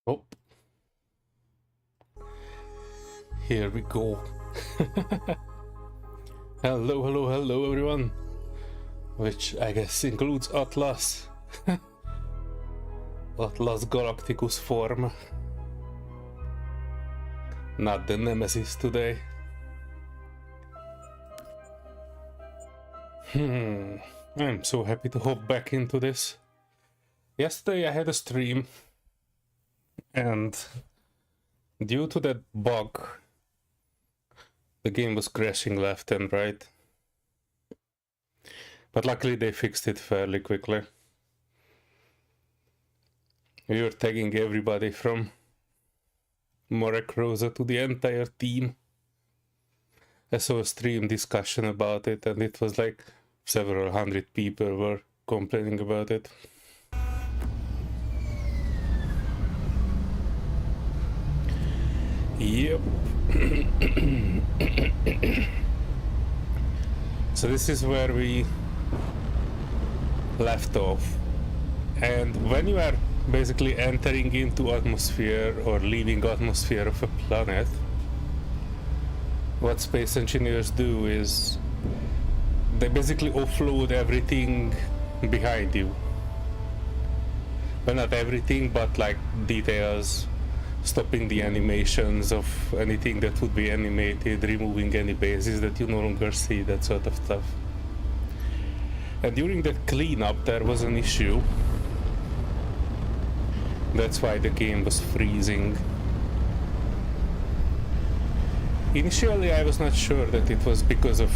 Oh, here we go. Hello everyone, which I guess includes Atlas. Atlas Galacticus form. Not the Nemesis today. I'm so happy to hop back into this. Yesterday I had a stream, and due to that bug, the game was crashing left and right. But luckily they fixed it fairly quickly. We were tagging everybody from Marek Rosa to the entire team. I saw a stream discussion about it, and it was like several hundred people were complaining about it. Yep. So this is where we left off, and when you are basically entering into atmosphere or leaving atmosphere of a planet, what space engineers do is they basically offload everything behind you. Well, not everything, but like details, stopping the animations of anything that would be animated, removing any bases that you no longer see, that sort of stuff. And during that cleanup there was an issue. That's why the game was freezing. Initially I was not sure that it was because of,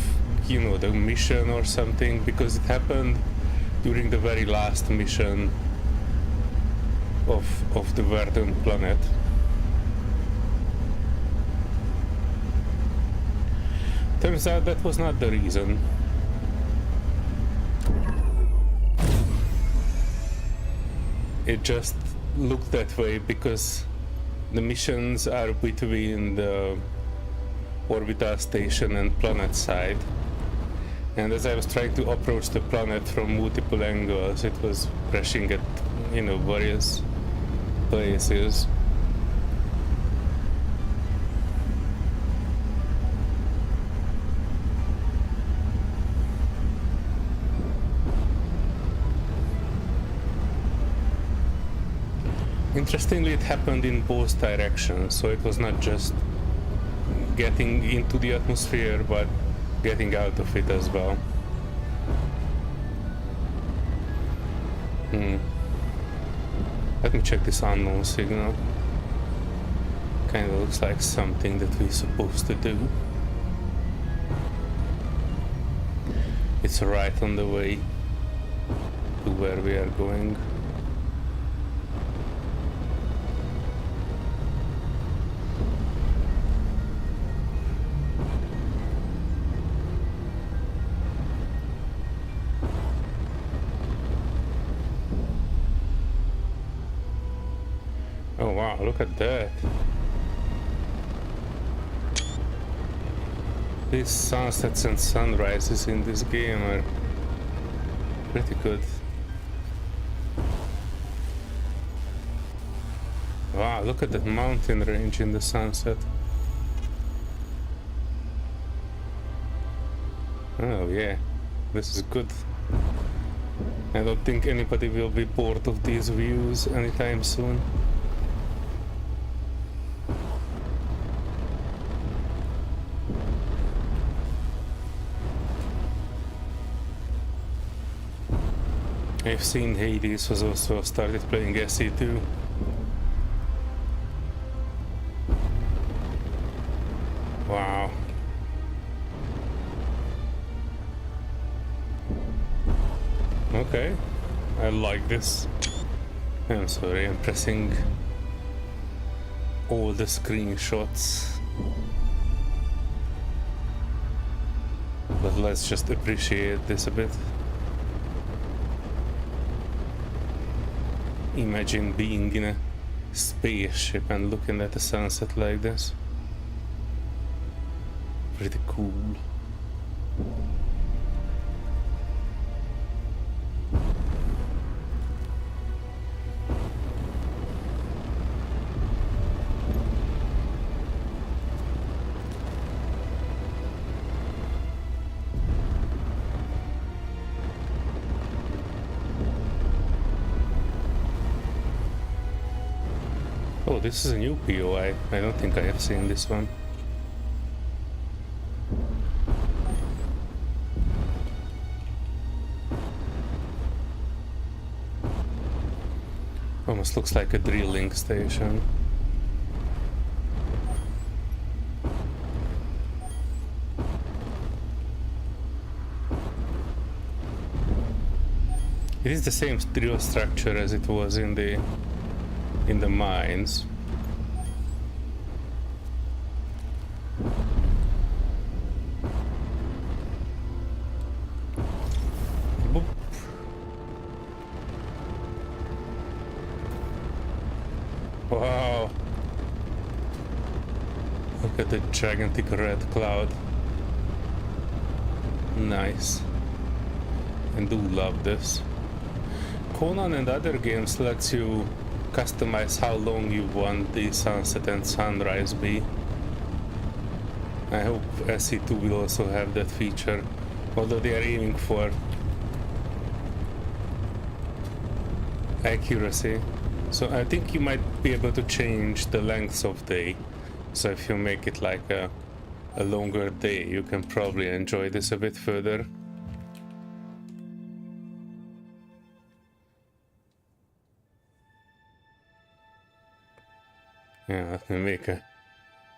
you know, the mission or something, because it happened during the very last mission of the Verdun planet. Turns out that was not the reason. It just looked that way because the missions are between the orbital station and planet side, and as I was trying to approach the planet from multiple angles, it was crashing at, you know, various places. Interestingly, it happened in both directions, so it was not just getting into the atmosphere, but getting out of it as well. Let me check this unknown signal. Kinda looks like something that we're supposed to do. It's right on the way to where we are going. Oh wow, look at that. These sunsets and sunrises in this game are pretty good. Wow, look at that mountain range in the sunset. Oh yeah, this is good. I don't think anybody will be bored of these views anytime soon. I've seen Hades was also started playing SE too. Wow. Okay, I like this. I'm sorry, I'm pressing all the screenshots. But let's just appreciate this a bit. Imagine being in a spaceship and looking at the sunset like this. Pretty cool. Oh, this is a new POI. I don't think I have seen this one. Almost looks like a drilling station. It is the same drill structure as it was in the mines. Boop. Wow. Look at the gigantic red cloud. Nice. I do love this. Conan and other games lets you customize how long you want the sunset and sunrise be. I hope SE2 will also have that feature, although they are aiming for accuracy. So I think you might be able to change the lengths of day. So if you make it like a longer day, you can probably enjoy this a bit further. Yeah, let me make a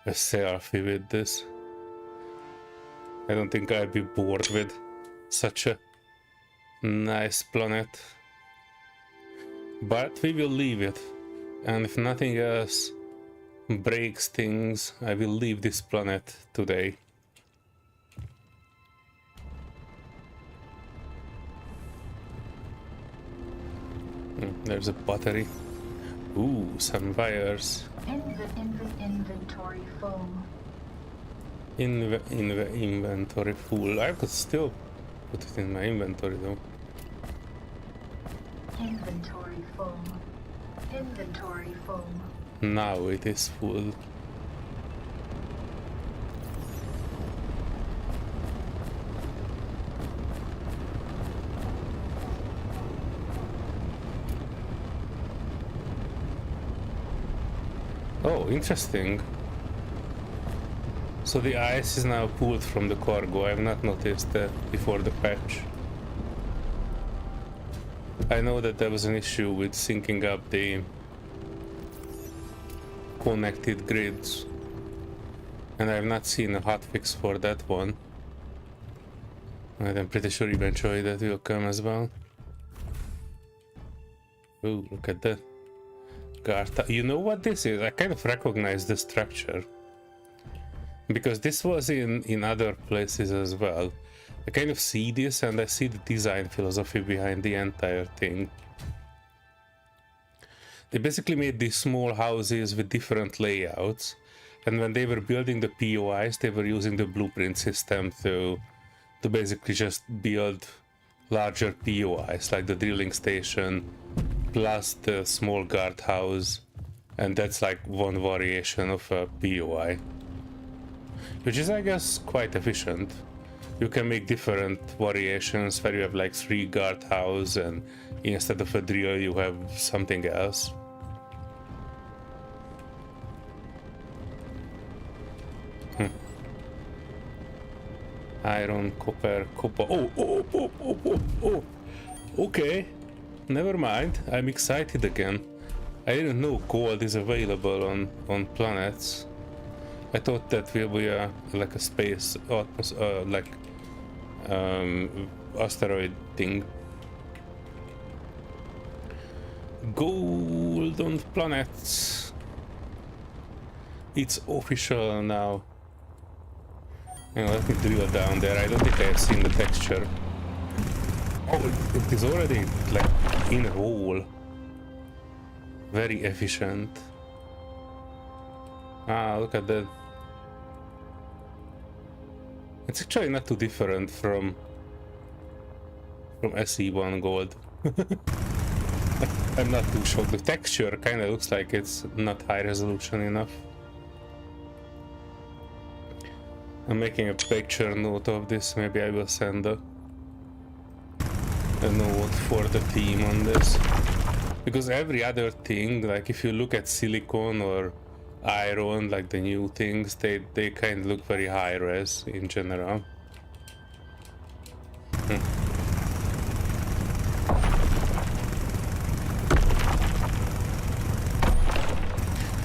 selfie with this. I don't think I'd be bored with such a nice planet. But we will leave it. And if nothing else breaks things, I will leave this planet today. There's a battery. Ooh, some wires. Inventory full. Inventory full. I could still put it in my inventory though. Inventory full. Inventory full. Now it is full. Oh, interesting. So the ice is now pulled from the cargo. I have not noticed that before the patch. I know that there was an issue with syncing up the connected grids, and I have not seen a hotfix for that one. And I'm pretty sure eventually that will come as well. Ooh, look at that. Garta. You know what this is? I kind of recognize the structure. Because this was in other places as well. I kind of see this and I see the design philosophy behind the entire thing. They basically made these small houses with different layouts, and when they were building the POIs, they were using the blueprint system to basically just build larger POIs, like the drilling station, plus the small guardhouse, and that's like one variation of a POI. Which is, I guess, quite efficient. you can make different variations where you have like 3 guardhouse and instead of a drill you have something else. Iron, copper. Oh. Okay. Never mind. I'm excited again. I didn't know gold is available on planets. I thought that will be like a space asteroid thing. Gold on planets. It's official now. Let me drill down there. I don't think I have seen the texture. Oh, it is already like in a hole. Very efficient. Ah, look at that. It's actually not too different from SE1 gold. I'm not too sure. The texture kind of looks like it's not high resolution enough. I'm making a picture note of this. Maybe I will send a note for the team on this. Because every other thing, like if you look at silicon or iron, like the new things, they kind of look very high res in general.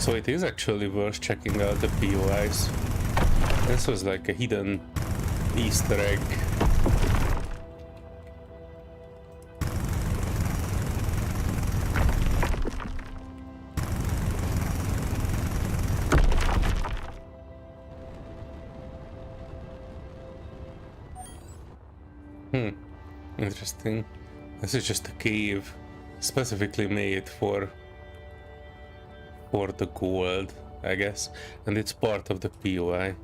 So it is actually worth checking out the POIs. This was like a hidden Easter egg. Interesting. This is just a cave specifically made for the gold, I guess, and it's part of the POI.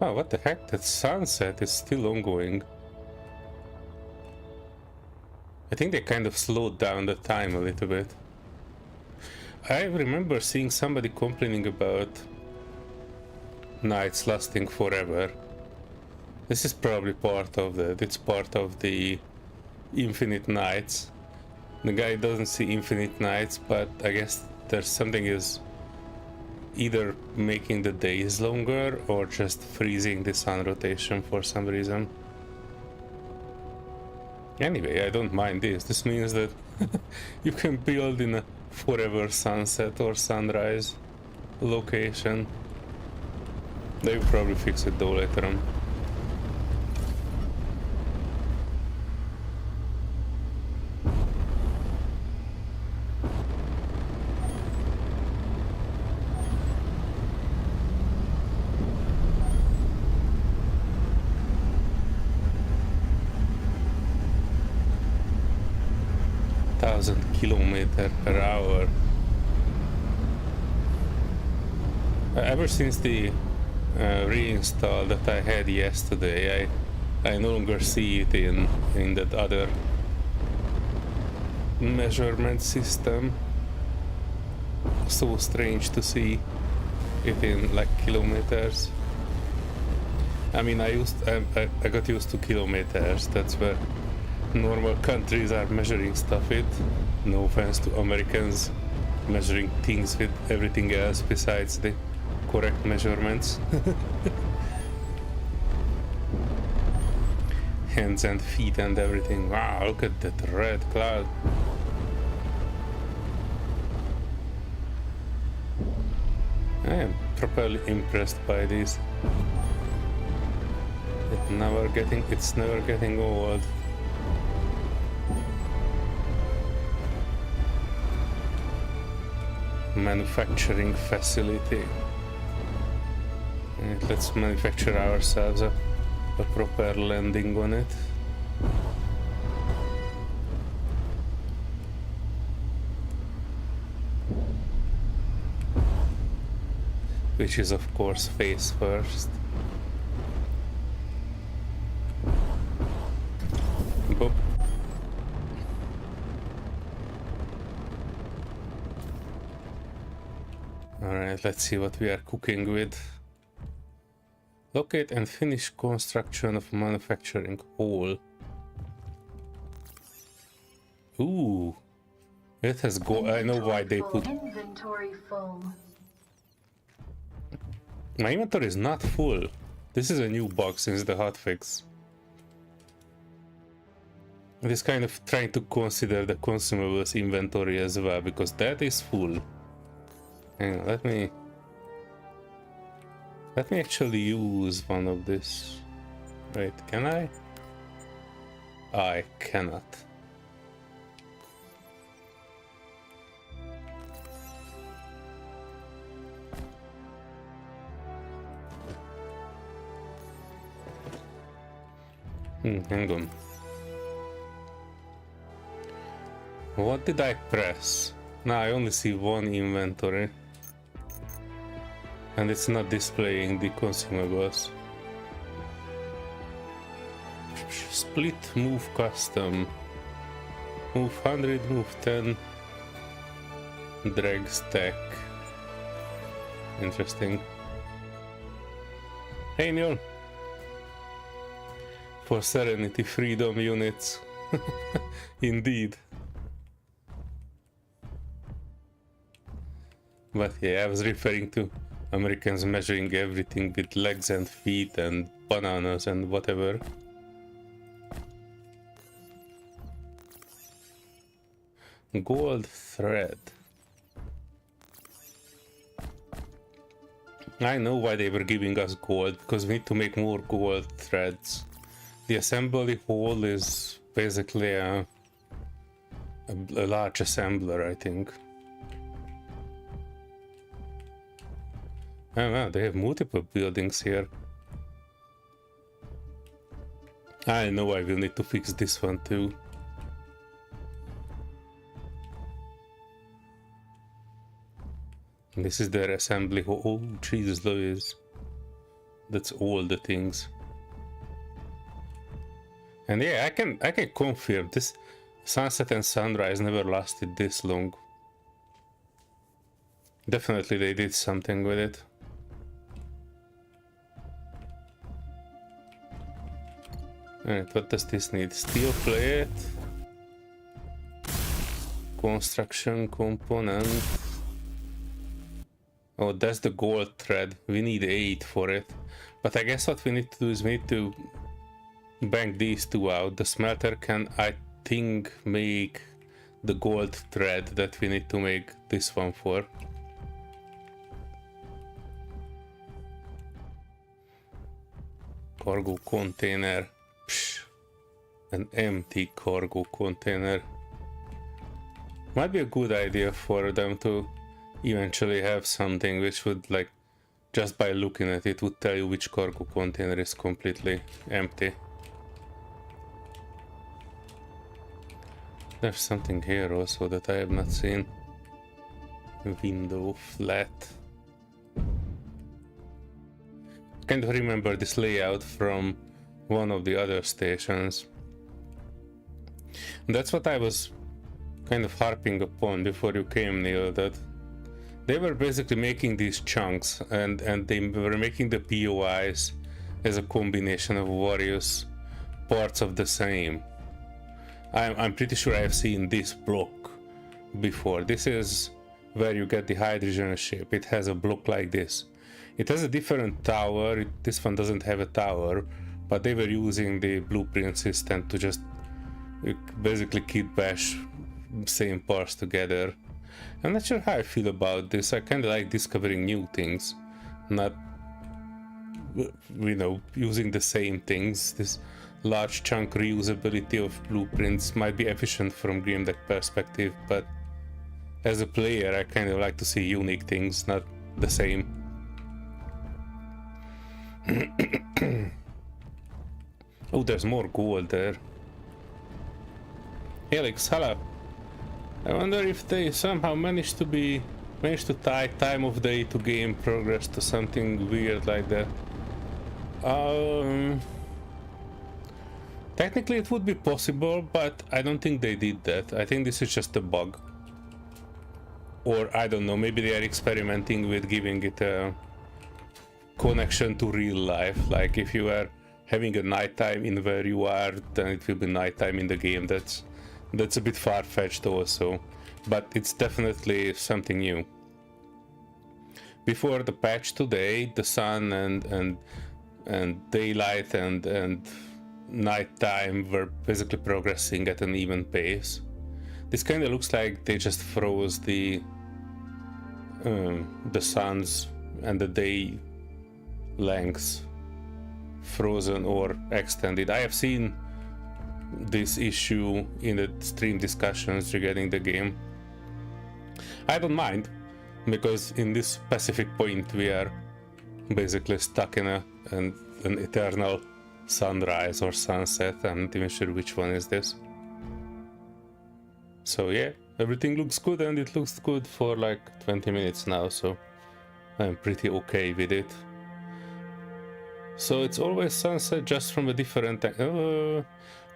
Oh, what the heck? That sunset is still ongoing. I think they kind of slowed down the time a little bit. I remember seeing somebody complaining about nights lasting forever. This is probably part of that. It's part of the infinite nights. The guy doesn't see infinite nights, but I guess there's something is either making the days longer or just freezing the sun rotation for some reason. Anyway, I don't mind this. This means that you can build in a forever sunset or sunrise location. They will probably fix it though later on. km/h. Ever since the reinstall that I had yesterday, I no longer see it in that other measurement system. So strange to see it in like kilometers. I mean, I got used to kilometers. That's where normal countries are measuring stuff with. No offense to Americans measuring things with everything else besides the correct measurements. Hands and feet and everything. Wow, look at that red cloud. I am properly impressed by this. It's never getting old. Manufacturing facility. Let's manufacture ourselves a proper landing on it. Which is of course face first. Boop. Alright, let's see what we are cooking with. Locate and finish construction of manufacturing hall. Ooh, it has go. I know why they put. Inventory full. My inventory is not full. This is a new bug since the hotfix. It is kind of trying to consider the consumables inventory as well, because that is full. Hang on, let me actually use one of this. Wait, can I? I cannot. Hang on. What did I press? Now I only see one inventory. And it's not displaying the consumables. Split, move custom. Move 100, move 10. Drag stack. Interesting. Hey Neil. For Serenity freedom units. Indeed. But yeah, I was referring to Americans measuring everything with legs and feet and bananas and whatever. Gold thread. I know why they were giving us gold, because we need to make more gold threads. The assembly hall is basically a large assembler, I think. Oh wow, they have multiple buildings here. I know I will need to fix this one too. This is their assembly hall. Oh, Jesus Louise. That's all the things. And yeah, I can confirm this sunset and sunrise never lasted this long. Definitely they did something with it. Alright, what does this need? Steel plate. Construction component. Oh, that's the gold thread. We need 8 for it. But I guess what we need to do is we need to bank these two out. The smelter can, I think, make the gold thread that we need to make this one for. Cargo container. Psh, an empty cargo container. Might be a good idea for them to eventually have something which would, like, just by looking at it would tell you which cargo container is completely empty. There's something here also that I have not seen. Window flat. I kind of remember this layout from one of the other stations. And that's what I was kind of harping upon before you came, Neil, that they were basically making these chunks and they were making the POIs as a combination of various parts of the same. I'm pretty sure I've seen this block before. This is where you get the hydrogen ship. It has a block like this. It has a different tower. This one doesn't have a tower, but they were using the blueprint system to just basically kit bash same parts together. I'm not sure how I feel about this. I kind of like discovering new things, not, you know, using the same things. This large chunk reusability of blueprints might be efficient from game deck perspective, but as a player I kind of like to see unique things, not the same. Oh, there's more gold there. Helix, hello. I wonder if they somehow managed to tie time of day to game progress to something weird like that. Technically it would be possible, but I don't think they did that. I think this is just a bug. Or I don't know, maybe they are experimenting with giving it a connection to real life. Like if you are having a nighttime in where you are, then it will be nighttime in the game. That's a bit far-fetched also, but it's definitely something new. Before the patch today, the sun and daylight and nighttime were basically progressing at an even pace. This kind of looks like they just froze the suns and the day lengths, frozen or extended. I have seen this issue in the stream discussions regarding the game. I don't mind, because in this specific point we are basically stuck in an eternal sunrise or sunset. I'm not even sure which one is this. So yeah, everything looks good, and it looks good for like 20 minutes now, so I'm pretty okay with it. So it's always sunset, just from a different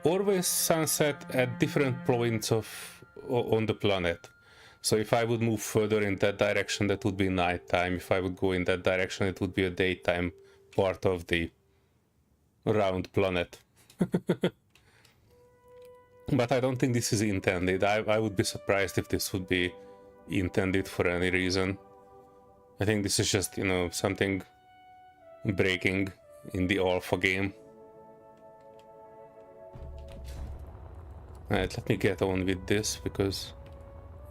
always sunset at different points on the planet. So if I would move further in that direction, that would be nighttime. If I would go in that direction, it would be a daytime part of the round planet. But I don't think this is intended. I would be surprised if this would be intended for any reason. I think this is just, you know, something breaking in the alpha game. Alright, let me get on with this, because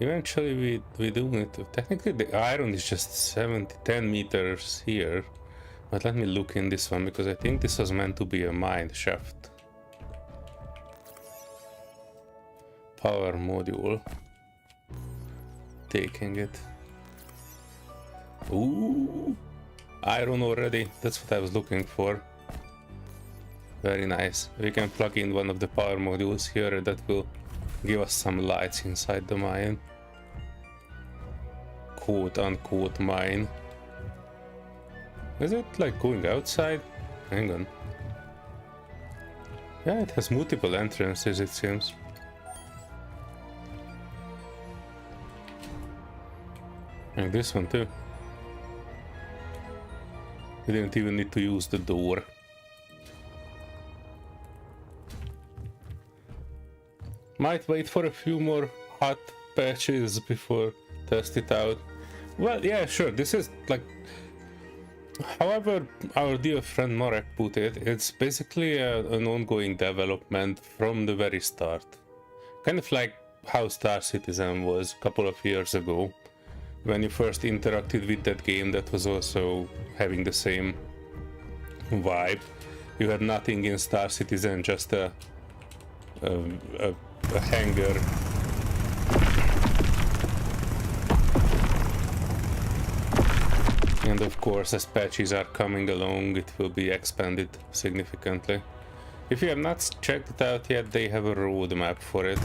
eventually we do need to. Technically the iron is just 10 meters here, but let me look in this one, because I think this was meant to be a mine shaft. Power module. Taking it. Ooh, iron already. That's what I was looking for. Very nice. We can plug in one of the power modules here, and that will give us some lights inside the mine. Quote unquote mine. Is it like going outside? Hang on. Yeah, it has multiple entrances, it seems. And this one too. We didn't even need to use the door. Might wait for a few more hot patches before test it out. Well, yeah, sure, this is like... However our dear friend Marek put it, it's basically an ongoing development from the very start. Kind of like how Star Citizen was a couple of years ago. When you first interacted with that game, that was also having the same vibe. You had nothing in Star Citizen, just a hangar. And of course, as patches are coming along, it will be expanded significantly. If you have not checked it out yet, they have a roadmap for it.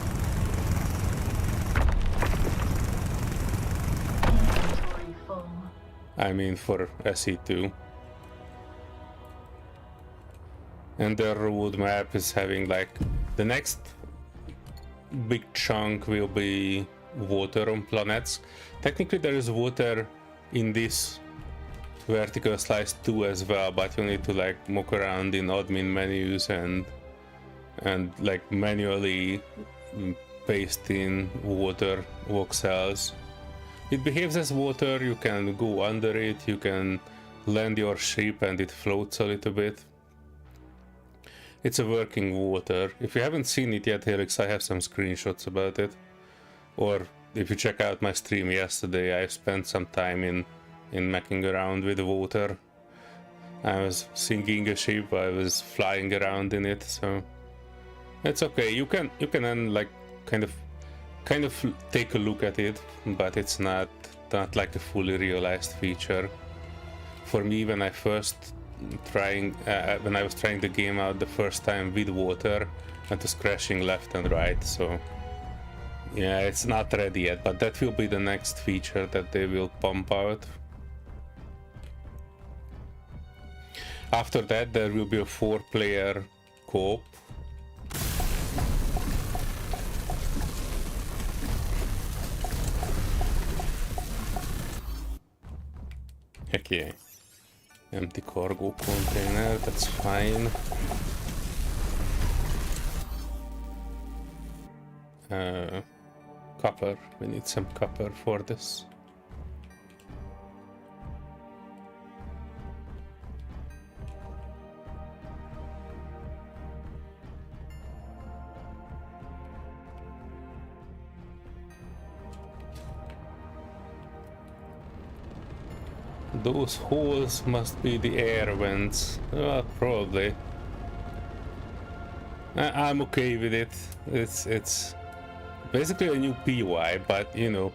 I mean for SE2. And their roadmap is having like the next big chunk will be water on planets. Technically there is water in this vertical slice too as well, but you need to like muck around in admin menus and like manually paste in water voxels. It behaves as water, you can go under it, you can land your ship and it floats a little bit. It's a working water. If you haven't seen it yet, Helix, I have some screenshots about it. Or if you check out my stream yesterday, I spent some time in messing around with the water. I was sinking a ship, I was flying around in it, so it's okay. You can like kind of take a look at it, but it's not like a fully realized feature. For me, when I was trying the game out the first time with water, it was crashing left and right, so yeah, it's not ready yet, but that will be the next feature that they will pump out. After that, there will be a 4-player co-op. Heck yeah. Empty cargo container, that's fine. Copper, we need some copper for this. Those holes must be the air vents. Probably. I'm okay with it. It's basically a new PY, but you know,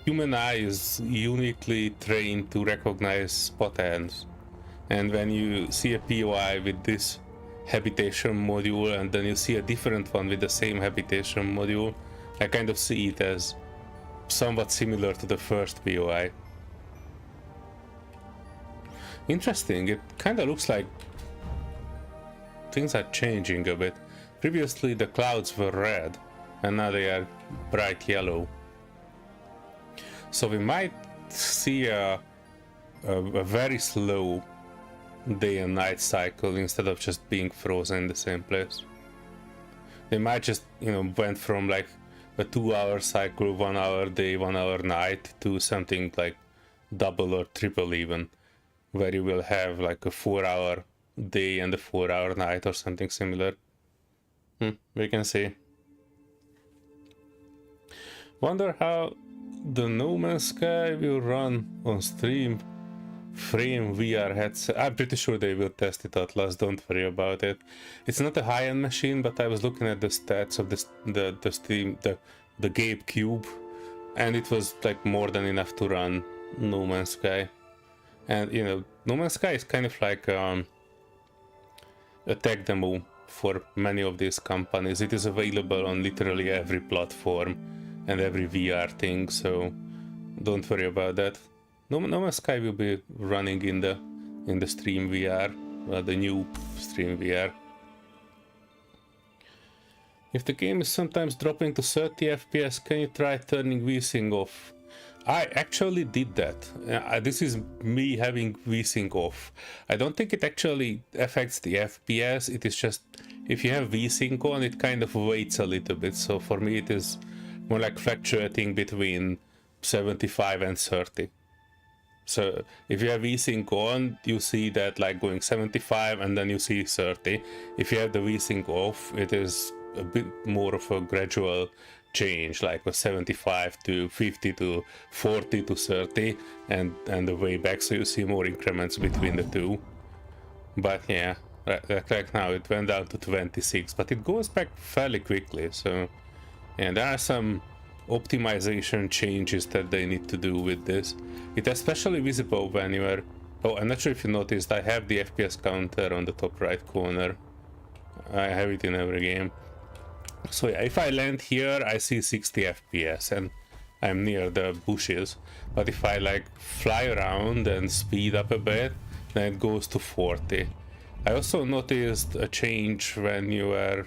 human eye is uniquely trained to recognize patterns. And when you see a PY with this habitation module and then you see a different one with the same habitation module, I kind of see it as somewhat similar to the first POI. Interesting, it kind of looks like things are changing a bit. Previously the clouds were red and now they are bright yellow. So we might see a very slow day and night cycle instead of just being frozen in the same place. They might just, you know, went from like a 2-hour cycle, 1 hour day, 1 hour night to something like double or triple even, where you will have like a 4-hour day and a 4-hour night or something similar. We can see. Wonder how the No Man's Sky will run on stream frame VR headset. I'm pretty sure they will test it out last, don't worry about it. It's not a high-end machine, but I was looking at the stats of the Gabe Cube, and it was like more than enough to run No Man's Sky. And you know, No Man's Sky is kind of like a tech demo for many of these companies. It is available on literally every platform and every VR thing, so don't worry about that. No Man's Sky will be running in the Stream VR, the new Stream VR. If the game is sometimes dropping to 30 FPS, can you try turning VSync off? I actually did that. This is me having VSync off. I don't think it actually affects the FPS. It is just if you have VSync on, it kind of waits a little bit. So for me, it is more like fluctuating between 75 and 30. So if you have VSync on, you see that like going 75 and then you see 30. If you have the VSync off, it is a bit more of a gradual change, like a 75 to 50 to 40 to 30 and the way back, so you see more increments between the two. But yeah, like now it went down to 26, but it goes back fairly quickly. So yeah, there are some optimization changes that they need to do with this. It's especially visible when you are... Oh, I'm not sure if you noticed, I have the FPS counter on the top right corner. I have it in every game. So yeah, if I land here, I see 60 FPS and I'm near the bushes. But if I like fly around and speed up a bit, then it goes to 40. I also noticed a change when you are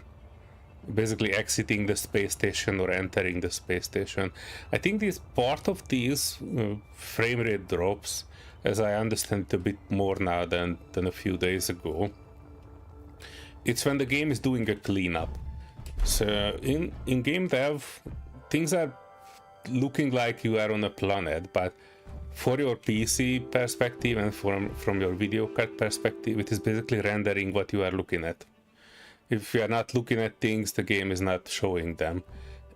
basically exiting the space station or entering the space station. I think this part of these frame rate drops, as I understand it a bit more now than a few days ago. It's when the game is doing a cleanup. So in game dev, things are looking like you are on a planet, but for your PC perspective and from your video card perspective, it is basically rendering what you are looking at. If you are not looking at things, the game is not showing them.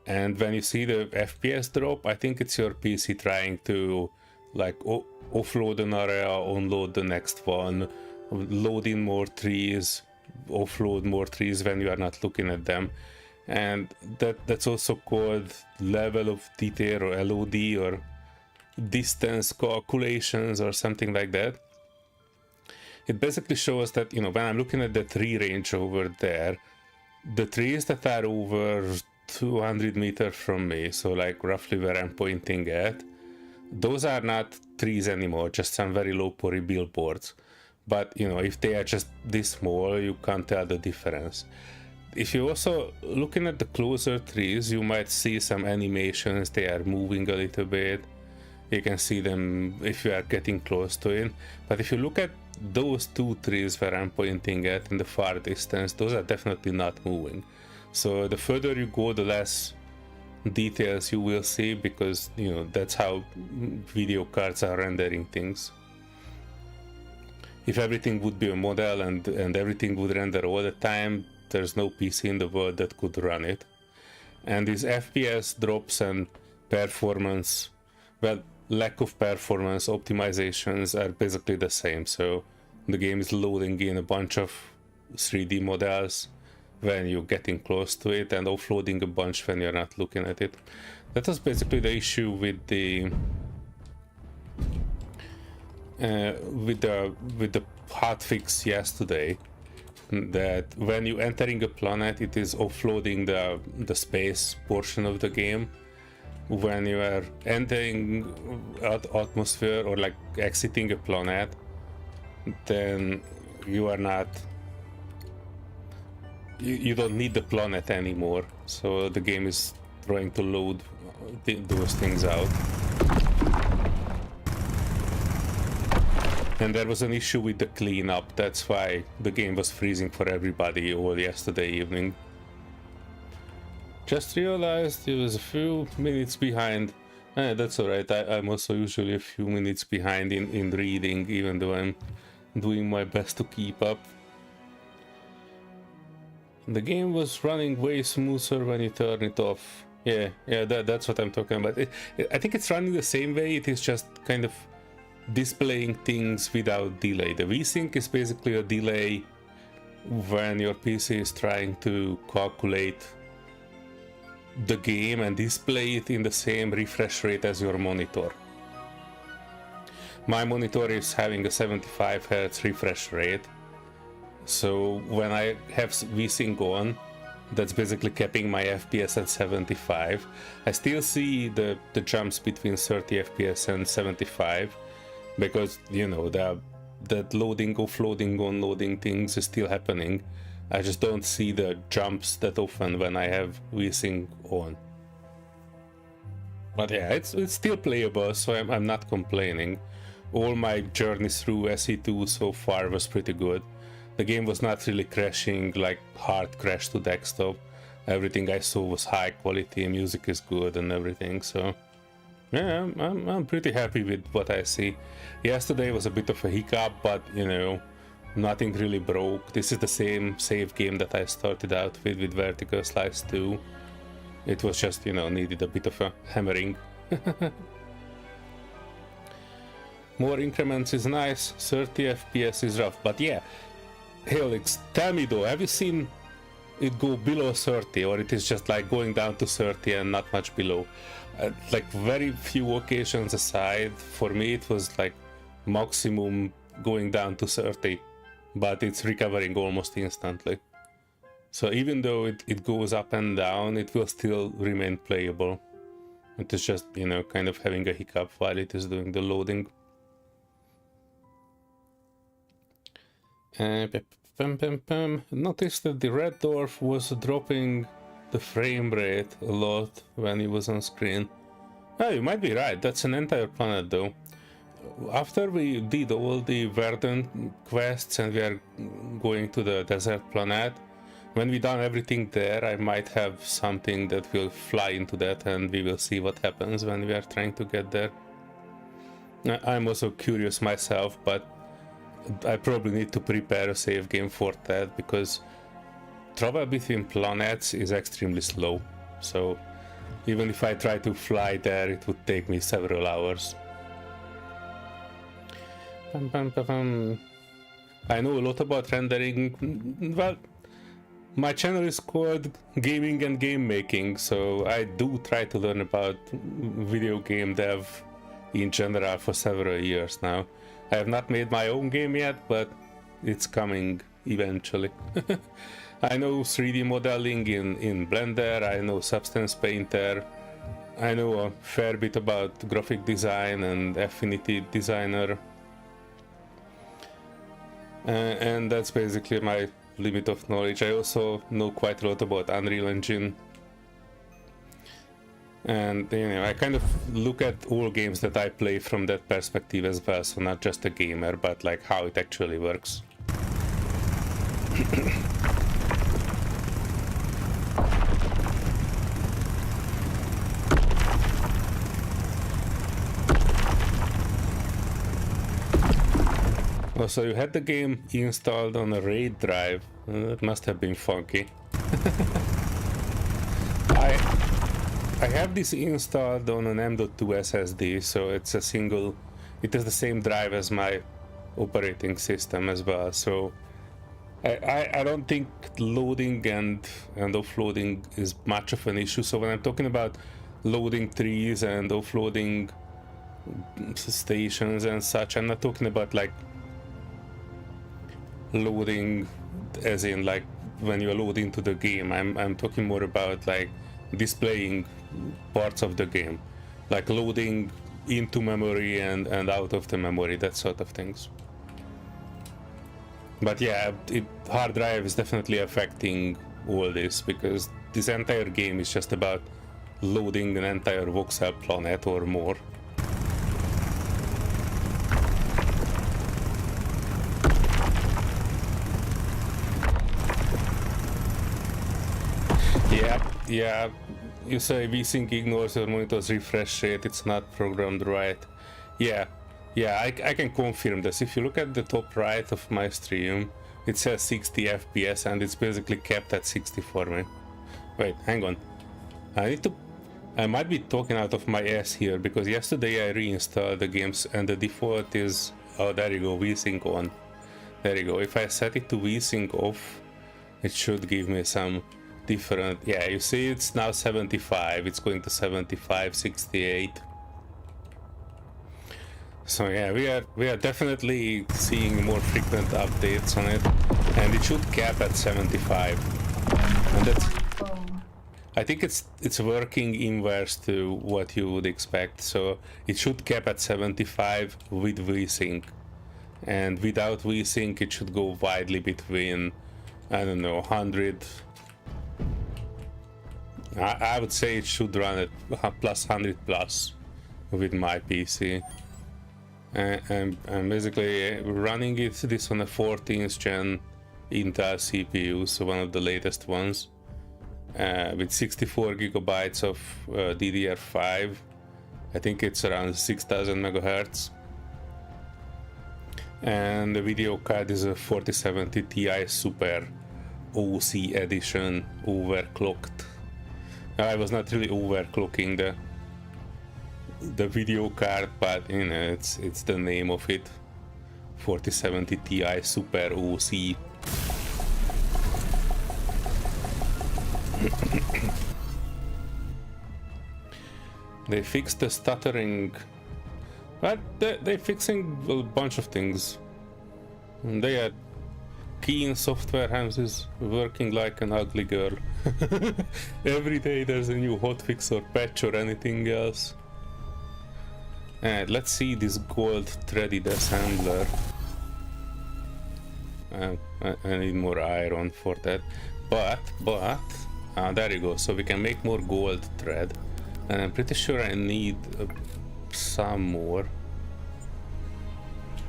And when you see the FPS drop, I think it's your PC trying to like offload an area, unload the next one, load in more trees, offload more trees when you are not looking at them. And that's also called level of detail or LOD or distance calculations or something like that. It basically shows that, you know, when I'm looking at the tree range over there, the trees that are over 200 meters from me, so like roughly where I'm pointing at, those are not trees anymore, just some very low poly billboards. But, you know, if they are just this small, you can't tell the difference. If you're also looking at the closer trees, you might see some animations, they are moving a little bit. You can see them if you are getting close to it. But if you look at those two trees where I'm pointing at in the far distance, those are definitely not moving. So the further you go, the less details you will see, because that's how video cards are rendering things. If everything would be a model and everything would render all the time, there's no PC in the world that could run it. And these FPS drops and performance, well, lack of performance optimizations are basically the same. So the game is loading in a bunch of 3D models when you're getting close to it and offloading a bunch when you're not looking at it. That was basically the issue with the hotfix yesterday, that when you entering a planet, it is offloading the space portion of the game. When you are entering atmosphere or like exiting a planet, then you are not, you don't need the planet anymore, so the game is trying to load those things out. And there was an issue with the cleanup. That's why the game was freezing for everybody all yesterday evening. Just realized it was a few minutes behind. That's alright, I'm also usually a few minutes behind in reading, even though I'm doing my best to keep up. The game was running way smoother when you turn it off. Yeah, that's what I'm talking about. I think it's running the same way, it is just kind of displaying things without delay. The VSync is basically a delay when your PC is trying to calculate the game and display it in the same refresh rate as your monitor. My monitor is having a 75 Hz refresh rate, so when I have VSync on, that's basically capping my FPS at 75. I still see the jumps between 30 FPS and 75, because that loading, offloading, unloading things is still happening. I just don't see the jumps that often when I have VSync on. But yeah, it's still playable, so I'm not complaining. All my journey through SE2 so far was pretty good. The game was not really crashing, like hard crash to desktop. Everything I saw was high quality, music is good and everything, so yeah, I'm pretty happy with what I see. Yesterday was a bit of a hiccup, but nothing really broke. This is the same save game that I started out with Vertical Slice 2. It was just, needed a bit of a hammering. More increments is nice, 30 FPS is rough, but yeah. Helix, tell me though, have you seen it go below 30, or it is just like going down to 30 and not much below? Like very few occasions aside, for me it was like maximum going down to 30, but it's recovering almost instantly. So even though it goes up and down, it will still remain playable. It is just, kind of having a hiccup while it is doing the loading. Noticed that the red dwarf was dropping the frame rate a lot when he was on screen. Oh, you might be right, that's an entire planet though. After we did all the Verdant quests and we are going to the desert planet, when we done everything there, I might have something that will fly into that, and we will see what happens when we are trying to get there. I'm also curious myself, but I probably need to prepare a save game for that, because travel between planets is extremely slow. So even if I try to fly there, it would take me several hours. I know a lot about rendering. Well, my channel is called Gaming and Game Making, so I do try to learn about video game dev in general for several years now. I have not made my own game yet, but it's coming eventually. I know 3D modeling in Blender, I know Substance Painter, I know a fair bit about graphic design and Affinity Designer. And that's basically my limit of knowledge. I also know quite a lot about Unreal Engine. And you know, I kind of look at all games that I play from that perspective as well, so not just a gamer, but like how it actually works. Oh, so you had the game installed on a RAID drive. That must have been funky. I have this installed on an M.2 SSD, so it's a single. It is the same drive as my operating system as well. So I don't think loading and offloading is much of an issue. So when I'm talking about loading trees and offloading stations and such, I'm not talking about like loading as in like when you load into the game. I'm talking more about like displaying parts of the game, like loading into memory and out of the memory, that sort of things. But yeah, hard drive is definitely affecting all this, because this entire game is just about loading an entire voxel planet or more. Yeah, you say VSync ignores your monitor's refresh rate, it's not programmed right. Yeah, I can confirm this. If you look at the top right of my stream, it says 60 FPS and it's basically kept at 60 for me. Wait, hang on. I might be talking out of my ass here, because yesterday I reinstalled the games and the default is, oh there you go, VSync on. There you go. If I set it to VSync off, it should give me some different. Yeah, you see it's now 75, it's going to 75, 68. So yeah, we are definitely seeing more frequent updates on it, and it should cap at 75. And that's, I think it's working inverse to what you would expect. So it should cap at 75 with VSync, and without VSync it should go widely between, I don't know, 100. I would say it should run at plus 100 plus with my PC. And I'm basically running this on a 14th gen Intel CPU, so one of the latest ones, with 64 gigabytes of DDR5. I think it's around 6000 megahertz. And the video card is a 4070 Ti Super OC edition, overclocked. I was not really overclocking the video card, but you know, it's the name of it. 4070 Ti Super OC. They fixed the stuttering, but they're fixing a bunch of things. And they had Keen software houses working like an ugly girl. Every day there's a new hotfix or patch or anything else. And let's see this gold threaded assembler. I need more iron for that. But there you go. So we can make more gold thread, and I'm pretty sure I need some more.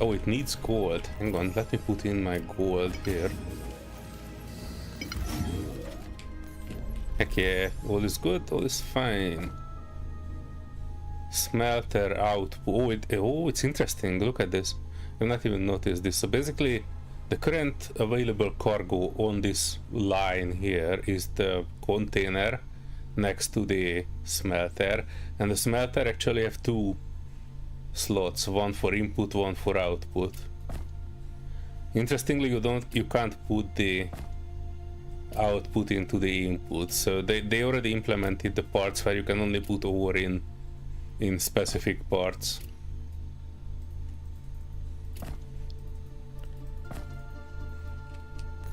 Oh, it needs gold. Hang on, let me put in my gold here. Heck yeah, all is good, all is fine. Smelter output. Oh, it's interesting. Look at this. I've not even noticed this. So basically, the current available cargo on this line here is the container next to the smelter, and the smelter actually have two slots, one for input, one for output. Interestingly, you can't put the output into the input, so they already implemented the parts where you can only put ore in specific parts.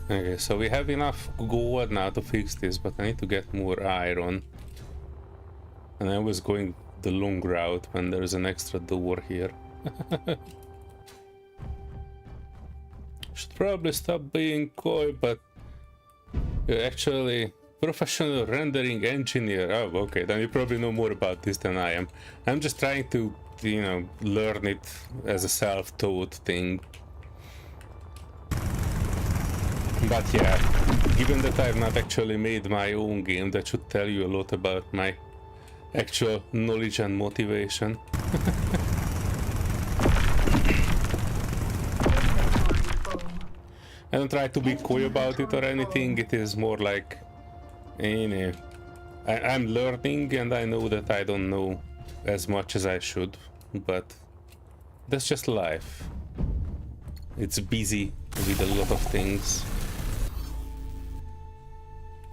Okay, so we have enough gold now to fix this, but I need to get more iron, and I was going the long route when there's an extra door here. Should probably stop being coy, but actually Professional rendering engineer. Oh, okay, then you probably know more about this than I am. I'm just trying to, you know, learn it as a self-taught thing. But yeah, given that I've not actually made my own game, that should tell you a lot about my actual knowledge and motivation. I don't try to be coy about it or anything, it is more like, you know, I'm learning and I know that I don't know as much as I should, but that's just life. It's busy with a lot of things.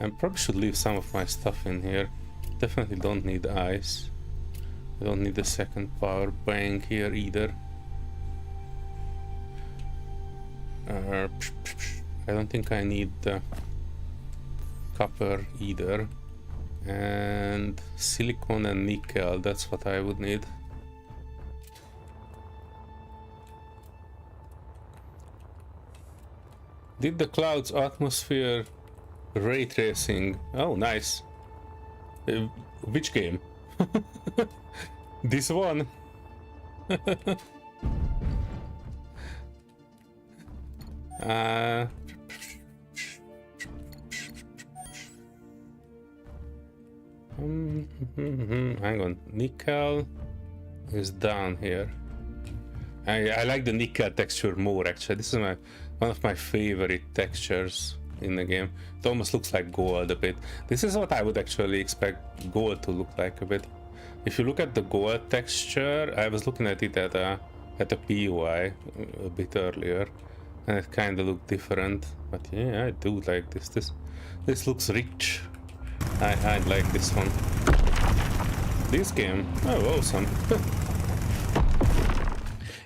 I probably should leave some of my stuff in here. Definitely don't need ice. I don't need a second power bank here either. I don't think I need the copper either. And silicon and nickel, that's what I would need. Did the cloud's atmosphere ray tracing? Oh, nice. Which game? This one? Hang on, nickel is down here. I like the nickel texture more actually. This is one of my favorite textures in the game. It almost looks like gold a bit. This is what I would actually expect gold to look like a bit. If you look at the gold texture, I was looking at it at a POI a bit earlier, and it kind of looked different. But yeah, I do like this. This looks rich. I like this one. This game, oh awesome.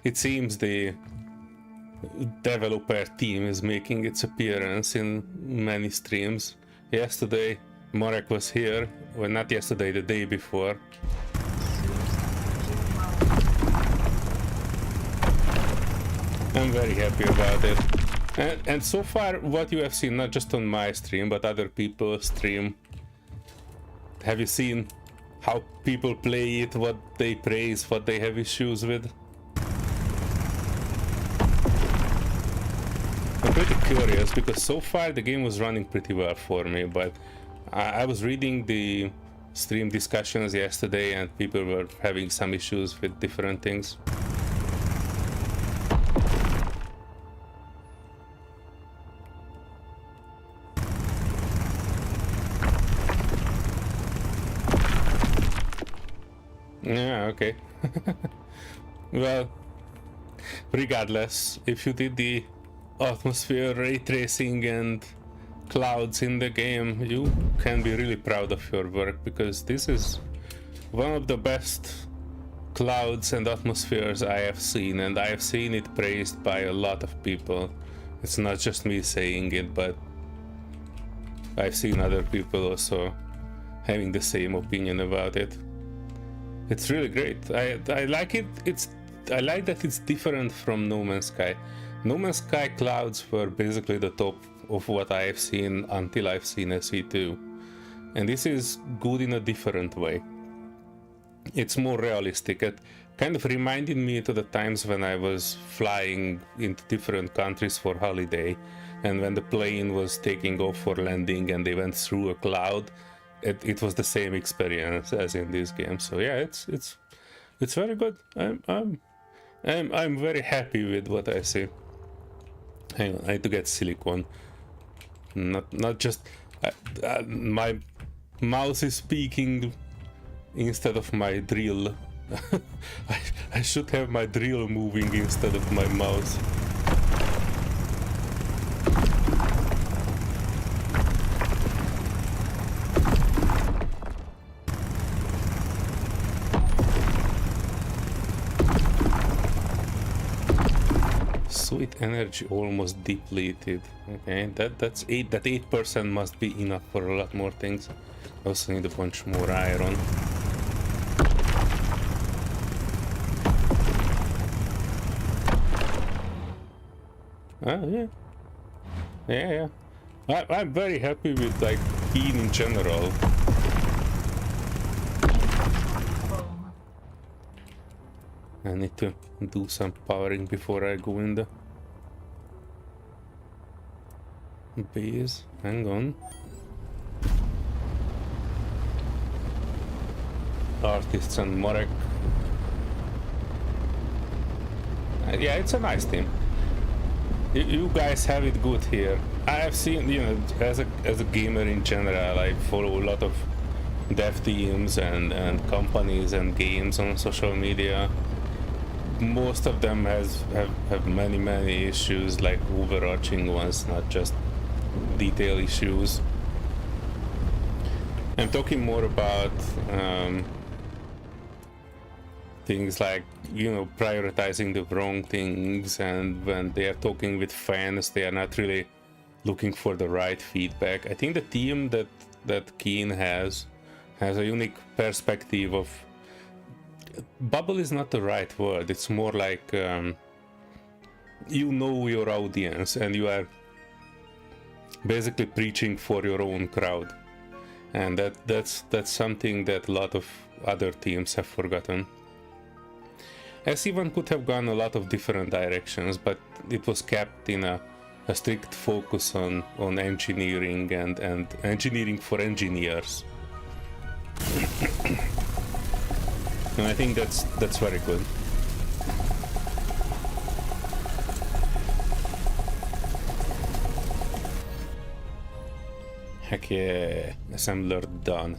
It seems the developer team is making its appearance in many streams. Yesterday Marek was here, well not yesterday, the day before. I'm very happy about it. And so far what you have seen, not just on my stream but other people's stream, have you seen how people play it, what they praise, what they have issues with? I'm pretty curious because so far the game was running pretty well for me, but I was reading the stream discussions yesterday and people were having some issues with different things. Yeah, okay. Well, regardless, if you did the atmosphere ray tracing and clouds in the game, you can be really proud of your work, because this is one of the best clouds and atmospheres I have seen, and I have seen it praised by a lot of people. It's not just me saying it, but I've seen other people also having the same opinion about it. It's really great. I like it. I like that it's different from No Man's Sky. No Man's Sky clouds were basically the top of what I have seen until I've seen SE2. And this is good in a different way. It's more realistic. It kind of reminded me to the times when I was flying into different countries for holiday, and when the plane was taking off for landing and they went through a cloud. It was the same experience as in this game. So yeah, it's very good. I'm very happy with what I see. Hang on, I need to get silicone. Not just my mouse is speaking instead of my drill. I should have my drill moving instead of my mouse. Sweet energy almost depleted. Okay, that's 8. That 8% must be enough for a lot more things. I also need a bunch more iron. Ah, yeah. I'm very happy with like Keen in general. Inventory full. I need to do some powering before I go in the base. Hang on. Artists and Marek. Yeah, it's a nice team. You guys have it good here. I have seen, you know, as a gamer in general, I follow a lot of dev teams and companies and games on social media. Most of them have many issues, like overarching ones, not just detail issues. I'm talking more about things like, you know, prioritizing the wrong things, and when they are talking with fans, they are not really looking for the right feedback. I think the team that Keen has a unique perspective of bubble is not the right word. It's more like you know your audience and you are basically preaching for your own crowd, and that's something that a lot of other teams have forgotten. SE1 could have gone a lot of different directions, but it was kept in a strict focus on engineering and engineering for engineers. And I think that's very good. Heck yeah, assembler done.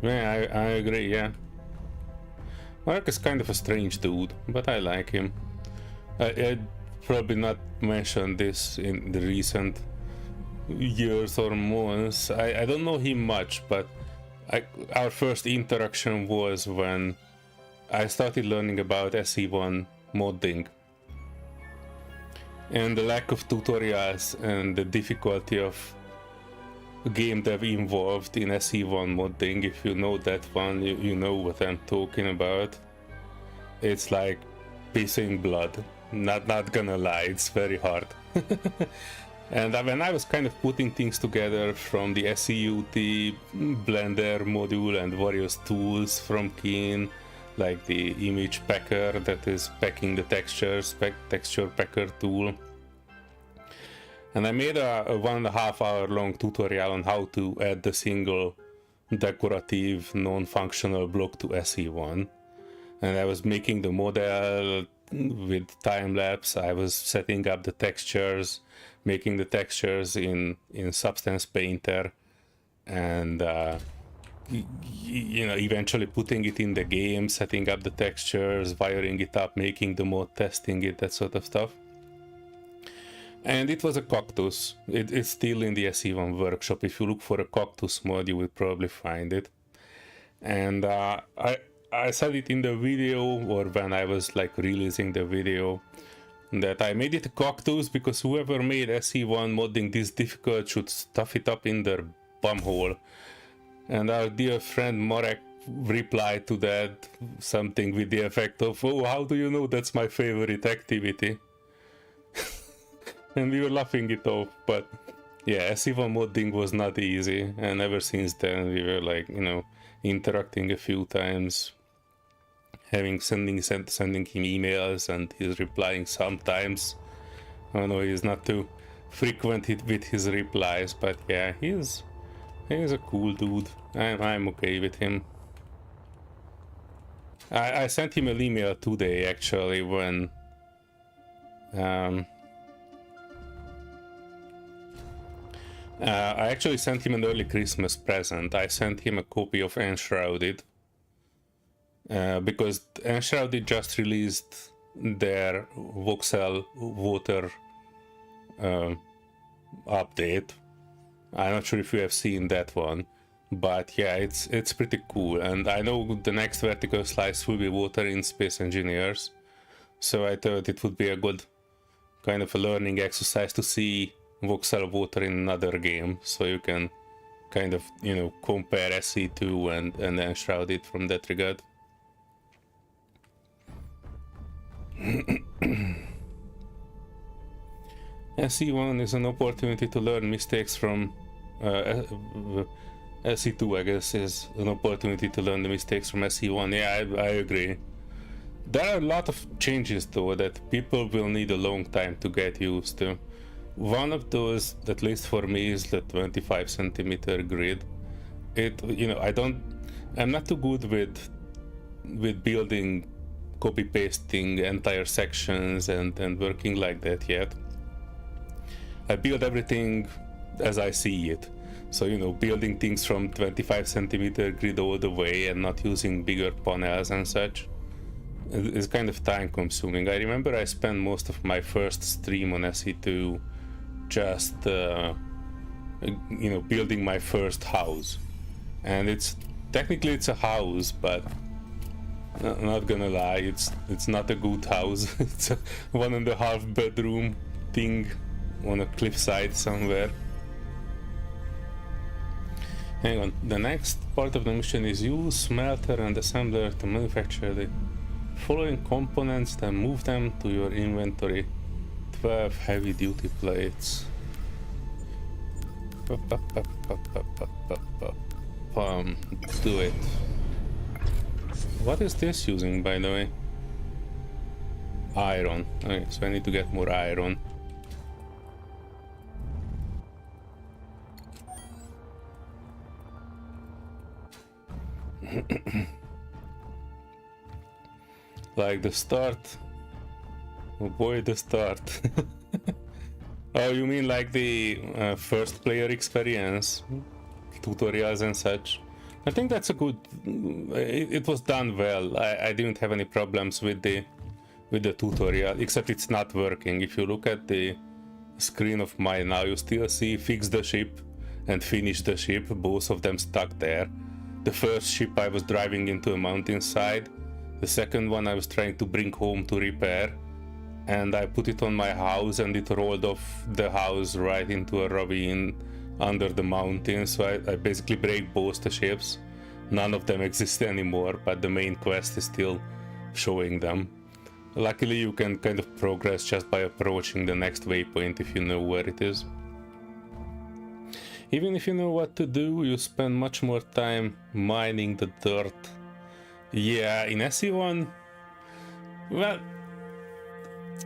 Yeah, I agree, yeah. Mark is kind of a strange dude, but I like him. I'd probably not mentioned this in the recent years or months. I don't know him much, but our first interaction was when I started learning about SE1 modding. And the lack of tutorials and the difficulty of game dev involved in SE1 modding. If you know that one, you know what I'm talking about. It's like pissing blood. Not gonna lie, it's very hard. And when I was kind of putting things together from the SEUT Blender module and various tools from Keen, like the image packer that is packing the textures, texture packer tool. And I made a 1.5 hour long tutorial on how to add the single decorative non-functional block to SE1. And I was making the model with time-lapse. I was setting up the textures, making the textures in Substance Painter, and you know, eventually putting it in the game, setting up the textures, wiring it up, making the mod, testing it, that sort of stuff. And it was a cactus. It's still in the SE1 workshop. If you look for a cactus mod, you will probably find it. And I said it in the video, or when I was like releasing the video, that I made it a cactus because whoever made SE1 modding this difficult should stuff it up in their bumhole. And our dear friend Marek replied to that something with the effect of, "Oh, how do you know that's my favorite activity?" And we were laughing it off, but yeah, SE1 modding was not easy, and ever since then we were like, you know, interacting a few times, sending him emails, and he's replying sometimes. I know he's not too frequent with his replies, but yeah, he's a cool dude. I'm okay with him. I sent him an email today actually when I actually sent him an early Christmas present. I sent him a copy of Enshrouded because Enshrouded just released their voxel water update. I'm not sure if you have seen that one, but yeah, it's pretty cool. And I know the next vertical slice will be water in Space Engineers, so I thought it would be a good kind of a learning exercise to see voxel water in another game, so you can kind of, you know, compare SE2 and Enshrouded from that regard. SE1 is an opportunity to learn mistakes from SE2, I guess, is an opportunity to learn the mistakes from SE1. Yeah, I agree. There are a lot of changes though that people will need a long time to get used to. One of those, at least for me, is the 25 centimeter grid. I'm not too good with building, copy pasting entire sections and working like that yet. I build everything as I see it. So, building things from 25 centimeter grid all the way and not using bigger panels and such is kind of time consuming. I remember I spent most of my first stream on SE2 just, building my first house. And it's a house, but not gonna lie, it's not a good house. It's a 1.5 bedroom thing on a cliffside somewhere. Hang on, the next part of the mission is use smelter and assembler to manufacture the following components, then move them to your inventory. 12 heavy duty plates. Do it. What is this using, by the way? Iron. Okay, so I need to get more iron. Like the start. Oh boy, the start. Oh, you mean like the first player experience? Tutorials and such? I think that's a good... It was done well. I didn't have any problems with the tutorial, except it's not working. If you look at the screen of mine now, you still see fix the ship and finish the ship, both of them stuck there. The first ship I was driving into a mountainside, the second one I was trying to bring home to repair, and I put it on my house and it rolled off the house right into a ravine under the mountain, so I basically break both the ships. None of them exist anymore, but the main quest is still showing them. Luckily you can kind of progress just by approaching the next waypoint if you know where it is. Even if you know what to do, you spend much more time mining the dirt. Yeah, in SE1, well,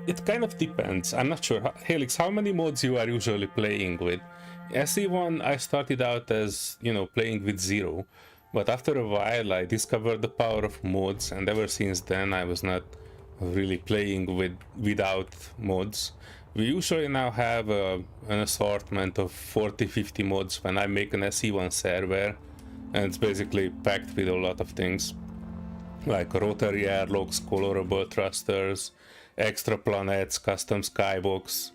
it kind of depends. I'm not sure. Helix, how many mods you are usually playing with? SE1, I started out as, playing with 0, but after a while I discovered the power of mods, and ever since then I was not really playing without mods. We usually now have an assortment of 40-50 mods when I make an SE1 server, and it's basically packed with a lot of things like rotary airlocks, colorable thrusters, extra planets, custom skybox,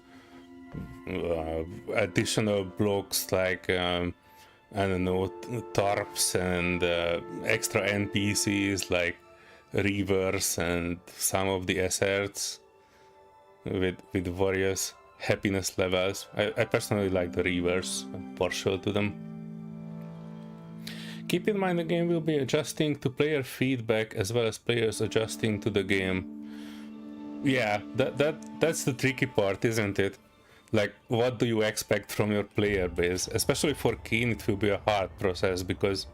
additional blocks like I don't know, tarps, and extra NPCs like rivers and some of the asserts with various happiness levels. I personally like the rivers, I'm partial to them. Keep in mind the game will be adjusting to player feedback as well as players adjusting to the game. Yeah, that's the tricky part, isn't it? Like, what do you expect from your player base? Especially for Keen, it will be a hard process, because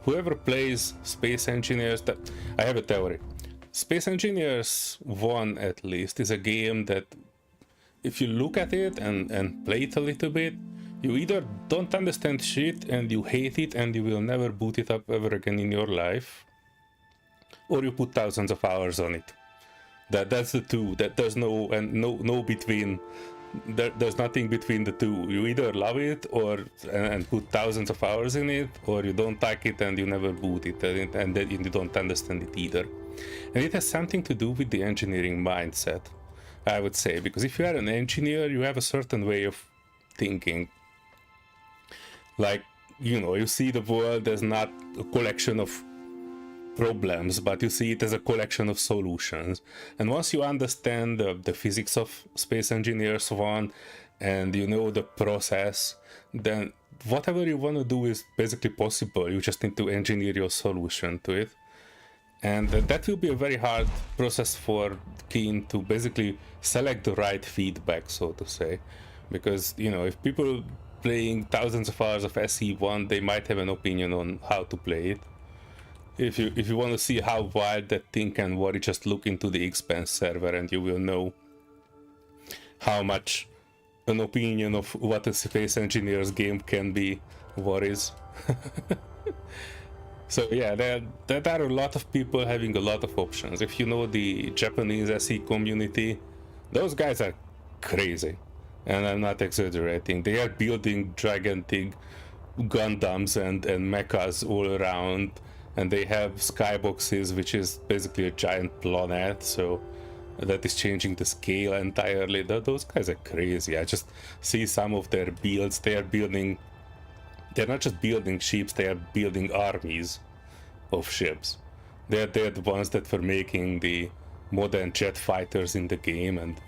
whoever plays Space Engineers... I have a theory. Space Engineers 1, at least, is a game that if you look at it and play it a little bit, you either don't understand shit and you hate it and you will never boot it up ever again in your life, or you put thousands of hours on it. That's the two. That there's no between. There's nothing between the two. You either love it and put thousands of hours in it, or you don't like it and you never boot it, and then you don't understand it either. And it has something to do with the engineering mindset, I would say, because if you are an engineer, you have a certain way of thinking. Like, you see the world as not a collection of problems, but you see it as a collection of solutions. And once you understand the physics of Space Engineers 1 and you know the process, then whatever you want to do is basically possible. You just need to engineer your solution to it. And that will be a very hard process for Keen to basically select the right feedback, so to say. Because, you know, if people playing thousands of hours of SE1, they might have an opinion on how to play it. If you want to see how wild that thing can worry, just look into the expense server and you will know how much an opinion of what a space engineer's game can be worries. So yeah, there are a lot of people having a lot of options. If you know the Japanese SE community, those guys are crazy. And I'm not exaggerating. They are building gigantic Gundams and mechas all around. And they have skyboxes, which is basically a giant planet. So that is changing the scale entirely. Those guys are crazy. I just see some of their builds. They're not just building ships, they are building armies of ships. They're the ones that were making the modern jet fighters in the game, and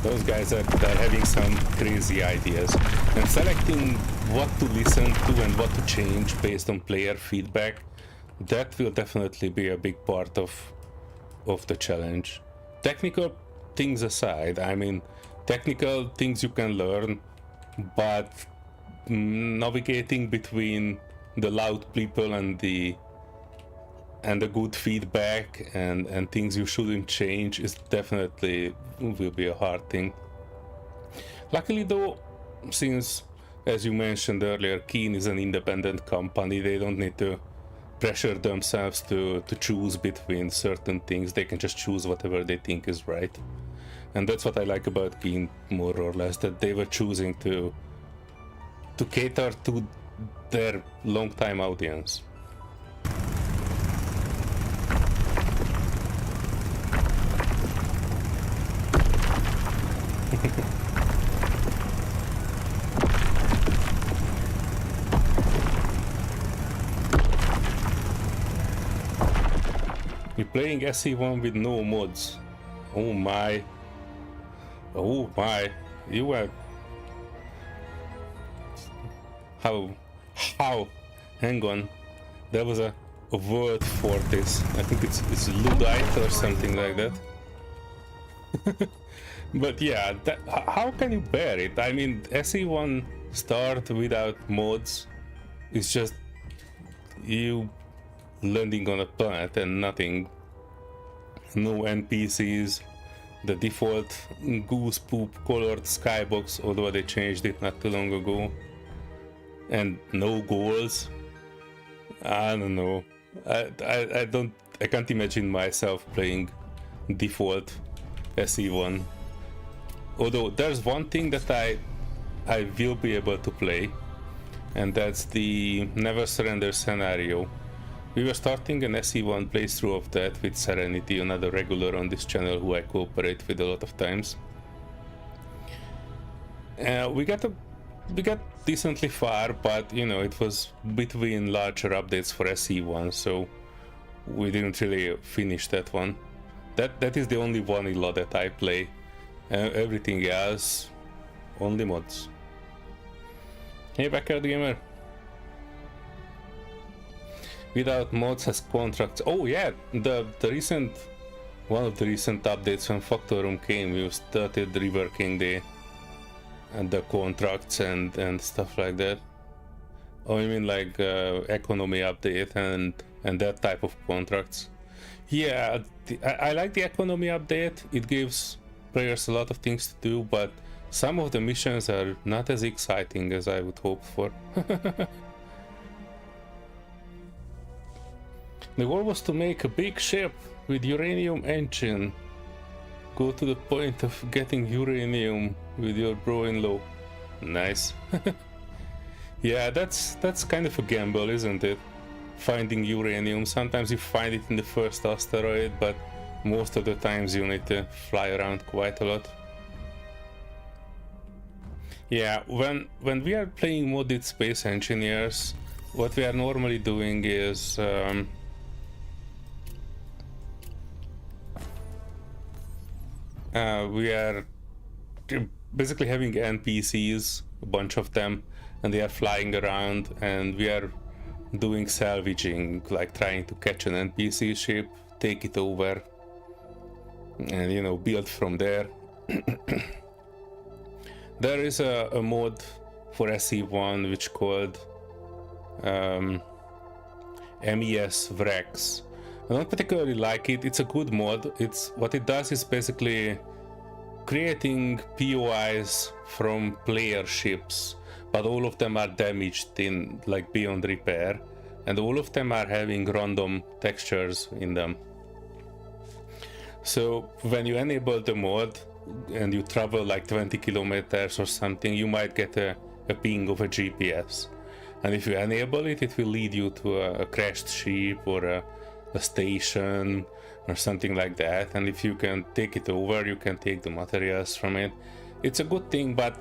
those guys are having some crazy ideas. And selecting what to listen to and what to change based on player feedback, that will definitely be a big part of the challenge. Technical things aside, I mean, technical things you can learn, but navigating between the loud people and the good feedback and things you shouldn't change is definitely will be a hard thing. Luckily though, since, as you mentioned earlier, Keen is an independent company, they don't need to pressure themselves to choose between certain things. They can just choose whatever they think is right. And that's what I like about Keen, more or less, that they were choosing to cater to their long-time audience. You're playing SE1 with no mods. Oh my. Oh my. You are... How? Hang on. There was a word for this. I think it's Luddite or something like that. But yeah, how can you bear it? I mean, SE1 start without mods is just you landing on a planet and nothing. No NPCs, the default goose poop colored skybox, although they changed it not too long ago, and no goals. I don't know. I can't imagine myself playing default SE1. Although there's one thing that I will be able to play, and that's the Never Surrender scenario. We were starting an SE1 playthrough of that with Serenity, another regular on this channel who I cooperate with a lot of times. We got decently far, but you know, it was between larger updates for SE1, so we didn't really finish that one. That is the only vanilla that I play. Everything else, only mods. Hey, Backyard Gamer. Without mods has contracts. Oh yeah, one of the recent updates when Factorum came, we started reworking the contracts and stuff like that. Oh, you mean like economy update and that type of contracts? Yeah, I like the economy update. It gives players a lot of things to do, but some of the missions are not as exciting as I would hope for. The goal was to make a big ship with uranium engine. Go to the point of getting uranium with your bro-in-law. Nice. Yeah, that's kind of a gamble, isn't it? Finding uranium. Sometimes you find it in the first asteroid, but most of the times you need to fly around quite a lot. Yeah, when we are playing modded space engineers, what we are normally doing is we are basically having NPCs, a bunch of them, and they are flying around, and we are doing salvaging, like trying to catch an NPC ship, take it over, and you know, build from there. There is a mod for SE1 which called MES Wrecks. I don't particularly like it. It's a good mod. It's what it does is basically creating POIs from player ships, but all of them are damaged in like beyond repair, and all of them are having random textures in them. So when you enable the mod and you travel like 20 kilometers or something, you might get a ping of a GPS, and if you enable it, it will lead you to a crashed ship or a station or something like that, and if you can take it over, you can take the materials from it. It's a good thing, but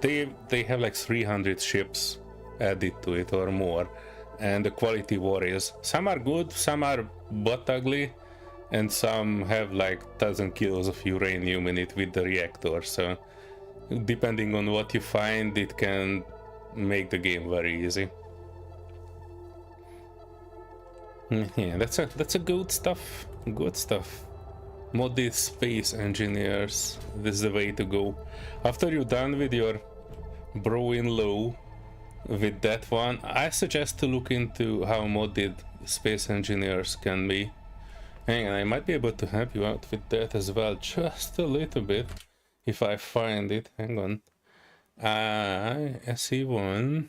they have like 300 ships added to it or more, and the quality varies. Some are good, some are butt ugly, and some have like 1,000 kilos of uranium in it with the reactor, so depending on what you find, it can make the game very easy. Yeah, that's a good stuff. Good stuff. Modded space engineers. This is the way to go. After you're done with your bro in low with that one, I suggest to look into how modded space engineers can be. Hang on, I might be able to help you out with that as well, just a little bit, if I find it. Hang on. SE1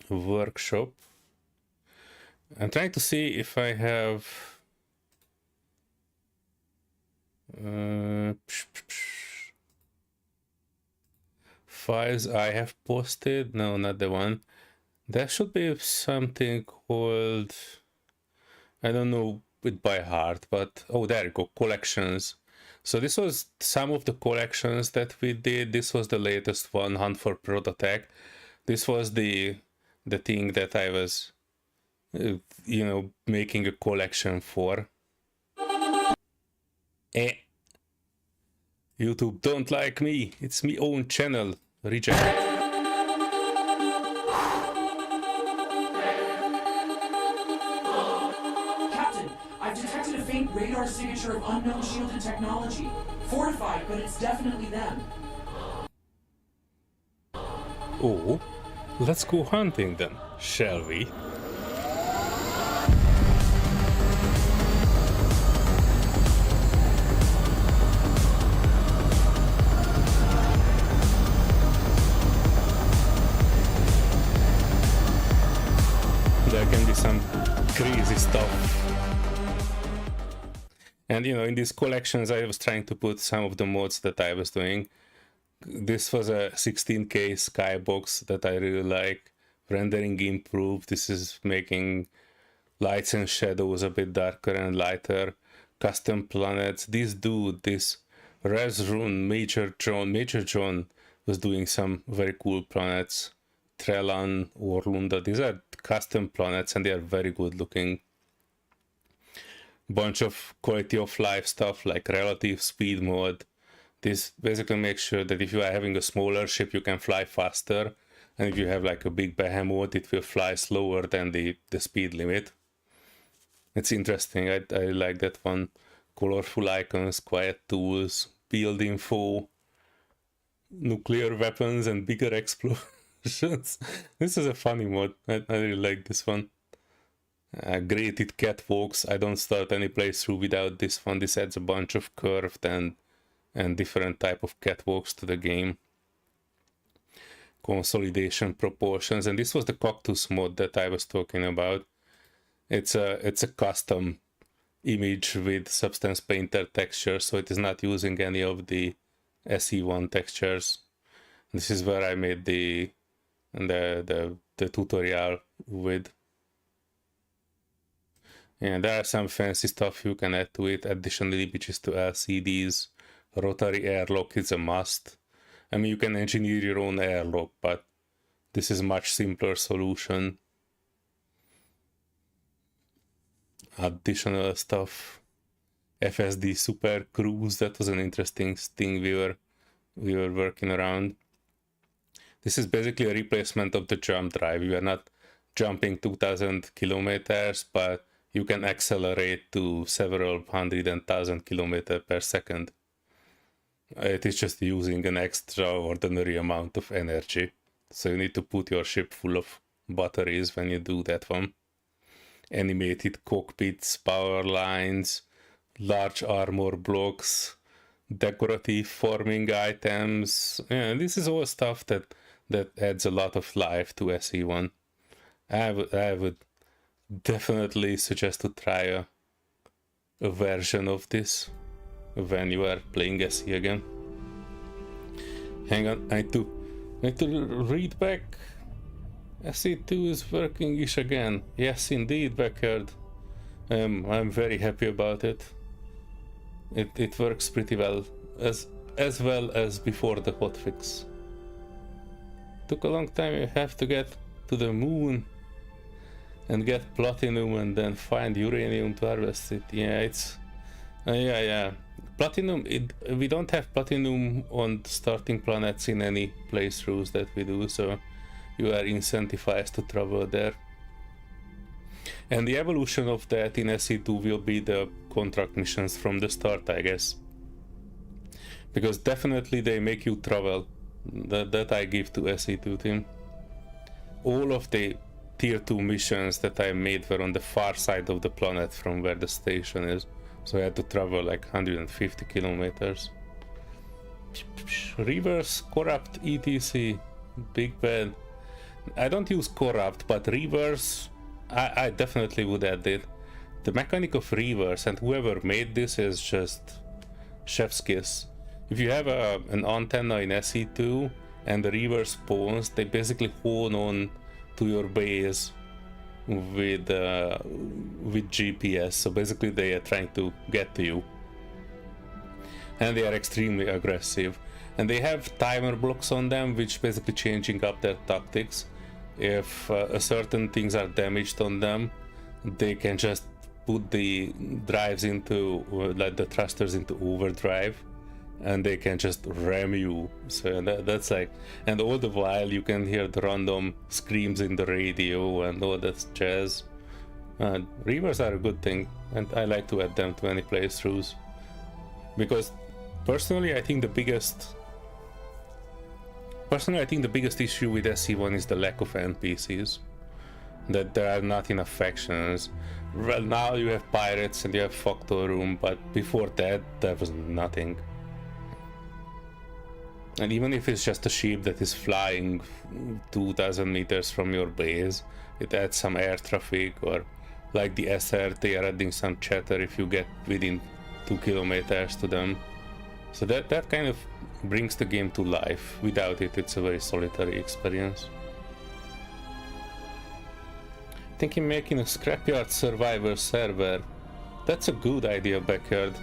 workshop. I'm trying to see if I have files I have posted. No, not the one. There should be something called, I don't know it by heart, but oh, there you go, collections. So this was some of the collections that we did. This was the latest one, Hunt for Prototech. This was the thing that I was you know, making a collection for. YouTube don't like me. It's me own channel. Reject. Captain, I've detected a faint radar signature of unknown shielded technology. Fortified, but it's definitely them. Oh, let's go hunting then, shall we? There can be some crazy stuff. And you know, in these collections I was trying to put some of the mods that I was doing. This was a 16K skybox that I really like. Rendering improved. This is making lights and shadows a bit darker and lighter. Custom planets. This dude, this Resrun Major John was doing some very cool planets. Trelan, Orlunda, these are custom planets and they are very good looking. Bunch of quality of life stuff like relative speed mode. This basically makes sure that if you are having a smaller ship, you can fly faster, and if you have like a big behemoth, it will fly slower than the speed limit. It's interesting. I like that one. Colorful icons, quiet tools, build info, nuclear weapons and bigger explosions. This is a funny mod. I really like this one. Graded catwalks. I don't start any playthrough without this one. This adds a bunch of curved and different type of catwalks to the game. Consolidation proportions, and this was the cactus mod that I was talking about. It's a custom image with Substance Painter texture, so it is not using any of the SE1 textures. This is where I made the tutorial with. And there are some fancy stuff you can add to it. Additional images to LCDs. Rotary airlock is a must. I mean, you can engineer your own airlock, but this is a much simpler solution. Additional stuff. FSD Super Cruise, that was an interesting thing we were working around. This is basically a replacement of the jump drive. We are not jumping 2000 kilometers, but you can accelerate to several hundred and thousand kilometers per second. It is just using an extraordinary amount of energy. So you need to put your ship full of batteries when you do that one. Animated cockpits, power lines, large armor blocks, decorative forming items. Yeah, this is all stuff that adds a lot of life to SE1. I would definitely suggest to try a version of this when you are playing SE again. Hang on, I need to read back. SE2 is working-ish again. Yes, indeed, Backyard. I'm very happy about it. It works pretty well, as well as before the hotfix. Took a long time. You have to get to the moon and get platinum and then find uranium to harvest it. Yeah, it's yeah. Platinum. We don't have platinum on starting planets in any playthroughs that we do, so you are incentivized to travel there. And the evolution of that in SE2 will be the contract missions from the start, I guess. Because definitely they make you travel. That I give to SE2 team. All of the tier 2 missions that I made were on the far side of the planet from where the station is. So I had to travel like 150 kilometers. Reverse, corrupt, etc. Big bad. I don't use corrupt, but reverse, I definitely would add it. The mechanic of reverse, and whoever made this is just chef's kiss. If you have an antenna in SE2 and the reverse spawns, they basically hone on to your base with GPS. So basically they are trying to get to you. And they are extremely aggressive. And they have timer blocks on them, which basically changing up their tactics. If certain things are damaged on them, they can just put the drives into, like the thrusters into overdrive, and they can just ram you. So that's like, and all the while you can hear the random screams in the radio and all that jazz. Reavers are a good thing, and I like to add them to any playthroughs, because personally I think the biggest issue with SE1 is the lack of NPCs. That there are not enough factions. Well, now you have pirates and you have Factor Room, but before that there was nothing. And even if it's just a ship that is flying 2000 meters from your base, it adds some air traffic, or like the SR, they are adding some chatter if you get within 2 kilometers to them. So that kind of brings the game to life. Without it, it's a very solitary experience. Thinking making a Scrapyard Survivor server. That's a good idea, Backyard.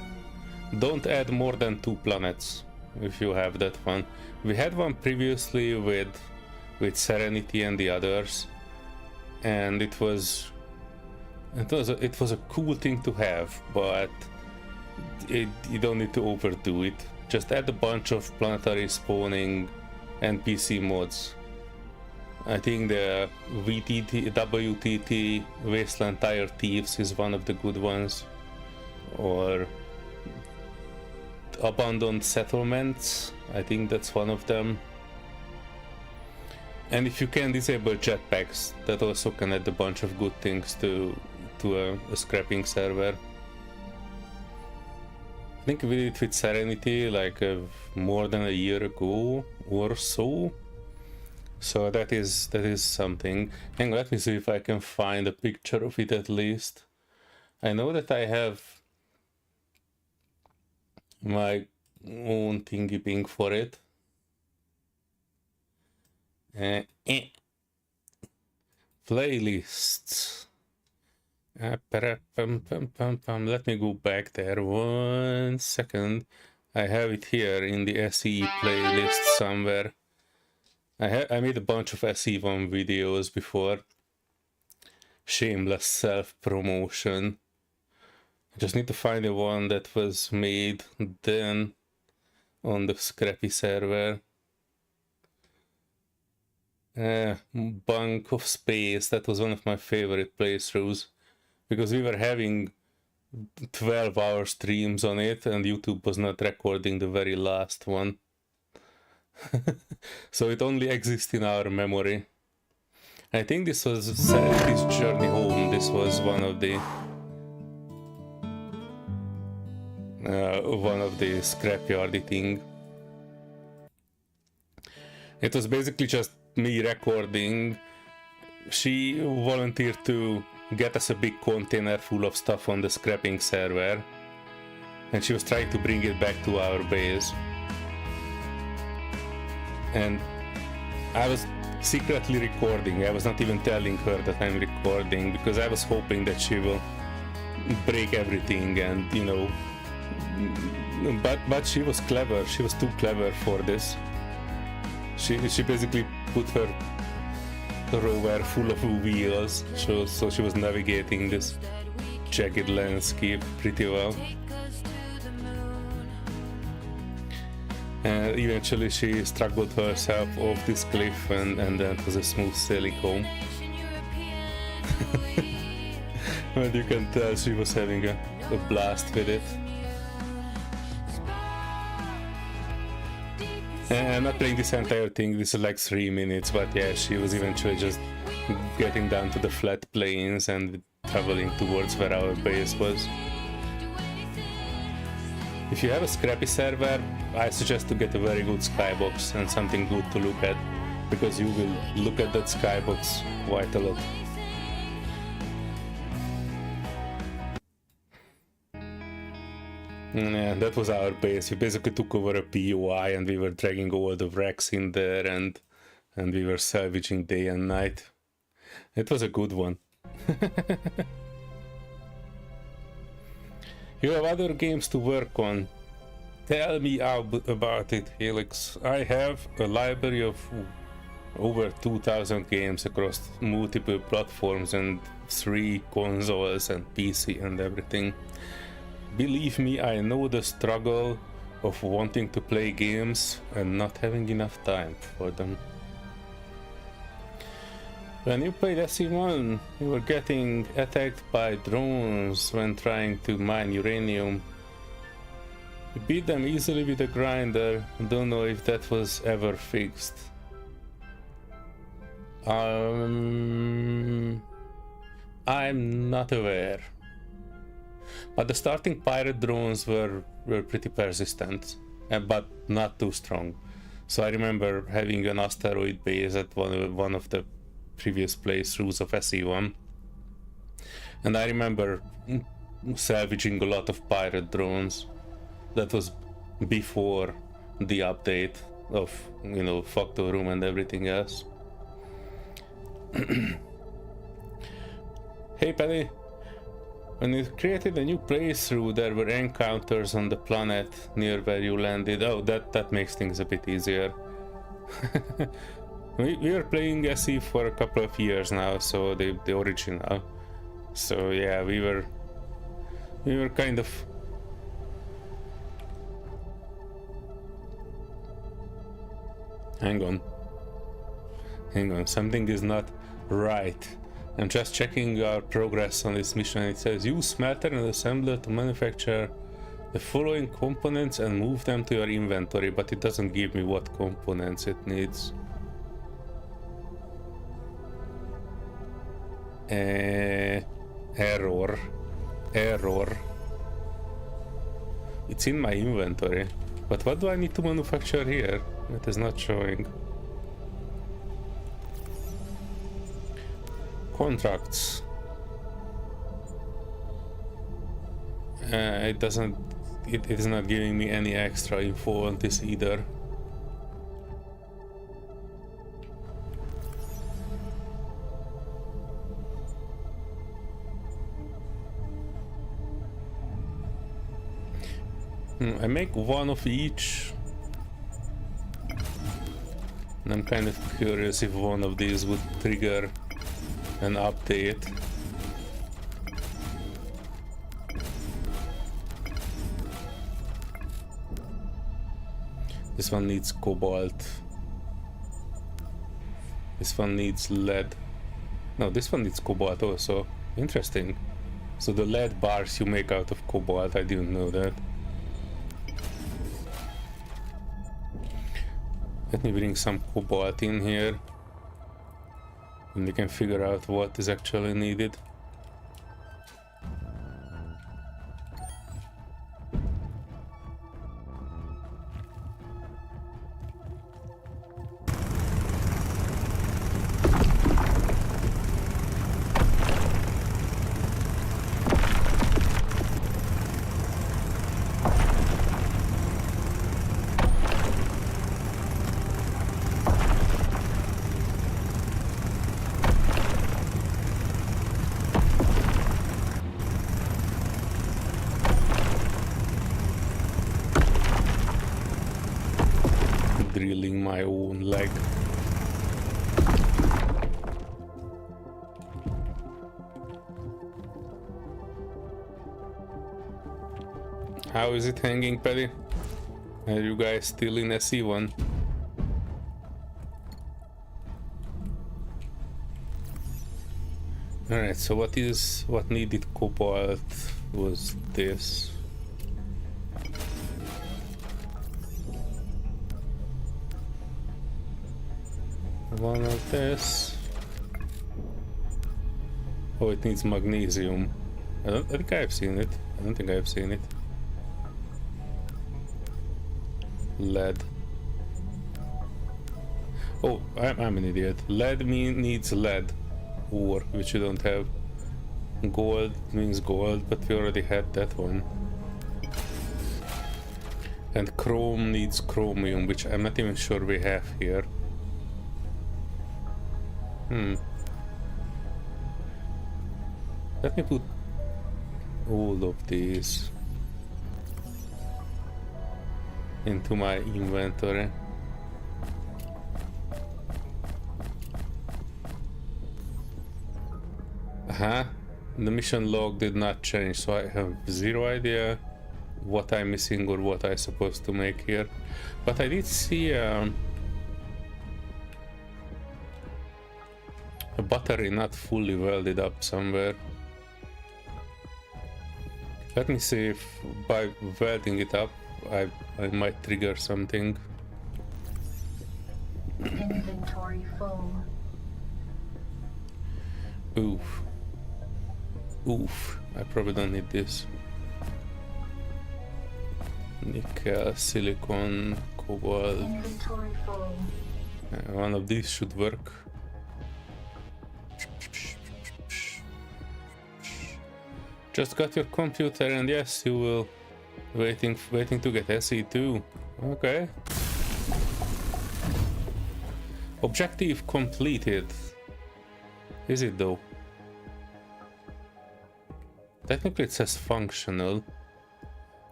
Don't add more than 2 planets if you have that one. We had one previously with Serenity and the others, and it was a cool thing to have, but you don't need to overdo it. Just add a bunch of planetary spawning NPC mods. I think the WTT Wasteland Tire Thieves is one of the good ones, or Abandoned Settlements, I think that's one of them. And if you can disable jetpacks, that also can add a bunch of good things to a scrapping server. I think we did it with Serenity like more than a year ago or so. So that is something. Hang on, let me see if I can find a picture of it at least. I know that I have my own thingy ping for it. Playlists. Let me go back there 1 second. I have it here in the SE playlist somewhere. I made a bunch of SE1 videos before. Shameless self-promotion. I just need to find the one that was made then on the Scrappy server. Bank of Space. That was one of my favorite playthroughs because we were having 12-hour streams on it and YouTube was not recording the very last one. So it only exists in our memory. I think this was Serenity's journey home. This was one of the scrapyardy thing. It was basically just me recording. She volunteered to get us a big container full of stuff on the scrapping server, and she was trying to bring it back to our base. And I was secretly recording. I was not even telling her that I'm recording because I was hoping that she will break everything, and you know, but she was clever. She was too clever for this. She basically put her rover full of wheels, so she was navigating this jagged landscape pretty well. And eventually she struggled herself off this cliff, and then it was a smooth sailing home. And you can tell she was having a blast with it. And I'm not playing this entire thing, this is like 3 minutes, but yeah, she was eventually just getting down to the flat plains and traveling towards where our base was. If you have a scrappy server, I suggest to get a very good skybox and something good to look at, because you will look at that skybox quite a lot. Yeah, that was our base. We basically took over a POI and we were dragging all the wrecks in there, and we were salvaging day and night. It was a good one. You have other games to work on. Tell me about it, Helix. I have a library of over 2,000 games across multiple platforms and 3 consoles and PC and everything. Believe me, I know the struggle of wanting to play games and not having enough time for them. When you played SE1, you were getting attacked by drones when trying to mine uranium. You beat them easily with a grinder. Don't know if that was ever fixed. I'm not aware. But the starting pirate drones were pretty persistent, but not too strong. So I remember having an asteroid base at one of the previous playthroughs of SE1. And I remember salvaging a lot of pirate drones. That was before the update of, you know, Factor Room and everything else. Hey Penny! When you created a new playthrough, there were encounters on the planet near where you landed. Oh, that makes things a bit easier. we were playing SE for a couple of years now, so the original. So yeah, we were kind of... Hang on, something is not right. I'm just checking our progress on this mission. It says use smelter and assembler to manufacture the following components and move them to your inventory, but it doesn't give me what components it needs. Error. It's in my inventory, but what do I need to manufacture here? It is not showing. Contracts. It is not giving me any extra info on this either. I make one of each. And I'm kind of curious if one of these would trigger an update. This one needs cobalt. This one needs lead. No, this one needs cobalt also. Interesting. So the lead bars you make out of cobalt, I didn't know that. Let me bring some cobalt in here. And we can figure out what is actually needed. Drilling my own leg. How is it hanging, Paddy? Are you guys still in SE1? Alright, so what needed cobalt was this. One of this. Oh, it needs magnesium. I think I've seen it. I don't think I've seen it. Lead. Oh, I'm an idiot. Lead needs lead ore, which you don't have. Gold means gold, but we already had that one. And chrome needs chromium, which I'm not even sure we have here. Let me put all of these into my inventory. The mission log did not change, so I have zero idea what I'm missing or what I'm supposed to make here. But I did see a battery not fully welded up somewhere. Let me see if by welding it up I might trigger something. Inventory full. Oof. Oof. I probably don't need this. Nickel, silicon, cobalt. Inventory full. One of these should work. Just got your computer, and yes, you will waiting to get SE2. Okay. Objective completed. Is it though? Technically it says functional.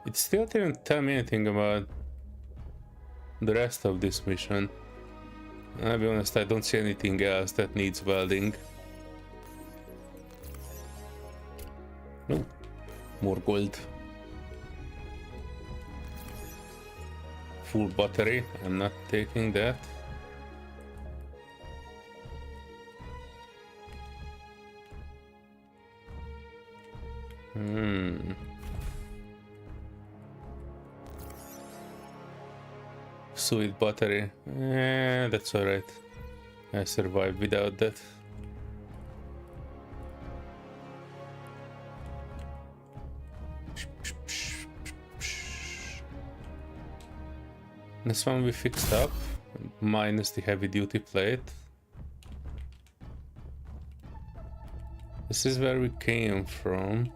It still didn't tell me anything about the rest of this mission. I'll be honest, I don't see anything else that needs welding. No, more gold. Full battery, I'm not taking that. Sweet battery. That's alright. I survived without that. This one we fixed up, minus the heavy duty plate. This is where we came from.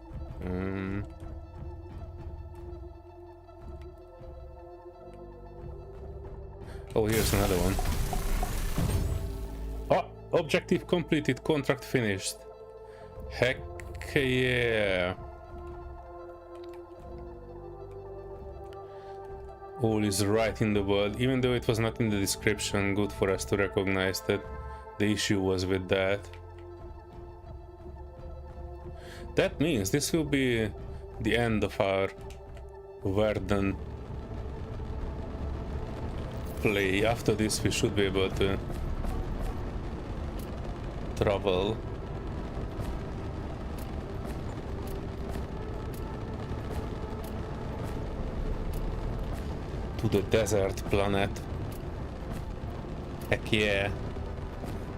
Oh, here's another one. Oh, objective completed, contract finished. Heck yeah. All is right in the world, even though it was not in the description. Good for us to recognize that the issue was with that. That means this will be the end of our Verden play. After this we should be able to travel. To the desert planet. Heck yeah.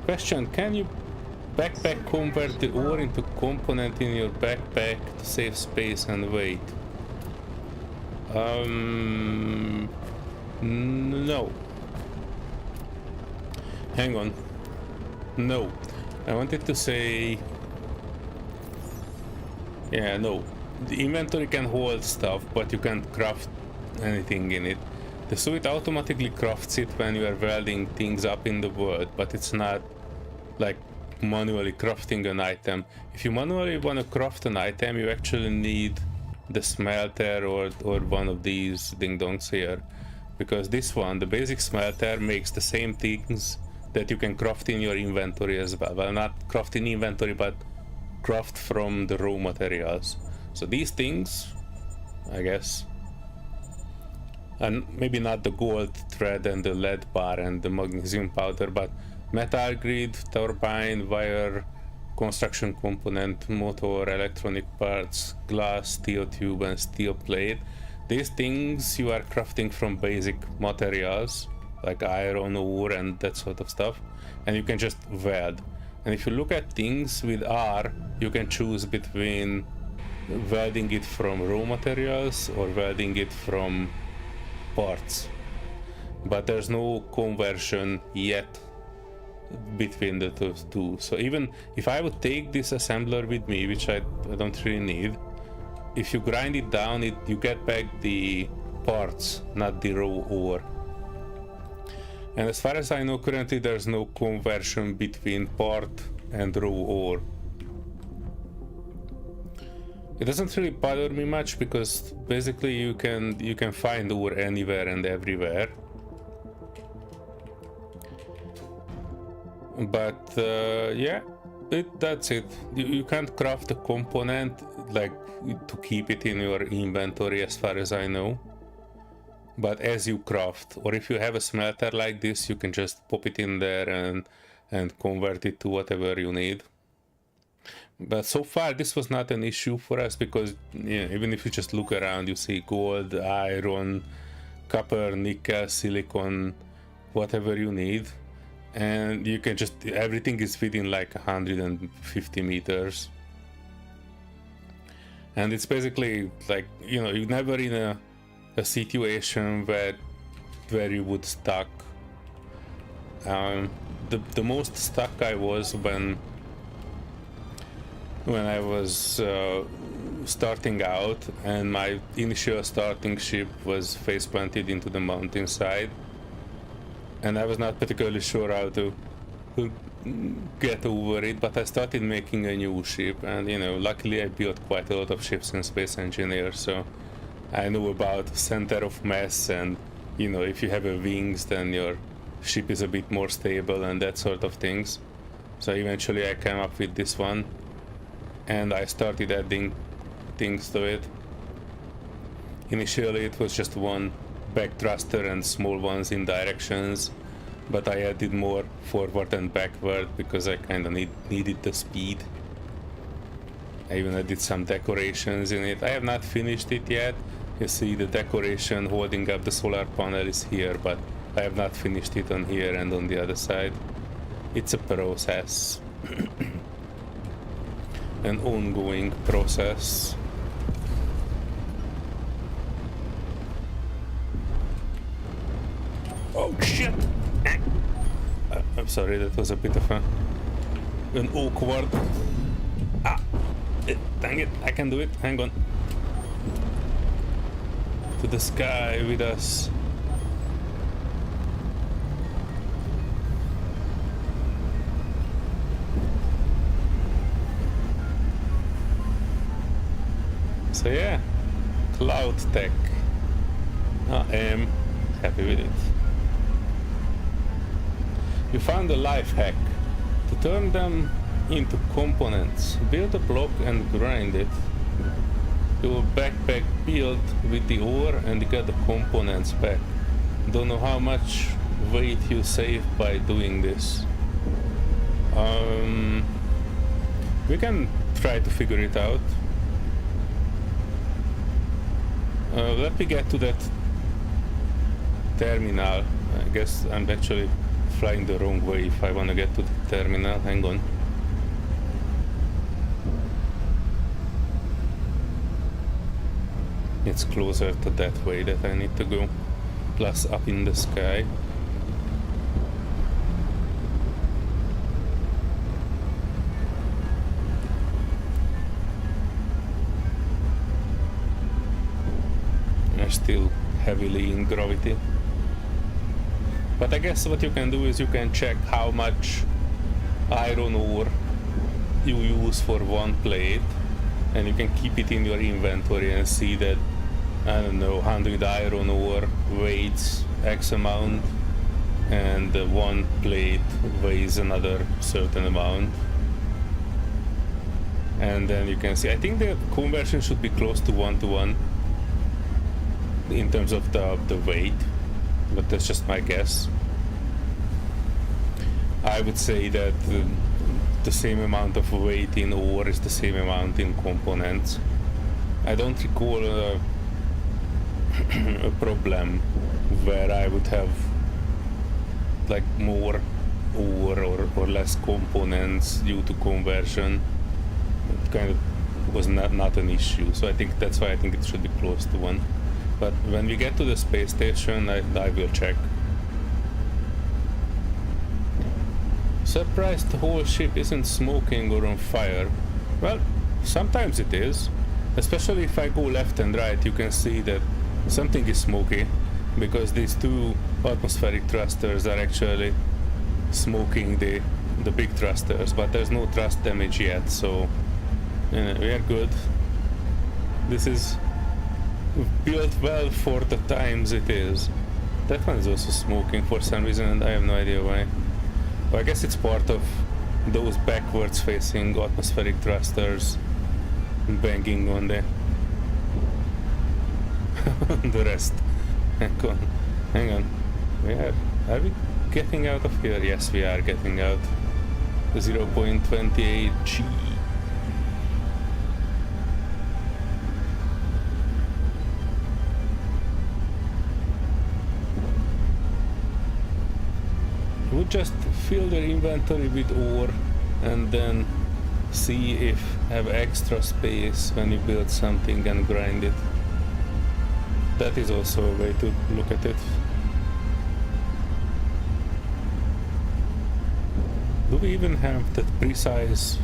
Question, can you backpack convert the ore into component in your backpack to save space and weight? No. Hang on. No. I wanted to say... Yeah, no. The inventory can hold stuff, but you can't craft anything in it. The suit automatically crafts it when you are welding things up in the world, but it's not like manually crafting an item. If you manually want to craft an item, you actually need the smelter or one of these ding-dongs here, because this one, the basic smelter, makes the same things that you can craft in your inventory as well. Well, not craft in inventory, but craft from the raw materials. So these things, I guess, and maybe not the gold thread and the lead bar and the magnesium powder, but metal grid, turbine, wire, construction component, motor, electronic parts, glass, steel tube and steel plate. These things you are crafting from basic materials like iron ore and that sort of stuff, and you can just weld. And if you look at things with R, you can choose between welding it from raw materials or welding it from parts, but there's no conversion yet between the two. So even if I would take this assembler with me, which I don't really need, if you grind it down, you get back the parts, not the raw ore. And as far as I know, currently there's no conversion between part and raw ore. It doesn't really bother me much because basically you can find ore anywhere and everywhere. But yeah, that's it. You can't craft a component like to keep it in your inventory as far as I know. But as you craft, or if you have a smelter like this, you can just pop it in there and convert it to whatever you need. But so far this was not an issue for us because, you know, even if you just look around, you see gold, iron, copper, nickel, silicon, whatever you need, and you can just, everything is within like 150 meters. And it's basically like, you know, you're never in a situation where you would stuck. The most stuck I was when I was starting out and my initial starting ship was face planted into the mountainside, and I was not particularly sure how to get over it, but I started making a new ship, and you know, luckily I built quite a lot of ships in Space Engineer, so I know about center of mass, and you know, if you have a wings then your ship is a bit more stable and that sort of things. So eventually I came up with this one and I started adding things to it. Initially it was just one back thruster and small ones in directions, but I added more forward and backward because I kind of needed the speed. I even added some decorations in it. I have not finished it yet. You see the decoration holding up the solar panel is here, but I have not finished it on here and on the other side. It's a process. An ongoing process. Oh shit! I'm sorry, that was a bit of an awkward... dang it, I can do it, hang on. To the sky with us. So yeah, cloud tech. I am happy with it. You found a life hack to turn them into components. Build a block and grind it. Your backpack built with the ore and get the components back. Don't know how much weight you save by doing this. We can try to figure it out. Let me get to that terminal. I guess I'm actually flying the wrong way if I want to get to the terminal. Hang on. It's closer to that way that I need to go. Plus up in the sky. Still heavily in gravity, but I guess what you can do is you can check how much iron ore you use for one plate, and you can keep it in your inventory and see that, I don't know, 100 iron ore weighs X amount and one plate weighs another certain amount, and then you can see, I think the conversion should be close to 1-to-1 in terms of the weight, but that's just my guess. I would say that the same amount of weight in ore is the same amount in components. I don't recall a problem where I would have like more ore or less components due to conversion. It kind of was not an issue, so I think that's why I think it should be close to 1. But when we get to the space station, I will check. Surprised the whole ship isn't smoking or on fire. Well, sometimes it is. Especially if I go left and right, you can see that something is smoky, because these two atmospheric thrusters are actually smoking the big thrusters, but there's no thrust damage yet, so we are good. This is built well for the times it is. That one is also smoking for some reason, and I have no idea why. Well, I guess it's part of those backwards facing atmospheric thrusters banging on the the rest. Hang on. Are we getting out of here? Yes, we are getting out. 0.28 G. Would just fill their inventory with ore and then see if have extra space when you build something and grind it. That is also a way to look at it. Do we even have that precise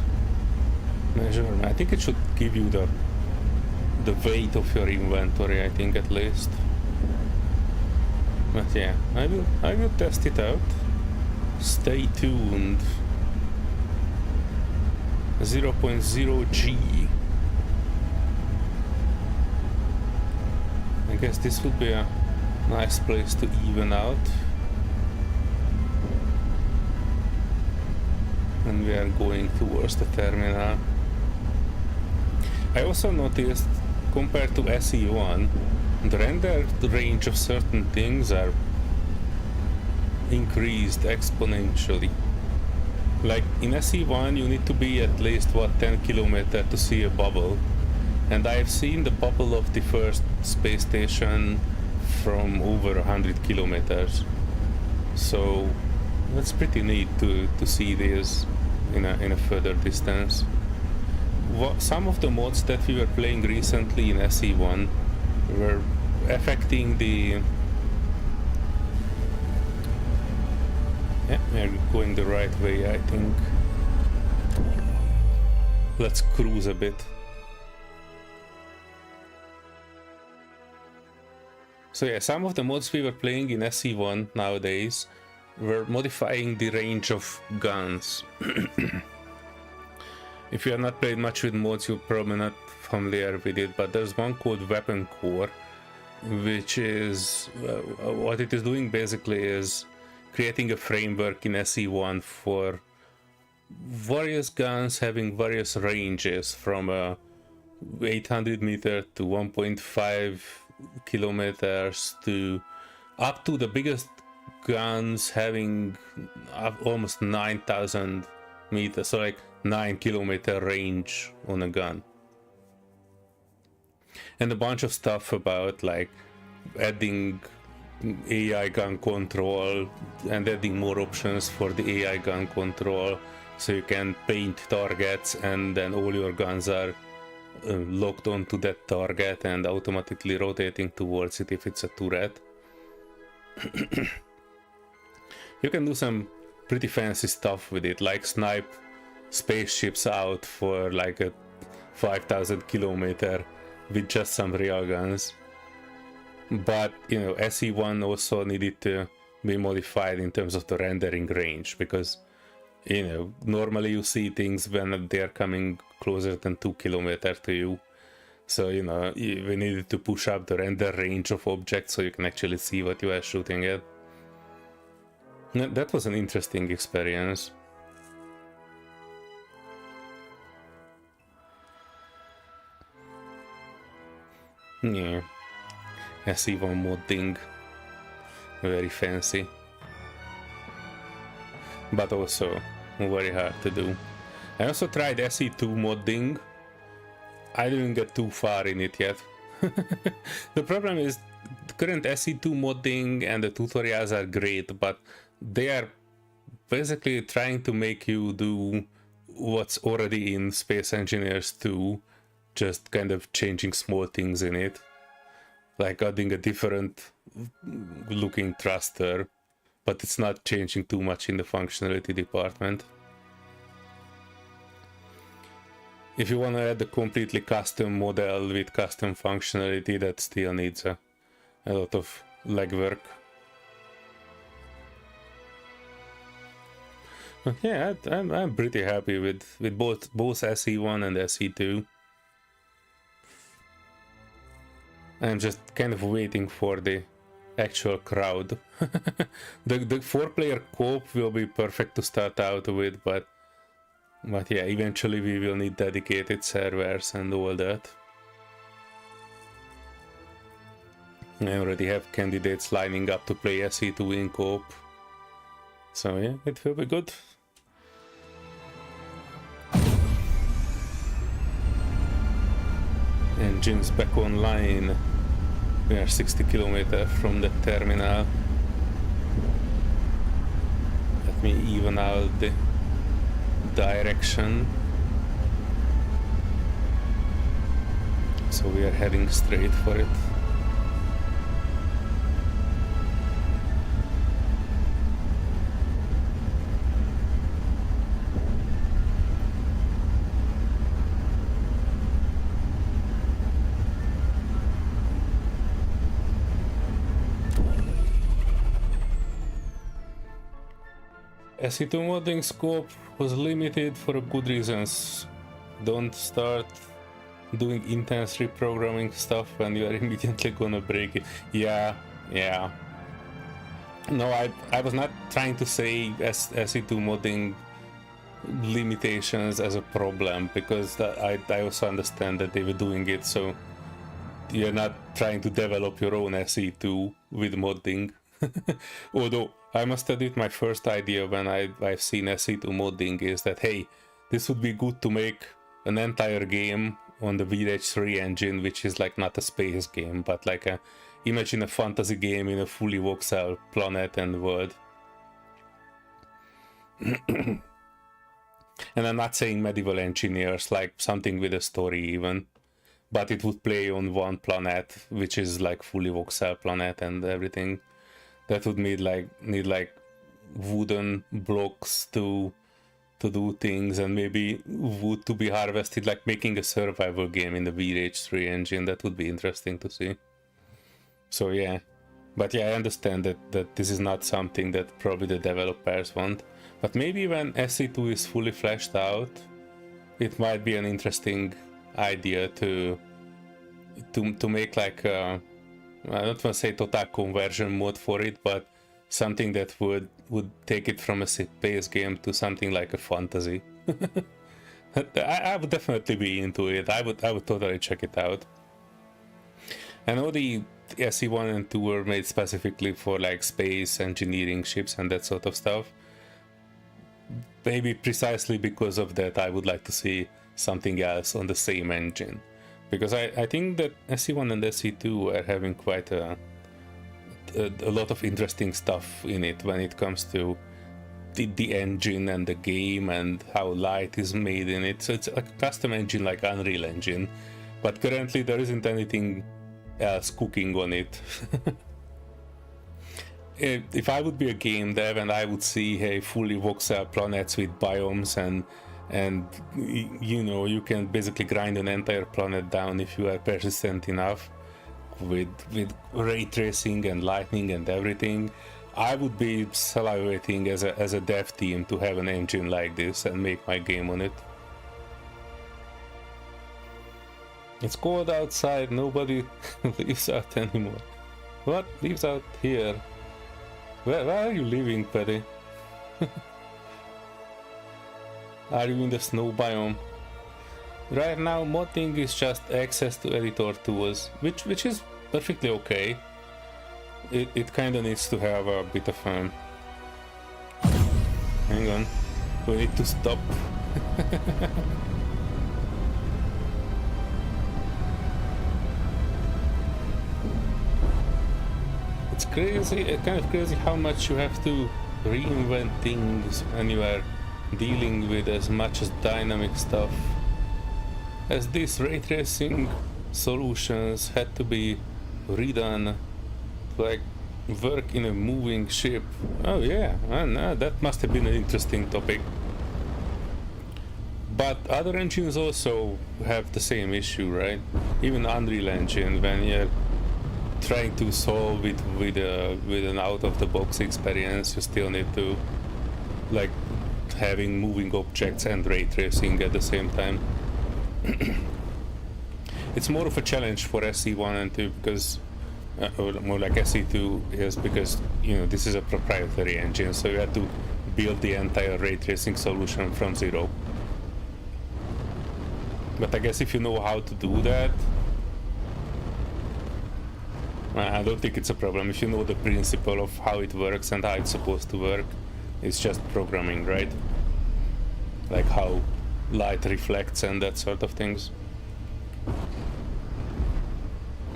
measurement? I think it should give you the weight of your inventory, I think, at least. But yeah, I will test it out. Stay tuned. 0.0 G. I guess this would be a nice place to even out. And we are going towards the terminal. I also noticed, compared to SE1, the render range of certain things are increased exponentially. Like in SE1 you need to be at least 10 kilometers to see a bubble, and I've seen the bubble of the first space station from over 100 kilometers, so that's pretty neat to see this in a further distance. Some of the mods that we were playing recently in SE1 were affecting the... Yeah, we're going the right way, I think. Let's cruise a bit. So yeah, some of the mods we were playing in SE1 nowadays were modifying the range of guns. If you have not played much with mods, you're probably not familiar with it, but there's one called Weapon Core, which is... what it is doing basically is creating a framework in SE1 for various guns having various ranges from 800 meters to 1.5 kilometers to up to the biggest guns having almost 9,000 meters, so like 9-kilometer range on a gun. And a bunch of stuff about like adding AI gun control and adding more options for the AI gun control, so you can paint targets and then all your guns are locked onto that target and automatically rotating towards it if it's a turret. You can do some pretty fancy stuff with it, like snipe spaceships out for like a 5,000 kilometer with just some real guns. But you know, SE1 also needed to be modified in terms of the rendering range, because you know, normally you see things when they're coming closer than 2 kilometers to you. So you know, we needed to push up the render range of objects so you can actually see what you are shooting at. That was an interesting experience. Yeah, SE1 modding, very fancy, but also very hard to do. I also tried SE2 modding. I didn't get too far in it yet. The problem is the current SE2 modding and the tutorials are great, but they are basically trying to make you do what's already in Space Engineers 2, just kind of changing small things in it, like adding a different looking thruster, but it's not changing too much in the functionality department. If you want to add a completely custom model with custom functionality, that still needs a lot of legwork. But yeah, I'm pretty happy with both SE1 and SE2. I'm just kind of waiting for the actual crowd. The 4-player co-op will be perfect to start out with, but yeah, eventually we will need dedicated servers and all that. I already have candidates lining up to play SE2 in co-op, so yeah, it will be good. Engines back online. We are 60 kilometers from the terminal. Let me even out the direction. So we are heading straight for it. SE2 modding scope was limited for good reasons. Don't start doing intense reprogramming stuff when you are immediately gonna break it. Yeah. No, I was not trying to say SE2 modding limitations as a problem, because I also understand that they were doing it, so you're not trying to develop your own SE2 with modding. Although I must admit, my first idea when I've seen SE2 modding is that, hey, this would be good to make an entire game on the VH3 engine, which is like not a space game, but like imagine a fantasy game in a fully voxel planet and world. And I'm not saying medieval engineers, like something with a story even, but it would play on one planet, which is like fully voxel planet and everything. That would need like wooden blocks to do things, and maybe wood to be harvested, like making a survival game in the VH3 engine. That would be interesting to see. So yeah, but yeah, I understand that this is not something that probably the developers want. But maybe when SE2 is fully fleshed out, it might be an interesting idea to make like a, I don't want to say total conversion mode for it, but something that would take it from a space game to something like a fantasy. I would definitely be into it. I would totally check it out. I know the SE1 and 2 were made specifically for like space engineering ships and that sort of stuff. maybe precisely because of that, I would like to see something else on the same engine. Because I think that SE1 and SE2 are having quite a lot of interesting stuff in it when it comes to the engine and the game and how light is made in it. So it's like a custom engine like Unreal Engine, but currently there isn't anything else cooking on it. If I would be a game dev and I would see, hey, fully voxel planets with biomes and you know, you can basically grind an entire planet down if you are persistent enough with ray tracing and lightning and everything, I would be salivating as a dev team to have an engine like this and make my game on it. It's cold outside, nobody lives out anymore. What lives out here? Where are you living, Paddy? Are you in the snow biome? Right now, modding is just access to editor tools, which is perfectly okay. It kind of needs to have a bit of fun. Hang on, we need to stop. It's crazy, kind of crazy how much you have to reinvent things when you are dealing with as much as dynamic stuff, as these ray tracing solutions had to be redone to like work in a moving ship. Oh yeah, that must have been an interesting topic. But other engines also have the same issue, right? Even Unreal Engine, when you're trying to solve it with an out-of-the-box experience, you still need to like having moving objects and ray tracing at the same time. It's more of a challenge for SE1 and 2 because, or more like SE2 is because, you know, this is a proprietary engine, so you have to build the entire ray tracing solution from zero. But I guess if you know how to do that, I don't think it's a problem. If you know the principle of how it works and how it's supposed to work, it's just programming, right? Like how light reflects and that sort of things.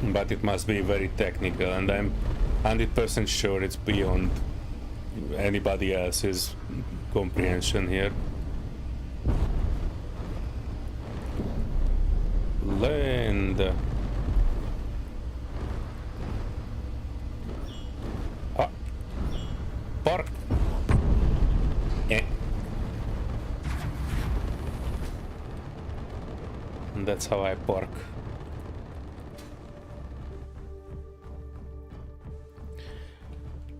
But it must be very technical, and I'm 100% sure it's beyond anybody else's comprehension here. Land. Park. Yeah. And that's how I park.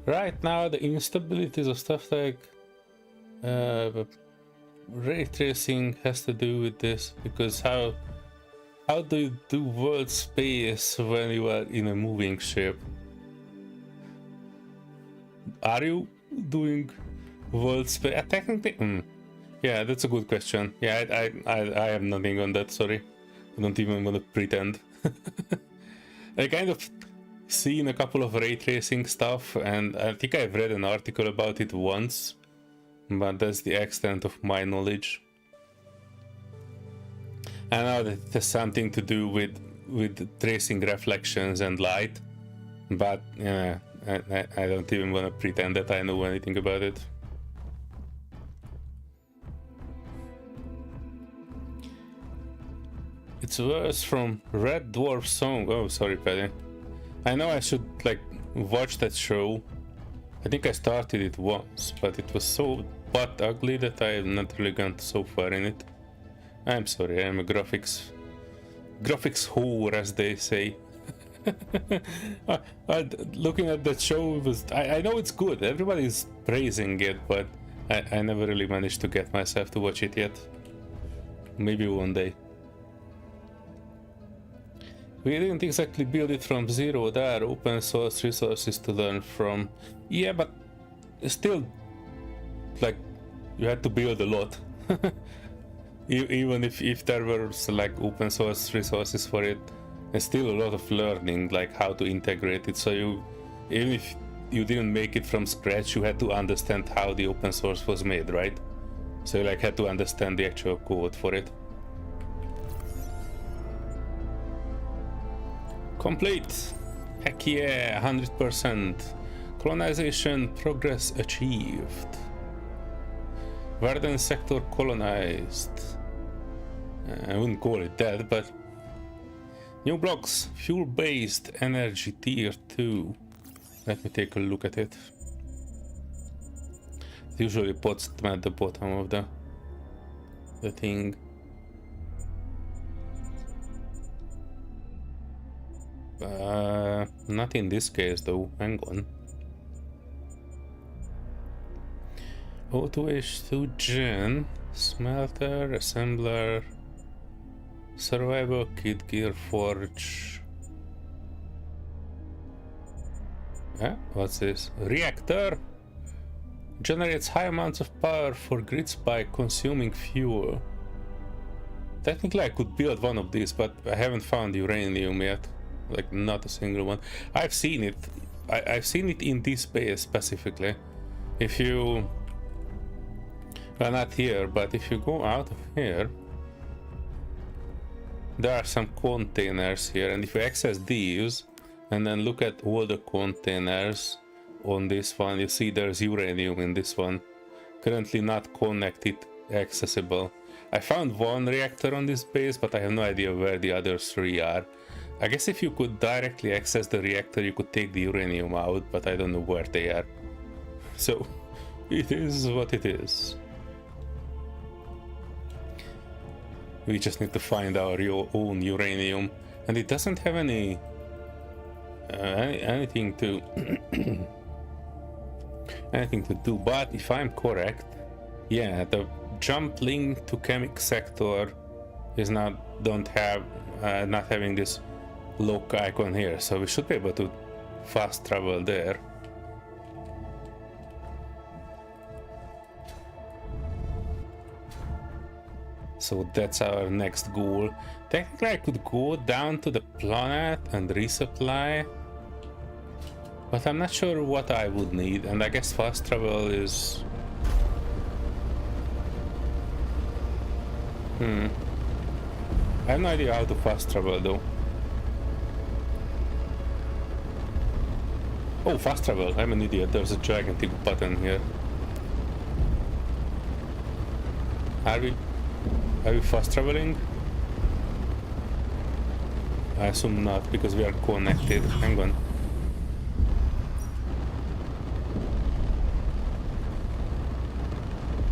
Right now, the instabilities of stuff like ray tracing has to do with this, because how do you do world space when you are in a moving ship? Are you doing world space? Technically, yeah, that's a good question. Yeah, I have nothing on that. Sorry, I don't even want to pretend. I kind of seen a couple of ray tracing stuff, and I think I've read an article about it once, but that's the extent of my knowledge. I know that it has something to do with tracing reflections and light, but yeah, I don't even want to pretend that I know anything about it. It's a verse from Red Dwarf Song. Oh, sorry, Paddy. I know I should like watch that show. I think I started it once, but it was so butt ugly that I have not really gone so far in it. I'm sorry, I'm a graphics whore, as they say. Looking at that show, it was I know it's good. Everybody's praising it, but I never really managed to get myself to watch it yet. Maybe one day. We didn't exactly build it from zero. There are open source resources to learn from. Yeah, but still, like, you had to build a lot. Even if there were like open source resources for it, there's still a lot of learning, like how to integrate it. So even if you didn't make it from scratch, you had to understand how the open source was made, right? So you like had to understand the actual code for it. Complete! Heck yeah, 100%. Colonization progress achieved. Warden sector colonized. I wouldn't call it that, but... New blocks, fuel-based energy tier 2. Let me take a look at it. It usually puts them at the bottom of the thing. Not in this case though, hang on. O2H2 gen, smelter, assembler, survival kit, gear forge. What's this? Reactor generates high amounts of power for grids by consuming fuel. Technically I could build one of these, but I haven't found uranium yet. Like not a single one. I've seen it. I've seen it in this base specifically. If you... Well, not here, but if you go out of here, there are some containers here, and if you access these and then look at all the containers on this one, you see there's uranium in this one. Currently not connected, accessible. I found one reactor on this base, but I have no idea where the other three are. I guess if you could directly access the reactor, you could take the uranium out, but I don't know where they are. So, it is what it is. We just need to find our own uranium, and it doesn't have any anything to anything to do. But if I'm correct, yeah, the jump link to chemic sector is not having this lock icon here, so we should be able to fast travel there. So that's our next goal. Technically I could go down to the planet and resupply, but I'm not sure what I would need, and I guess fast travel is... I have no idea how to fast travel though. Oh, fast travel, I'm an idiot, there's a gigantic button here. Are we fast traveling? I assume not, because we are connected. Hang on.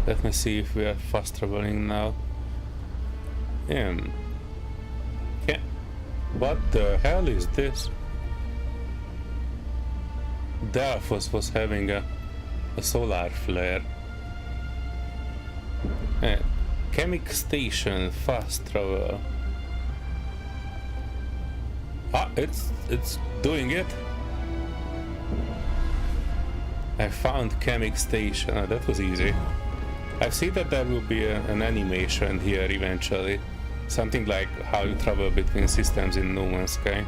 Let me see if we are fast traveling now. Yeah. What the hell is this? Delphos was having a solar flare. Chemic station, fast travel. Ah, it's doing it. I found chemic station. Oh, that was easy. I see that there will be an animation here eventually. Something like how you travel between systems in No Man's Sky.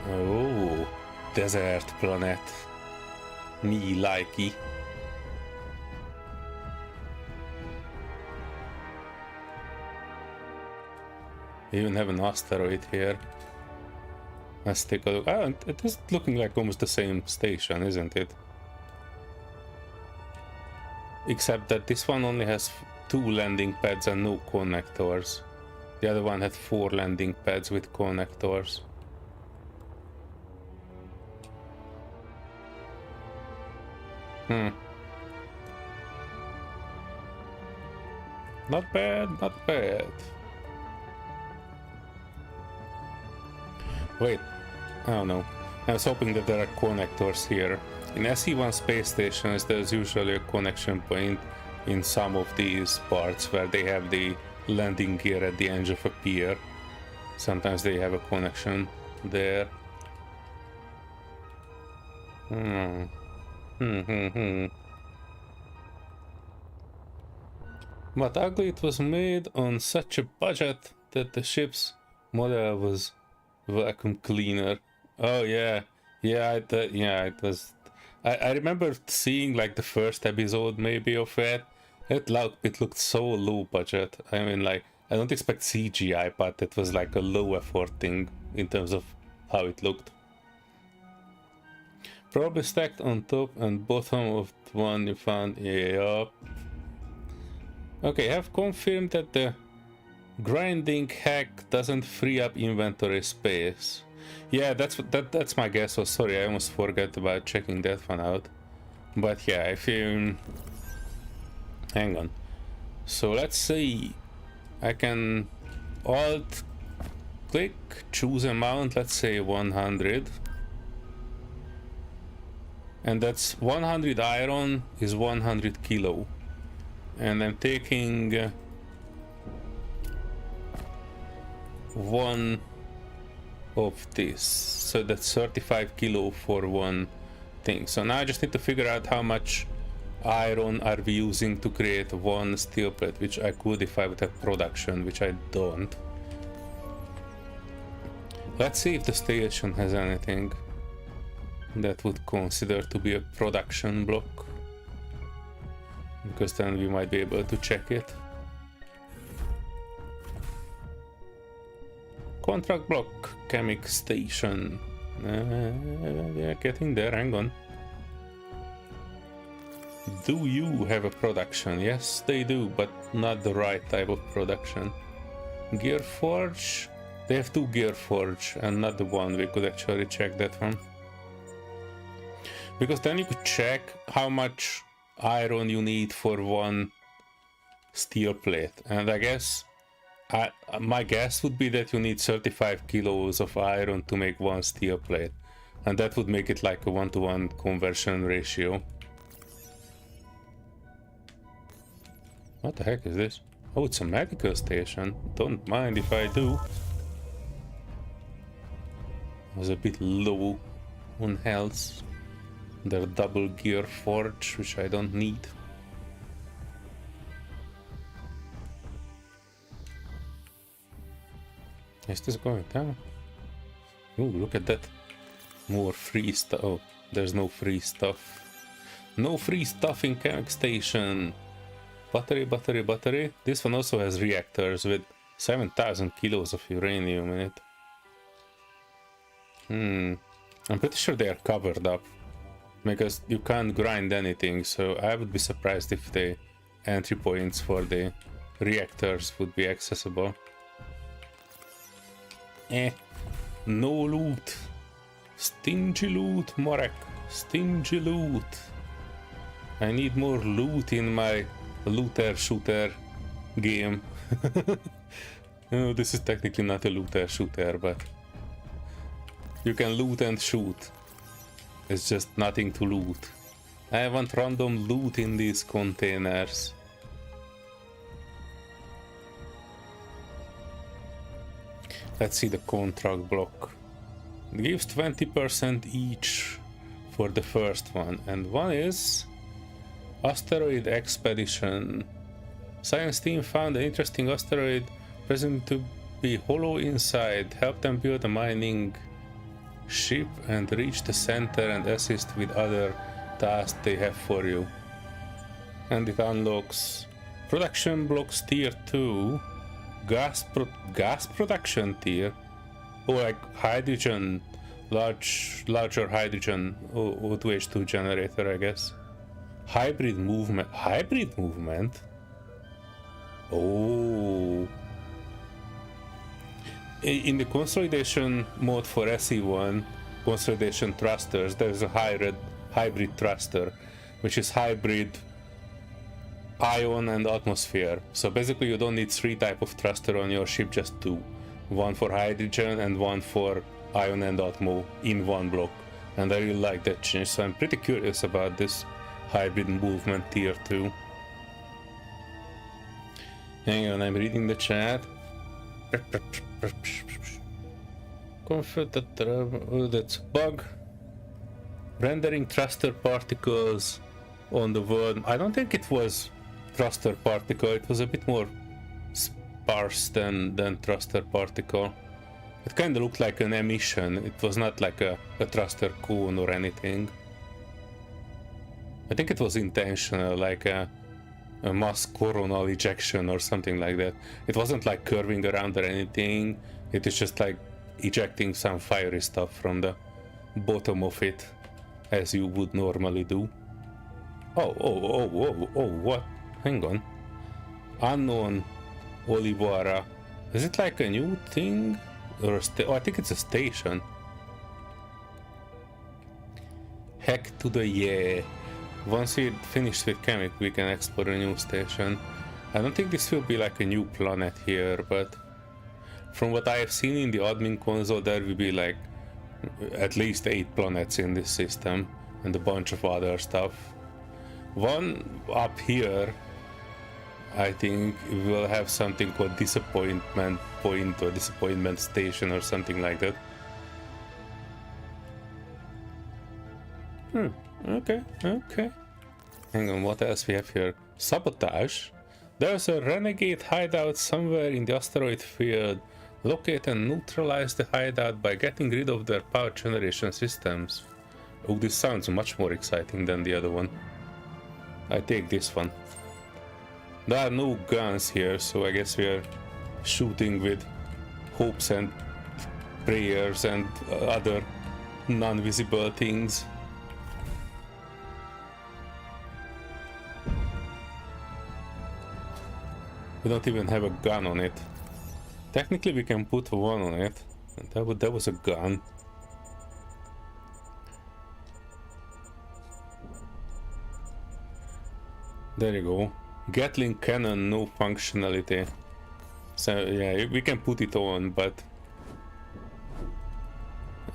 Oh, desert planet. Me likey. We even have an asteroid here. Let's take a look. Oh, it is looking like almost the same station, isn't it? Except that this one only has 2 landing pads and no connectors. The other one had 4 landing pads with connectors. Not bad, not bad. Wait, I don't know. I was hoping that there are connectors here. In SE1 space stations, there's usually a connection point in some of these parts where they have the landing gear at the edge of a pier. Sometimes they have a connection there. But ugly, it was made on such a budget that the ship's model was vacuum cleaner. Oh yeah, Yeah, yeah, it was. I remember seeing like the first episode maybe of it. It looked so low budget. I mean, like I don't expect CGI, but it was like a low effort thing in terms of how it looked. Probably stacked on top and bottom of the one you found. Yeah. Okay, I have confirmed that the grinding hack doesn't free up inventory space. Yeah, that's my guess. Oh, sorry, I almost forgot about checking that one out. But yeah, if you hang on. So let's see. I can alt click, choose amount, let's say 100. And that's 100 iron is 100 kilo. And I'm taking one of this, so that's 35 kilo for one thing. So now I just need to figure out how much iron are we using to create one steel plate, which I could if I would have production, which I don't. Let's see if the station has anything that would consider to be a production block, because then we might be able to check it. Contract block, chemic station. Yeah, getting there, hang on. Do you have a production? Yes, they do, but not the right type of production. Gear forge? They have two gear forge and not the one. We could actually check that one. Because then you could check how much iron you need for one steel plate. And I guess my guess would be that you need 35 kilos of iron to make one steel plate, and that would make it like a 1-to-1 conversion ratio. What the heck is this? Oh, it's a medical station. Don't mind if I do. I was a bit low on health. Their double gear forge, which I don't need. Is this going down? Oh, look at that. More free stuff. Oh, there's no free stuff. No free stuff in chemic station. Battery, battery, battery. This one also has reactors with 7,000 kilos of uranium in it. I'm pretty sure they are covered up, because you can't grind anything, so I would be surprised if the entry points for the reactors would be accessible. No loot. Stingy loot, Marek. Stingy loot. I need more loot in my looter shooter game. No, this is technically not a looter shooter, but you can loot and shoot. It's just nothing to loot. I want random loot in these containers. Let's see the contract block. It gives 20% each for the first one, and one is asteroid expedition. Science team found an interesting asteroid presumed to be hollow inside. Help them build a mining ship and reach the center and assist with other tasks they have for you. And it unlocks production blocks tier 2, gas production tier, or like hydrogen, larger hydrogen O2H2 generator, I guess. Hybrid movement. Oh. In the consolidation mode for SE1, consolidation thrusters, there's a hybrid thruster, which is hybrid ion and atmosphere. So basically you don't need 3 types of thruster on your ship, just 2. One for hydrogen and one for ion and atmo in one block. And I really like that change, so I'm pretty curious about this hybrid movement tier 2. Hang on, I'm reading the chat. Confirm that that's a bug. Rendering thruster particles on the world. I don't think it was thruster particle, it was a bit more sparse than thruster particle. It kind of looked like an emission. It was not like a thruster cone or anything. I think it was intentional, like a mass coronal ejection or something like that. It wasn't like curving around or anything. It is just like ejecting some fiery stuff from the bottom of it, as you would normally do. Oh, what? Hang on. Unknown Olivara. Is it like a new thing? Or I think it's a station. Heck to the yeah. Once we finish with Chemic, we can explore a new station. I don't think this will be like a new planet here, but from what I have seen in the admin console, there will be like at least 8 planets in this system and a bunch of other stuff. One up here, I think, will have something called Disappointment Point or Disappointment Station or something like that. Okay. Hang on, what else we have here? Sabotage. There's a renegade hideout somewhere in the asteroid field. Locate and neutralize the hideout by getting rid of their power generation systems. Oh, this sounds much more exciting than the other one. I take this one. There are no guns here, so I guess we are shooting with hopes and prayers and other non-visible things. We don't even have a gun on it. Technically we can put one on it. That was a gun. There you go. Gatling cannon, no functionality. So yeah, we can put it on, but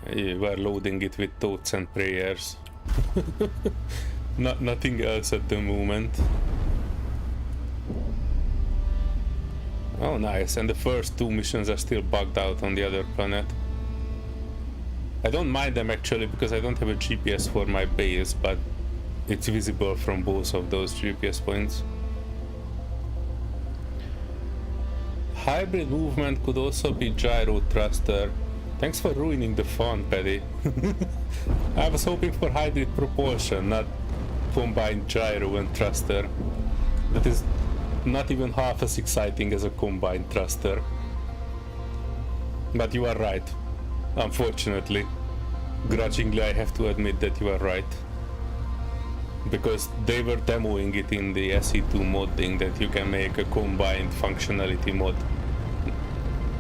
we're loading it with thoughts and prayers. Nothing else at the moment. Oh nice, and the first 2 missions are still bugged out on the other planet. I don't mind them actually because I don't have a GPS for my base, but it's visible from both of those GPS points. Hybrid movement could also be gyro thruster. Thanks for ruining the fun, Paddy. I was hoping for hybrid propulsion, not combined gyro and thruster. That is not even half as exciting as a combined thruster. But you are right. Unfortunately. Grudgingly, I have to admit that you are right. Because they were demoing it in the SE2 modding that you can make a combined functionality mod.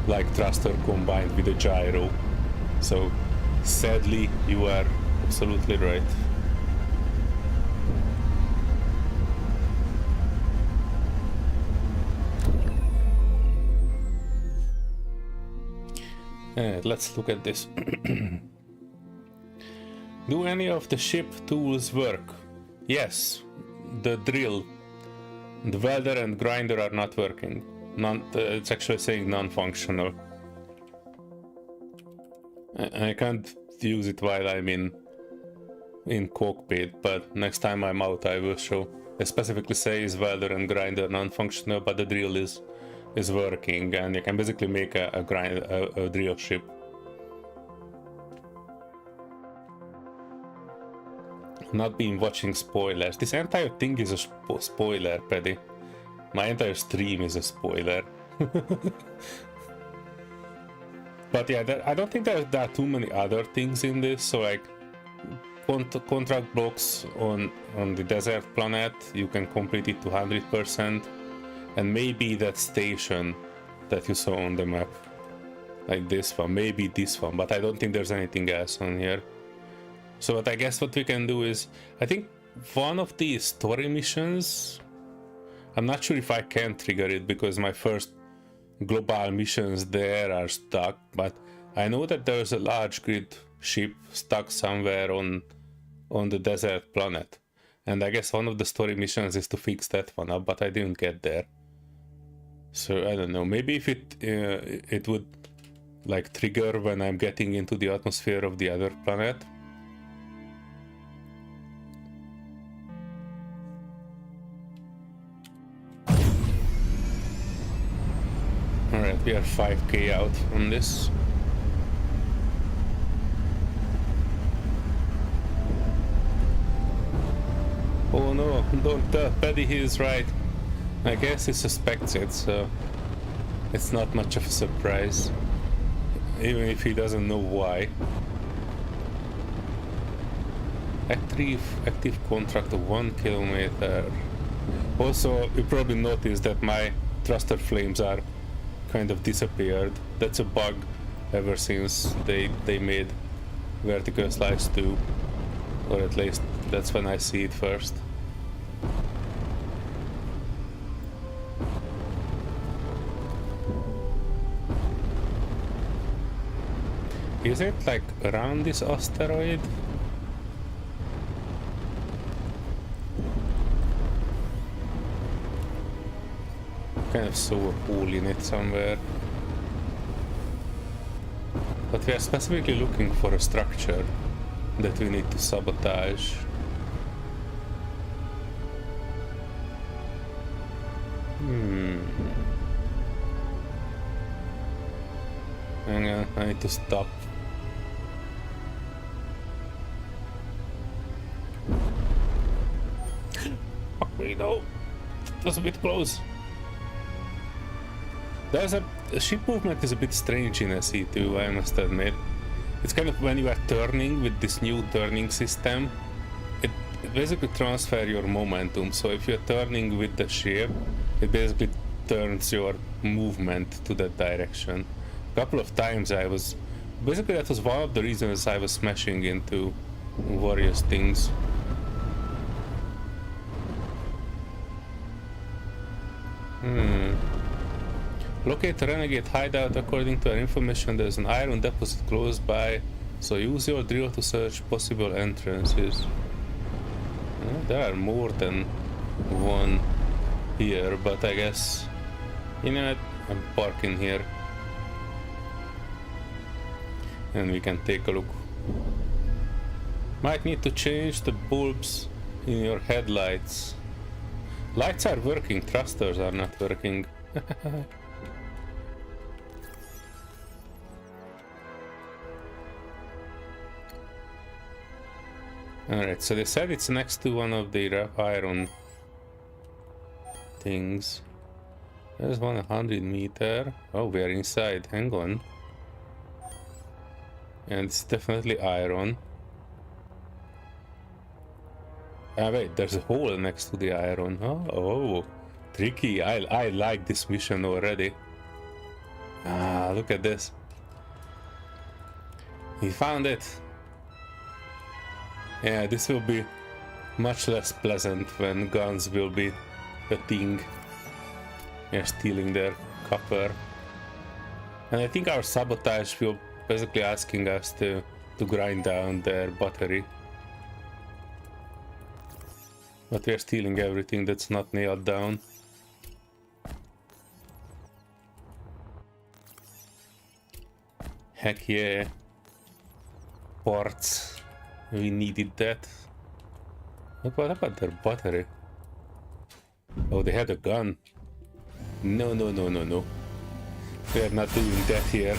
Like thruster combined with a gyro. So, sadly, you are absolutely right. Let's look at this. Do any of the ship tools work? Yes. The drill, the welder and grinder are not working. It's actually saying non-functional. I can't use it while I'm in cockpit, but next time I'm out I will show. It specifically says welder and grinder non-functional, but the drill is working, and you can basically make a drill ship. Not been watching spoilers. This entire thing is a spoiler, Paddy. My entire stream is a spoiler. But yeah, I don't think there are too many other things in this. So like contract blocks on the desert planet, you can complete it to 100%. And maybe that station that you saw on the map, like this one, maybe this one, but I don't think there's anything else on here. So what I guess what we can do is, I think one of the story missions, I'm not sure if I can trigger it because my first global missions there are stuck, but I know that there's a large grid ship stuck somewhere on the desert planet. And I guess one of the story missions is to fix that one up, but I didn't get there. So I don't know, maybe if it would like trigger when I'm getting into the atmosphere of the other planet. Alright, we are 5k out from this. Oh no, don't tell Paddy he's right. I guess he suspects it, so it's not much of a surprise. Even if he doesn't know why. Active contract of 1 kilometer. Also, you probably noticed that my thruster flames are kind of disappeared. That's a bug ever since they made vertical slides 2. Or at least that's when I see it first. Is it like around this asteroid? Kind of saw a hole in it somewhere. But we are specifically looking for a structure that we need to sabotage. Hang on, I need to stop. Fuck me, no. That was a bit close. There's a ship movement is a bit strange in SE2, I must admit. It's kind of when you are turning with this new turning system, it basically transfers your momentum. So if you're turning with the ship, it basically turns your movement to that direction. A couple of times that was one of the reasons I was smashing into various things. Locate the renegade hideout. According to our information, there's an iron deposit close by, so use your drill to search possible entrances. There are more than one here, but I guess, you know what, I'm parking here and we can take a look. Might need to change the bulbs in your headlights. Lights are working, thrusters are not working. Alright, so they said it's next to one of the iron things. There's 100 meter. Oh, we are inside. Hang on. And it's definitely iron. Ah, wait, there's a hole next to the iron. Oh, tricky. I like this mission already. Ah, look at this. We found it. Yeah, this will be much less pleasant when guns will be a thing. We are stealing their copper. And I think our sabotage will basically asking us to grind down their battery. But we are stealing everything that's not nailed down. Heck yeah. Parts. We needed that. What about their battery? Oh, they had a gun. No. We are not doing that here.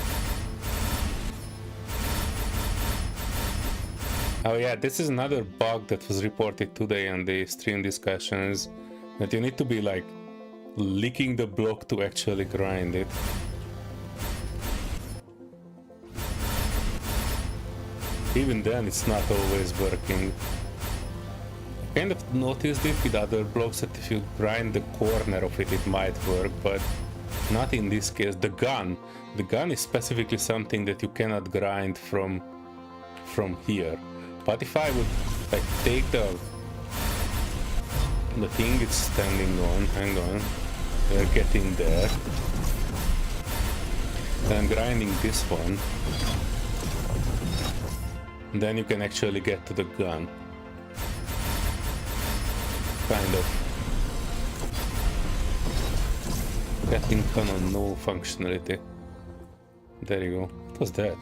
Oh yeah, this is another bug that was reported today on the stream discussions. That you need to be like licking the block to actually grind it. Even then, it's not always working. I kind of noticed it with other blocks that if you grind the corner of it, it might work, but not in this case. The gun is specifically something that you cannot grind from here. But if I would like take the thing it's standing on, hang on, we're getting there. Then I'm grinding this one. Then you can actually get to the gun. Kind of. Getting cannon, no functionality. There you go. What was that?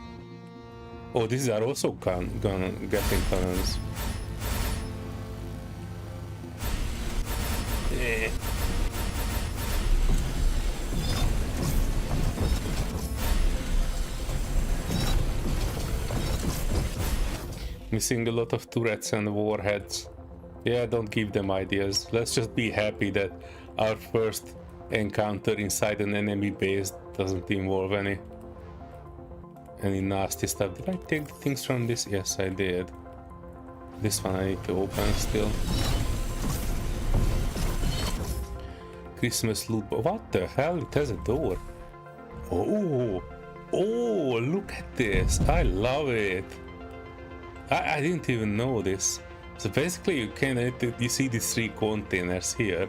Oh, these are also getting cannons. Yeah. Missing a lot of turrets and warheads. Yeah, don't give them ideas. Let's just be happy that our first encounter inside an enemy base doesn't involve any nasty stuff. Did I take the things from this? Yes, I did. This one I need to open still. Christmas loot. What the hell? It has a door. Oh, oh! Look at this! I love it. I didn't even know this. So basically, you see these 3 containers here,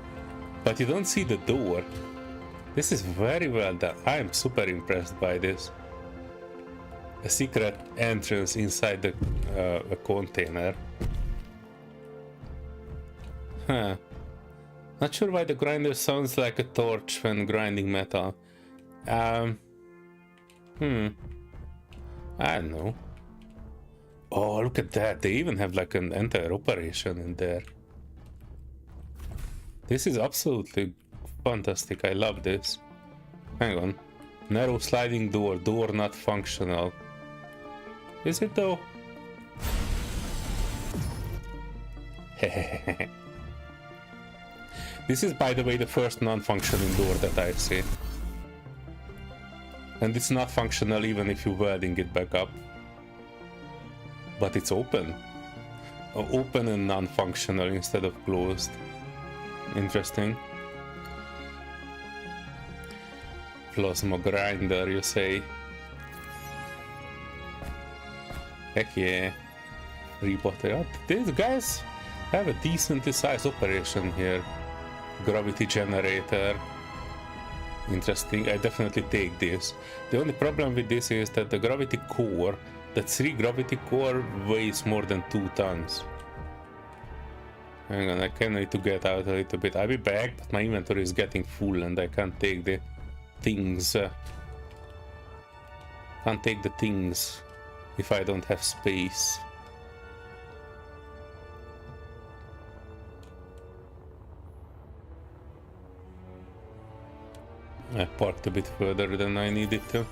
but you don't see the door. This is very well done. I am super impressed by this. A secret entrance inside the a container. Huh. Not sure why the grinder sounds like a torch when grinding metal. I don't know. Oh, look at that. They even have like an entire operation in there. This is absolutely fantastic. I love this. Hang on. Narrow sliding door. Door not functional. Is it though? This is, by the way, the first non-functioning door that I've seen. And it's not functional even if you're welding it back up. But it's open. Open and non-functional instead of closed. Interesting. Plasma grinder, you say? Heck yeah. Rebottle. These guys have a decently sized operation here. Gravity generator. Interesting. I definitely take this. The only problem with this is that the gravity core, the 3 gravity core weighs more than 2 tons. Hang on, I kind of need to get out a little bit. I'll be back, but my inventory is getting full and I can't take the things. Can't take the things if I don't have space. I parked a bit further than I needed to.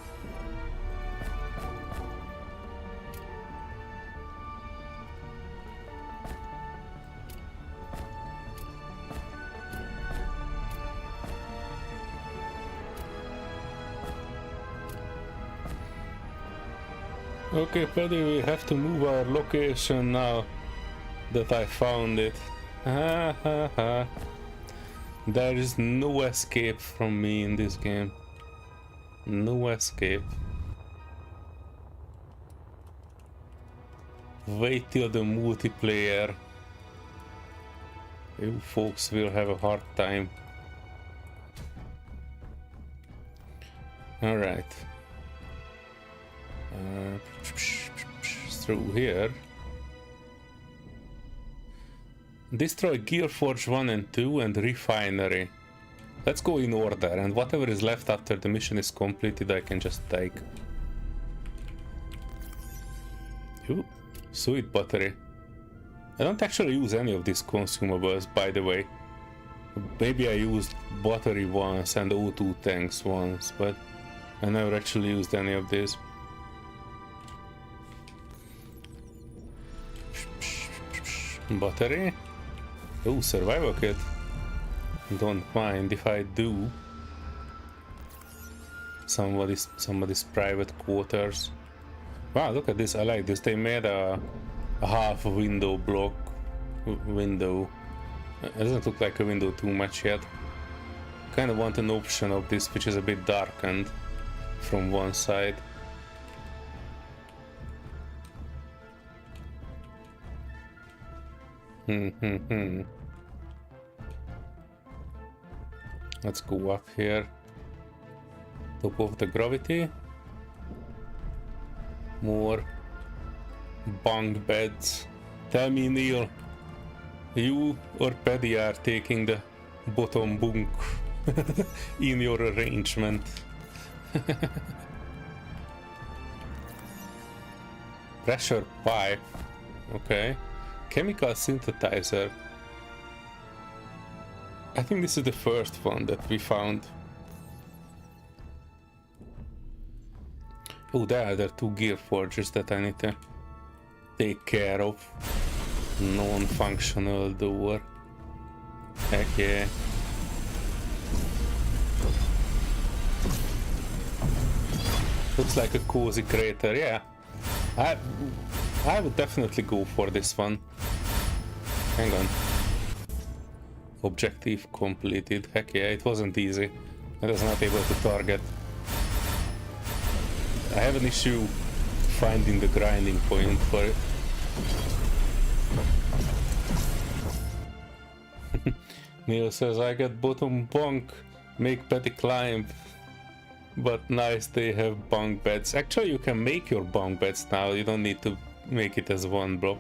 Okay, Paddy, we have to move our location now that I found it. Ha ha ha. There is no escape from me in this game. No escape. Wait till the multiplayer. You folks will have a hard time. Alright. Through here. Destroy Gearforge 1 and 2 and Refinery. Let's go in order, and whatever is left after the mission is completed I can just take. Ooh, sweet battery. I don't actually use any of these consumables, by the way. Maybe I used battery once and O2 tanks once, but I never actually used any of these. Battery. Oh, survival kit. Don't mind if I do. Somebody's private quarters. Wow, look at this. I like this. They made a half window block window. It doesn't look like a window too much yet. Kind of want an option of this which is a bit darkened from one side. Let's go up here. Top of the gravity. More bunk beds. Tell me, Neil, you or Paddy are taking the bottom bunk in your arrangement. Pressure pipe. Okay. Chemical synthesizer. I think this is the first one that we found. Oh, there are 2 gear forges that I need to take care of. Non-functional door. Heck yeah. Looks like a cozy crater, yeah. I would definitely go for this one. Hang on. Objective completed. Heck yeah, it wasn't easy. I was not able to target. I have an issue finding the grinding point for it. Neil says, I get bottom bunk, make petty climb. But nice, they have bunk beds. Actually, you can make your bunk beds now. You don't need to make it as one block.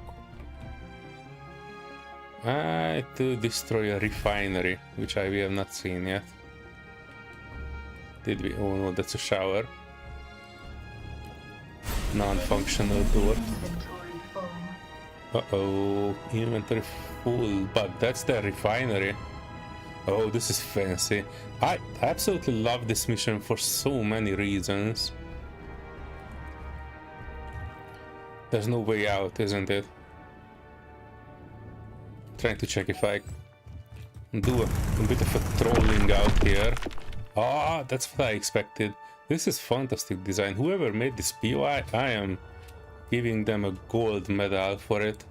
To destroy a refinery, which we have not seen yet. Did we? Oh no, that's a shower. Non-functional door. Inventory full. Uh-oh, inventory full, but that's the refinery. Oh, this is fancy. I absolutely love this mission for so many reasons. There's no way out, isn't it? Trying to check if I do a bit of a trolling out here. Ah, that's what I expected. This is fantastic design. Whoever made this POI, I am giving them a gold medal for it.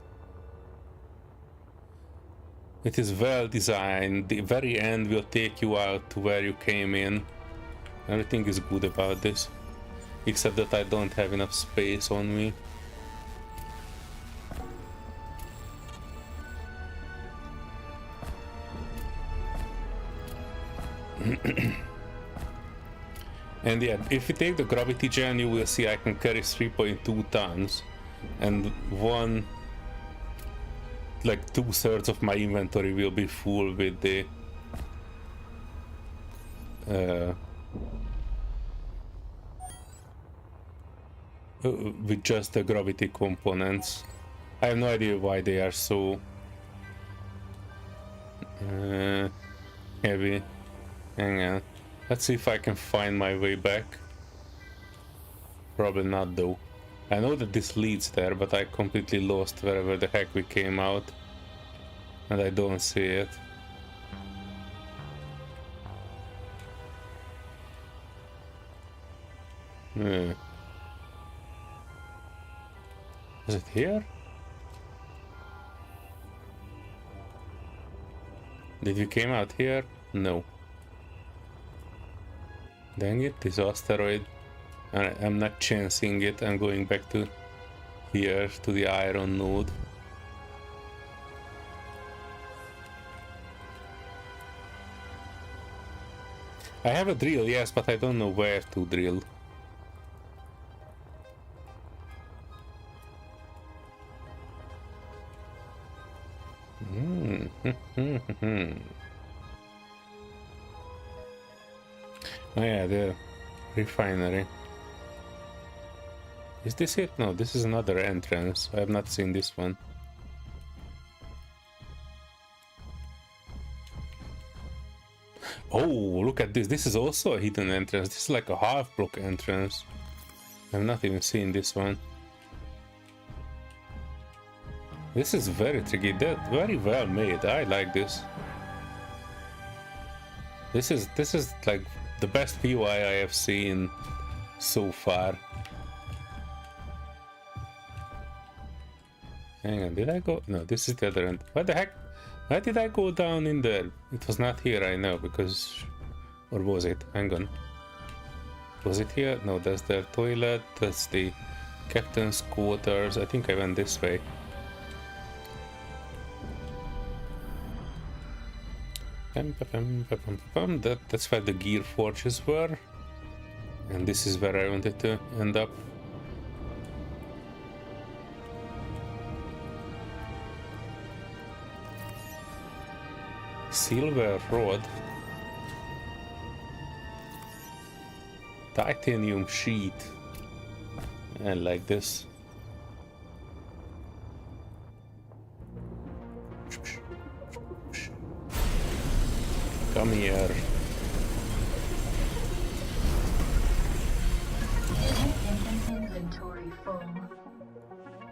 It is well designed. The very end will take you out to where you came in. Everything is good about this. Except that I don't have enough space on me. And yeah, if you take the gravity gen, you will see I can carry 3.2 tons. And like 2/3 of my inventory will be full with the with just the gravity components. I have no idea why they are so heavy. Hang on, let's see if I can find my way back. Probably not though. I know that this leads there, but I completely lost wherever the heck we came out. And I don't see it. Is it here? Did we came out here? No. Dang it, this asteroid. I'm not chancing it, I'm going back to here, to the iron node. I have a drill, yes, but I don't know where to drill. Oh yeah, the refinery. Is this it? No, this is another entrance. I have not seen this one. Oh, look at this. This is also a hidden entrance. This is like a half block entrance. I've not even seen this one. This is very tricky. That very well made. I like this. This is like the best POI I have seen so far. Hang on, did I go? No, this is the other end. What the heck? Why did I go down in there? It was not here, I know, because... Or was it? Hang on. Was it here? No, that's their toilet. That's the captain's quarters. I think I went this way. That's where the gear forges were. And this is where I wanted to end up. Silver rod. Titanium sheet. I like this. Come here. Inventory full.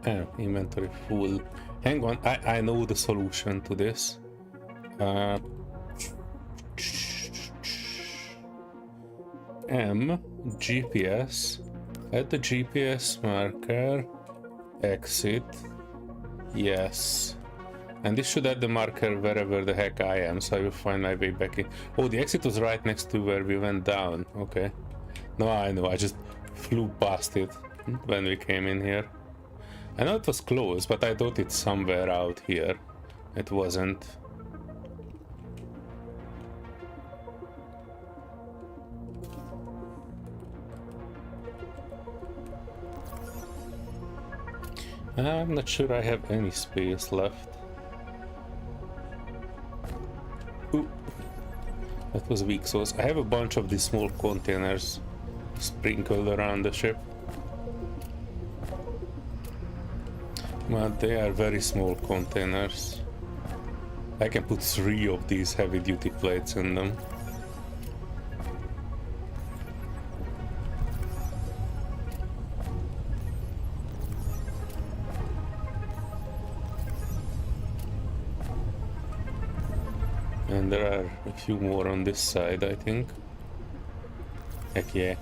Inventory full. Hang on, I know the solution to this. GPS. Add the GPS marker. Exit. Yes. And this should add the marker wherever the heck I am, so I will find my way back in. Oh, the exit was right next to where we went down. Okay. No, I know, I just flew past it when we came in here. I know it was close, but I thought it's somewhere out here. It wasn't. I'm not sure I have any space left. Ooh. That was weak sauce. I have a bunch of these small containers sprinkled around the ship. But they are very small containers. I can put 3 of these heavy duty plates in them. And there are a few more on this side, I think. Heck yeah.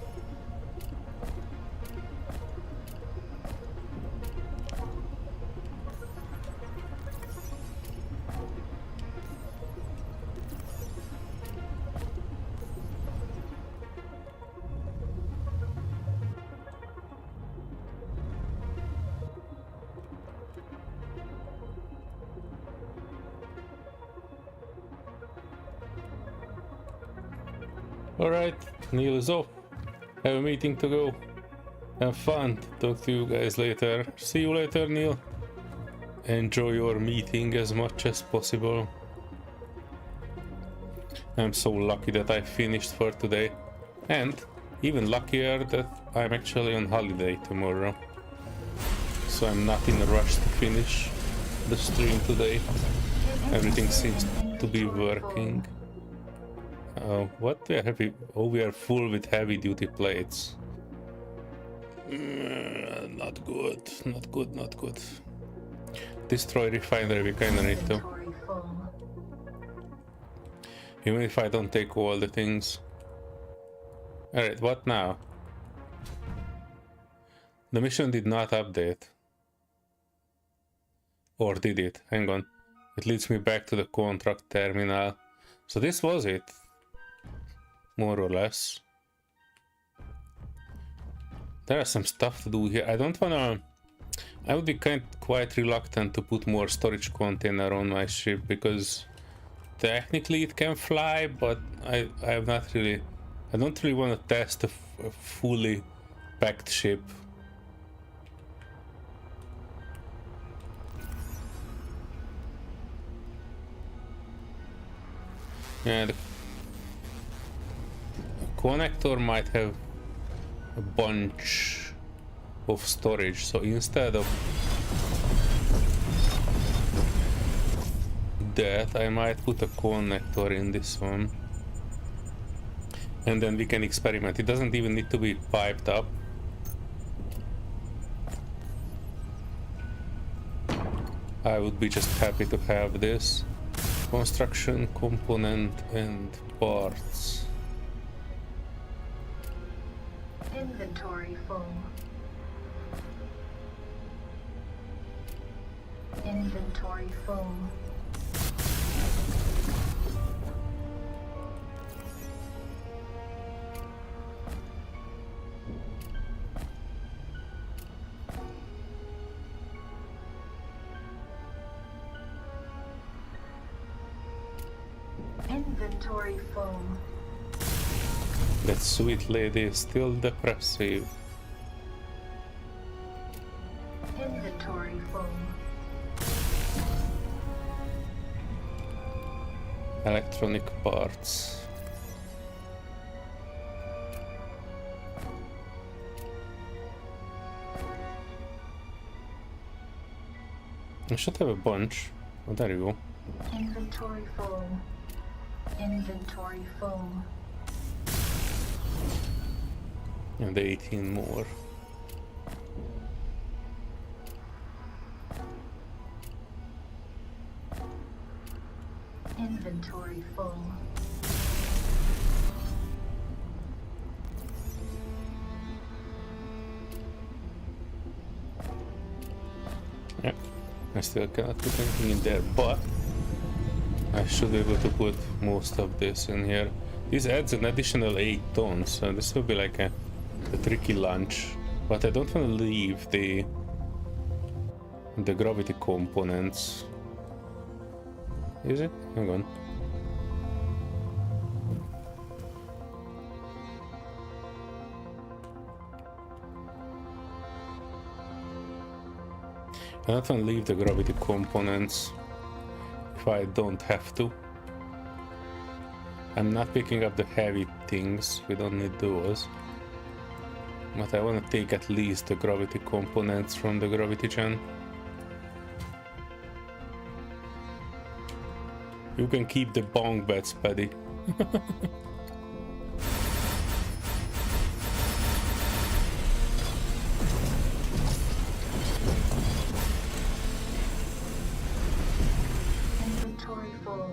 Alright, Neil is off. Have a meeting to go. Have fun. Talk to you guys later. See you later, Neil. Enjoy your meeting as much as possible. I'm so lucky that I finished for today. And even luckier that I'm actually on holiday tomorrow. So I'm not in a rush to finish the stream today. Everything seems to be working. What we are heavy? Oh, we are full with heavy duty plates. Not good, not good, not good. Destroy refinery, we kinda need to. Even if I don't take all the things. Alright, what now? The mission did not update. Or did it? Hang on. It leads me back to the contract terminal. So this was it. More or less. There is some stuff to do here. I don't wanna... I would be quite reluctant to put more storage container on my ship because technically it can fly, but I have not really... I don't really want to test a fully packed ship. Yeah, the connector might have a bunch of storage, so instead of that I might put a connector in this one and then we can experiment. It doesn't even need to be piped up. I would be just happy to have this. Construction, component and parts. Inventory full. Inventory full. Inventory full. That sweet lady is still depressive. Inventory full. Electronic parts. I should have a bunch. Oh, there you go. Inventory full. Inventory full. And 18 more. Inventory full. Yeah, I still cannot put anything in there, but I should be able to put most of this in here. This adds an additional 8 tons, so this will be like a tricky lunch. But I don't want to leave the gravity components. Is it? Hang on. I don't want to leave the gravity components if I don't have to. I'm not picking up the heavy things, we don't need those. But I want to take at least the gravity components from the gravity gen. You can keep the bong beds, Paddy. Inventory full.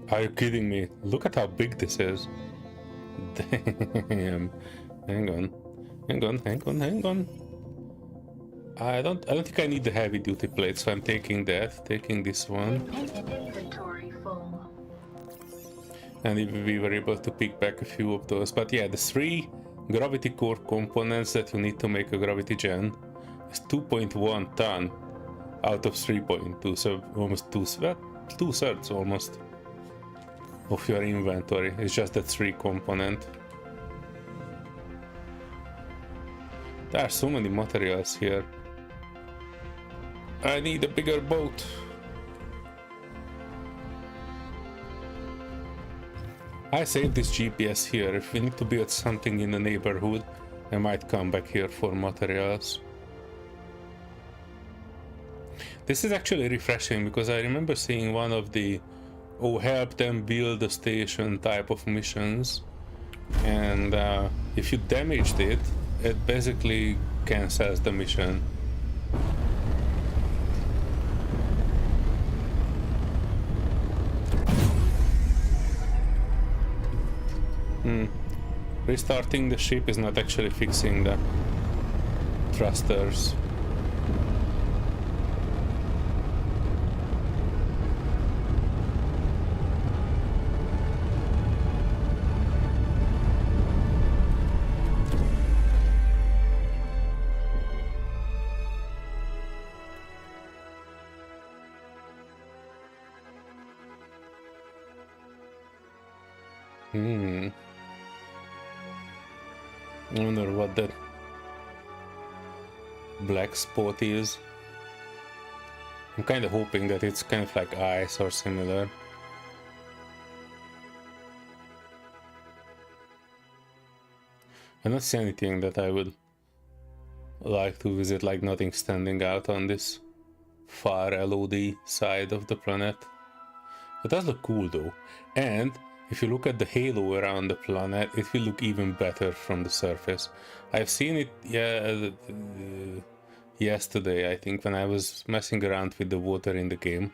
Are you kidding me? Look at how big this is. Damn. Hang on. I don't think I need the heavy duty plate, so I'm taking that. Taking this one. Inventory full. And we were able to pick back a few of those. But yeah, the 3 gravity core components that you need to make a gravity gen is 2.1 ton out of 3.2, so almost two-thirds almost of your inventory. It's just that 3 component. There are so many materials here. I need a bigger boat. I saved this GPS here. If we need to build something in the neighborhood, I might come back here for materials. This is actually refreshing because I remember seeing one of the help them build a station type of missions, and if you damaged it, it basically cancels the mission. Restarting the ship is not actually fixing the thrusters. I wonder what that black spot is. I'm kind of hoping that it's kind of like ice or similar. I don't see anything that I would like to visit, like nothing standing out on this far LOD side of the planet. It does look cool though, and if you look at the halo around the planet, it will look even better from the surface. I've seen it yesterday, I think, when I was messing around with the water in the game.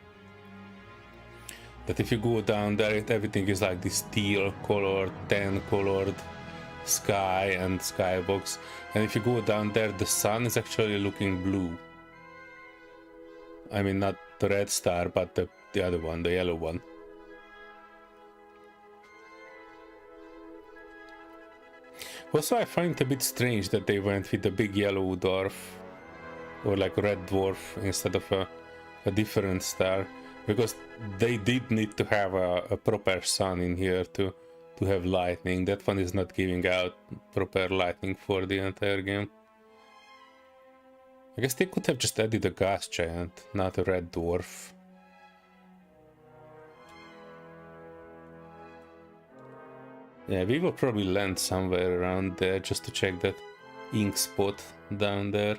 That if you go down there, everything is like this teal colored, tan colored sky and skybox. And if you go down there, the sun is actually looking blue. I mean, not the red star, but the other one, the yellow one. Also, I find it a bit strange that they went with the big yellow dwarf, or like red dwarf, instead of a different star, because they did need to have a proper sun in here to have lightning. That one is not giving out proper lightning for the entire game. I guess they could have just added a gas giant, not a red dwarf. Yeah, we will probably land somewhere around there just to check that ink spot down there.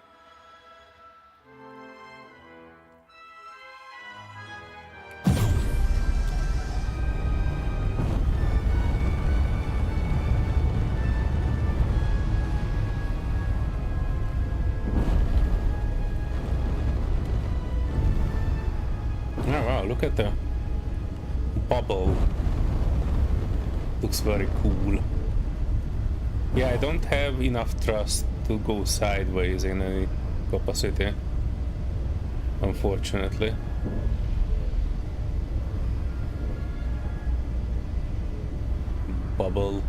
Oh wow, look at the bubble. Looks very cool. Yeah, I don't have enough thrust to go sideways in any capacity, unfortunately. Bubble.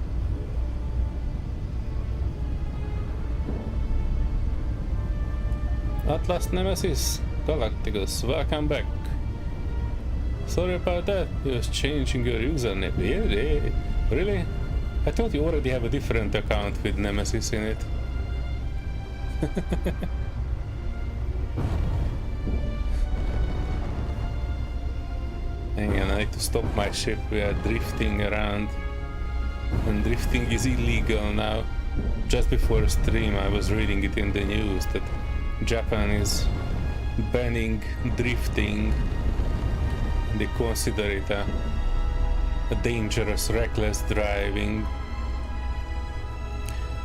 Atlas Nemesis Galacticus, welcome back. Sorry about that, just changing your username. Really? I thought you already have a different account with Nemesis in it. Hang on, I need to stop my ship. We are drifting around. And drifting is illegal now. Just before stream I was reading it in the news that Japan is banning drifting. They consider it a dangerous, reckless driving.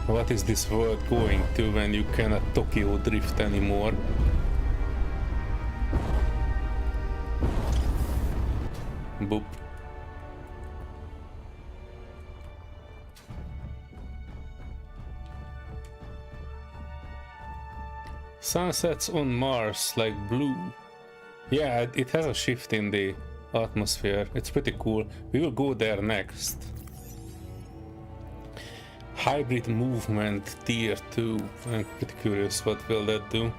What is this world going to when you cannot Tokyo drift anymore? Boop. Sunsets on Mars like blue. Yeah, it has a shift in the atmosphere. It's pretty cool. We will go there next. Hybrid movement tier 2. I'm pretty curious what will that do.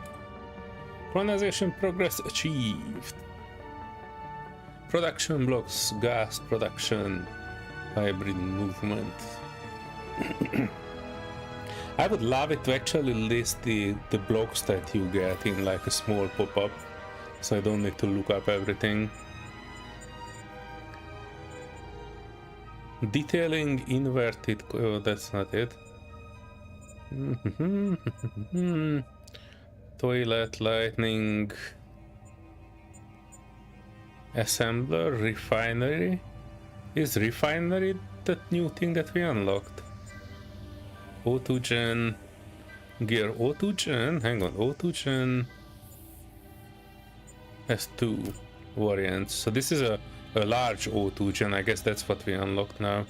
Colonization progress achieved. Production blocks, gas production, hybrid movement. I would love it to actually list the blocks that you get in like a small pop-up, so I don't need to look up everything. Detailing inverted, oh, that's not it. Toilet lightning. Assembler, refinery. Is refinery that new thing that we unlocked? O2 gen. Gear O2 gen. Hang on, O2 gen. S2 variants. So this is a large O2 gen. I guess that's what we unlocked now.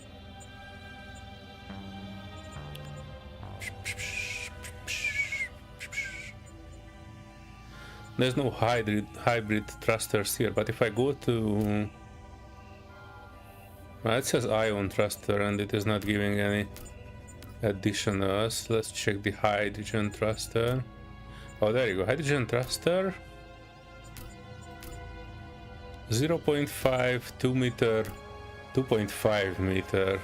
There's no hybrid thrusters here, but if I go to... Well, it says ion thruster and it is not giving any additionals. Let's check the hydrogen thruster. Oh, there you go. Hydrogen thruster. 0.5, 2 meter, 2.5 meter.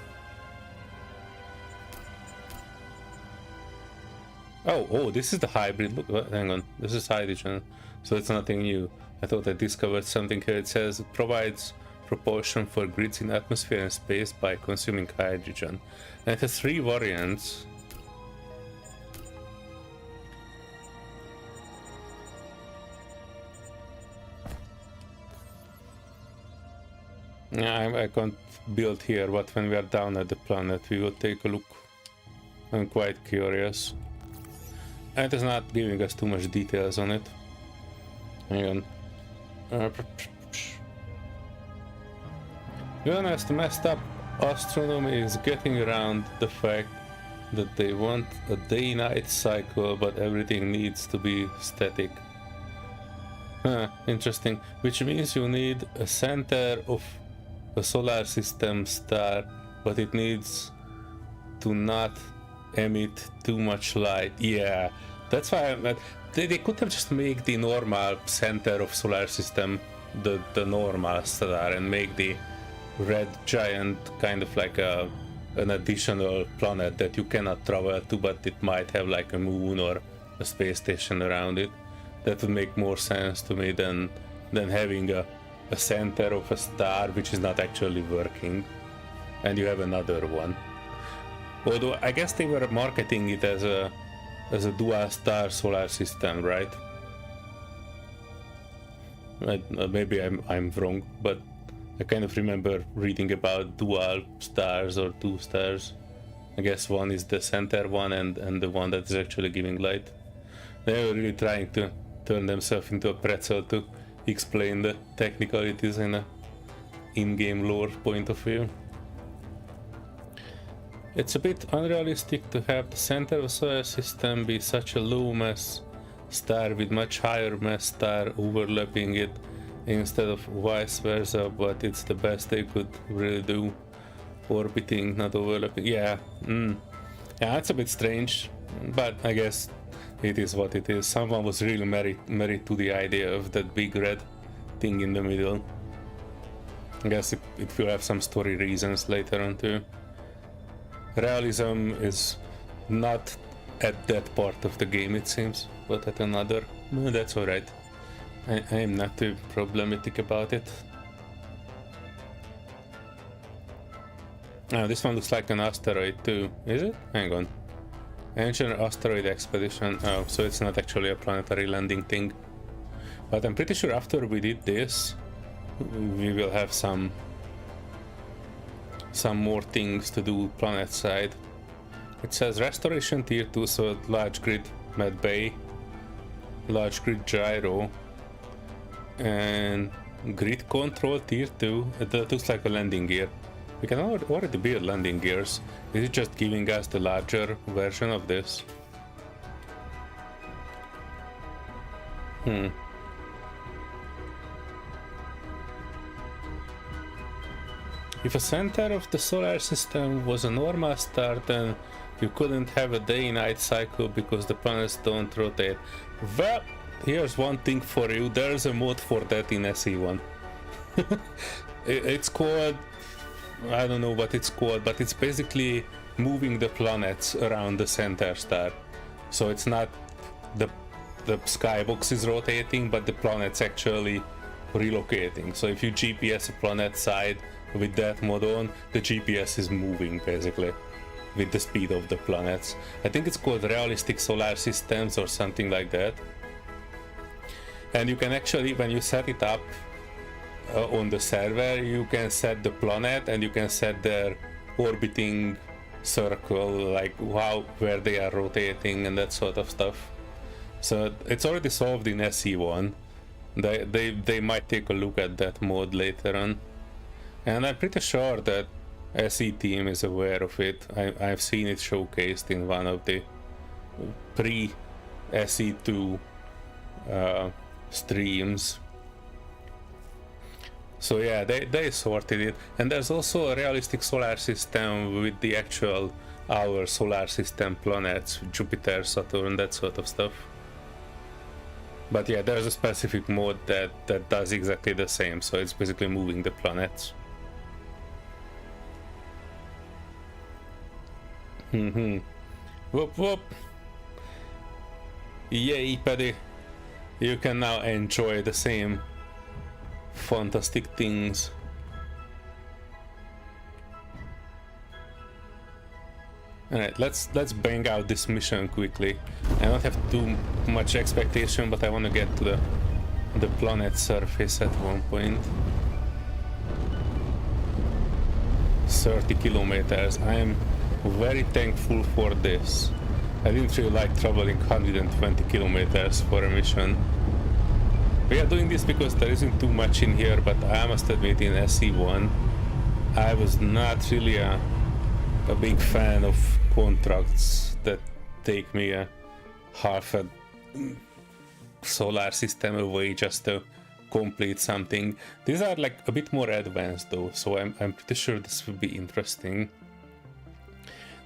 Oh, this is the hybrid. Look, hang on. This is hydrogen, so it's nothing new. I thought I discovered something here. It says it provides propulsion for grids in atmosphere and space by consuming hydrogen. And it has 3 variants. Yeah, I can't build here, but when we are down at the planet, we will take a look. I'm quite curious. And it is not giving us too much details on it. Hang on. To be honest, messed up astronomy is getting around the fact that they want a day-night cycle, but everything needs to be static. Huh, interesting. Which means you need a center of a solar system star, but it needs to not emit too much light. Yeah, that's why they could have just make the normal center of solar system the normal star and make the red giant kind of like an additional planet that you cannot travel to, but it might have like a moon or a space station around it. That would make more sense to me than having a center of a star which is not actually working and you have another one. Although I guess they were marketing it as a dual star solar system, right? Maybe I'm wrong, but I kind of remember reading about dual stars or 2 stars. I guess one is the center one and the one that is actually giving light. They were really trying to turn themselves into a pretzel to explain the technicalities in in-game lore point of view. It's a bit unrealistic to have the center of the solar system be such a low mass star with much higher mass star overlapping it instead of vice versa, but it's the best they could really do. Orbiting, not overlapping. Yeah, yeah, it's a bit strange, but I guess it is what it is. Someone was really married to the idea of that big red thing in the middle. I guess it will have some story reasons later on too. Realism is not at that part of the game, it seems, but at another. No, that's alright. I am not too problematic about it. Oh, this one looks like an asteroid too, is it? Hang on. Ancient asteroid expedition. Oh, so it's not actually a planetary landing thing. But I'm pretty sure after we did this, we will have some more things to do planet side. It says restoration tier 2, so large grid med bay, large grid gyro, and grid control tier 2. That looks like a landing gear. We can already build landing gears. Is it just giving us the larger version of this? If a center of the solar system was a normal star, then you couldn't have a day-night cycle because the planets don't rotate. Well, here's one thing for you. There's a mod for that in SE1. It's called... I don't know what it's called, but it's basically moving the planets around the center star. So it's not the skybox is rotating, but the planet's actually relocating. So if you GPS a planet side with that mod on, the GPS is moving basically with the speed of the planets. I think it's called realistic solar systems or something like that. And you can actually, when you set it up on the server, you can set the planet and you can set their orbiting circle, like where they are rotating and that sort of stuff. So it's already solved in SE1. They might take a look at that mod later on. And I'm pretty sure that SE team is aware of it. I've seen it showcased in one of the pre-SE2 streams. So yeah, they sorted it. And there's also a realistic solar system with the actual our solar system planets, Jupiter, Saturn, that sort of stuff. But yeah, there's a specific mode that does exactly the same, so it's basically moving the planets. Whoop whoop. Yay, Paddy. You can now enjoy the same fantastic things. Alright, let's bang out this mission quickly. I don't have too much expectation, but I want to get to the planet surface at one point. 30 kilometers. I am very thankful for this. I didn't really like traveling 120 kilometers for a mission. We are doing this because there isn't too much in here, but I must admit in SE1 I was not really a big fan of contracts that take me a half a solar system away just to complete something. These are like a bit more advanced though, so I'm pretty sure this will be interesting.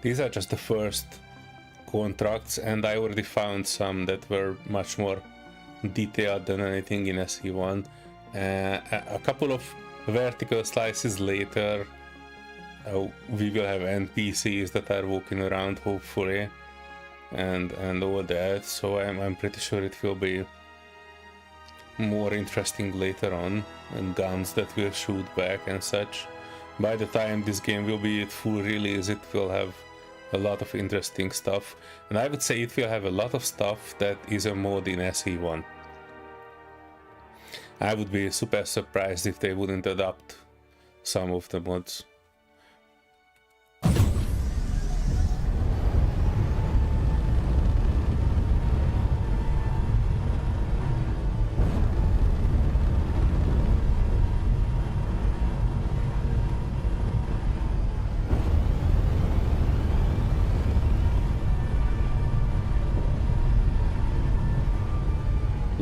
These are just the first contracts, and I already found some that were much more detailed than anything in SE1. A couple of vertical slices later, we will have NPCs that are walking around, hopefully, and all that. So I'm pretty sure it will be more interesting later on, and guns that will shoot back and such. By the time this game will be at full release, it will have a lot of interesting stuff, and I would say it will have a lot of stuff that is a mod in SE1. I would be super surprised if they wouldn't adopt some of the mods.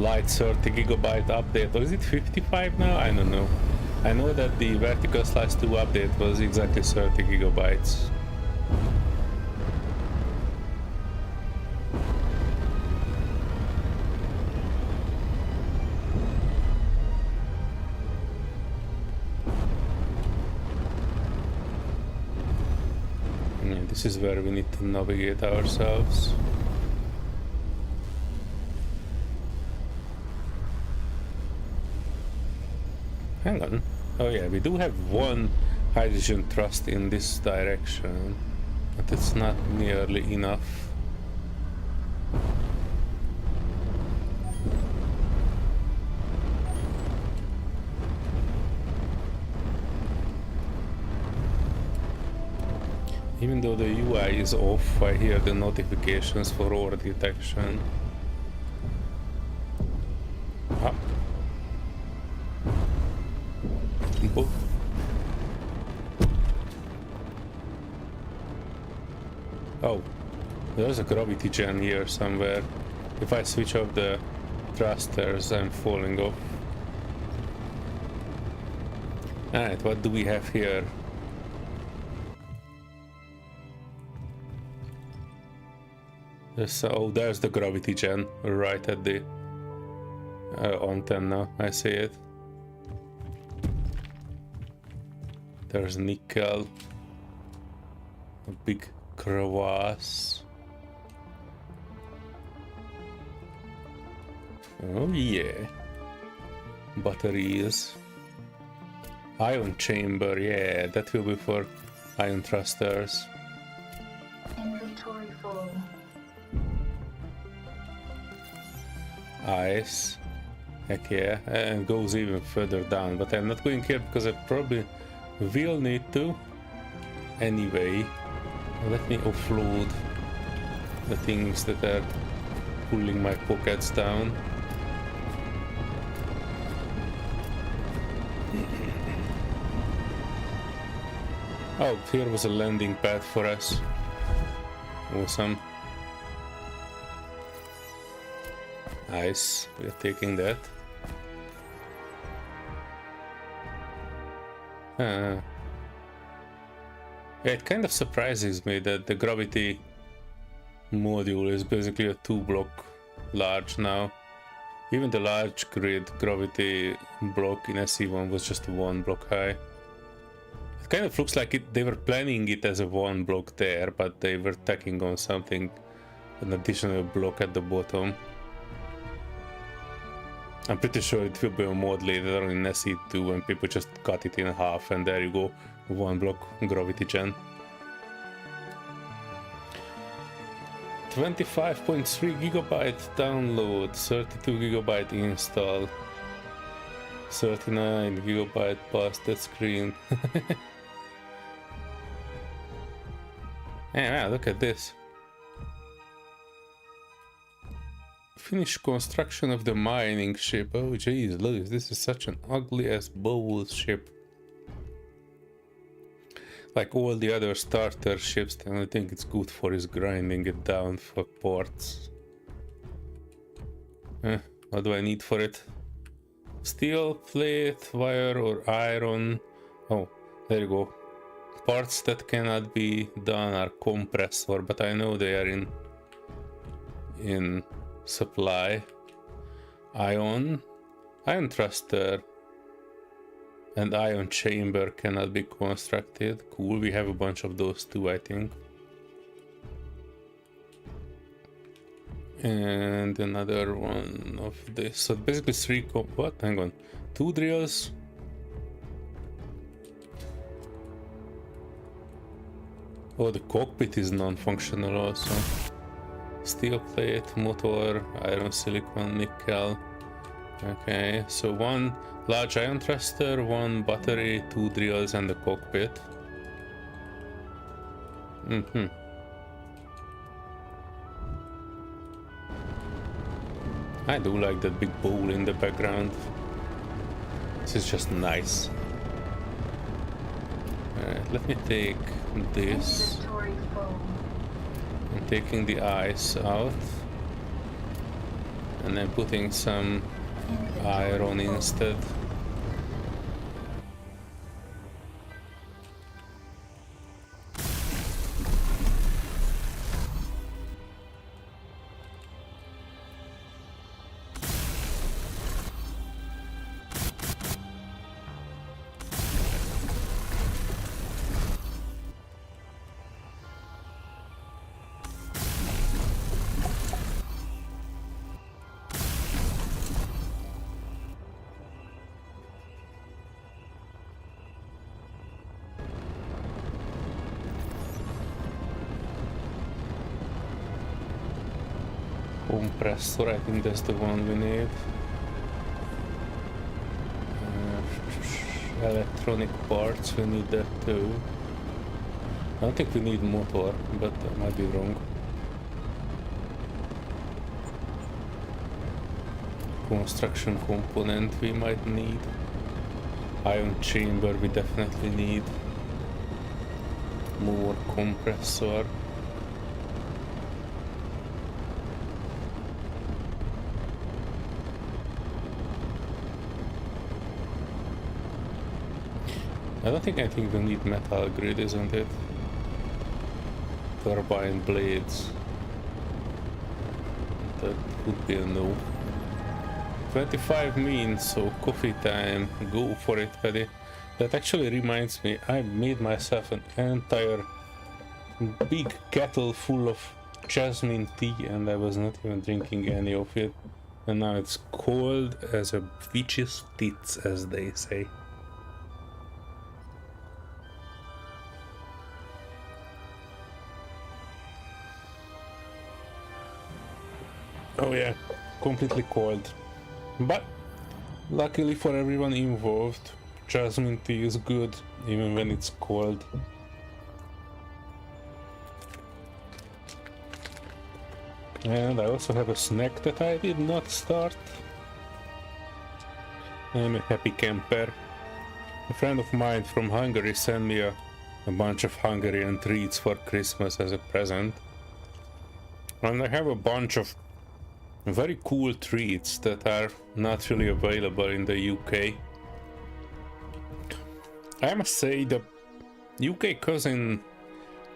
light 30 gigabyte update, or is it 55 now? I don't know. I know that the vertical slice 2 update was exactly 30 gigabytes. And this is where we need to navigate ourselves. Hang on. Oh yeah, we do have one hydrogen thrust in this direction, but it's not nearly enough. Even though the UI is off, I hear the notifications for ore detection. Ah. Oh, there's a gravity gen here somewhere. If I switch off the thrusters, I'm falling off. Alright, what do we have here? Oh, there's the gravity gen right at the antenna. I see it. There's nickel, a big crevasse. Oh yeah, batteries, ion chamber. Yeah, that will be for ion thrusters. Inventory full. Ice. Heck yeah, and it goes even further down, but I'm not going here because I probably will need to anyway. Let me offload the things that are pulling my pockets down. Oh, here was a landing pad for us. Awesome. Nice, we're taking that. It kind of surprises me that the gravity module is basically a 2-block large now. Even the large grid gravity block in SE1 was just 1 block high. It kind of looks like they were planning it as a 1 block there, but they were tacking on something, an additional block at the bottom. I'm pretty sure it will be a mod later on in SE2 when people just cut it in half and there you go, 1 block gravity gen. 25.3 gigabyte download, 32 gigabyte install, 39 gigabyte past that screen. Yeah, look at this. Finish construction of the mining ship. Oh jeez, look, this is such an ugly ass bowl ship. Like all the other starter ships, the only thing it's good for is grinding it down for ports. What do I need for it? Steel, plate, wire or iron. Oh, there you go. Parts that cannot be done are compressor, but I know they are in supply. Ion thruster and ion chamber cannot be constructed. Cool, we have a bunch of those too, I think. And another one of this. So basically 3 what? Hang on. 2 drills. Oh, the cockpit is non-functional also. Steel plate, motor, iron, silicon, nickel. Okay, so 1 large ion thruster, 1 battery, 2 drills, and the cockpit. I do like that big bowl in the background. This is just nice. Alright, let me take this. Inventory full. I'm taking the ice out. and then putting some iron instead. Compressor, I think that's the one we need. Electronic parts, we need that too. I don't think we need motor, but I might be wrong. Construction component we might need. Ion chamber we definitely need. More compressor. I think we need metal grid, isn't it? Turbine blades. That would be a no. 25 means, so coffee time. Go for it, Paddy. That actually reminds me, I made myself an entire big kettle full of jasmine tea and I was not even drinking any of it. And now it's cold as a witch's tits, as they say. Oh yeah, completely cold. But luckily for everyone involved, jasmine tea is good even when it's cold. And I also have a snack that I did not start. I'm a happy camper. A friend of mine from Hungary sent me a bunch of Hungarian treats for Christmas as a present. And I have a bunch of very cool treats that are not really available in the UK. I must say the UK cousin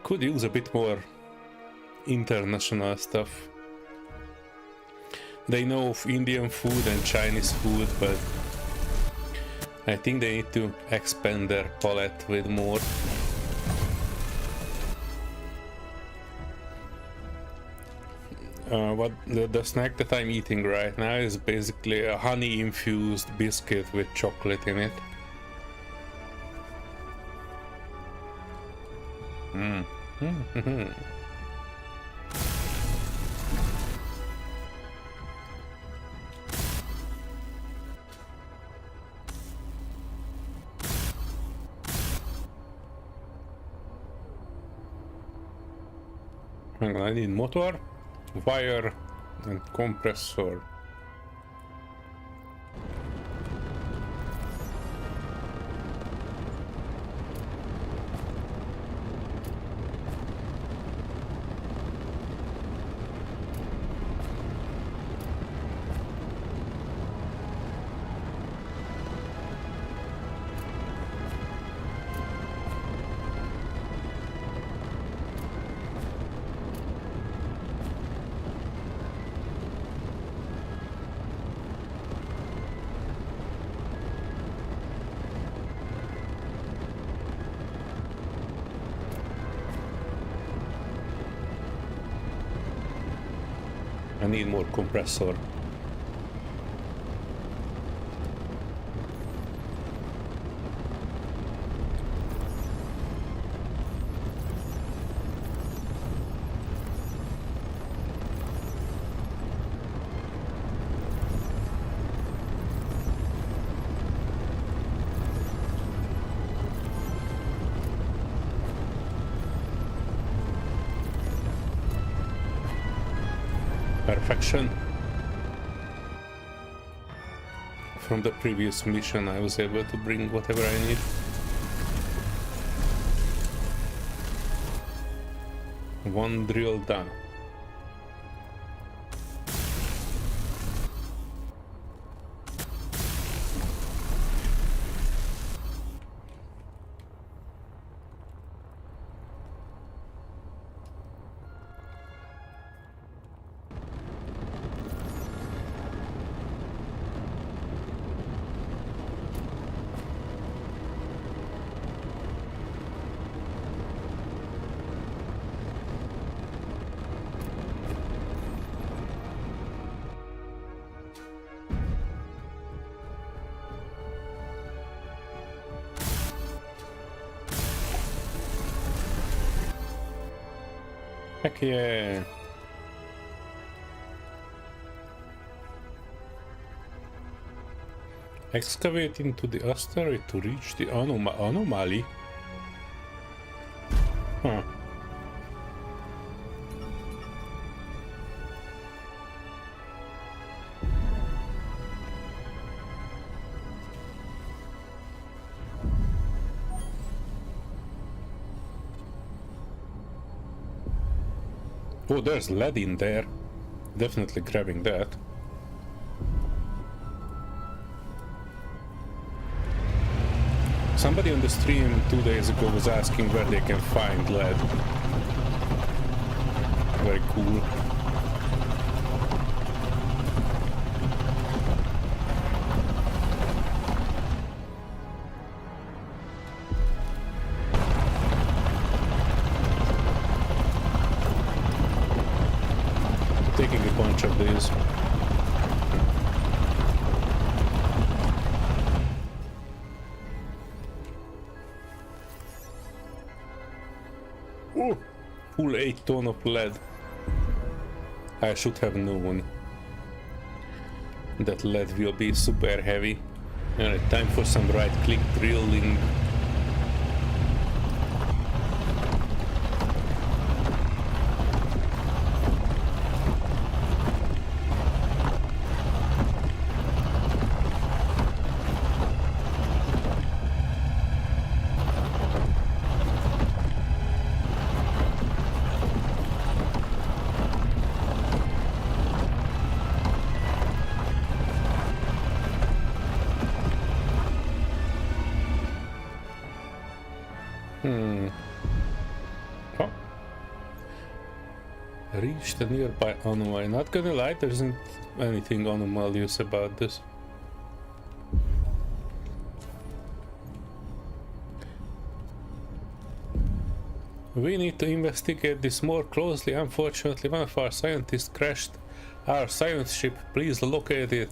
could use a bit more international stuff. They know of Indian food and Chinese food, but I think they need to expand their palette with more. What the snack that I'm eating right now is basically a honey infused biscuit with chocolate in it. Hang on, I need motor, wire, and compressor. I need more compressor. Perfection. From the previous mission I was able to bring whatever I need. One drill done. Heck yeah. Excavate into the asteroid to reach the anomaly. Huh. Oh, there's lead in there. Definitely grabbing that. Somebody on the stream 2 days ago was asking where they can find lead. Very cool. Taking a bunch of these. Oh, full 8 ton of lead. I should have known that lead will be super heavy. Alright, time for some right-click drilling. Oh. Reach the nearby anomaly. Not gonna lie, there isn't anything anomalous about this. We need to investigate this more closely. Unfortunately, one of our scientists crashed our science ship. Please locate it,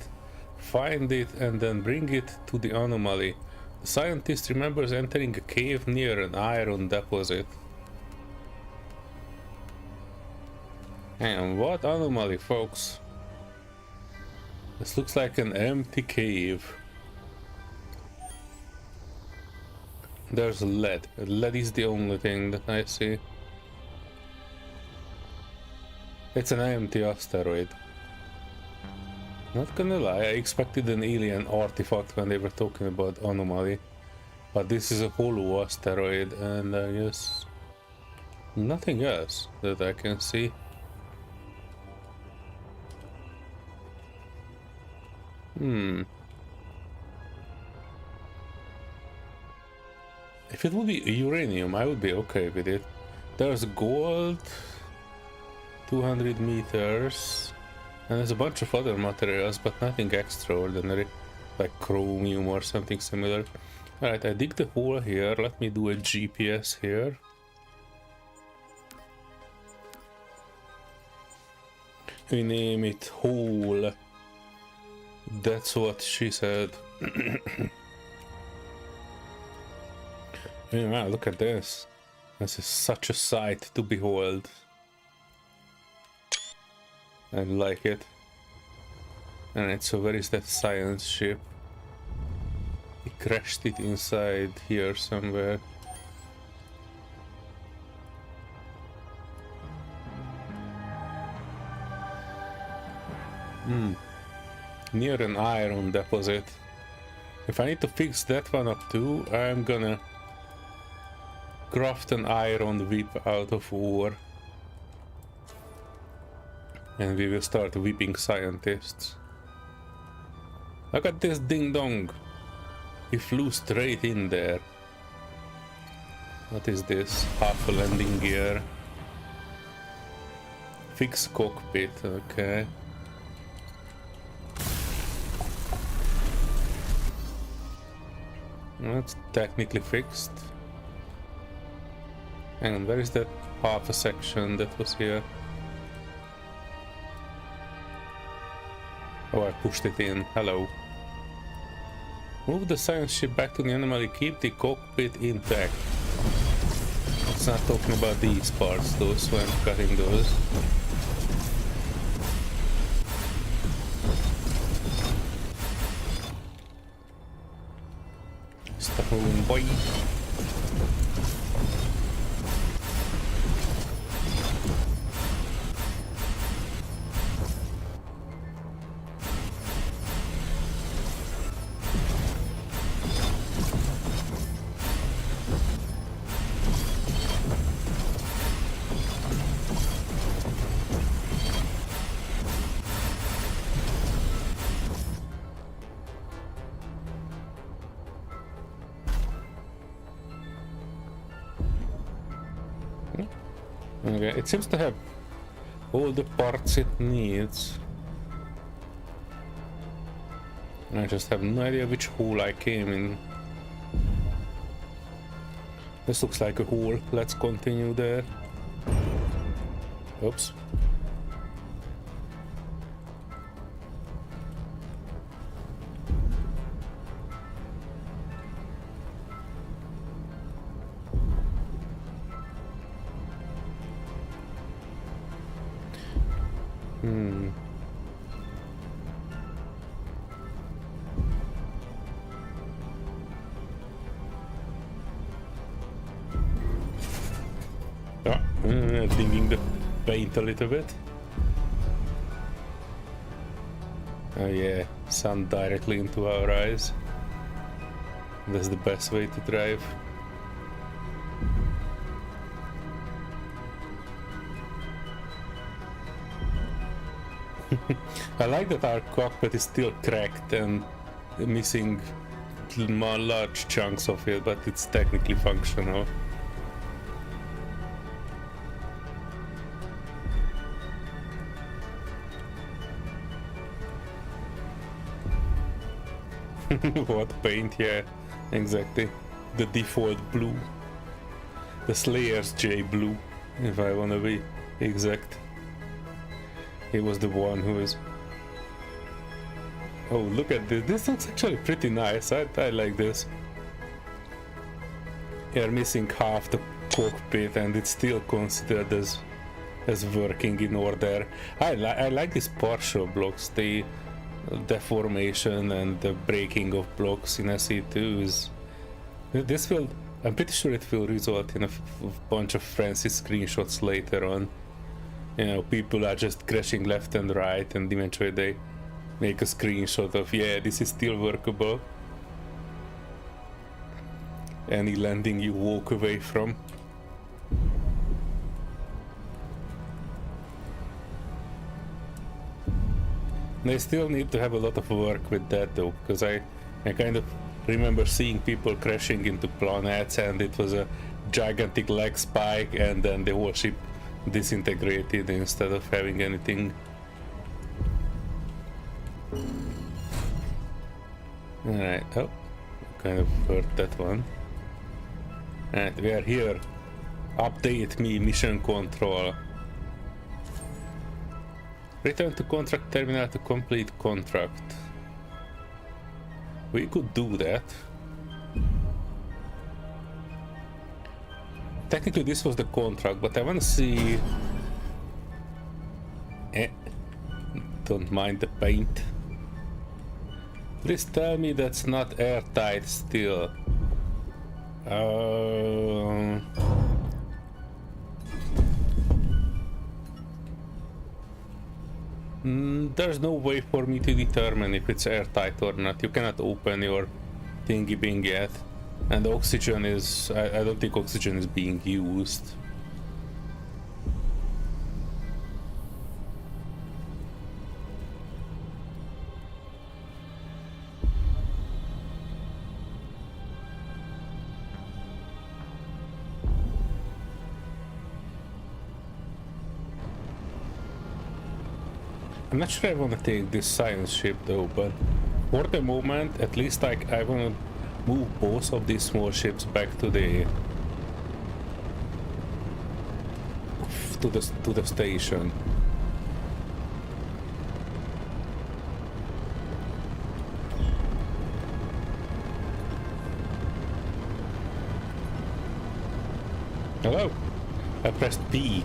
find it, and then bring it to the anomaly. The scientist remembers entering a cave near an iron deposit. And what anomaly, folks? This looks like an empty cave. There's lead. Lead is the only thing that I see. It's an empty asteroid. Not gonna lie, I expected an alien artifact when they were talking about anomaly. But this is a hollow asteroid, and I guess nothing else that I can see. If it would be uranium, I would be okay with it. There's gold, 200 meters, and there's a bunch of other materials, but nothing extraordinary, like chromium or something similar. Alright, I dig the hole here. Let me do a GPS here. We name it hole. That's what she said. Hey, wow, look at this. This is such a sight to behold. I like it. Alright, so where is that science ship? He crashed it inside here somewhere. Near an iron deposit. If I need to fix that one up too, I'm gonna craft an iron whip out of ore. And we will start whipping scientists. Look at this ding dong. He flew straight in there. What is this? Half a landing gear. Fix cockpit, okay. That's technically fixed. And where is that half a section that was here? Oh, I pushed it in. Hello. Move the science ship back to the anomaly. Keep the cockpit intact. not talking about these parts though, so I'm cutting those. Stop moving, boy. Okay, it seems to have all the parts it needs. I just have no idea which hole I came in. This looks like a hole. Let's continue there. Oops. Dinging the paint a little bit. Oh yeah, sun directly into our eyes. That's the best way to drive. I like that our cockpit is still cracked and missing large chunks of it, but it's technically functional. What paint? Yeah, exactly. The default blue. The Slayer's J blue, if I wanna be exact. He was the one who was... Oh, look at this. This looks actually pretty nice. I like this. You're missing half the cockpit and it's still considered as working in order. I like these partial blocks. The deformation and the breaking of blocks in SE2 is... This will... I'm pretty sure it will result in a bunch of fancy screenshots later on. You know, people are just crashing left and right and eventually they make a screenshot of, yeah, this is still workable. Any landing you walk away from. They still need to have a lot of work with that though, because I kind of remember seeing people crashing into planets and it was a gigantic leg spike and then the whole ship disintegrated instead of having anything. Alright, oh, kind of hurt that one. And we are here. Update me, mission control. Return to contract terminal to complete contract. We could do that. Technically this was the contract, but I want to see... Don't mind the paint. Please tell me that's not airtight still. There's no way for me to determine if it's airtight or not. You cannot open your thingy bing yet. And the oxygen is... I don't think oxygen is being used. I'm not sure I want to take this science ship though, but for the moment, at least I want to move both of these small ships back to the station. Hello? I pressed P.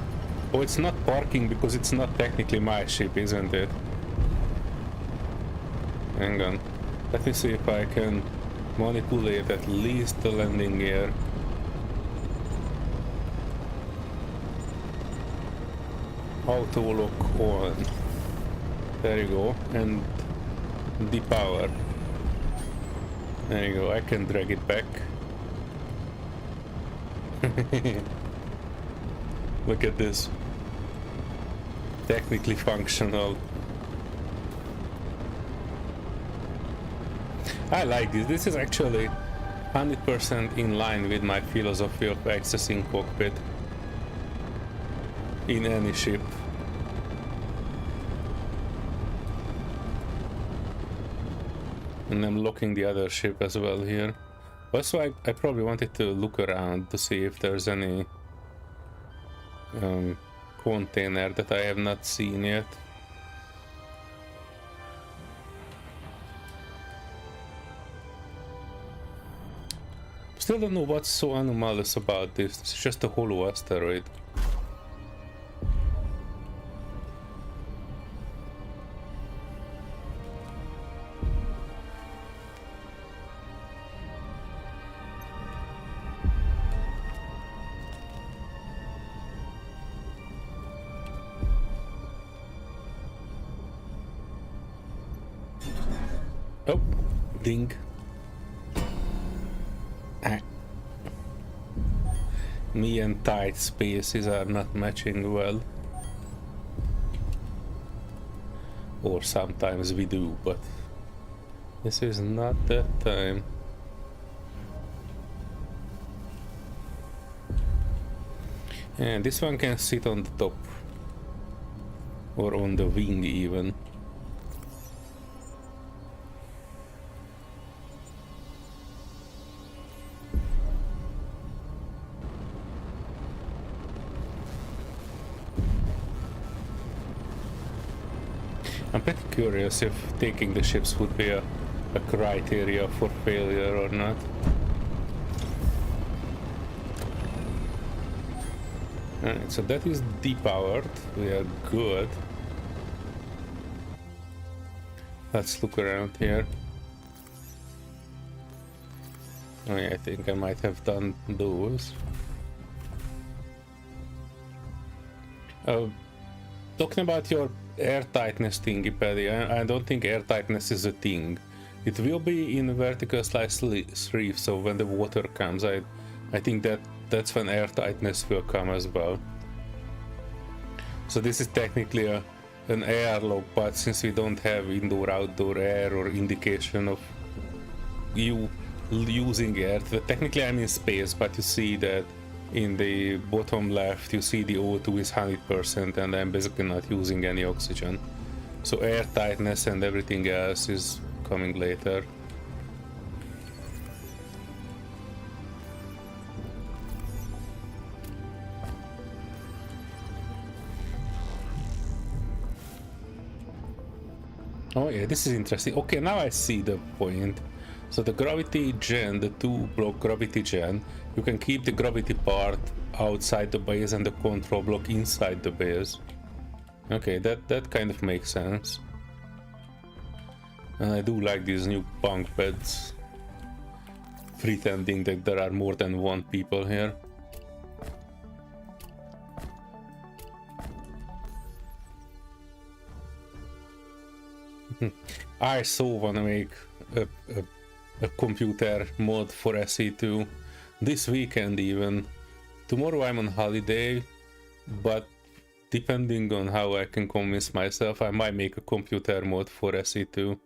Oh, it's not parking because it's not technically my ship, isn't it? Hang on. Let me see if I can manipulate at least the landing gear. Auto lock on. There you go. And depower. There you go. I can drag it back. Look at this. Technically functional. I like this. This is actually 100% in line with my philosophy of accessing cockpit in any ship. And I'm locking the other ship as well here. Also, I probably wanted to look around to see if there's any container that I have not seen yet. Still don't know what's so anomalous about this. It's just a hollow asteroid. Oh, ding. Me and tight spaces are not matching well. Or sometimes we do, but this is not that time. And this one can sit on the top. Or on the wing even. I'm pretty curious if taking the ships would be a criteria for failure or not. Alright, so that is depowered. We are good. Let's look around here. Oh yeah, I think I might have done those. Talking about your airtightness thingy, Paddy, I don't think airtightness is a thing. It will be in vertical slice reef, so when the water comes, I think that's when airtightness will come as well. So this is technically an airlock, but since we don't have indoor-outdoor air or indication of you using air, technically I'm in space, but you see that in the bottom left you see the O2 is 100% and I'm basically not using any oxygen. So air tightness and everything else is coming later. Oh yeah, this is interesting. Okay, now I see the point. So the gravity gen, the 2-block gravity gen, you can keep the gravity part outside the base and the control block inside the base. Okay, that kind of makes sense. And I do like these new bunk beds, pretending that there are more than one people here. I so wanna make a computer mod for SE2 this weekend even. Tomorrow I'm on holiday, but depending on how I can convince myself, I might make a computer mod for SE2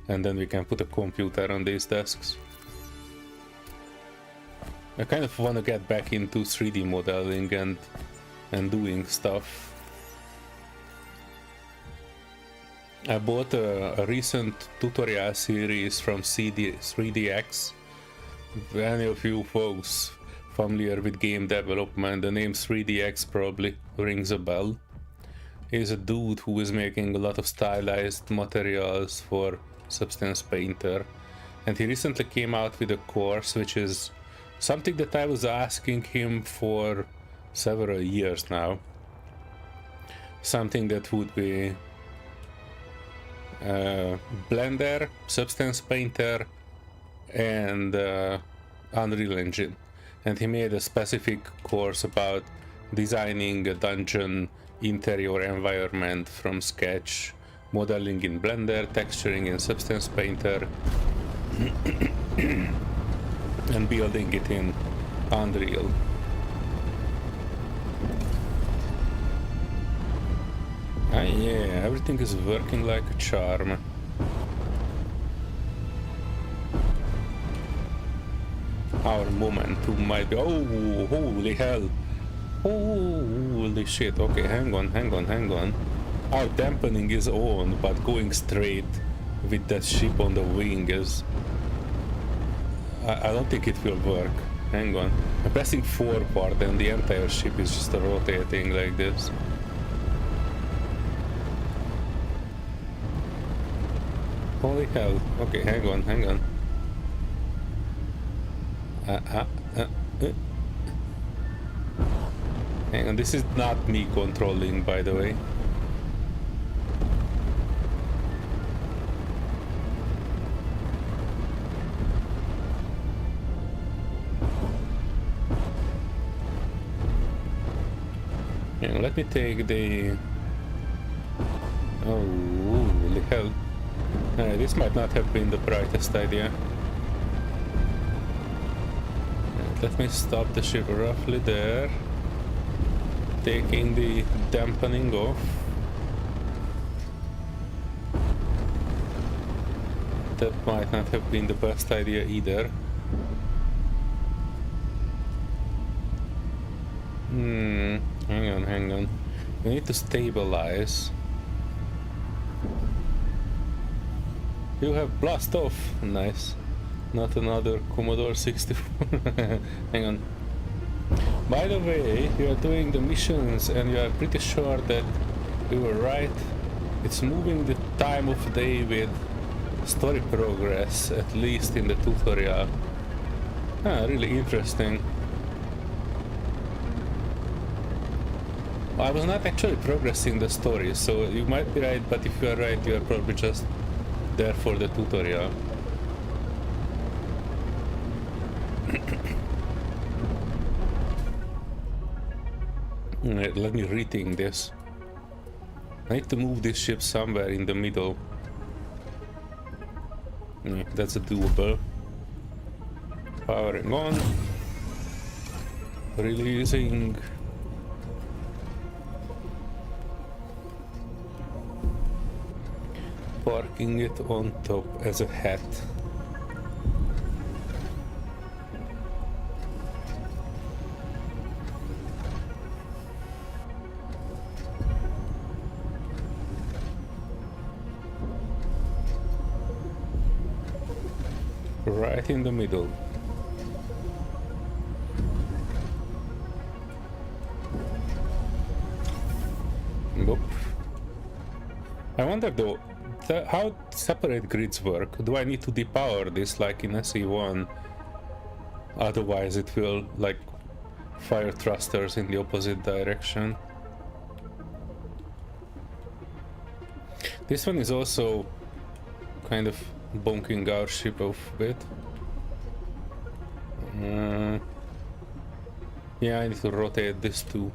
and then we can put a computer on these desks. I kind of want to get back into 3D modeling and doing stuff. I bought a recent tutorial series from 3DX. If any of you folks familiar with game development, the name 3DX probably rings a bell. He's a dude who is making a lot of stylized materials for Substance Painter, and he recently came out with a course which is something that I was asking him for several years now. Something that would be Blender, Substance Painter, and Unreal Engine. And he made a specific course about designing a dungeon interior environment from sketch, modeling in Blender, texturing in Substance Painter, and building it in Unreal. Yeah, everything is working like a charm. Our momentum might be... Oh, holy hell! Holy shit, okay, hang on. Our dampening is on, but going straight with that ship on the wing is... I don't think it will work. Hang on. I'm pressing forward and the entire ship is just rotating like this. Holy hell. Okay, hang on. Hang on, this is not me controlling, by the way. Hang on, let me take the... Oh, holy hell. This might not have been the brightest idea. Let me stop the ship roughly there. Taking the dampening off. That might not have been the best idea either. Hang on. We need to stabilize. You have blast off. Nice. Not another Commodore 64. Hang on. By the way, you are doing the missions and you are pretty sure that you were right. It's moving the time of day with story progress, at least in the tutorial. Really interesting. I was not actually progressing the story, so you might be right, but if you are right, you are probably just there for the tutorial. Let me rethink this. I need to move this ship somewhere in the middle. That's a doable. Powering on. Releasing. Parking it on top as a hat. Right in the middle. Nope. I wonder though, how separate grids work? Do I need to depower this like in SE1? Otherwise it will like fire thrusters in the opposite direction. This one is also kind of bonking our ship off a bit. Yeah, I need to rotate this too.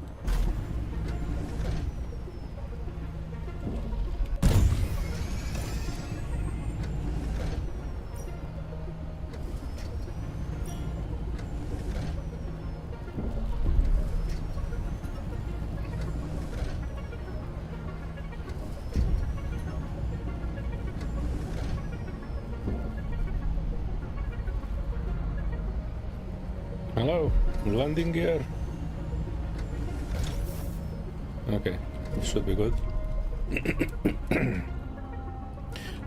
Hello, landing gear. Okay, should be good.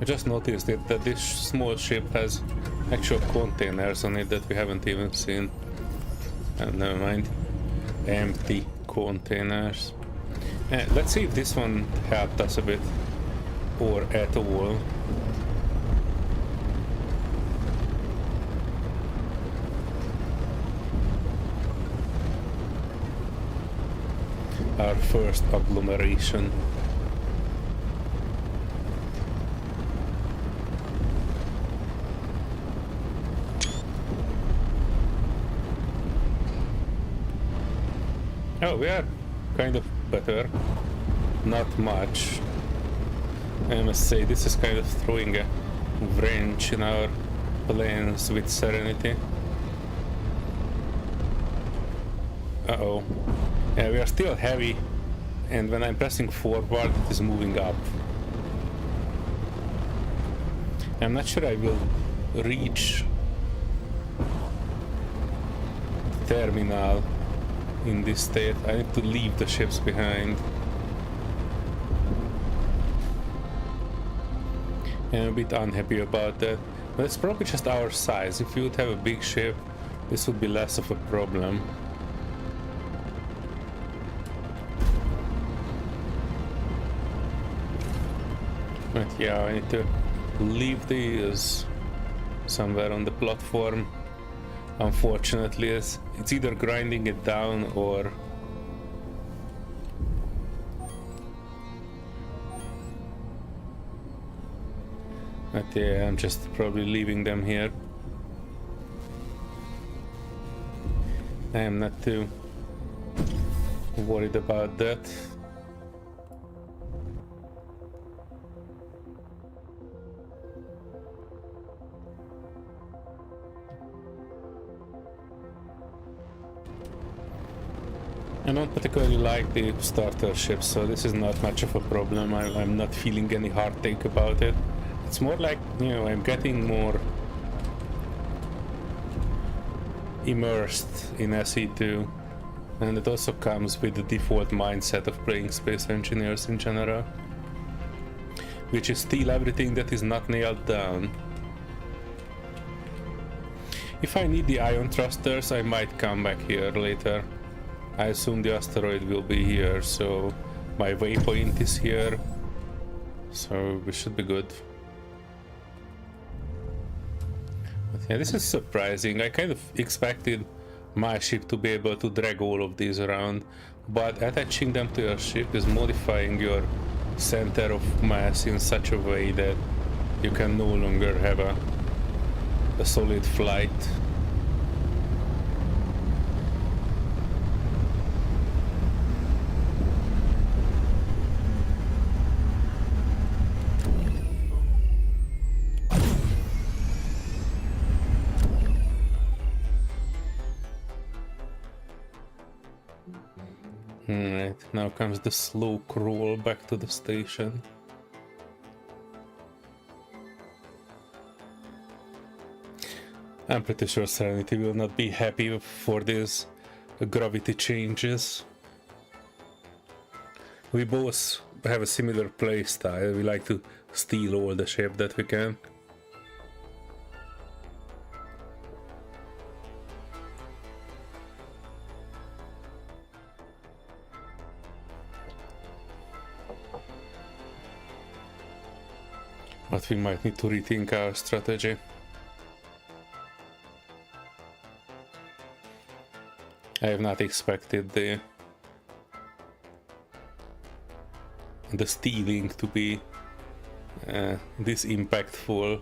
I just noticed that this small ship has actual containers on it that we haven't even seen. Never mind. Empty containers. Let's see if this one helped us a bit or at all. our first agglomeration. Oh, we are kind of better. Not much. I must say, this is kind of throwing a wrench in our plans with Serenity. Uh-oh. Yeah, we are still heavy, and when I'm pressing forward, it is moving up. I'm not sure I will reach the terminal in this state. I need to leave the ships behind. I'm a bit unhappy about that. But it's probably just our size. If you would have a big ship, this would be less of a problem. But yeah, I need to leave these somewhere on the platform. Unfortunately, it's either grinding it down or but yeah, I'm just probably leaving them here. I am not too worried about that. I don't particularly like the starter ships, so this is not much of a problem. I'm not feeling any heartache about it. It's more like, you know, I'm getting more immersed in SE2, and it also comes with the default mindset of playing Space Engineers in general, which is steal everything that is not nailed down. If I need the ion thrusters, I might come back here later. I assume the asteroid will be here, so my waypoint is here, so we should be good. But yeah, this is surprising. I kind of expected my ship to be able to drag all of these around, but attaching them to your ship is modifying your center of mass in such a way that you can no longer have a solid flight. Alright, now comes the slow crawl back to the station. I'm pretty sure Serenity will not be happy for these gravity changes. We both have a similar play style. We like to steal all the shape that we can. But we might need to rethink our strategy. I have not expected the stealing to be this impactful.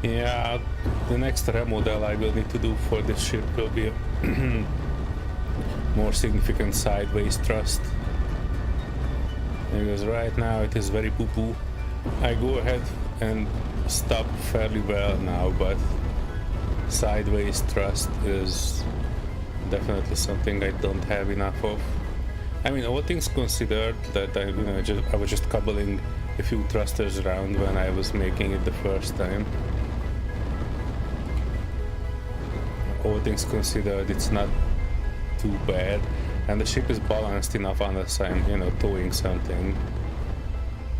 Yeah, the next remodel I will need to do for this ship will be a more significant sideways thrust. Because right now it is very poo-poo. I go ahead and stop fairly well now, but sideways thrust is definitely something I don't have enough of. I mean, all things considered, that I was just cobbling a few thrusters around when I was making it the first time. All things considered, it's not too bad, and the ship is balanced enough unless I'm, towing something.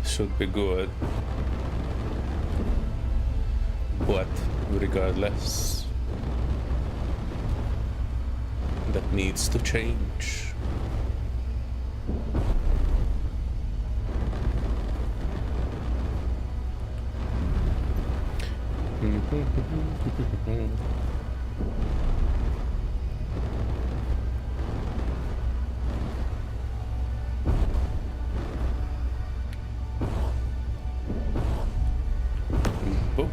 Should be good. But regardless, that needs to change. Boop.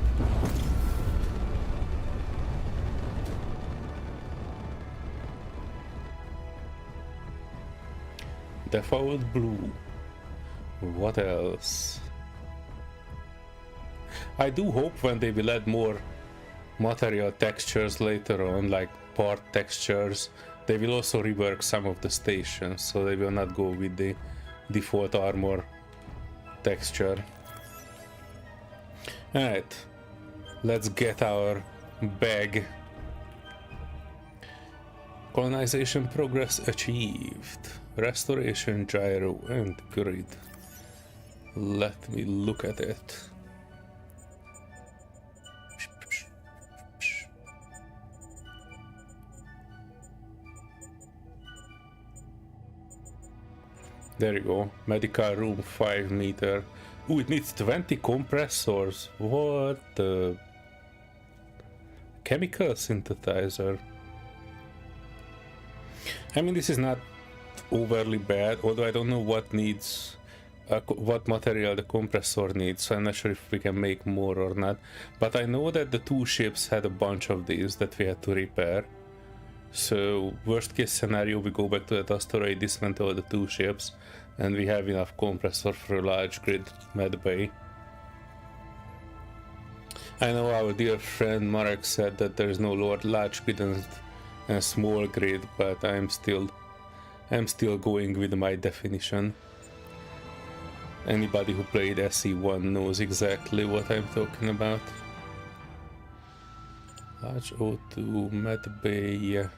Default blue. What else? I do hope when they will add more material textures later on, like part textures, they will also rework some of the stations, so they will not go with the default armor texture. Alright, let's get our bag. Colonization progress achieved. Restoration gyro and grid. Let me look at it. There you go. Medical room 5 meter. Ooh, it needs 20 compressors. What the? Chemical synthesizer. I mean, this is not overly bad, although I don't know what needs, what material the compressor needs, so I'm not sure if we can make more or not. But I know that the two ships had a bunch of these that we had to repair. So worst case scenario, we go back to that asteroid, dismantle the two ships, and we have enough compressor for a large grid med bay. I know our dear friend Marek said that there is no large grid and small grid, but I'm still going with my definition. Anybody who played SE1 knows exactly what I'm talking about. Large O2 med bay.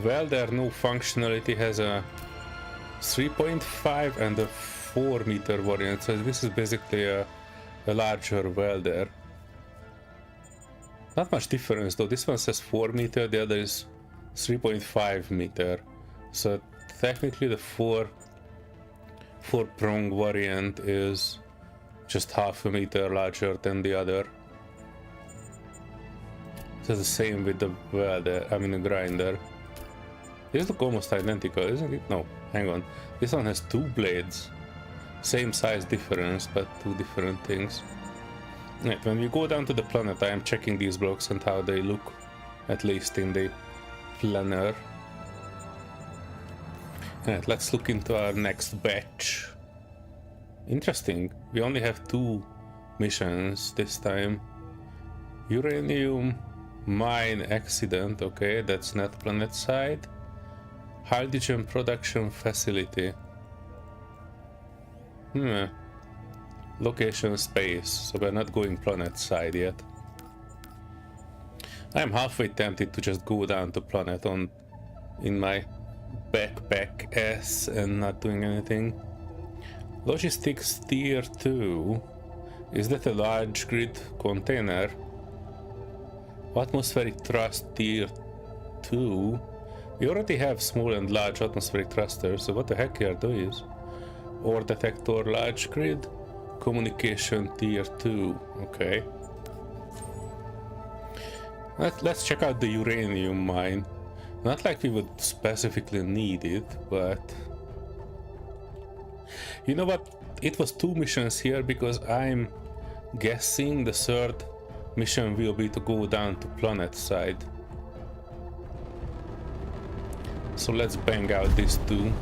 Well, there no functionality has a 3.5 and a 4 meter variant, so this is basically a larger welder. Not much difference though. This one says 4 meter, the other is 3.5 meter. So technically the 4 prong variant is just half a meter larger than the other. It's the same with the welder, I mean the grinder. These look almost identical, isn't it? No, hang on. This one has 2 blades. Same size difference, but 2 different things. Right, when we go down to the planet, I am checking these blocks and how they look, at least in the planner. Right, let's look into our next batch. Interesting, we only have 2 missions this time. Uranium mine accident, okay, that's not planet side. Hydrogen production facility. Location space, so we're not going planet side yet. I'm halfway tempted to just go down to planet in my backpack S and not doing anything. Logistics tier 2. Is that a large grid container? Atmospheric thrust tier 2. We already have small and large atmospheric thrusters, so what the heck are those? Ore detector large grid. Communication tier 2. Okay. Let's check out the uranium mine. Not like we would specifically need it, but... You know what? It was 2 missions here because I'm guessing the 3rd mission will be to go down to planet side. So let's bang out these 2.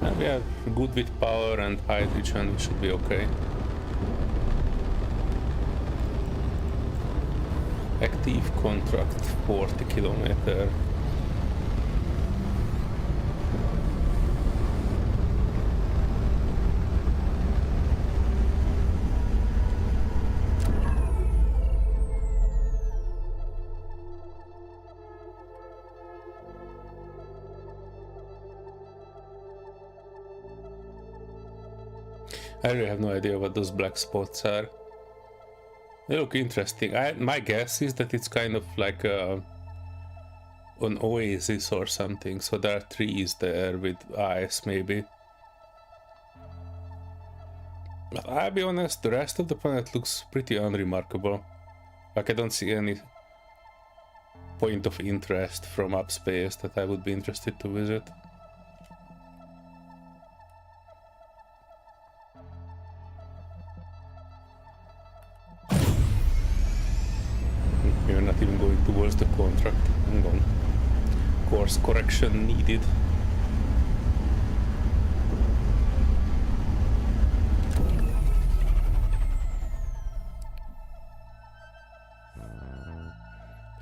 And we are good with power and hydrogen, we should be okay. Active contract 40 kilometer. I really have no idea what those black spots are. They look interesting. My guess is that it's kind of like an oasis or something. So there are trees there with ice, maybe. But I'll be honest, the rest of the planet looks pretty unremarkable. Like I don't see any point of interest from upspace that I would be interested to visit. We're not even going towards the contract. Hang on. Course correction needed.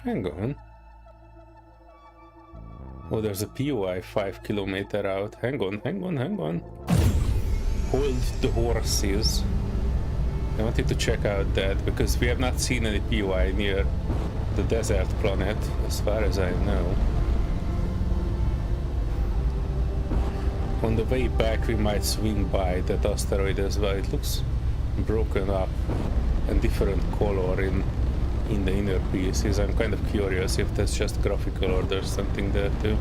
Hang on. Oh, there's a POI 5 kilometer out. Hang on. Hold the horses. I wanted to check out that because we have not seen any POI near the desert planet, as far as I know. On the way back we might swing by that asteroid as well. It looks broken up and different color in the inner pieces. I'm kind of curious if that's just graphical or there's something there too.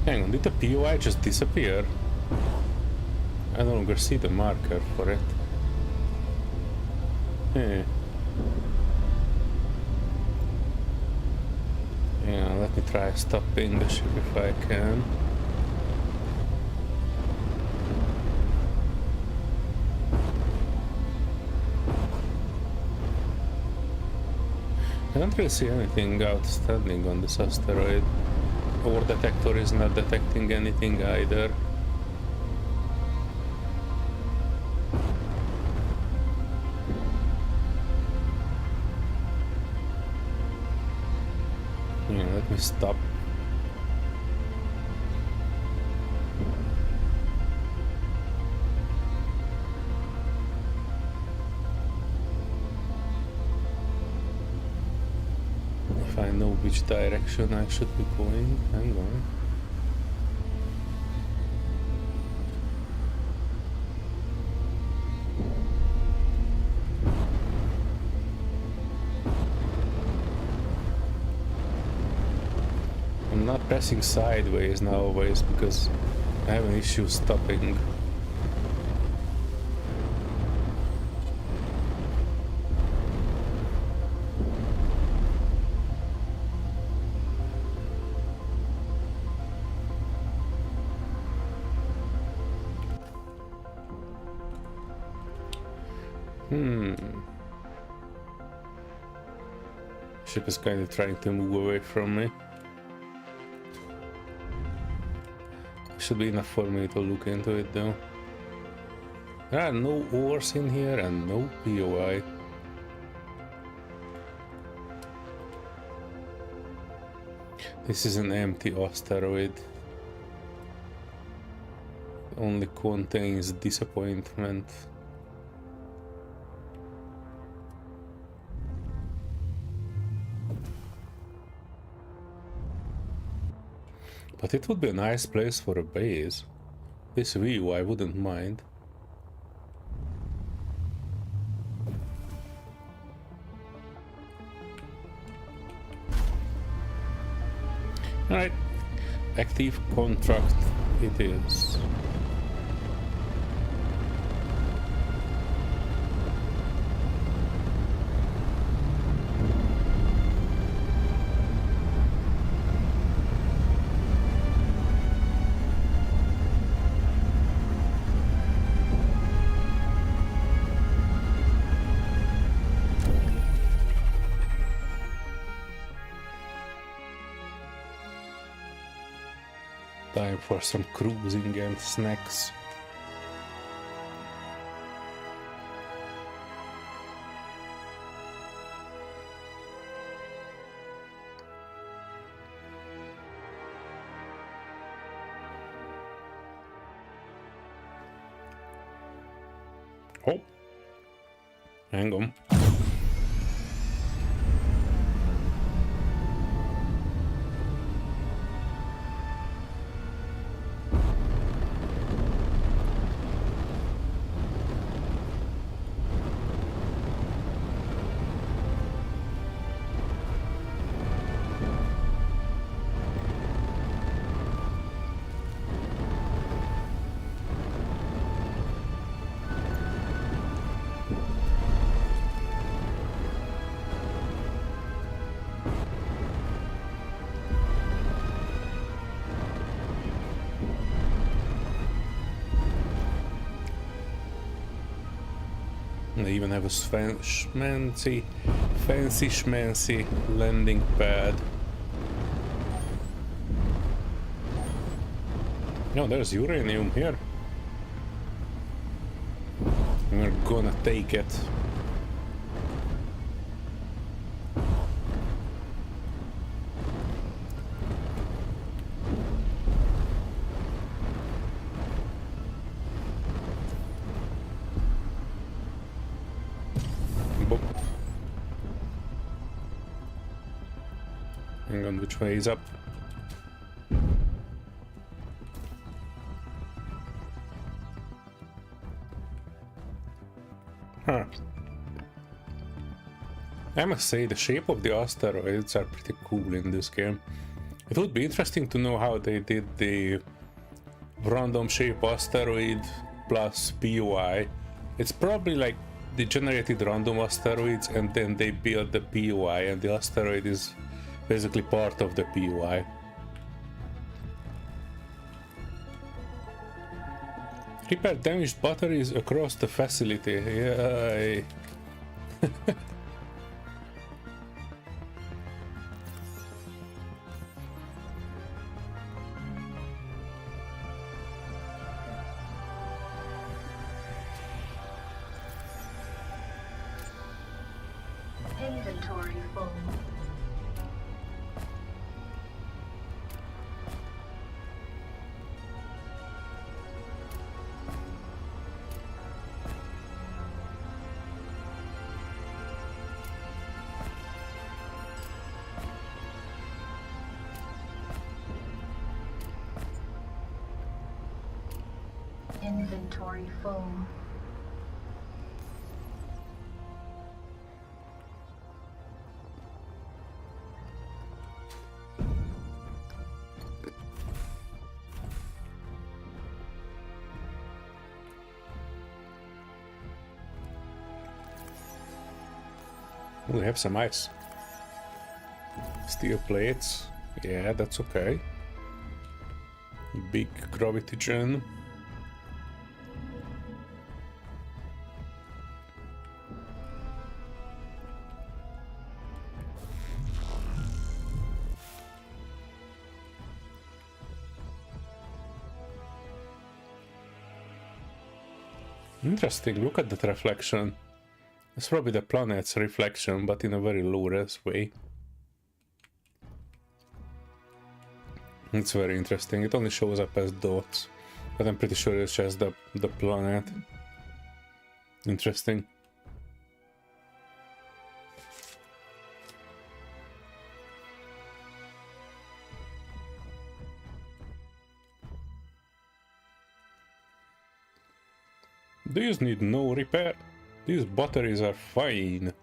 Hang on, did the POI just disappear? I no longer see the marker for it. Yeah, let me try stopping the ship if I can. I don't really see anything outstanding on this asteroid. Our detector is not detecting anything either. Yeah, let me stop. If I know which direction I should be going, hang on. I'm not pressing sideways nowadays because I have an issue stopping. Ship is kind of trying to move away from me. Should be enough for me to look into it though. There are no ores in here and no POI. This is an empty asteroid. Only contains disappointment. But it would be a nice place for a base. This view I wouldn't mind. Alright, active contract it is. for some cruising and snacks. Oh, hang on. They even have a fancy schmancy landing pad. No, there's uranium here. We're gonna take it. Hang on, which way is up? Huh. I must say the shape of the asteroids are pretty cool in this game. It would be interesting to know how they did the random shape asteroid plus POI. It's probably like they generated random asteroids and then they built the POI, and the asteroid is basically part of the POI. Repair damaged batteries across the facility. Yay. Inventory full. Inventory full. We have some ice. Steel plates. Yeah, that's okay. Big gravity gen. Interesting, look at that reflection. It's probably the planet's reflection, but in a very low-res way. It's very interesting. It only shows up as dots, but I'm pretty sure it's just the planet. Interesting. These need no repair. These batteries are fine.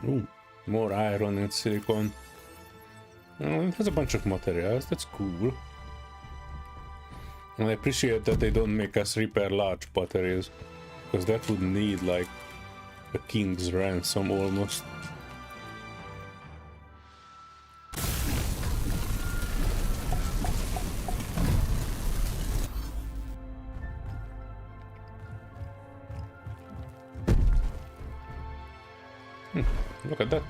Ooh, more iron and silicon. Oh, it has a bunch of materials, that's cool. And I appreciate that they don't make us repair large batteries, because that would need like a king's ransom almost. Look at that.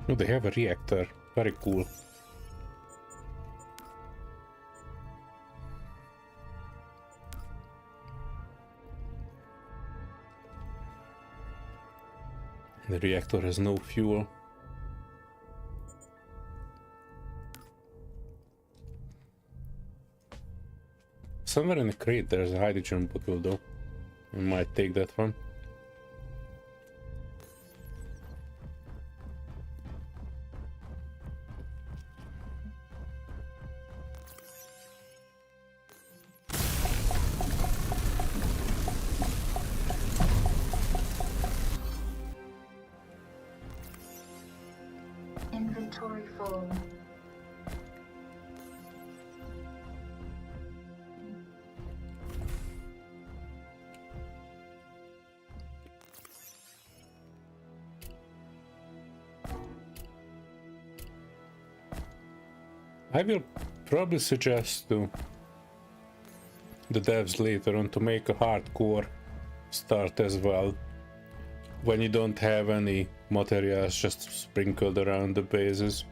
Oh, they have a reactor. Very cool. The reactor has no fuel. Somewhere in the crate there's a hydrogen bottle though. I might take that one. Inventory full. I will probably suggest to the devs later on to make a hardcore start as well, when you don't have any materials just sprinkled around the bases.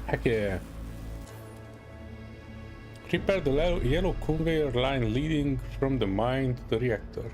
Heck yeah. Repair the yellow conveyor line leading from the mine to the reactor.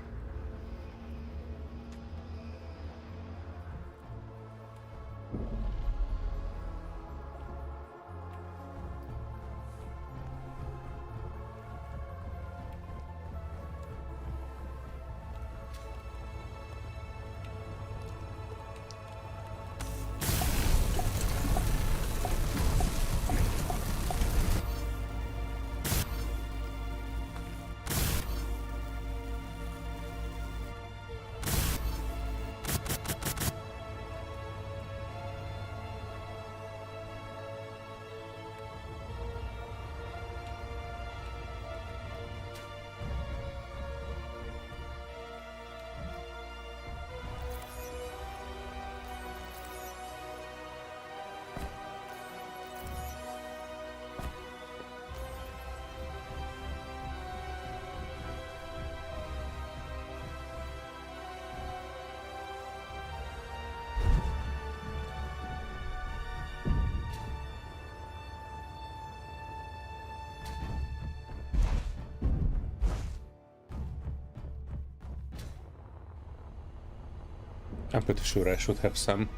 I'm pretty sure I should have some.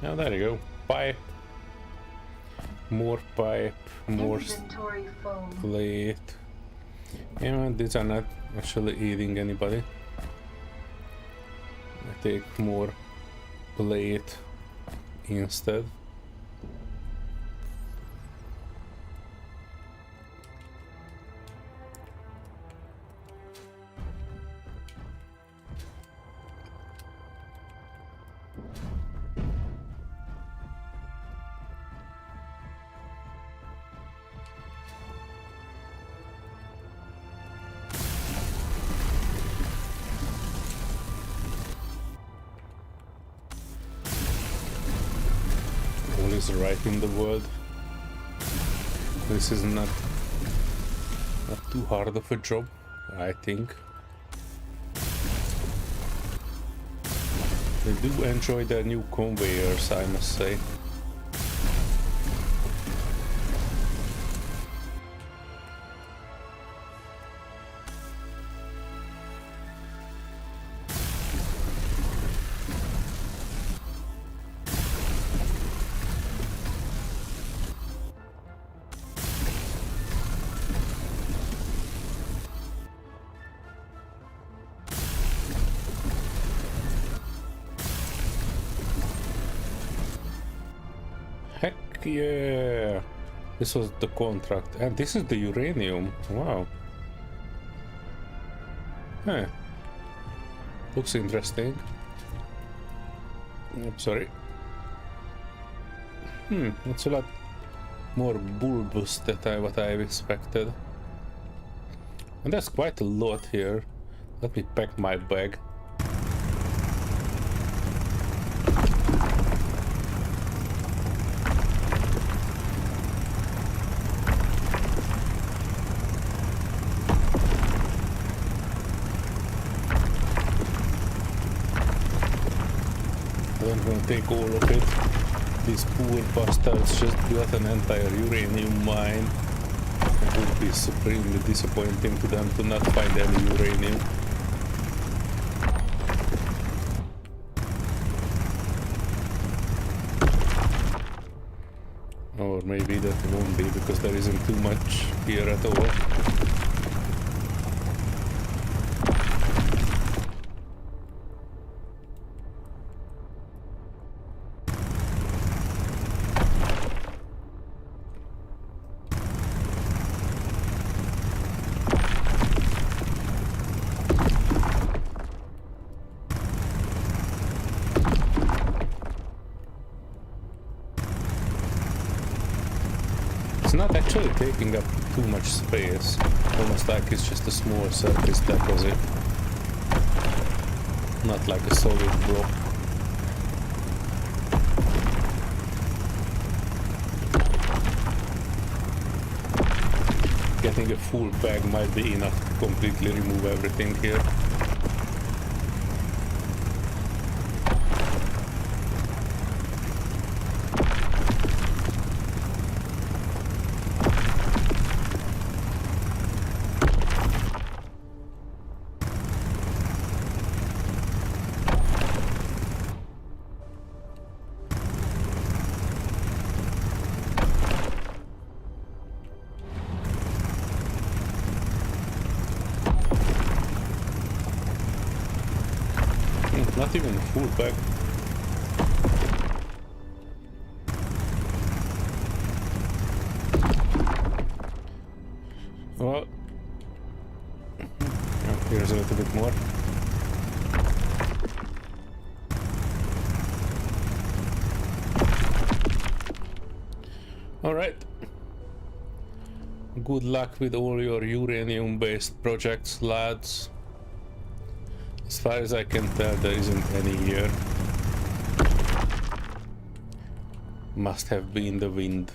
Oh, there you go. Pipe. More pipe. More Inventory full. plate. Yeah, these are not actually eating anybody. I take more plate instead. All is right in the world. This is not too hard of a job, I think. They do enjoy their new conveyors, I must say. Yeah, this was the contract, and this is the uranium. Wow. Huh. Looks interesting. I'm sorry. It's a lot more bulbous than what I expected. And there's quite a lot here. Let me pack my bag. I don't want to take all of it. These poor bastards just got an entire uranium mine. It would be supremely disappointing to them to not find any uranium. Or maybe that won't be because there isn't too much here at all. Not actually taking up too much space, almost like it's just a small surface deposit, not like a solid block. Getting a full bag might be enough to completely remove everything here. Not even a full bag. Well, here's a little bit more. All right. Good luck with all your uranium-based projects, lads. As far as I can tell, there isn't any here. Must have been the wind.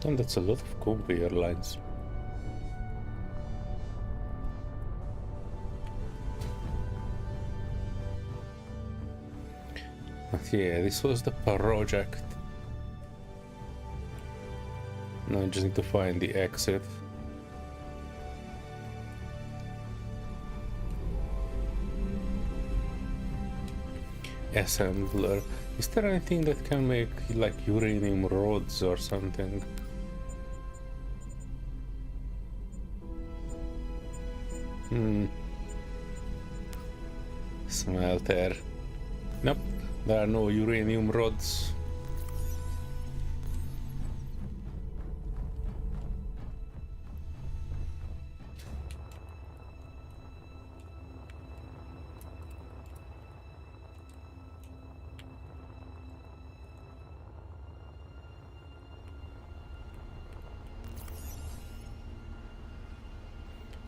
And that's a lot of conveyor lines. But yeah, this was the project. Now I just need to find the exit. Assembler. Is there anything that can make like uranium rods or something? Smelter. Nope, there are no uranium rods.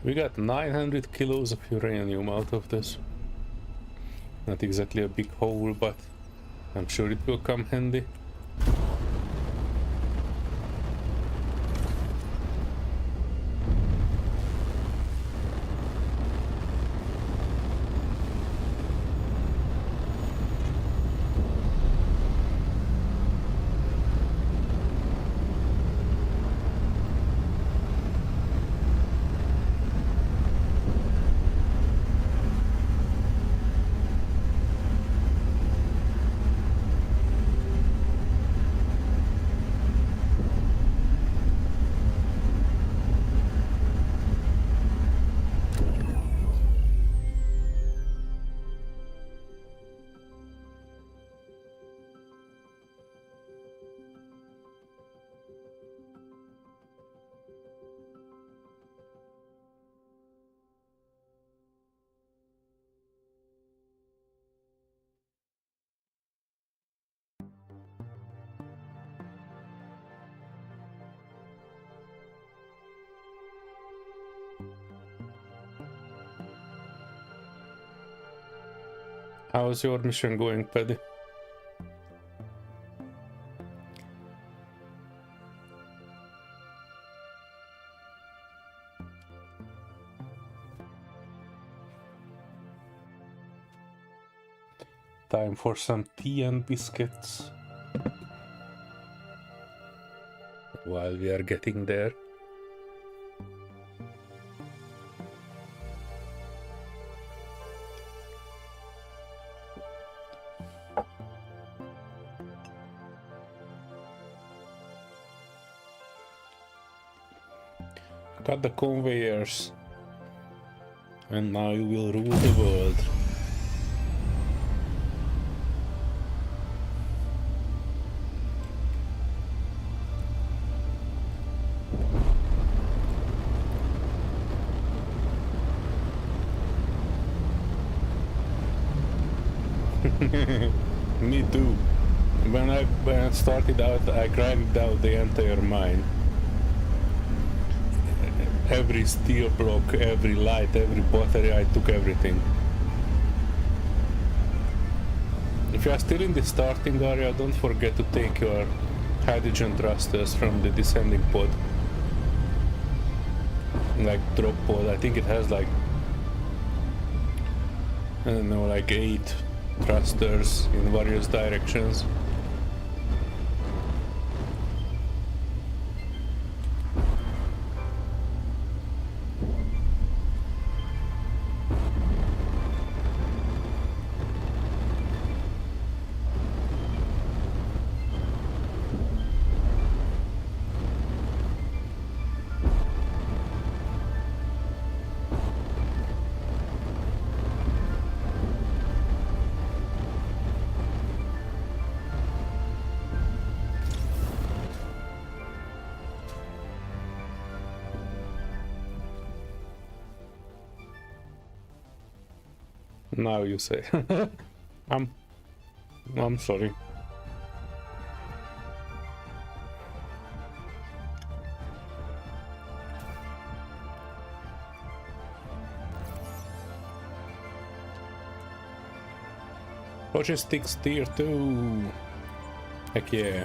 We got 900 kilos of uranium out of this. Not exactly a big hole, but I'm sure it will come handy. How's your mission going, Paddy? Time for some tea and biscuits. While we are getting there. Cut the conveyors. And now you will rule the world. Me too. When I started out, I grinded out the entire mine. Every steel block, every light, every battery, I took everything. If you are still in the starting area, don't forget to take your hydrogen thrusters from the descending pod. Like drop pod, I think it has like, I don't know, like 8 thrusters in various directions. Now you say. I'm sorry. Logistics tier 2. Heck yeah.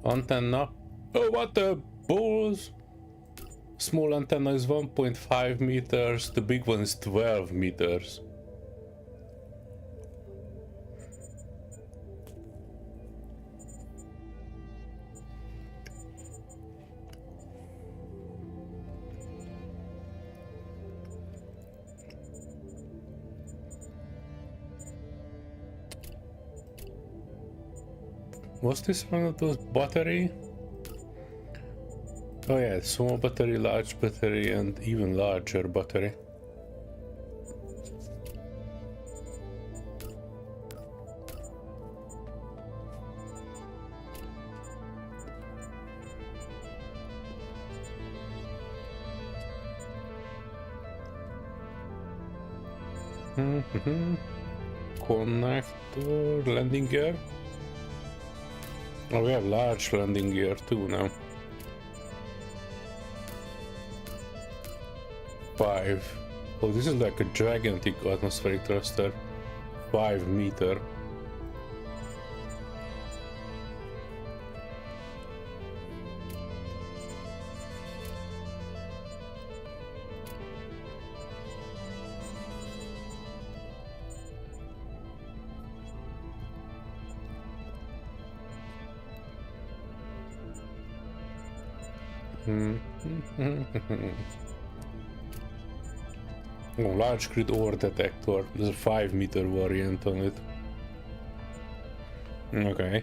Antenna. Oh, what the balls! Small antenna is 1.5 meters, the big one is 12 meters. Was this one of those battery? Oh yeah, small battery, large battery, and even larger battery. Connector, landing gear. Oh, we have large landing gear too now. 5. Oh, this is like a gigantic atmospheric thruster. 5 meter. Oh, large grid ore detector. There's a 5 meter variant on it. Okay.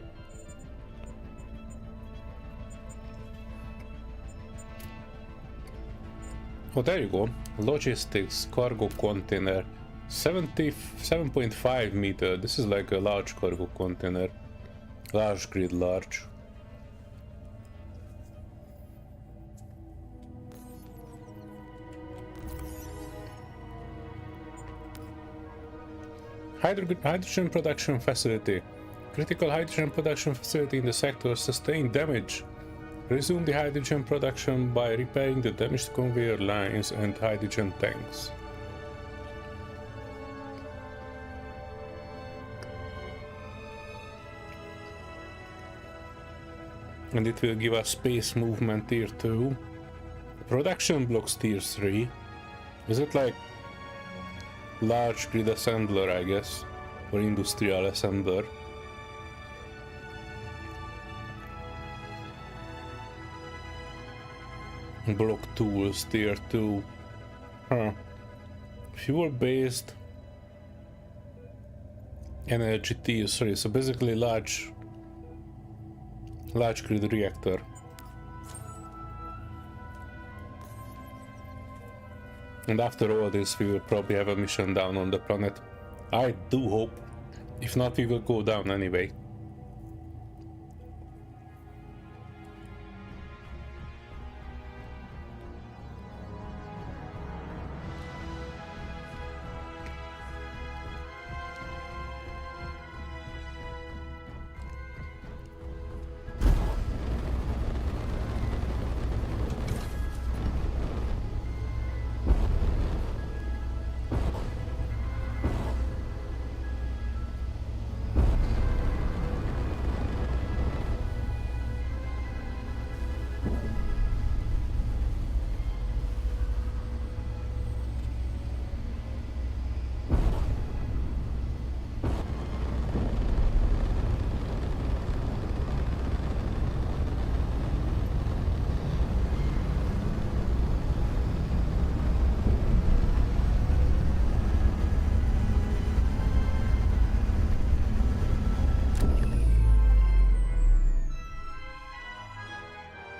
Oh, there you go. Logistics cargo container. 77.5 meter. This is like a large cargo container. Large grid, large. Hydrogen production facility. Critical hydrogen production facility in the sector sustained damage. Resume the hydrogen production by repairing the damaged conveyor lines and hydrogen tanks. And it will give us space movement tier 2. Production blocks tier 3. Is it like large grid assembler, I guess, or industrial assembler? Block tools tier 2. Huh. Fuel based energy tier 3. So basically large grid reactor. And after all this, we will probably have a mission down on the planet. I do hope. If not, we will go down anyway.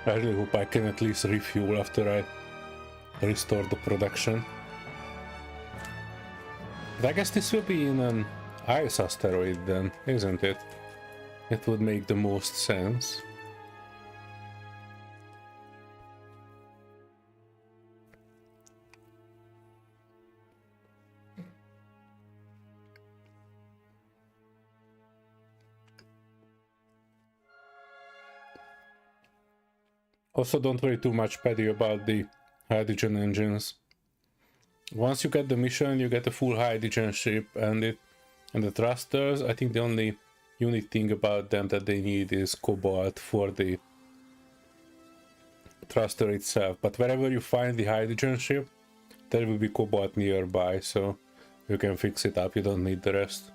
I really hope I can at least refuel after I restore the production. But I guess this will be in an ice asteroid then, isn't it? It would make the most sense. Also, don't worry too much, Paddy, about the hydrogen engines. Once you get the mission, you get a full hydrogen ship, and the thrusters. I think the only unique thing about them that they need is cobalt for the thruster itself. But wherever you find the hydrogen ship, there will be cobalt nearby, so you can fix it up. You don't need the rest.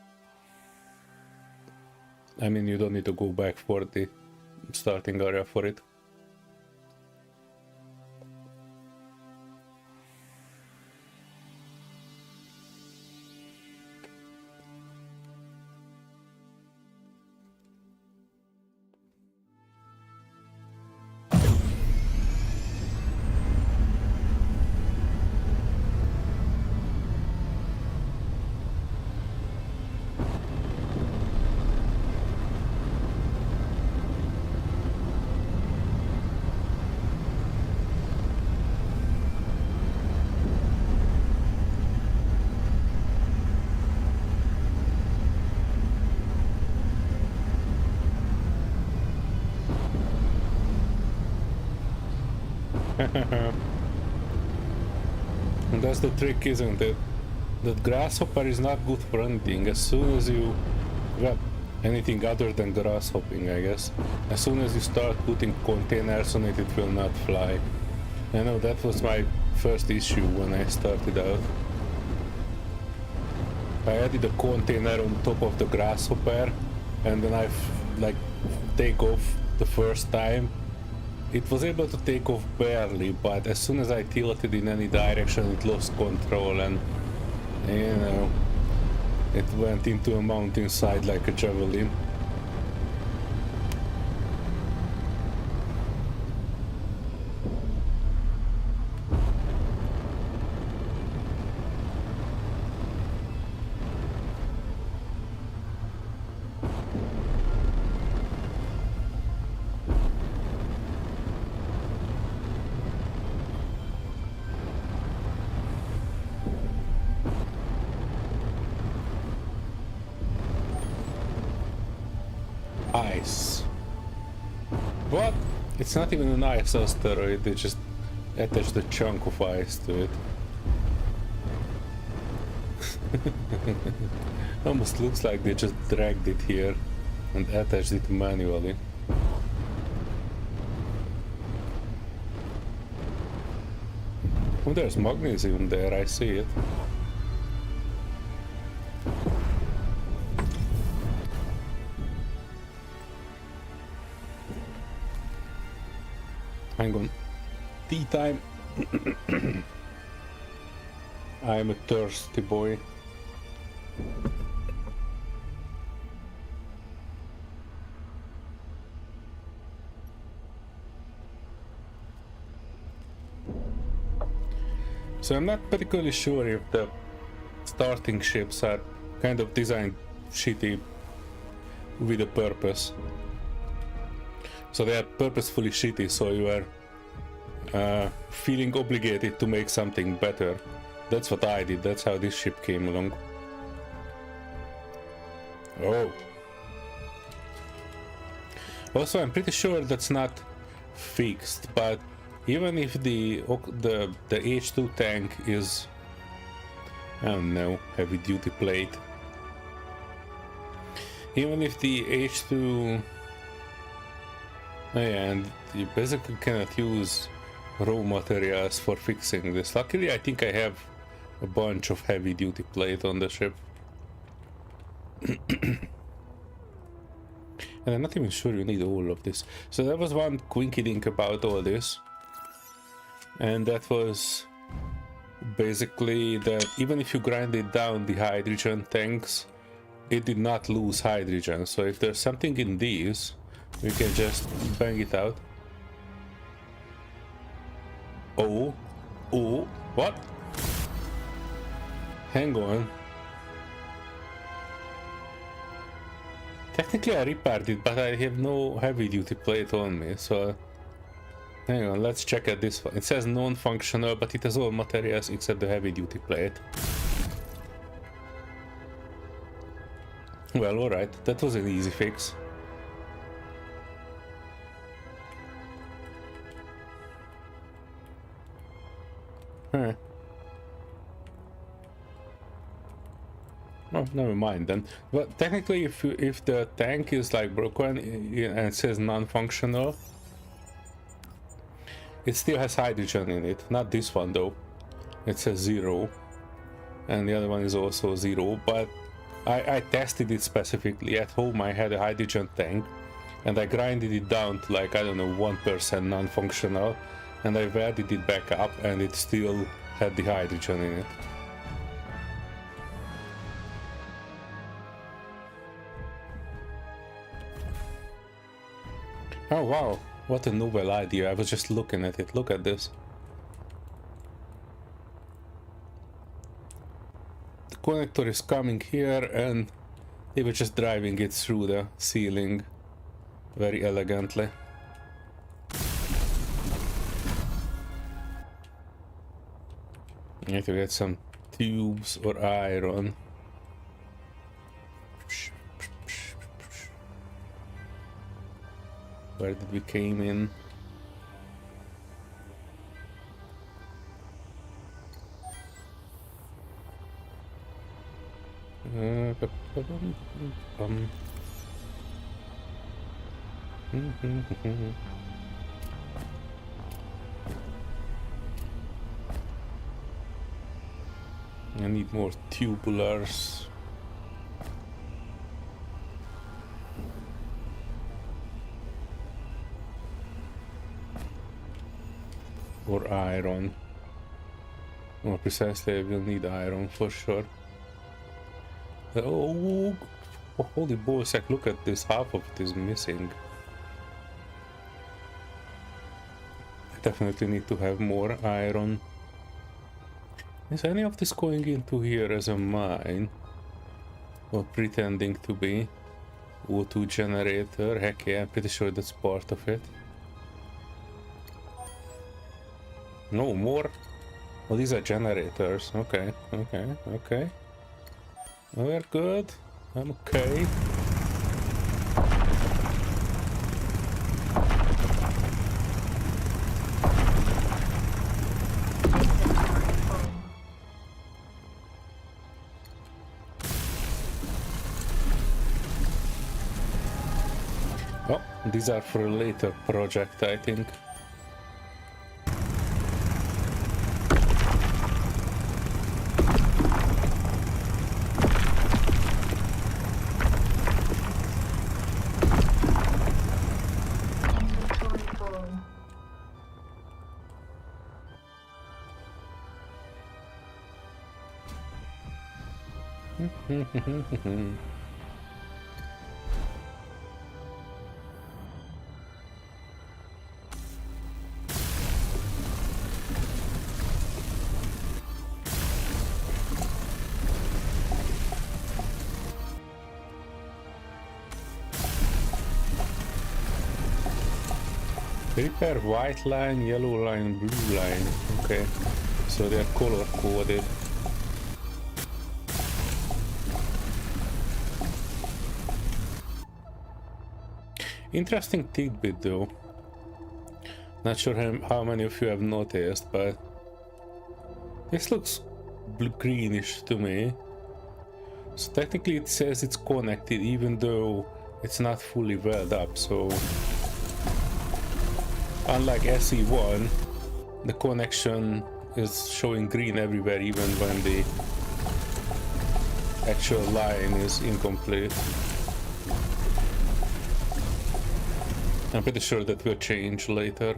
I mean, you don't need to go back for the starting area for it. And that's the trick, isn't it? That grasshopper is not good for anything. As soon as you... well, anything other than grasshopping, I guess. As soon as you start putting containers on it, it will not fly. I know that was my first issue when I started out. I added a container on top of the grasshopper, and then I like take off the first time. It was able to take off barely, but as soon as I tilted in any direction, it lost control, and you know, it went into a mountainside like a javelin. Ice. What? It's not even an ice asteroid, they just attached a chunk of ice to it. Almost looks like they just dragged it here and attached it manually. Oh, there's magnesium there, I see it. Hang on. Tea time. I'm a thirsty boy. So I'm not particularly sure if the starting ships are kind of designed shitty with a purpose. So they are purposefully shitty, so you are feeling obligated to make something better. That's what I did, that's how this ship came along. Oh. Also, I'm pretty sure that's not fixed, but even if the H2 tank is, I don't know, heavy duty plate. Even if the H2, oh yeah, and you basically cannot use raw materials for fixing this. Luckily, I think I have a bunch of heavy duty plate on the ship. And I'm not even sure you need all of this. So there was one quinky dink about all this. And that was basically that even if you grinded down the hydrogen tanks, it did not lose hydrogen. So if there's something in these, we can just bang it out. Oh, what? Hang on. Technically I repaired it, but I have no heavy duty plate on me, so hang on, let's check at this one. It says non-functional, but it has all materials except the heavy duty plate. Well, alright, that was an easy fix. Huh. Oh, never mind then. But technically, if the tank is like broken and it says non-functional, it still has hydrogen in it. Not this one though. It says 0, and the other one is also 0. But I tested it specifically at home. I had a hydrogen tank, and I grinded it down to like, I don't know, 1% non-functional, and I welded it back up, and it still had the hydrogen in it. Oh wow, what a novel idea. I was just looking at it. Look at this. The connector is coming here and they were just driving it through the ceiling very elegantly. Need to get some tubes or iron. Where did we came in? I need more tubulars. Or iron. More precisely, I will need iron for sure. Oh, holy bullsack, look at this, half of it is missing. I definitely need to have more iron. Is any of this going into here as a mine? Or pretending to be? O2 generator, heck yeah, I'm pretty sure that's part of it. No more? Well, these are generators. Okay, okay, okay. We're good. I'm okay. Oh, these are for a later project, I think. Inventory full. Repair white line, yellow line, blue line. Okay, so they're color coded. Interesting tidbit though. Not sure how many of you have noticed, but this looks greenish to me. So technically it says it's connected even though it's not fully welled up, so unlike SE1, the connection is showing green everywhere even when the actual line is incomplete. I'm pretty sure that will change later.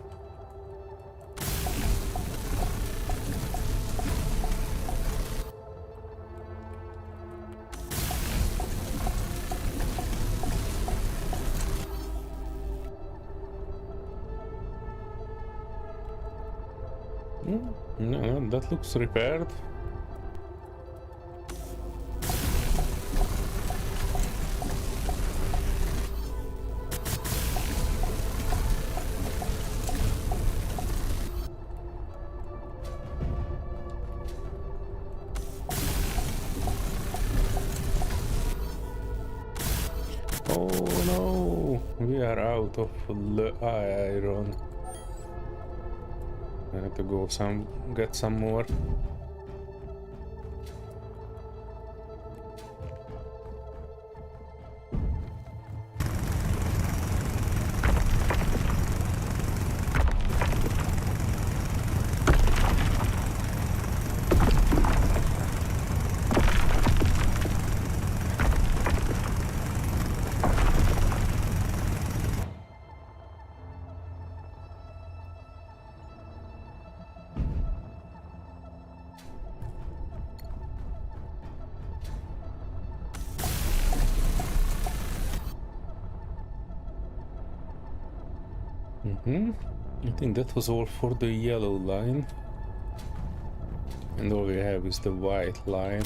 No, that looks repaired. Oh no, we are out of iron. I have to go get some more. I think that was all for the yellow line. And all we have is the white line.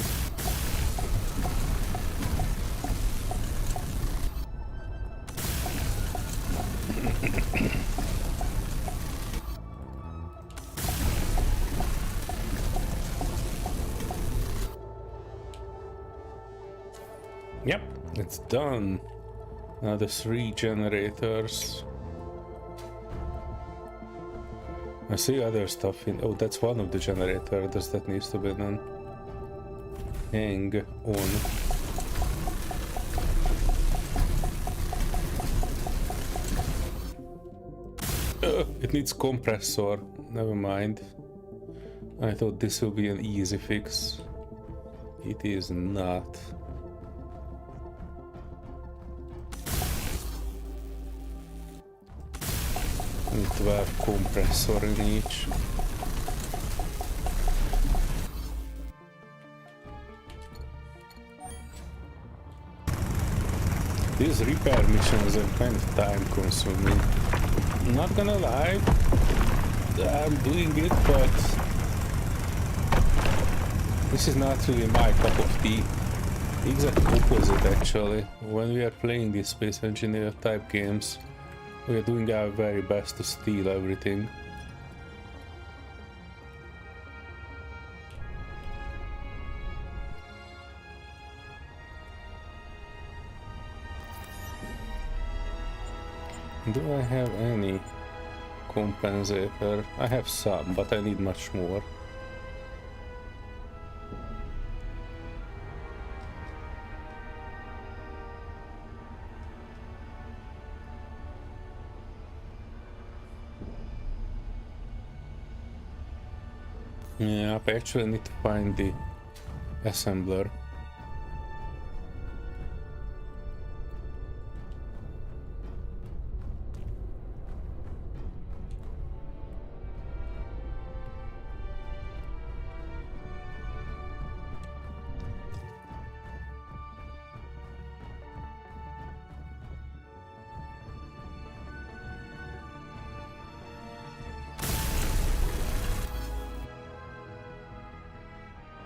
Yep, it's done. Now the 3 generators. I see other stuff in. Oh, that's one of the generators that needs to be done. Hang on. It needs compressor. Never mind. I thought this will be an easy fix. It is not. And 12 compressor in each. These repair missions are kind of time consuming. Not gonna lie, I'm doing it, but this is not really my cup of tea. The exact opposite actually. When we are playing these space engineer type games, we are doing our very best to steal everything. Do I have any compensator? I have some, but I need much more. Yeah, I actually need to find the assembler.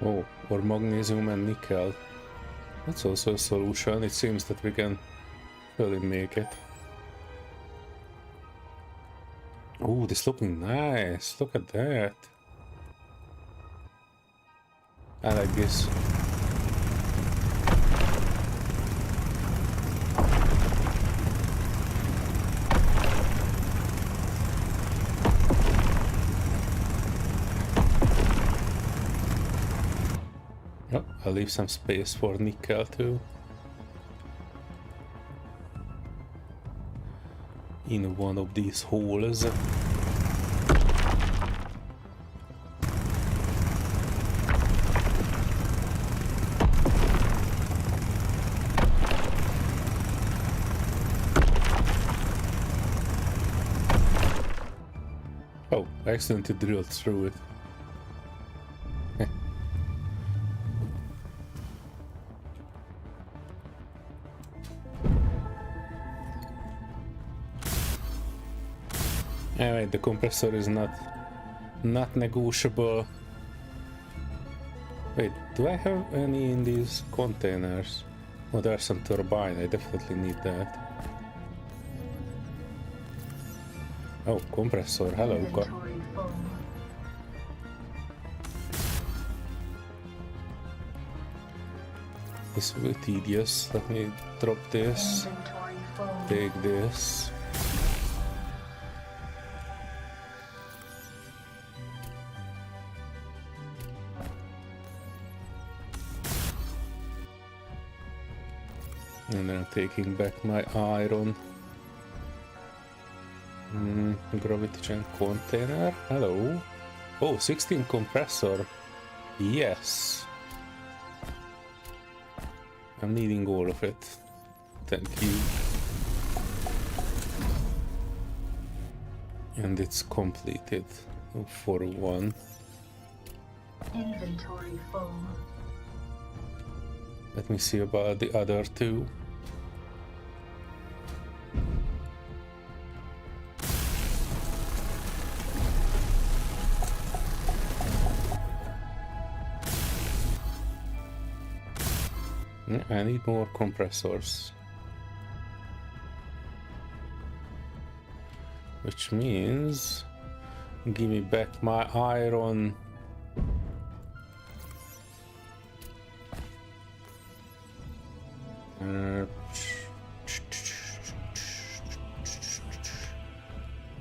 Oh, or magnesium and nickel. That's also a solution. It seems that we can really make it. Oh, this looking nice. Look at that. I like this. Oh, I'll leave some space for nickel too. In one of these holes. Oh, I accidentally drilled through it. Alright, the compressor is not negotiable. Wait, do I have any in these containers? Oh, there's some turbine. I definitely need that. Oh, compressor. Hello. Inventory full. This will be tedious. Let me drop this. Inventory full. Take this. And then I'm taking back my iron. Gravity chain container. Hello. Oh, 16 compressor. Yes. I'm needing all of it. Thank you. And it's completed for one. Inventory full. Let me see about the other two. I need more compressors. Which means give me back my iron.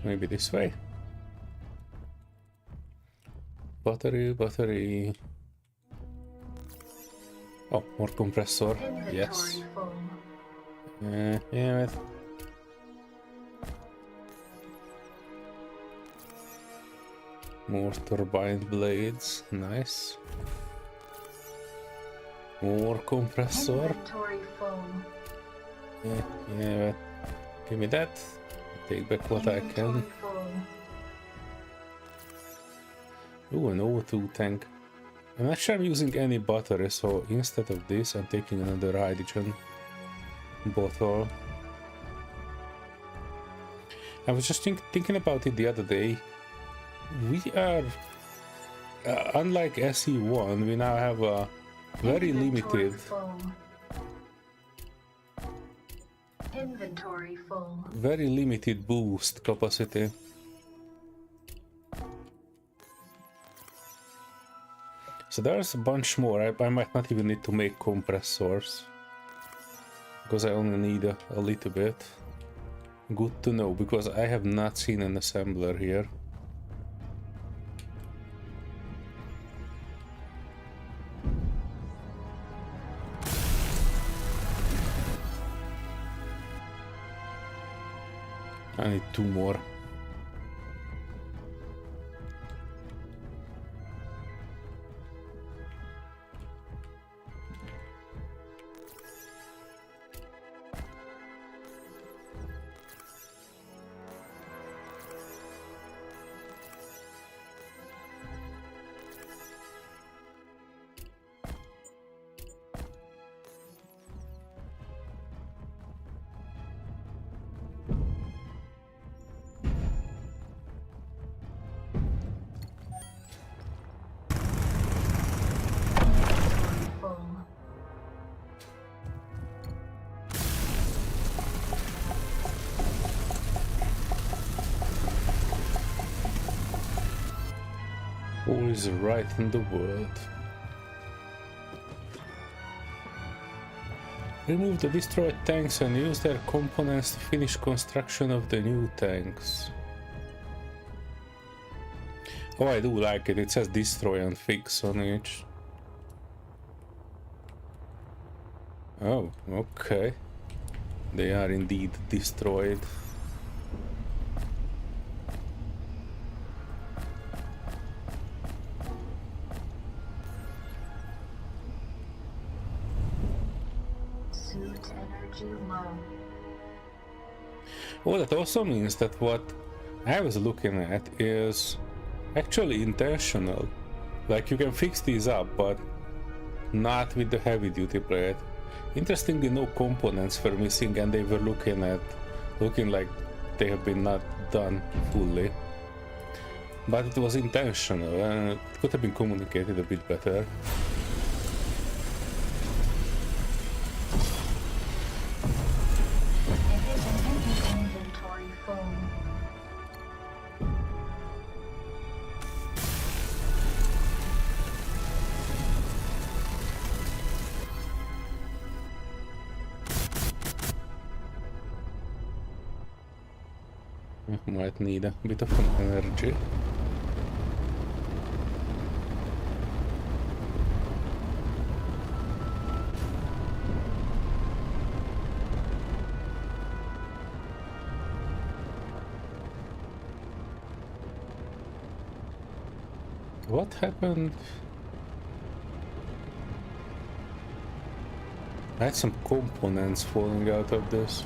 Maybe this way. Battery. Oh, more compressor. Inventory Yes. full. Yeah. More turbine blades. Nice. More compressor. Inventory full. Yeah. Give me that. Take back what I can. Inventory full. Ooh, an O2 tank. I'm not sure I'm using any battery, so instead of this, I'm taking another hydrogen bottle. I was just thinking about it the other day. We are, unlike SE1, we now have a very Inventory limited, full. Inventory full. very limited boost capacity. So there's a bunch more. I might not even need to make compressors, because I only need a little bit. Good to know, because I have not seen an assembler here. I need two more. All is right in the world. Remove the destroyed tanks and use their components to finish construction of the new tanks. Oh, I do like it. It says destroy and fix on each. Oh, okay. They are indeed destroyed. Suit energy low. Oh, that also means that what I was looking at is actually intentional. Like you can fix these up, but not with the heavy duty blade. Interestingly, no components were missing, and they were looking like they have been not done fully. But it was intentional, and it could have been communicated a bit better. Inventory full. Might need a bit of energy. What happened? I had some components falling out of this.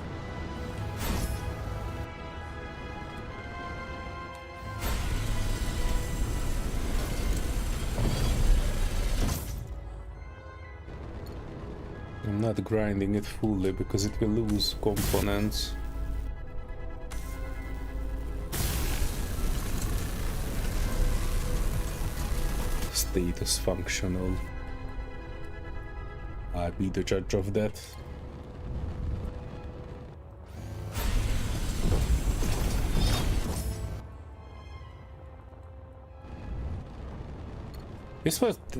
I'm not grinding it fully because it will lose components. Status functional. I'll be the judge of that.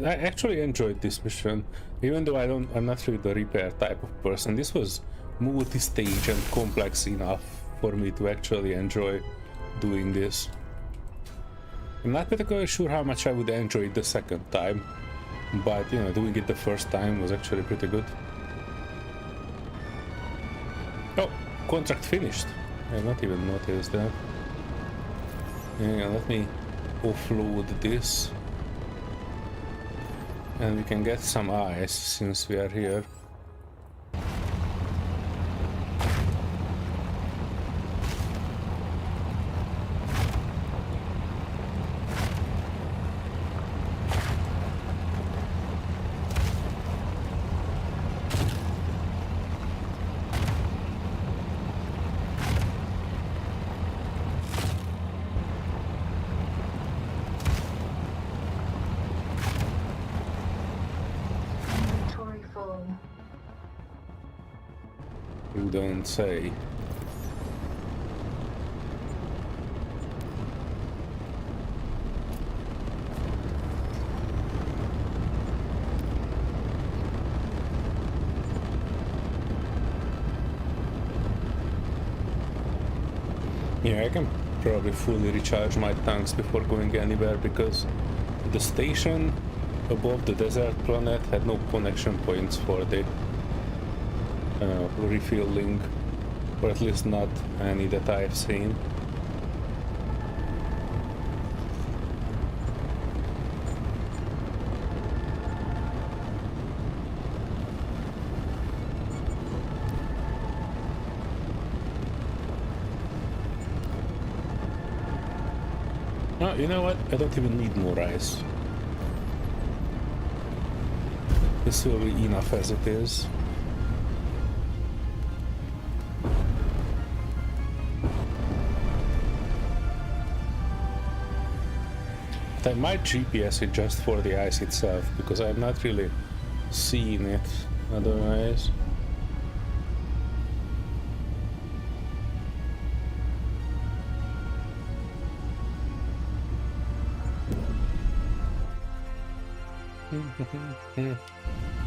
I actually enjoyed this mission, even though I'm not really the repair type of person. This was multi-stage and complex enough for me to actually enjoy doing this. I'm not particularly sure how much I would enjoy it the second time, but you know, doing it the first time was actually pretty good. Oh, contract finished. I have not even noticed that. Yeah, let me offload this. And we can get some ice since we are here. You don't say. Yeah, I can probably fully recharge my tanks before going anywhere because the station above the desert planet had no connection points for the refueling, or at least not any that I've seen. Oh, you know what? I don't even need more ice. This will be enough as it is. I might GPS it just for the ice itself, because I'm not really seeing it otherwise.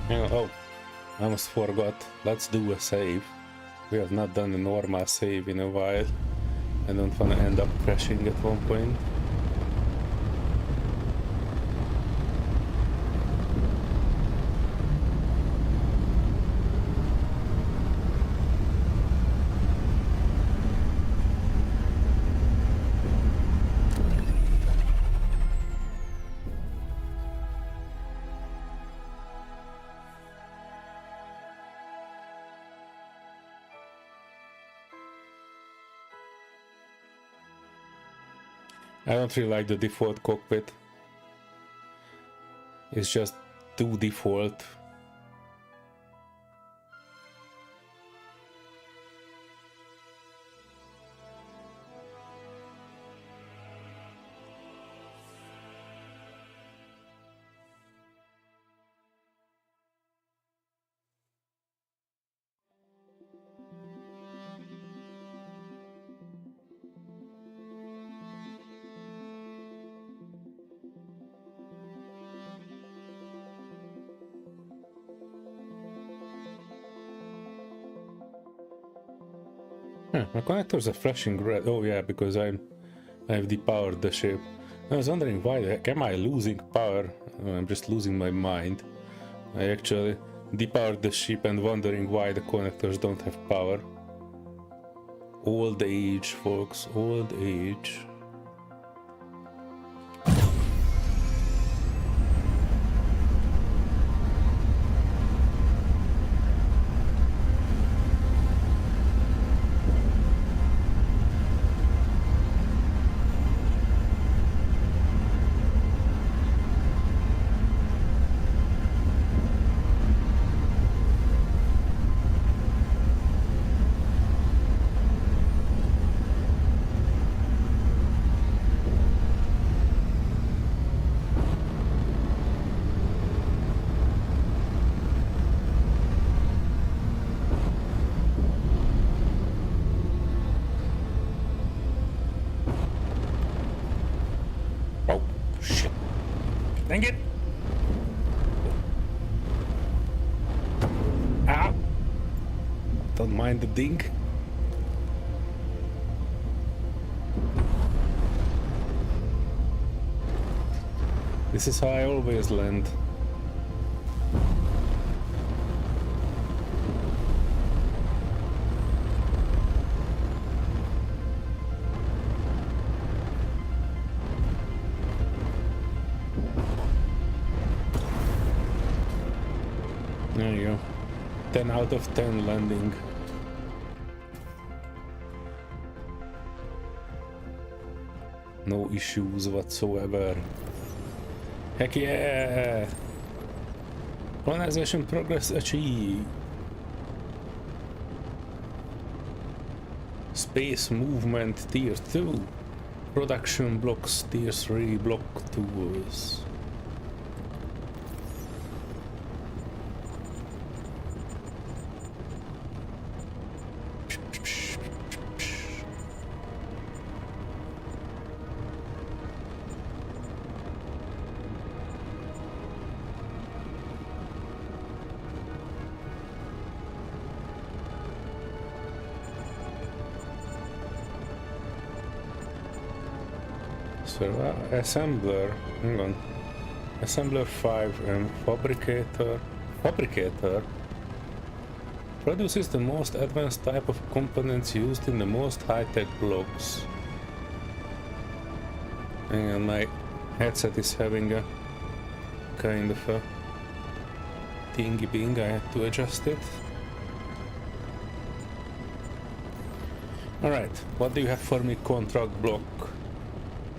Oh, I almost forgot. Let's do a save. We have not done a normal save in a while. I don't want to end up crashing at one point. I don't really like the default cockpit. It's just too default. My connectors are flashing red. Oh yeah, because I've depowered the ship. I was wondering why the heck am I losing power? Oh, I'm just losing my mind. I actually depowered the ship and wondering why the connectors don't have power. Old age, folks, old age. Oh, shit. Dang it! Ah! Don't mind the ding. This is how I always land. There you go. 10 out of 10 landing. No issues whatsoever. Heck yeah! Colonization progress achieved. Space movement tier 2. Production blocks tier 3 block tours. Assembler, hang on. Assembler 5 and Fabricator. Fabricator produces the most advanced type of components used in the most high-tech blocks. Hang on, my headset is having a kind of a thingy bing, I had to adjust it. Alright, what do you have for me, contract block?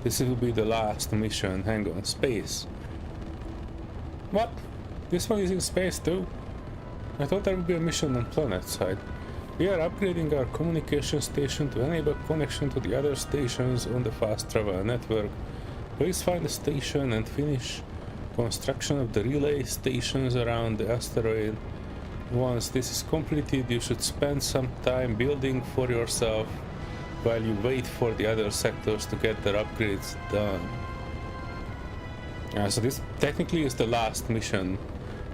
This will be the last mission. Hang on, space. What? This one is in space too? I thought there would be a mission on planet side. We are upgrading our communication station to enable connection to the other stations on the fast travel network. Please find the station and finish construction of the relay stations around the asteroid. Once this is completed, you should spend some time building for yourself while you wait for the other sectors to get their upgrades done. So this technically is the last mission,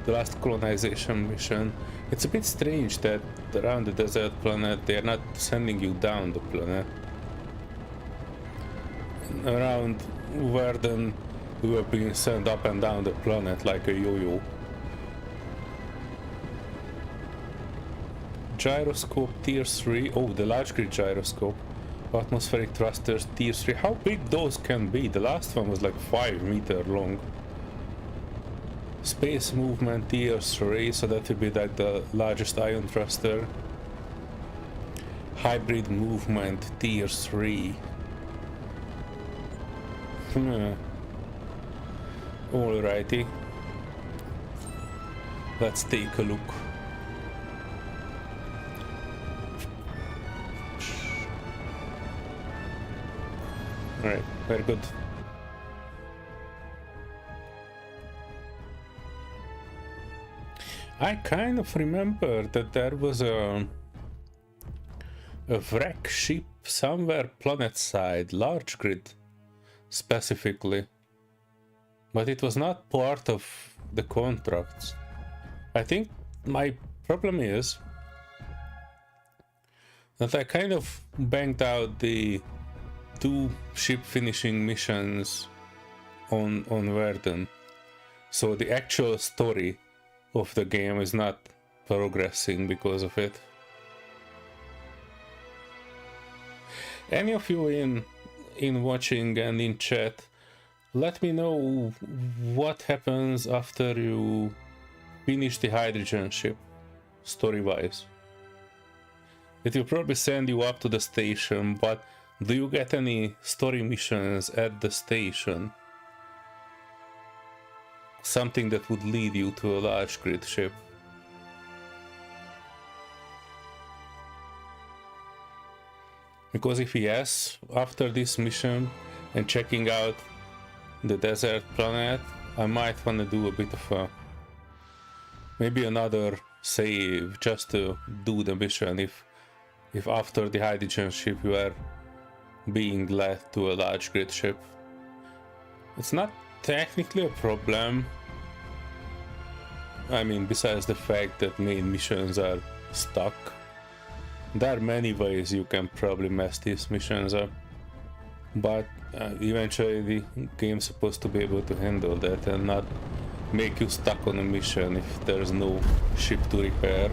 the last colonization mission. It's a bit strange that around the desert planet they are not sending you down the planet. Around Verden we were being sent up and down the planet like a yo-yo. Gyroscope tier 3. Oh, the large grid gyroscope. Atmospheric thrusters tier 3. How big those can be? The last one was like 5 meters long. Space movement tier 3, so that would be like the largest ion thruster. Hybrid movement tier 3. Alrighty. Let's take a look. Alright, very good. I kind of remember that there was a wreck ship somewhere planet side, large grid specifically, but it was not part of the contracts. I think my problem is that I kind of banged out the 2 ship finishing missions on Verden, so the actual story of the game is not progressing because of it. Any of you in watching and in chat, let me know what happens after you finish the hydrogen ship, story-wise. It will probably send you up to the station, but do you get any story missions at the station? Something that would lead you to a large grid ship. Because if yes, after this mission and checking out the desert planet, I might want to do a bit of a maybe another save just to do the mission if after the hydrogen ship you are being led to a large grid ship. It's not technically a problem. I mean, besides the fact that main missions are stuck, there are many ways you can probably mess these missions up, but eventually the game's supposed to be able to handle that and not make you stuck on a mission if there's no ship to repair.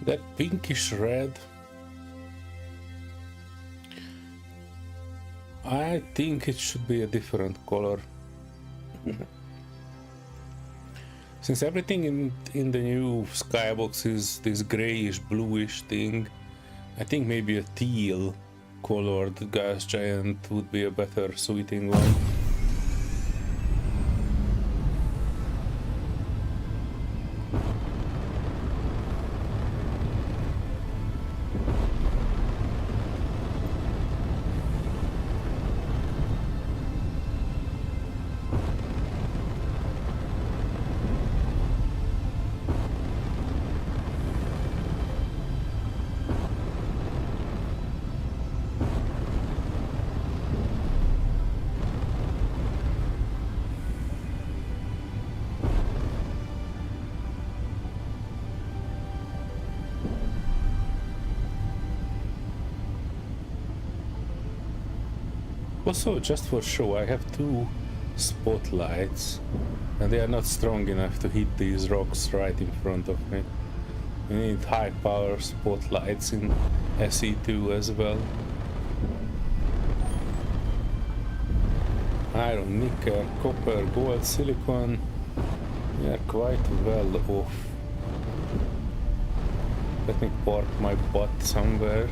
That pinkish red, I think it should be a different color. Since everything in the new skybox is this grayish bluish thing, I think maybe a teal colored gas giant would be a better suiting one. Also, just for show, I have two spotlights, and they are not strong enough to hit these rocks right in front of me. You need high power spotlights in SE2 as well. Iron, nickel, copper, gold, silicon. We are quite well off. Let me park my butt somewhere.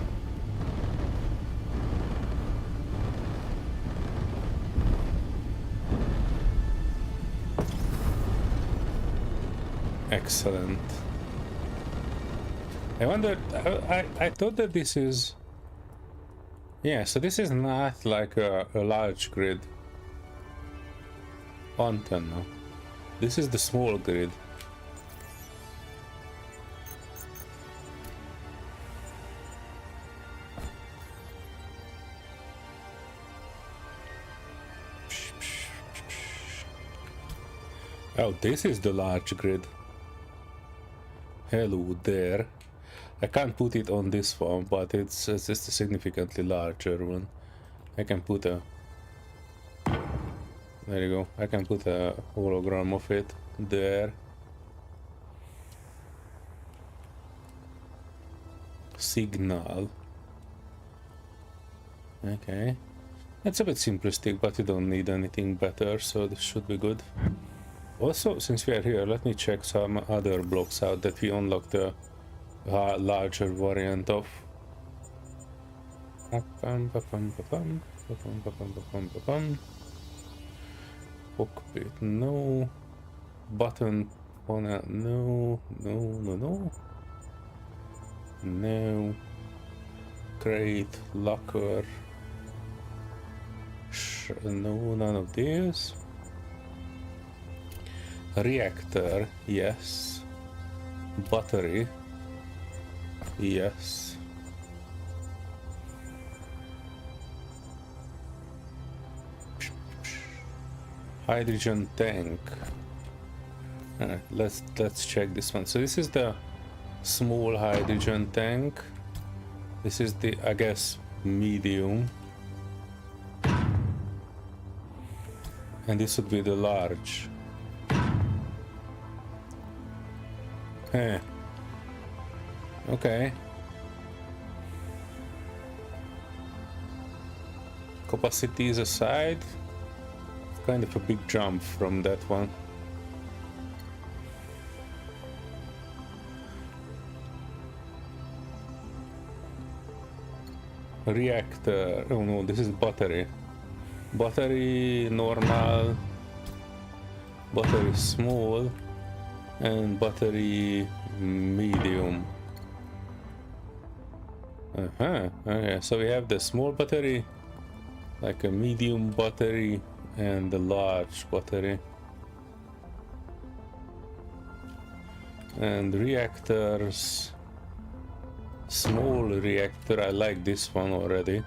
Excellent. I wonder, I thought that this is... Yeah, so this is not like a large grid antenna. This is the small grid. Oh, this is the large grid. Hello there. I can't put it on this one, but it's just a significantly larger one. I can put a... There you go. I can put a hologram of it there. Signal. Okay. It's a bit simplistic, but you don't need anything better, so this should be good. Also, since we are here, let me check some other blocks out that we unlocked the larger variant of. Cockpit, no. Button panel, no. No. Crate, locker. No, none of these. Reactor, yes. Battery, yes. Hydrogen tank. Alright, let's check this one. So this is the small hydrogen tank. This is the, I guess, medium. And this would be the large. Huh. Okay. Capacities aside, kind of a big jump from that one. Reactor. Oh no, this is battery. Battery normal. Battery small. And battery medium. Okay, so we have the small battery, like a medium battery, and the large battery. And reactors. Small reactor, I like this one already.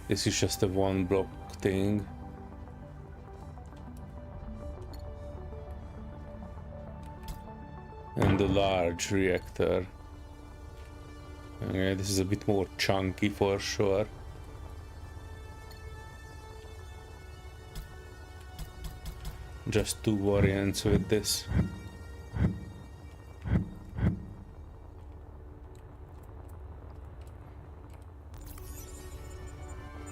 This is just a one block thing. And the large reactor. Okay, this is a bit more chunky for sure. Just two variants with this.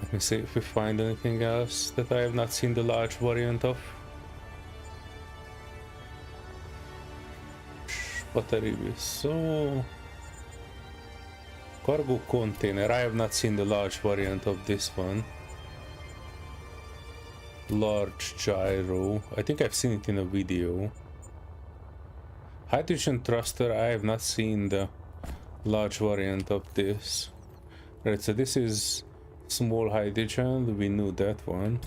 Let me see if we find anything else that I have not seen the large variant of. Battery, so cargo container. I have not seen the large variant of this one. Large gyro. I think I've seen it in a video. Hydrogen thruster. I have not seen the large variant of this. Right, so this is small hydrogen. We knew that one.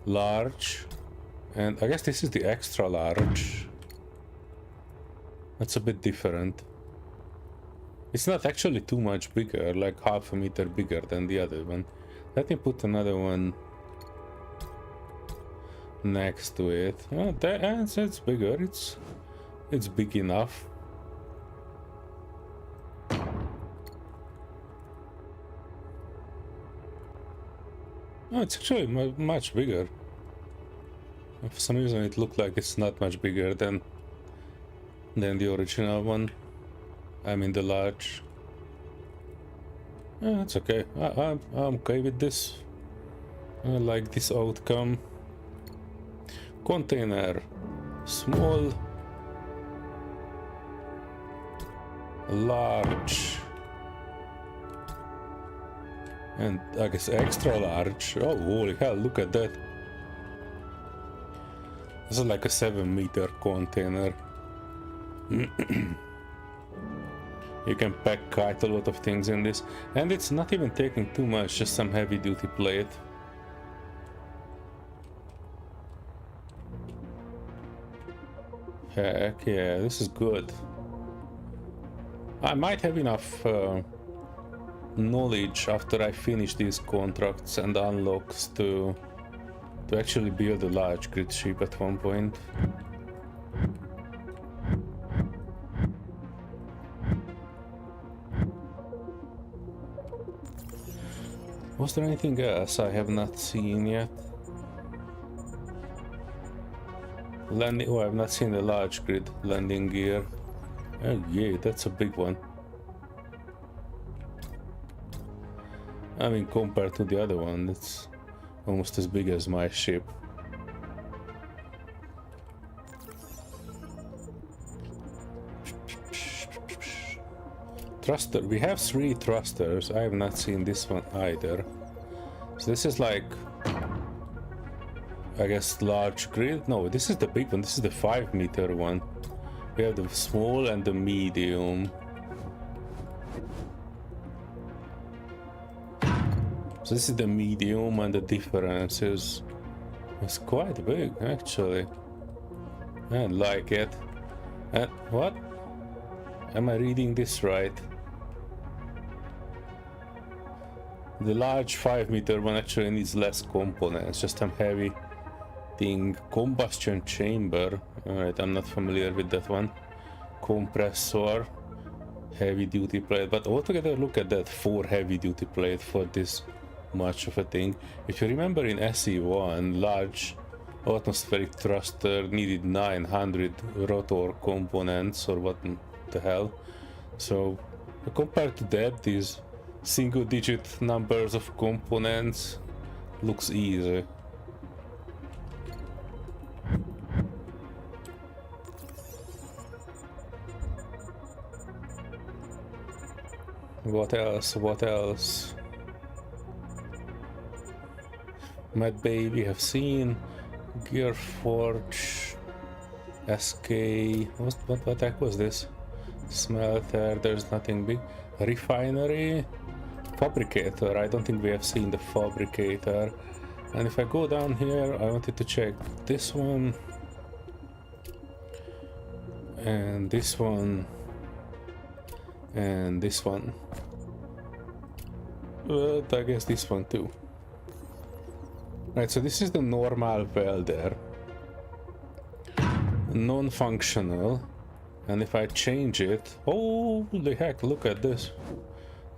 Large. And I guess this is the extra large. That's a bit different. It's not actually too much bigger, like half a meter bigger than the other one. Let me put another one next to it. Oh, it's bigger. It's big enough. Oh, it's actually much bigger. For some reason it looked like it's not much bigger than the original one. I mean the large. Yeah, it's okay. I'm okay with this. I like this outcome. Container. Small. Large. And I guess extra large. Oh, holy hell, look at that. This is like a 7-meter container. You can pack quite a lot of things in this. And it's not even taking too much, just some heavy duty plate. Heck yeah, this is good. I might have enough knowledge after I finish these contracts and unlocks to actually build a large grid ship at one point. Was there anything else I have not seen yet? Landing. Oh, I've not seen the large grid landing gear. Oh yeah, that's a big one. I mean, compared to the other one, it's almost as big as my ship. Thruster. We have 3 thrusters. I have not seen this one either. So this is like, I guess, large grid. No, this is the big one. This is the 5-meter one. We have the small and the medium. So this is the medium, and the difference is quite big actually. I like it. And what? Am I reading this right? The large 5-meter one actually needs less components, just some heavy thing. Combustion chamber. Alright, I'm not familiar with that one. Compressor. Heavy duty plate. But altogether, look at that, 4 heavy duty plate for this much of a thing. If you remember in SE1, large atmospheric thruster needed 900 rotor components, or what the hell. So compared to that, these single-digit numbers of components looks easy. What else? What else? Mad Bay we have seen. Gear Forge. SK. What heck was this? Smelter. There's nothing big. Refinery. Fabricator. I don't think we have seen the fabricator. And if I go down here, I wanted to check this one. And this one. And this one. But I guess this one too. Right, so this is the normal welder. Non-functional. And if I change it... Holy heck, look at this.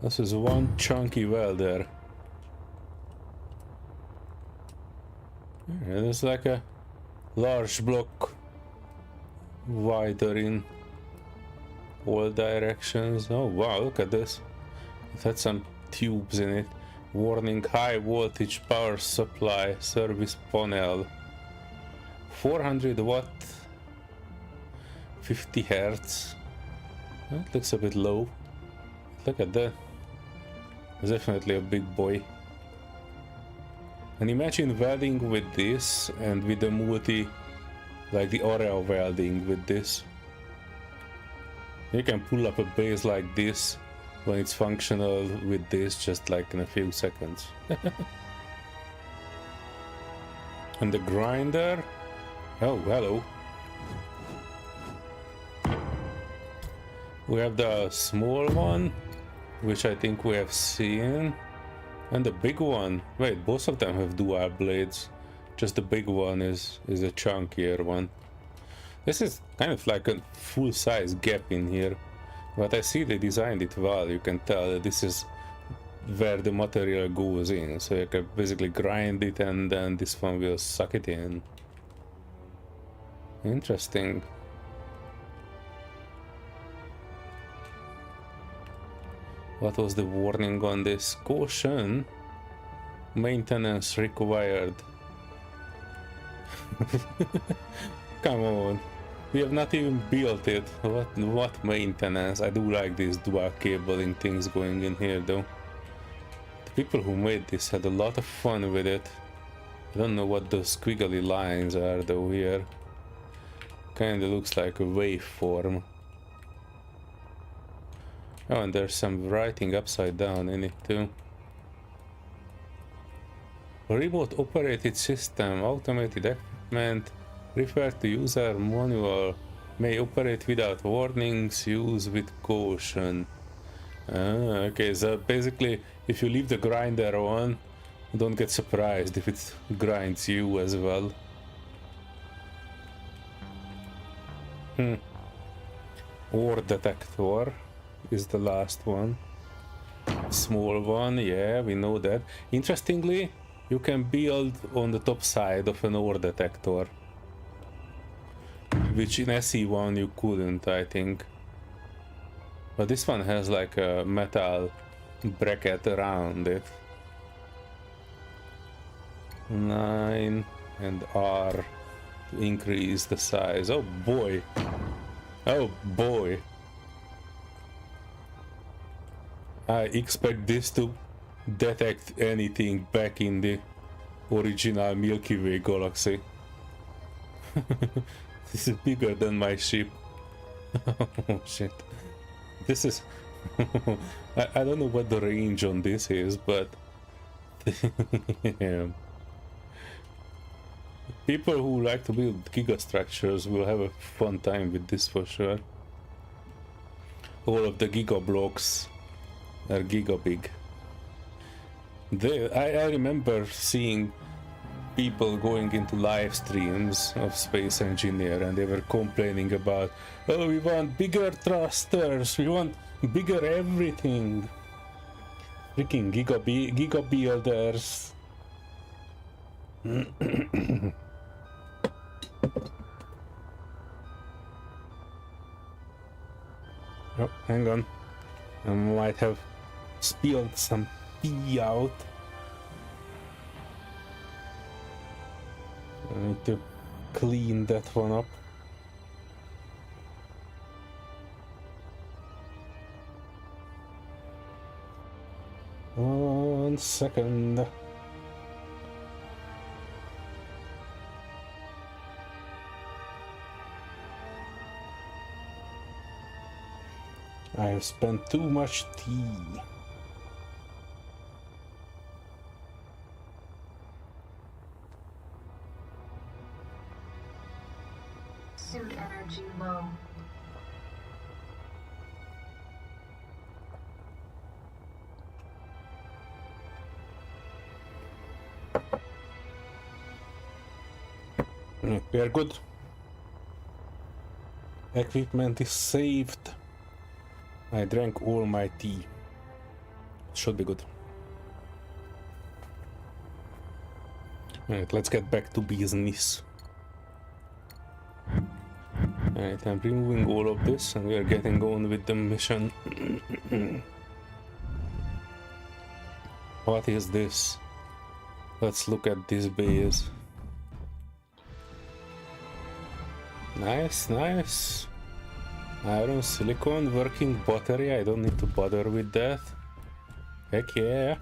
This is one chunky welder. Yeah, it's like a large block. Wider in all directions. Oh wow, look at this. It had some tubes in it. Warning: high voltage power supply service panel. 400 watt, 50 hertz. That looks a bit low. Look at that. It's definitely a big boy. And imagine welding with this and with the multi, like the area welding with this. You can pull up a base like this when it's functional with this, just like in a few seconds. And the grinder. Oh, hello. We have the small one, which I think we have seen. And the big one. Wait, both of them have dual blades. Just the big one is a chunkier one. This is kind of like a full-size gap in here. But I see they designed it well. You can tell that this is where the material goes in, so you can basically grind it and then this one will suck it in. Interesting. What was the warning on this? Caution, maintenance required. Come on, we have not even built it. What maintenance? I do like these dual cabling things going in here though. People who made this had a lot of fun with it. I don't know what those squiggly lines are though here. Kinda looks like a waveform. Oh, and there's some writing upside down in it too. Remote operated system, automated equipment, refer to user manual, may operate without warnings, use with caution. Okay, so basically if you leave the grinder on, don't get surprised if it grinds you as well. Ore detector is the last one. Small one, yeah, we know that. Interestingly, you can build on the top side of an ore detector, which in SE1 you couldn't, I think. But this one has like a metal bracket around it. 9 and R to increase the size. Oh boy. Oh boy. I expect this to detect anything back in the original Milky Way galaxy. This is bigger than my ship. Oh shit. This is... I don't know what the range on this is, but... yeah. People who like to build gigastructures will have a fun time with this for sure. All of the giga blocks are giga big. I remember seeing people going into live streams of Space Engineer and they were complaining about, oh, we want bigger thrusters, we want bigger everything. Freaking giga builders. Oh, hang on. I might have spilled some pee out. I need to clean that one up. One second. I have spent too much tea. Suit energy low. We are good. Equipment is saved. I drank all my tea. Should be good. Alright, let's get back to business. Alright, I'm removing all of this and we are getting on with the mission. What is this? Let's look at this base. Nice, nice. Iron, silicon, working battery. I don't need to bother with that. Heck yeah.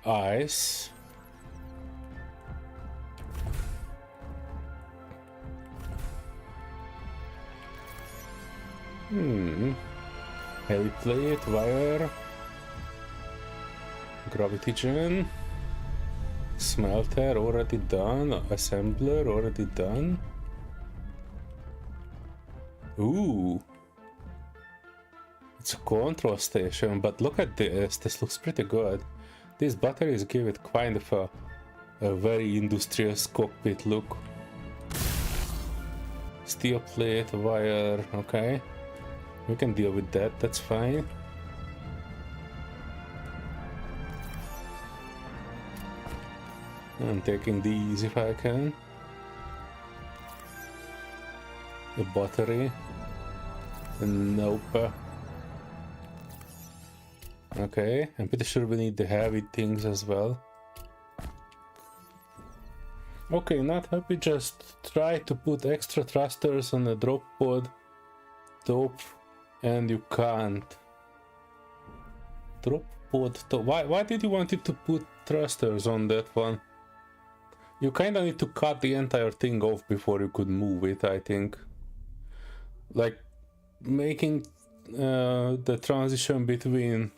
Ice. Heavy plate, wire. Gravity gen. Smelter already done. Assembler already done. Ooh. It's a control station, but look at this. This looks pretty good. These batteries give it kind of a very industrious cockpit look. Steel plate, wire, okay. We can deal with that, that's fine. I'm taking these if I can. A battery. Nope. Okay, I'm pretty sure we need the heavy things as well. Okay, not happy, just try to put extra thrusters on the drop pod top and you can't. Drop pod top. Why did you want it to put thrusters on that one? You kinda need to cut the entire thing off before you could move it, I think. Like making the transition between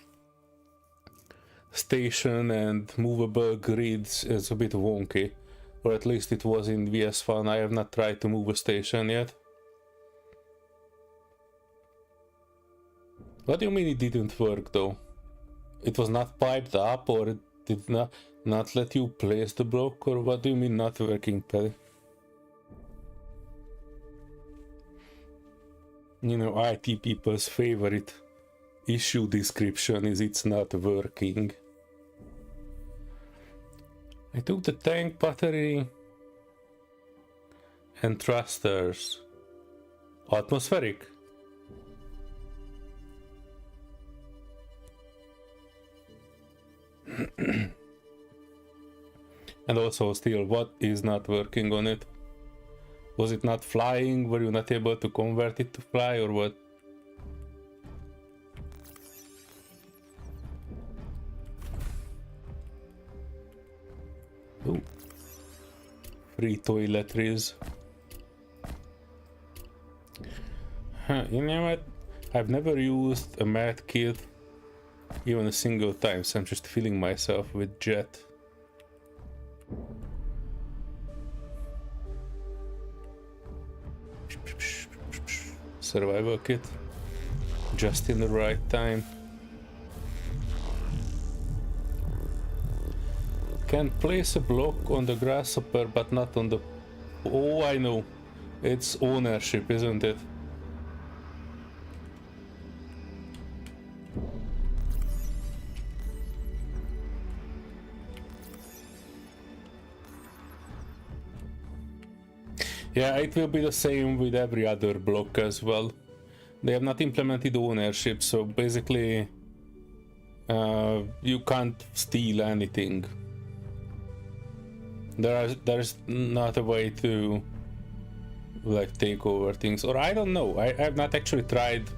station and movable grids is a bit wonky, or at least it was in VS1. I have not tried to move a station yet. What do you mean it didn't work though? It was not piped up, or it did not let you place the block, or what do you mean not working, Paddy? You know, IT people's favorite issue description is it's not working. I took the tank battery and thrusters. Atmospheric? And also still, what is not working on it? Was it not flying? Were you not able to convert it to fly, or what? Ooh. Free toiletries. Huh, you know what? I've never used a med kit even a single time, so I'm just filling myself with jet. Survival kit. Just in the right time. Can place a block on the grasshopper but not on the... Oh, I know. It's ownership, isn't it? Yeah, it will be the same with every other block as well. They have not implemented ownership, so basically you can't steal anything. There's not a way to like take over things, or I don't know. I have not actually tried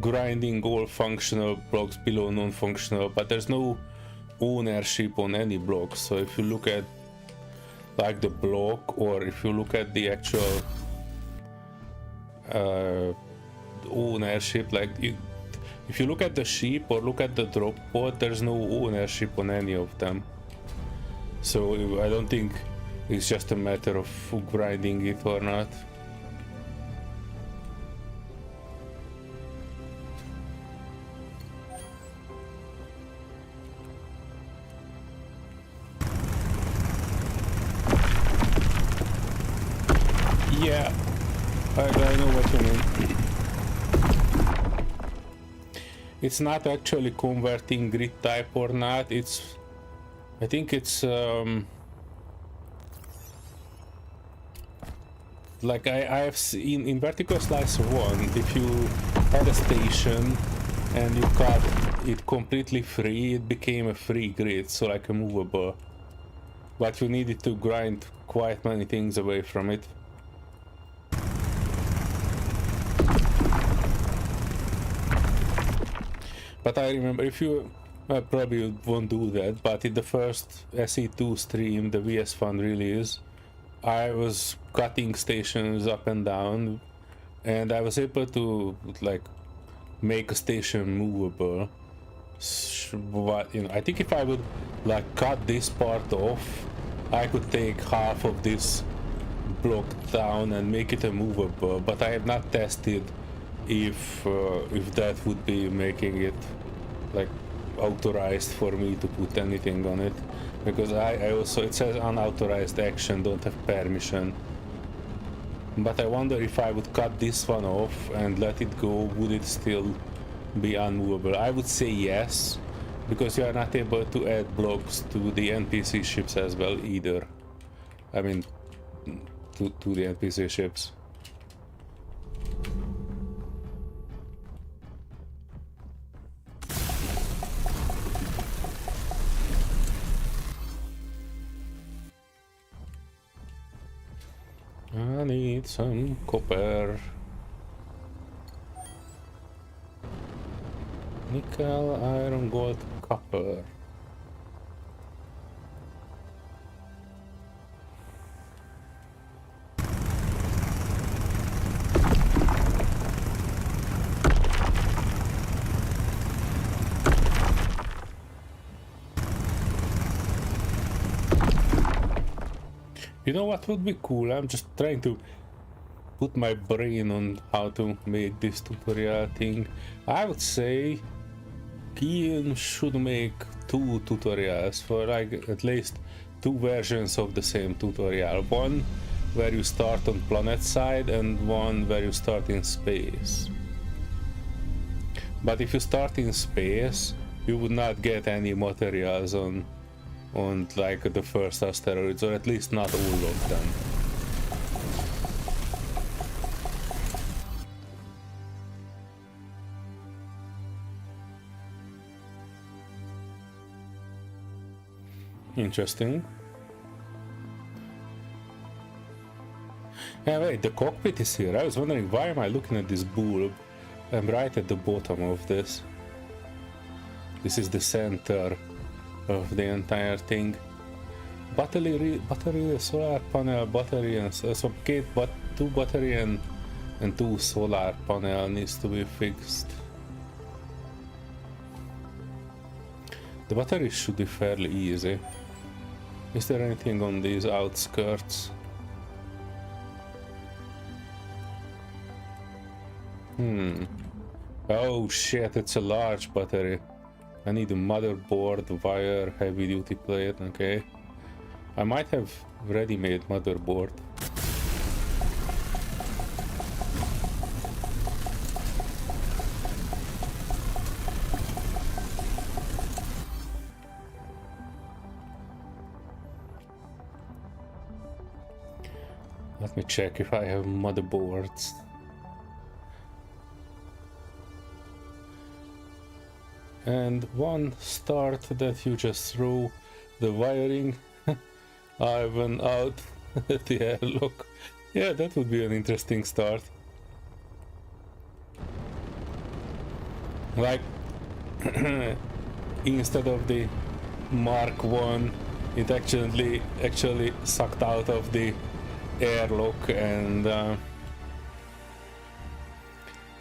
grinding all functional blocks below non-functional, but there's no ownership on any block. So if you look at like the block, or if you look at the actual ownership, like if you look at the sheep or look at the drop pod, there's no ownership on any of them. So I don't think it's just a matter of grinding it or not. Yeah, I know what you mean. It's not actually converting grid type or not. I think it's like I have seen in Vertical Slicer 1, if you had a station and you cut it completely free, it became a free grid, so like a movable. But you needed to grind quite many things away from it. But I remember, if you probably won't do that, but in the first SE2 stream, the VS1 release, I was cutting stations up and down, and I was able to like make a station movable. But you know, I think if I would like cut this part off, I could take half of this block down and make it a movable. But I have not tested if that would be making it like authorized for me to put anything on it, because I also, it says unauthorized action, don't have permission. But I wonder if I would cut this one off and let it go, would it still be unmovable? I would say yes, because you are not able to add blocks to the NPC ships as well either. I mean, to the NPC ships. I need some copper. Nickel, iron, gold, copper. You know what would be cool? I'm just trying to put my brain on how to make this tutorial thing. I would say Keen should make 2 tutorials for like at least 2 versions of the same tutorial. One where you start on planet side and one where you start in space. But if you start in space, you would not get any materials on like the first asteroids, or at least not all of them. Interesting. Yeah, wait, the cockpit is here. I was wondering, why am I looking at this bulb? I'm right at the bottom of this. This is the center of the entire thing. Battery, solar panel, battery, and so 2 battery and 2 solar panel needs to be fixed. The battery should be fairly easy. Is there anything on these outskirts? Oh shit, it's a large battery. I need a motherboard, wire, heavy duty plate, okay. I might have ready-made motherboard. Let me check if I have motherboards. And one start that you just threw the wiring. I went out the airlock. Yeah, that would be an interesting start. Like instead of the Mark 1, it actually sucked out of the airlock, and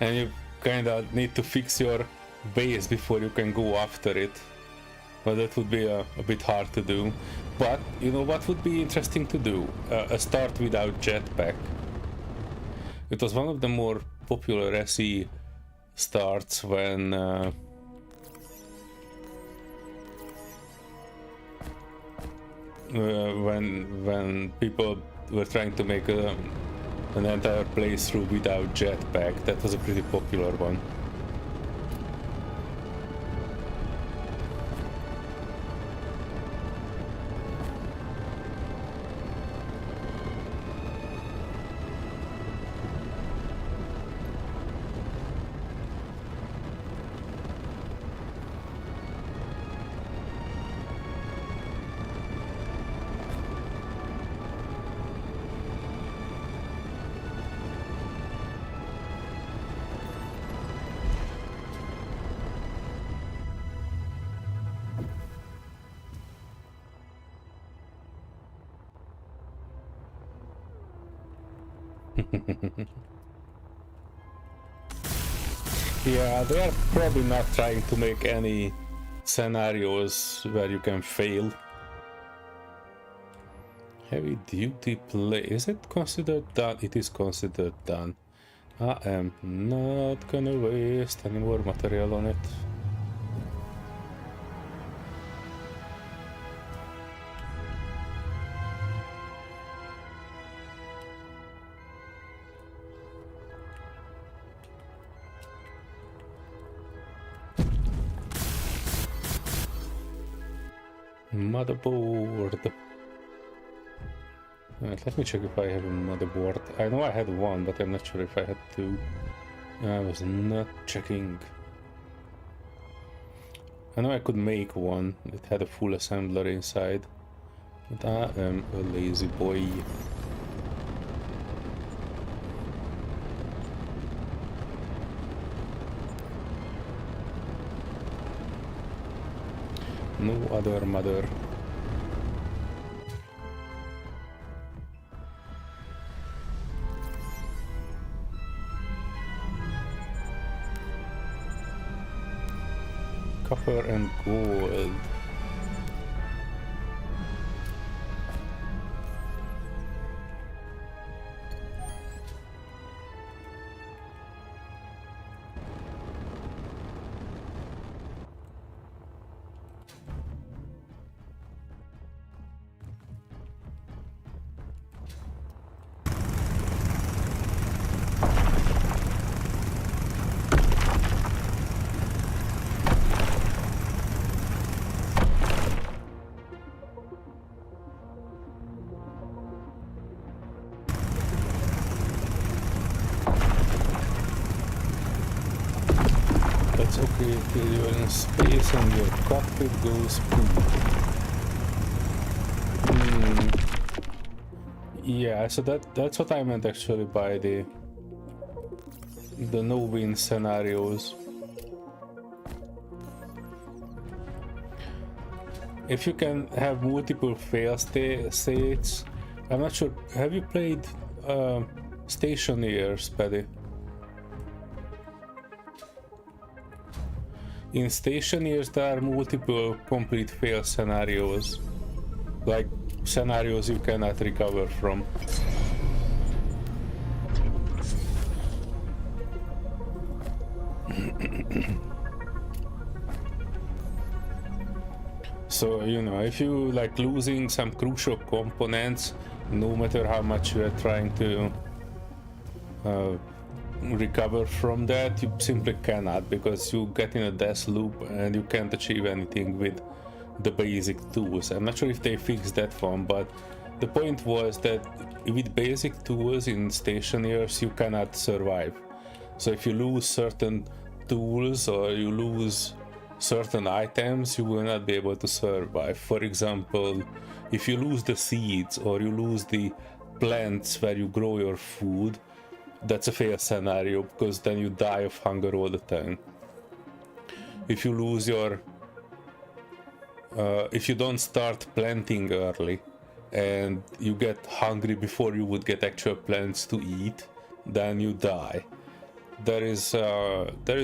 you kind of need to fix your base before you can go after it. But that would be a bit hard to do. But you know what would be interesting to do? A start without jetpack. It was one of the more popular SE starts when people were trying to make an entire playthrough without jetpack. That was a pretty popular one. Yeah, they are probably not trying to make any scenarios where you can fail. Heavy duty play, is it considered done? It is considered done. I am not gonna waste any more material on it. Motherboard. Alright, let me check if I have a motherboard. I know I had one, but I'm not sure if I had two. I was not checking. I know I could make one. It had a full assembler inside. But I am a lazy boy. No other mother. Copper and gold. That's okay till you're in space and your cockpit goes boom. Yeah, so that's what I meant actually by the no-win scenarios. If you can have multiple fail states, I'm not sure. Have you played Stationeers, Paddy? In Stationeers, there are multiple complete fail scenarios, like scenarios you cannot recover from. So, you know, if you like losing some crucial components, no matter how much you are trying to recover from that, you simply cannot, because you get in a death loop and you can't achieve anything with the basic tools. I'm not sure if they fixed that one, but the point was that with basic tools in Stationeers you cannot survive. So if you lose certain tools or you lose certain items, you will not be able to survive. For example, if you lose the seeds or you lose the plants where you grow your food, that's a fail scenario, because then you die of hunger all the time. If you lose your if you don't start planting early and you get hungry before you would get actual plants to eat, then you die. There is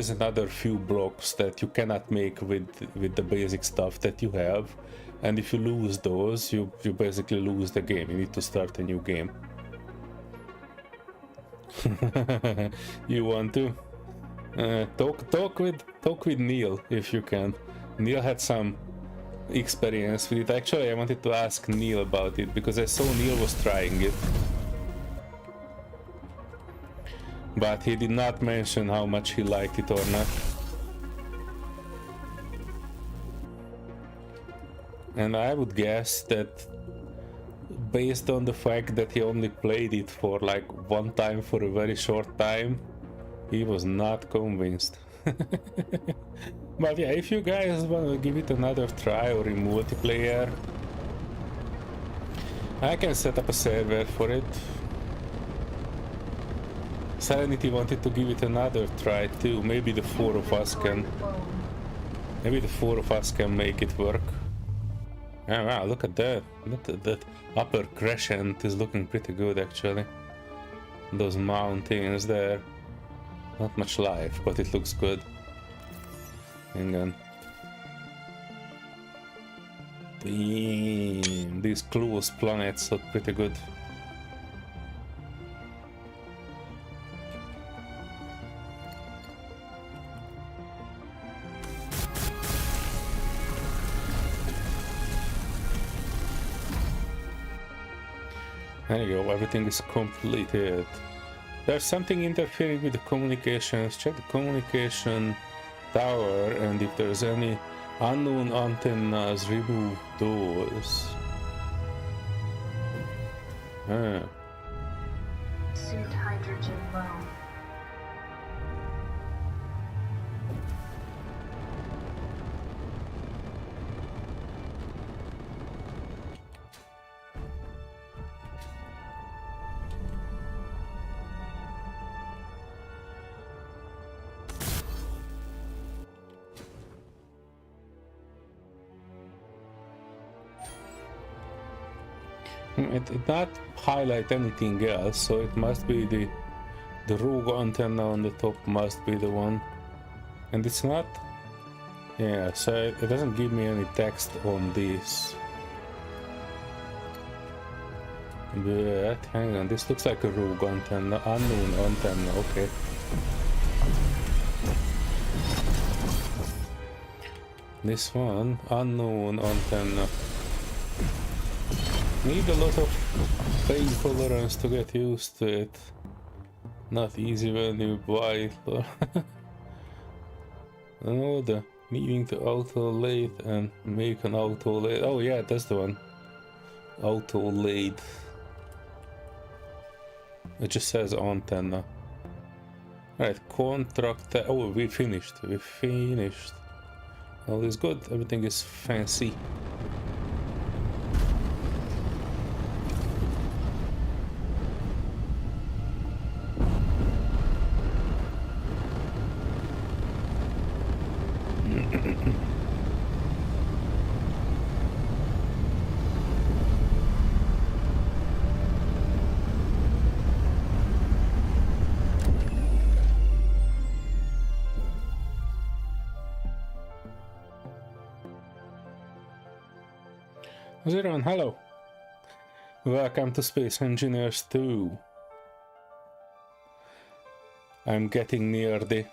another few blocks that you cannot make with the basic stuff that you have, and if you lose those, you basically lose the game. You need to start a new game. You want to talk with Neil if you can. Neil had some experience with it. Actually, I wanted to ask Neil about it because I saw Neil was trying it, but he did not mention how much he liked it or not. And I would guess that based on the fact that he only played it for like one time for a very short time, he was not convinced. But yeah, if you guys want to give it another try or in multiplayer, I can set up a server for it. Serenity wanted to give it another try too. Maybe the four of us can make it work. Oh, wow, look at that. That upper crescent is looking pretty good actually. Those mountains there. Not much life, but it looks good. Hang on. Damn, these close planets look pretty good. There you go, everything is completed. There's something interfering with the communications. Check the communication tower, and if there's any Unknown antennas, remove those. Suit hydrogen low. It did not highlight anything else, so it must be the rogue antenna on the top must be the one. And it's not... Yeah, so it doesn't give me any text on this. But, hang on, this looks like a rogue antenna, unknown antenna, okay. This one, unknown antenna. Need a lot of pain tolerance to get used to it. Not easy when you buy it. Oh, the needing to auto lathe and make an auto lathe. Oh yeah, that's the one. Auto lathe. It just says antenna. Alright, contract. Oh, we finished. We finished. All is good. Everything is fancy. Zeron, hello. Welcome to Space Engineers 2. I'm getting near the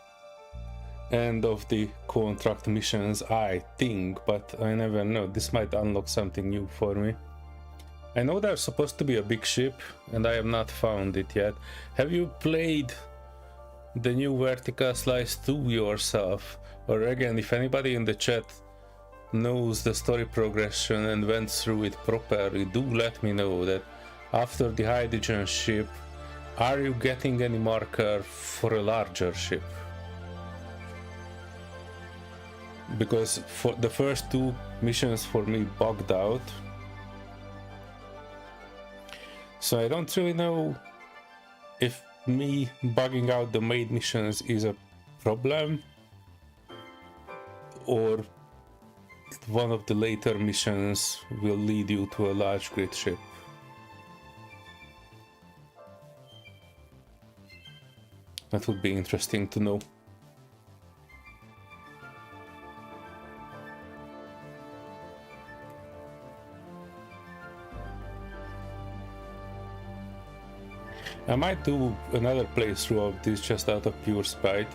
end of the contract missions, I think, but I never know. This might unlock something new for me. I know there's supposed to be a big ship, and I have not found it yet. Have you played the new Vertical Slice 2 yourself? Or again, if anybody in the chat knows the story progression and went through it properly, do let me know that after the hydrogen ship, are you getting any marker for a larger ship? Because for the first two missions for me bugged out, so I don't really know if me bugging out the main missions is a problem or one of the later missions will lead you to a large grid ship. That would be interesting to know. I might do another playthrough of this just out of pure spite.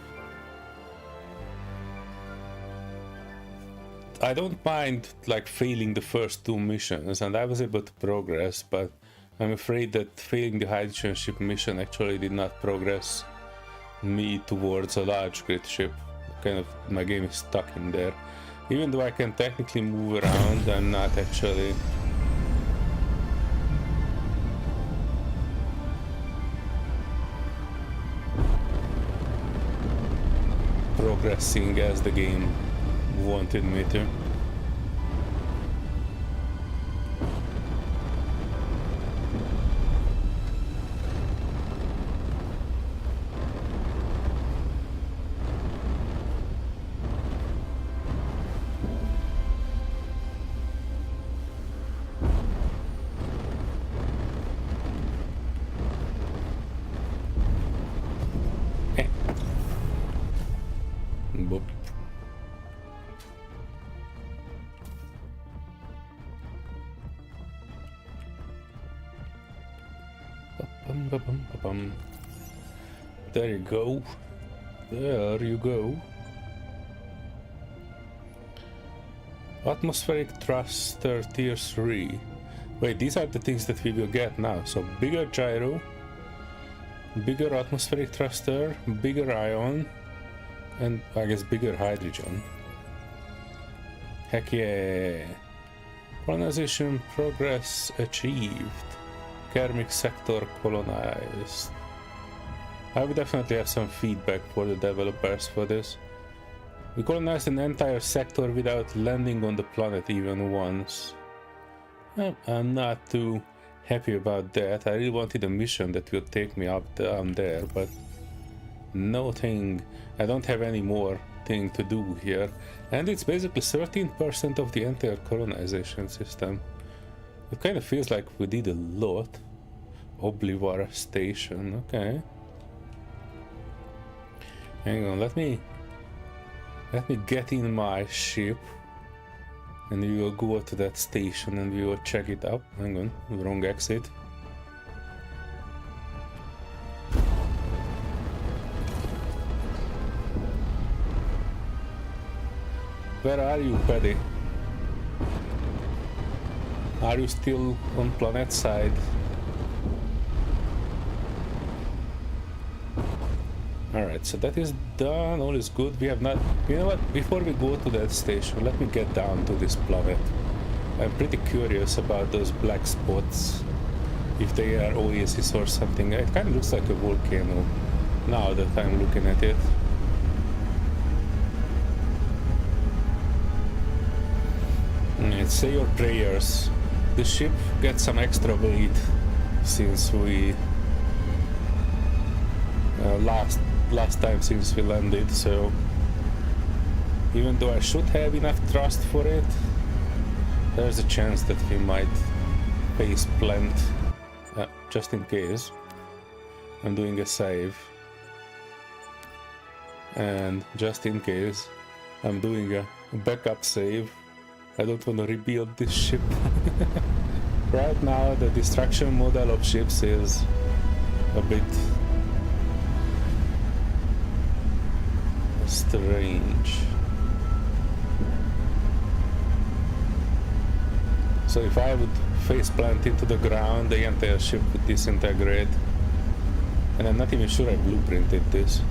I don't mind like failing the first two missions, and I was able to progress, but I'm afraid that failing the hydrogen ship mission actually did not progress me towards a large grid ship. Kind of my game is stuck in there. Even though I can technically move around, I'm not actually progressing as the game wanted me to. Boop. There you go. There you go. Atmospheric thruster tier 3. Wait, these are the things that we will get now. So bigger gyro, bigger atmospheric thruster, bigger ion, and I guess bigger hydrogen. Heck yeah. Colonization progress achieved. Karmic sector colonized. I would definitely have some feedback for the developers for this. We colonized an entire sector without landing on the planet even once. I'm not too happy about that. I really wanted a mission that would take me up down there, but no thing. I don't have any more thing to do here. And it's basically 13% of the entire colonization system. It kind of feels like we did a lot. Oblivar station, okay. Hang on, let me get in my ship and we will go to that station and we will check it out. Hang on, wrong exit. Where are you, Paddy? Are you still on planet side? Alright, so that is done, all is good. We have not... You know what, before we go to that station, let me get down to this planet. I'm pretty curious about those black spots. If they are oases or something. It kind of looks like a volcano now that I'm looking at it. Say your prayers. The ship gets some extra weight since we... last time since we landed, so even though I should have enough thrust for it, there's a chance that we might face plant. Just in case, I'm doing a save, and just in case, I'm doing a backup save. I don't want to rebuild this ship. Right now, the destruction model of ships is a bit strange. So if I would face plant into the ground, the entire ship would disintegrate. And I'm not even sure I blueprinted this.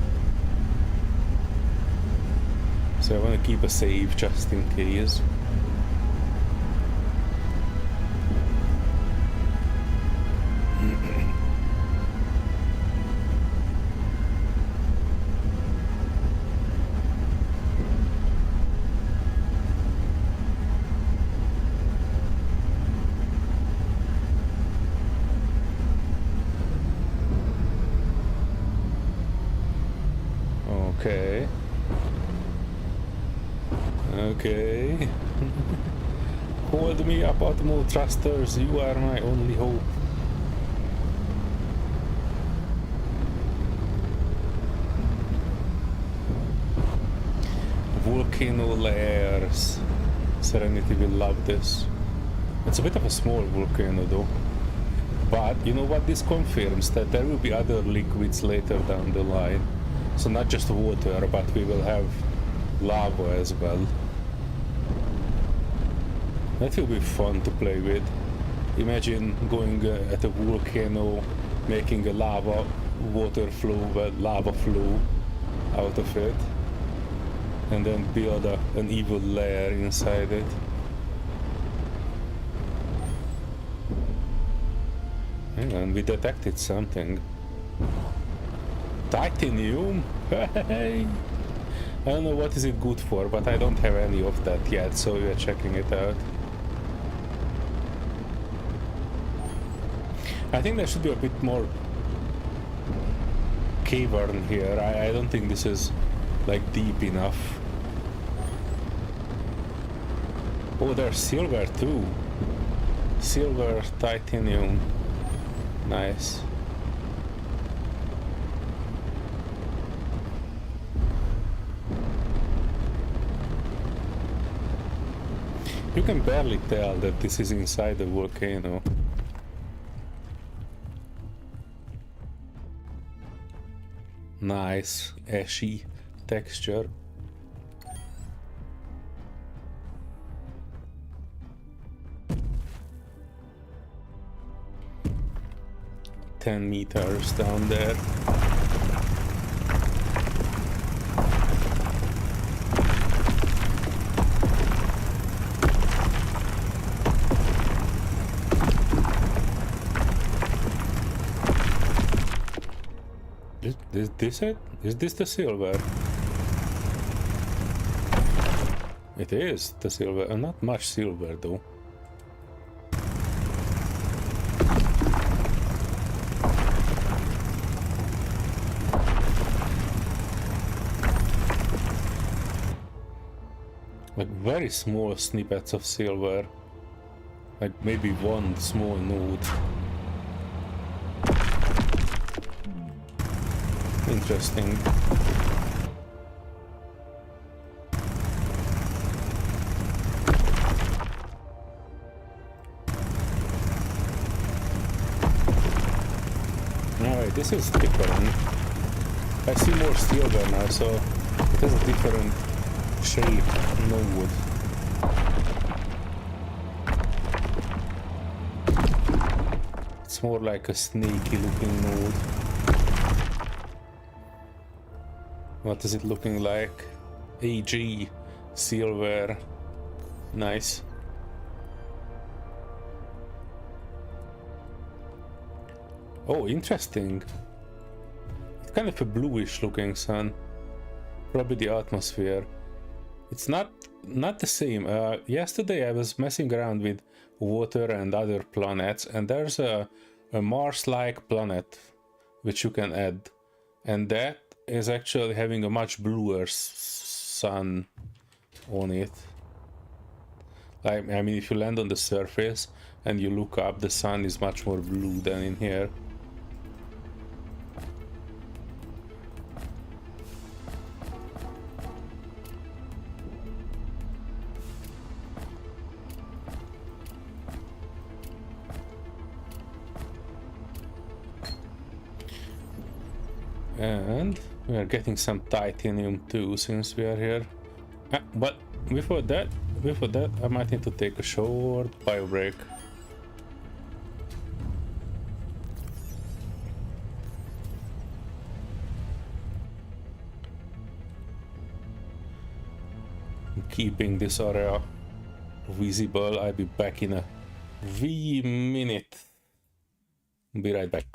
So I want to keep a save just in case. Okay. Okay. Hold me up, Atmo Thrusters, you are my only hope. Volcano layers. Serenity will love this. It's a bit of a small volcano though. But you know what, this confirms that there will be other liquids later down the line. So not just water, but we will have lava as well. That will be fun to play with. Imagine going at a volcano, making a lava flow out of it, and then build an evil layer inside it. Hang on, we detected something. Titanium? Hey! I don't know what is it good for, but I don't have any of that yet, so we are checking it out. I think there should be a bit more cavern here. I don't think this is like deep enough. Oh, there's silver too. Silver, titanium. Nice. You can barely tell that this is inside the volcano. Nice, ashy texture. $10 meters down there. is this it? Is this the silver? It is the silver, and not much silver though. Like very small snippets of silver. Like maybe one small node. Interesting. Alright, this is different. I see more silver now, so it has a different shape node. It's more like a snaky looking node. What is it looking like? AG, silver, nice. Oh, interesting. It's kind of a bluish looking sun. Probably the atmosphere. It's not the same. Yesterday I was messing around with water and other planets, and there's a Mars-like planet which you can add, and that is actually having a much bluer sun on it. I mean, if you land on the surface and you look up, the sun is much more blue than in here. And we are getting some titanium too since we are here. But before that, I might need to take a short bio break. Keeping this area visible. I'll be back in a wee minute. Be right back.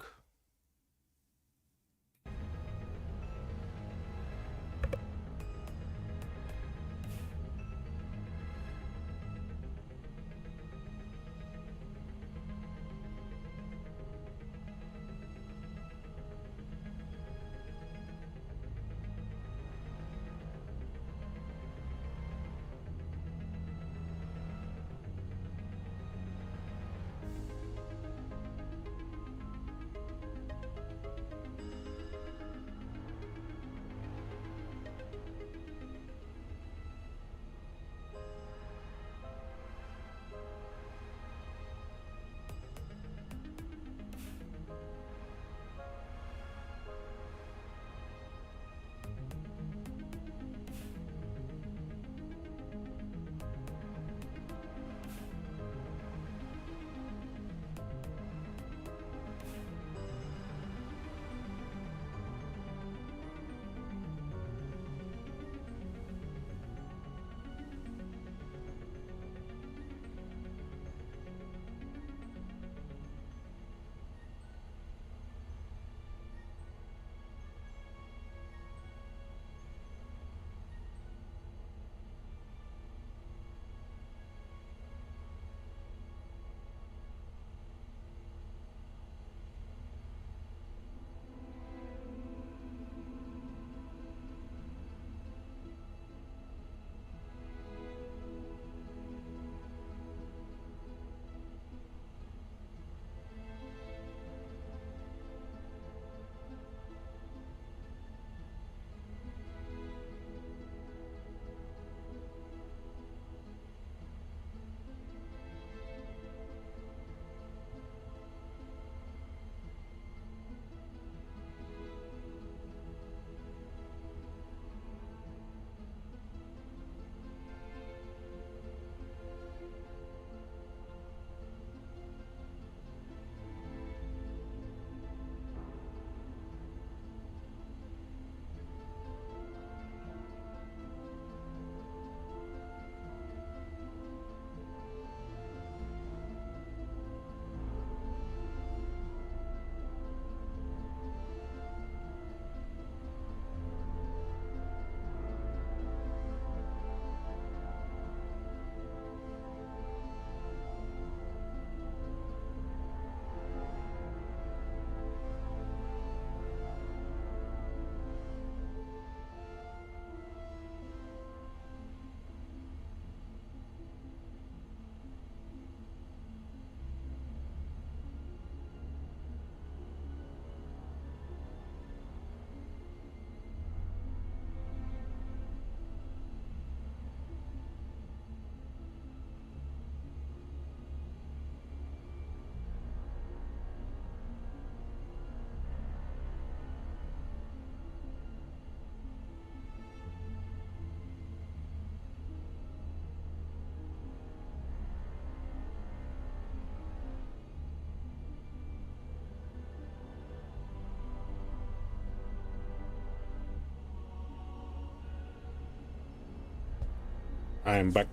I'm back.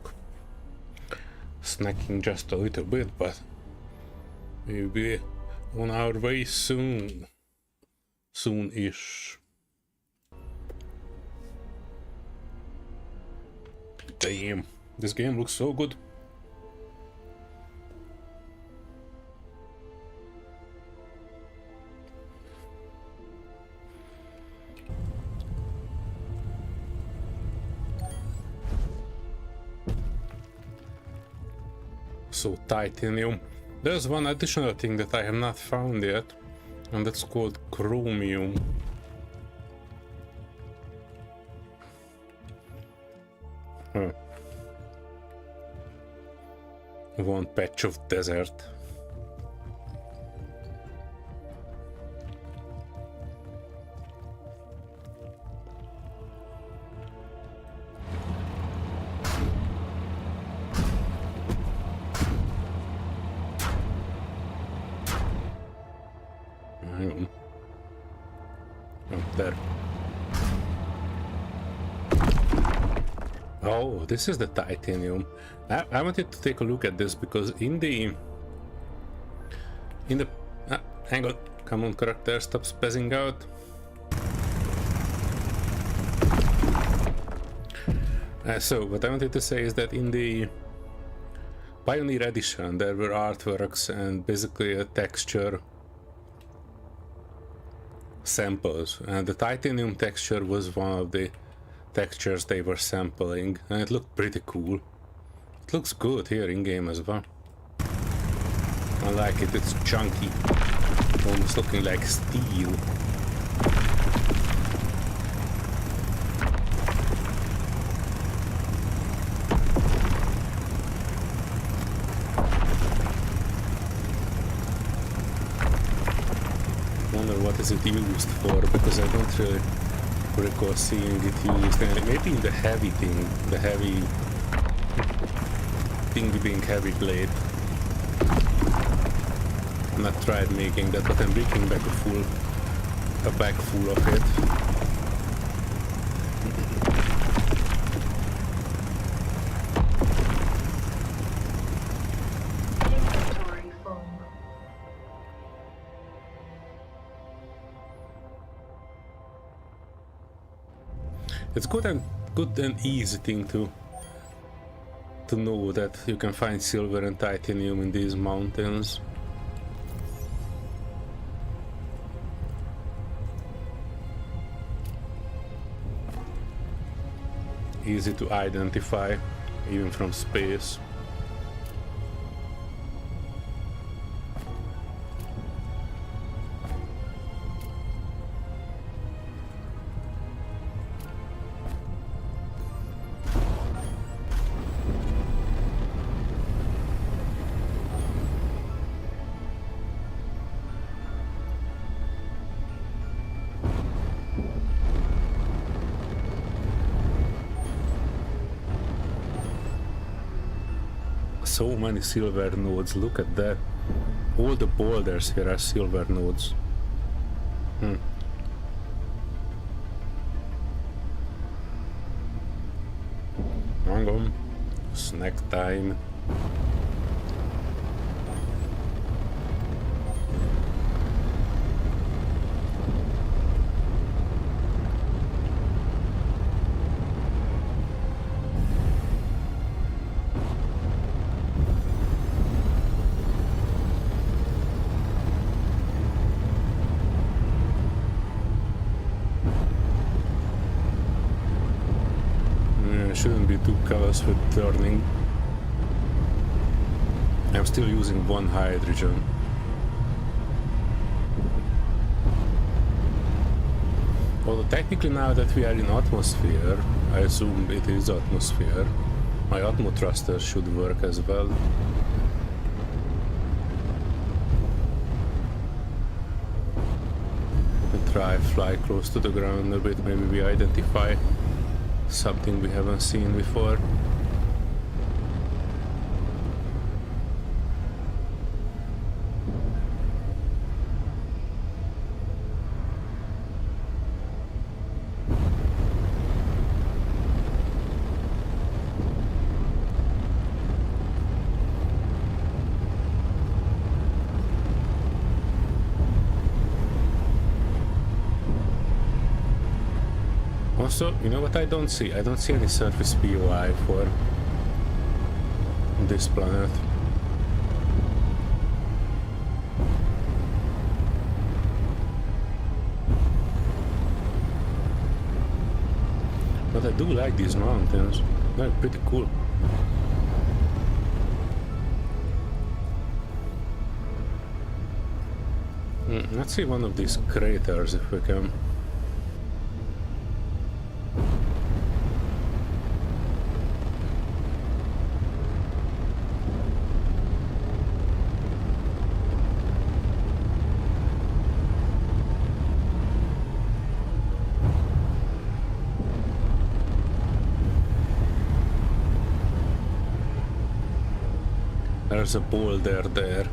Snacking just a little bit, but we'll be on our way soon. Soon-ish. Damn, this game looks so good. So titanium. There's one additional thing that I have not found yet, and that's called chromium. Huh. One patch of desert. Hang on. Oh, there. Oh, this is the titanium. I wanted to take a look at this because in the hang on, come on, character, stop spazzing out. So what I wanted to say is that in the Pioneer Edition there were artworks and basically a texture samples, and the titanium texture was one of the textures they were sampling, and it looked pretty cool. It looks good here in game as well. I like it, it's chunky, almost looking like steel. Wonder what is it used for, because I don't really recall seeing it used, and maybe in the heavy thing, the heavy thing being heavy blade. I'm not tried making that, but I'm bringing back a bag full of it. Inventory full. It's good and easy thing to know that you can find silver and titanium in these mountains. Easy to identify, even from space. So many silver nodes, look at that. All the boulders here are silver nodes. Hang on. Snack time. Shouldn't be too careless with turning. I'm still using one hydrogen. Although technically now that we are in atmosphere, I assume it is atmosphere, my atmo thruster should work as well. We can try fly close to the ground a bit, maybe we identify something we haven't seen before. Also, you know what I don't see? I don't see any surface POI for this planet. But I do like these mountains. They're pretty cool. Let's see one of these craters if we can. There's a boulder there.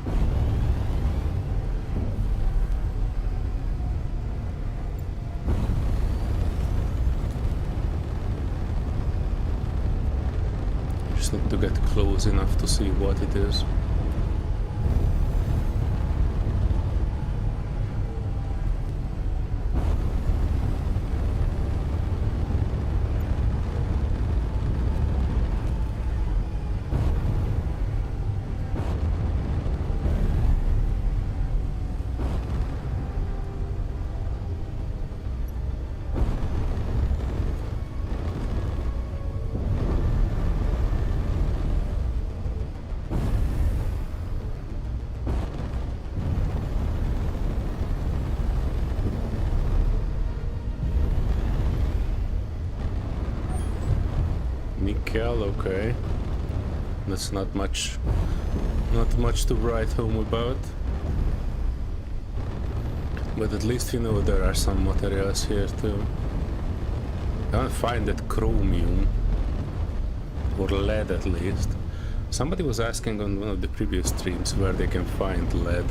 Just need to get close enough to see what it is. Nickel, okay. That's not much to write home about. But at least we know there are some materials here too. I can't find that chromium. Or lead at least. Somebody was asking on one of the previous streams where they can find lead.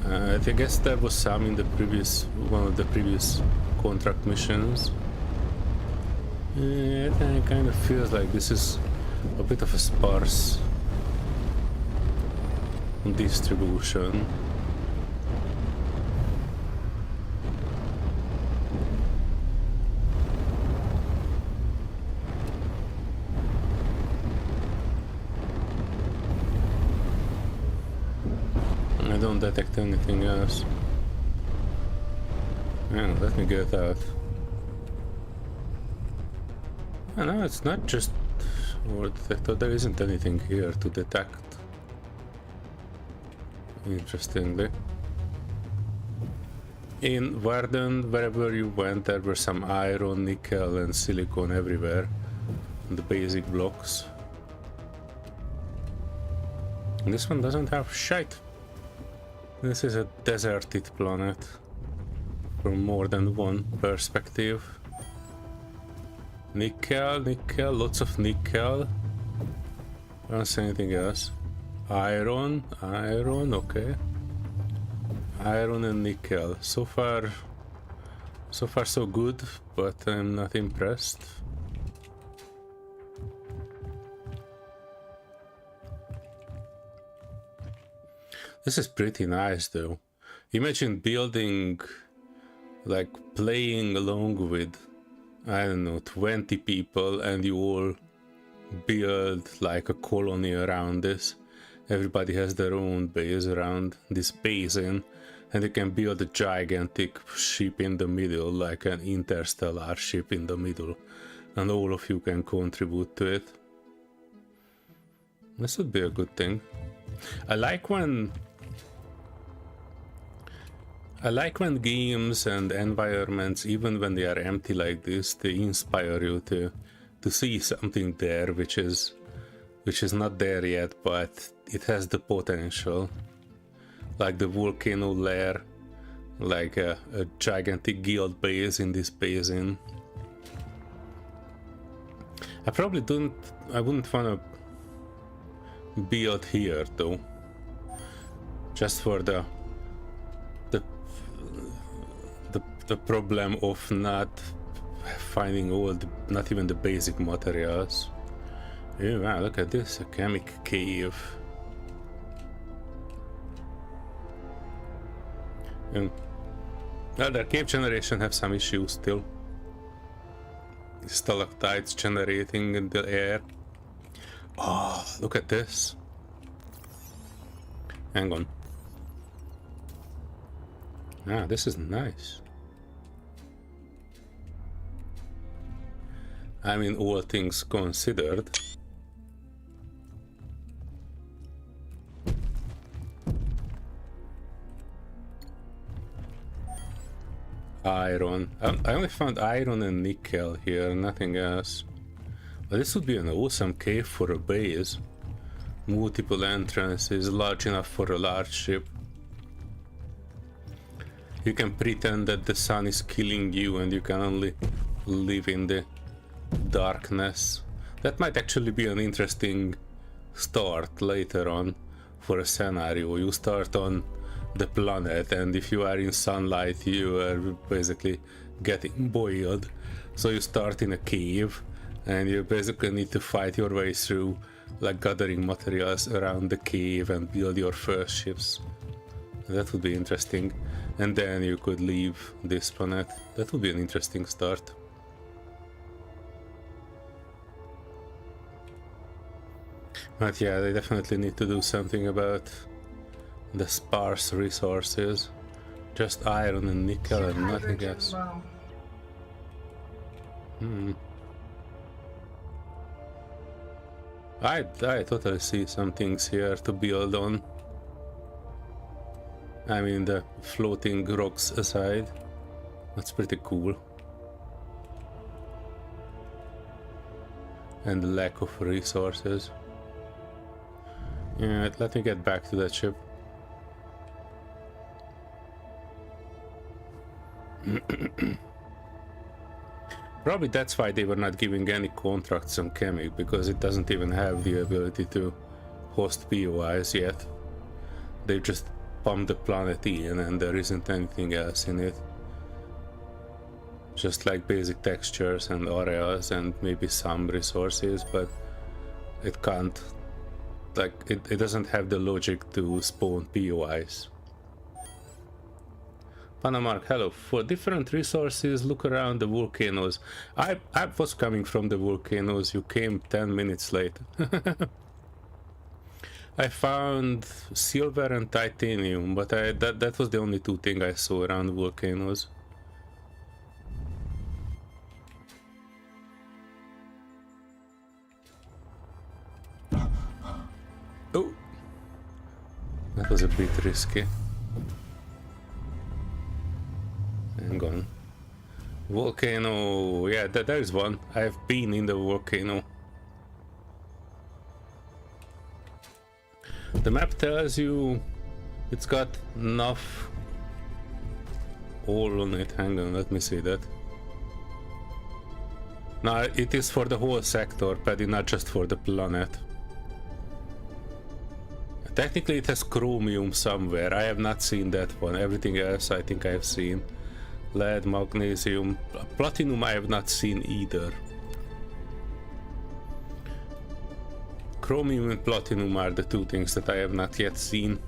I guess there was some in the one of the previous contract missions. It kind of feels like this is a bit of a sparse distribution. I don't detect anything else. Yeah, let me get out. No, it's not just ore detector. There isn't anything here to detect. Interestingly. In Varden, wherever you went, there were some iron, nickel and silicon everywhere. The basic blocks. And this one doesn't have shite. This is a deserted planet. From more than one perspective. Nickel, lots of nickel. I don't see anything else. Iron, okay. Iron and nickel. So far so good, but I'm not impressed. This is pretty nice though. Imagine building, like playing along with, I don't know, 20 people and you all build like a colony around this. Everybody has their own base around this basin and you can build a gigantic ship in the middle, like an interstellar ship in the middle, and all of you can contribute to it. This would be a good thing. I like when games and environments, even when they are empty like this, they inspire you to see something there which is not there yet, but it has the potential. Like the volcano lair, like a gigantic guild base in this basin. I wouldn't want to build here though. Just for the problem of not finding not even the basic materials. Oh, wow, look at this, a chemic cave. And well, their cave generation have some issues still. stalactites generating in the air. Oh, look at this. Hang on. Ah, this is nice. I mean, all things considered. Iron. I only found iron and nickel here, nothing else. But this would be an awesome cave for a base. Multiple entrances, large enough for a large ship. You can pretend that the sun is killing you and you can only live in the darkness. That might actually be an interesting start later on for a scenario. You start on the planet, and if you are in sunlight you are basically getting boiled. So you start in a cave and you basically need to fight your way through, like gathering materials around the cave and build your first ships. That would be interesting. And then you could leave this planet. That would be an interesting start. But yeah, they definitely need to do something about the sparse resources. Just iron and nickel and nothing else. I totally see some things here to build on. I mean, the floating rocks aside, that's pretty cool. And the lack of resources. Yeah, let me get back to that ship. Probably that's why they were not giving any contracts on Chemic, because it doesn't even have the ability to host POIs yet. They've just pumped the planet in and there isn't anything else in it. Just like basic textures and areas and maybe some resources, but it can't, like, it doesn't have the logic to spawn POIs. Panamark, hello. For different resources, look around the volcanoes. I was coming from the volcanoes. You came 10 minutes late. I found silver and titanium, but that was the only two things I saw around volcanoes. Oh, that was a bit risky. Hang on. Volcano, yeah, there is one. I've been in the volcano. The map tells you it's got enough all on it. Hang on, let me see that. No, it is for the whole sector, Paddy, not just for the planet. Technically it has chromium somewhere. I have not seen that one. Everything else I think I have seen. Lead, magnesium, platinum I have not seen either. Chromium and platinum are the two things that I have not yet seen.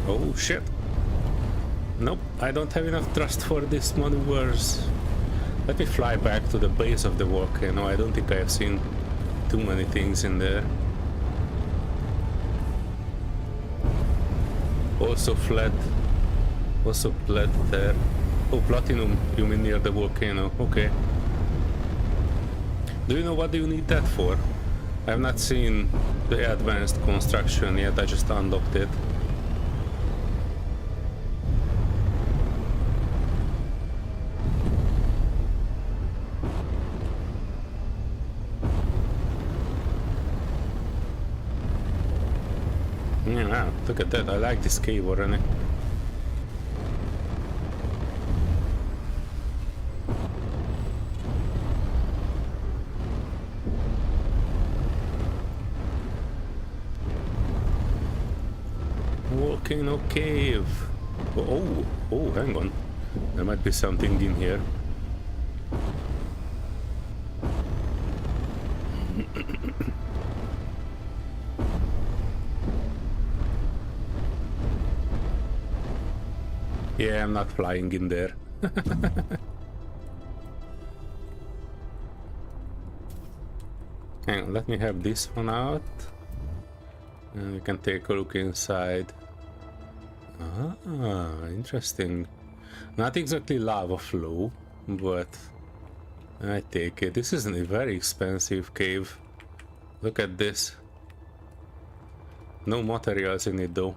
Oh shit. Nope, I don't have enough thrust for these maneuvers. Let me fly back to the base of the volcano. I don't think I have seen too many things in there. Also fled there. Oh, platinum, you mean near the volcano, okay. Do you know what do you need that for? I have not seen the advanced construction yet, I just unlocked it. Yeah, look at that, I like this cave already. Volcano cave. Oh, hang on. There might be something in here. Yeah, I'm not flying in there. Hang on, let me have this one out. And we can take a look inside. Ah, interesting. Not exactly lava flow, but I take it. This isn't a very expensive cave. Look at this. No materials in it though.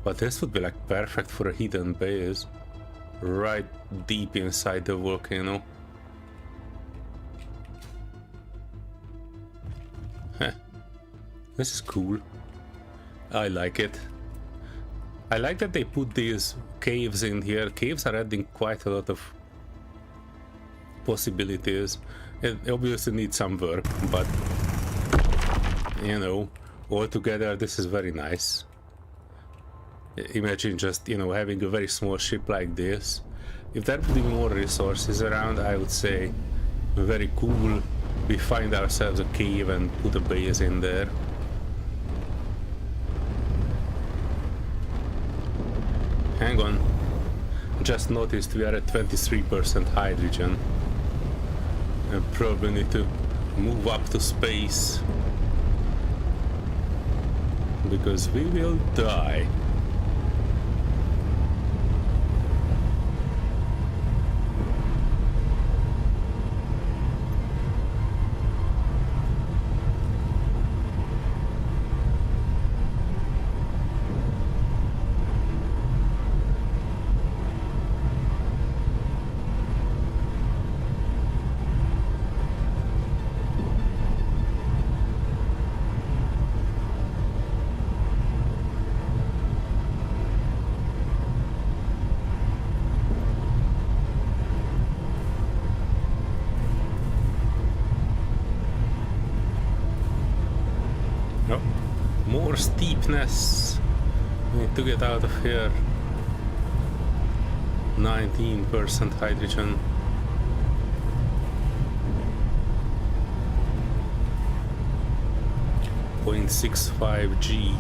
But this would be like perfect for a hidden base. Right deep inside the volcano. Heh. This is cool. I like it. I like that they put these caves in here. Caves are adding quite a lot of possibilities. It obviously needs some work, but you know, altogether this is very nice. Imagine just, you know, having a very small ship like this. If there would be more resources around, I would say very cool. We find ourselves a cave and put a base in there. Hang on. Just noticed we are at 23% hydrogen. I probably need to move up to space. Because we will die. More steepness. We need to get out of here. 19% hydrogen. .65G.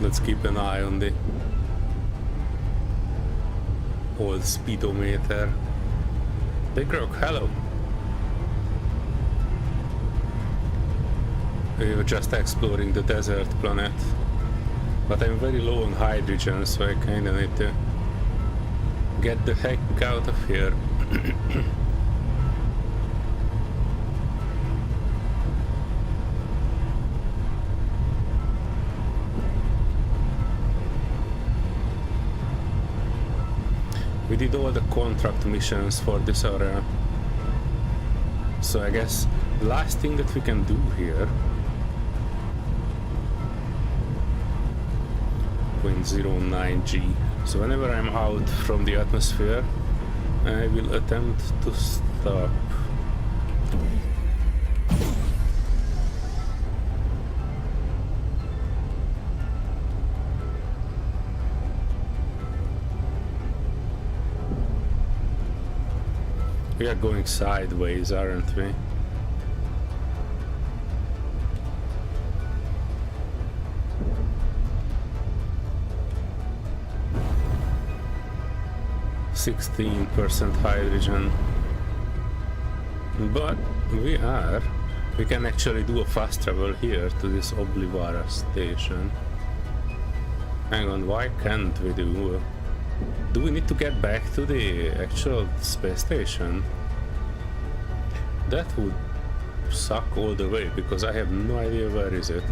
Let's keep an eye on the old speedometer. Big Rock, hello. We were just exploring the desert planet, but I'm very low on hydrogen, so I kinda need to get the heck out of here. We did all the contract missions for this area, so I guess the last thing that we can do here, 0.09G, so whenever I'm out from the atmosphere I will attempt to stop. We are going sideways, aren't we? %16 hydrogen. But we can actually do a fast travel here to this Oblivara station. Hang on, why can't we do? Do we need to get back to the actual space station? That would suck all the way, because I have no idea where is it.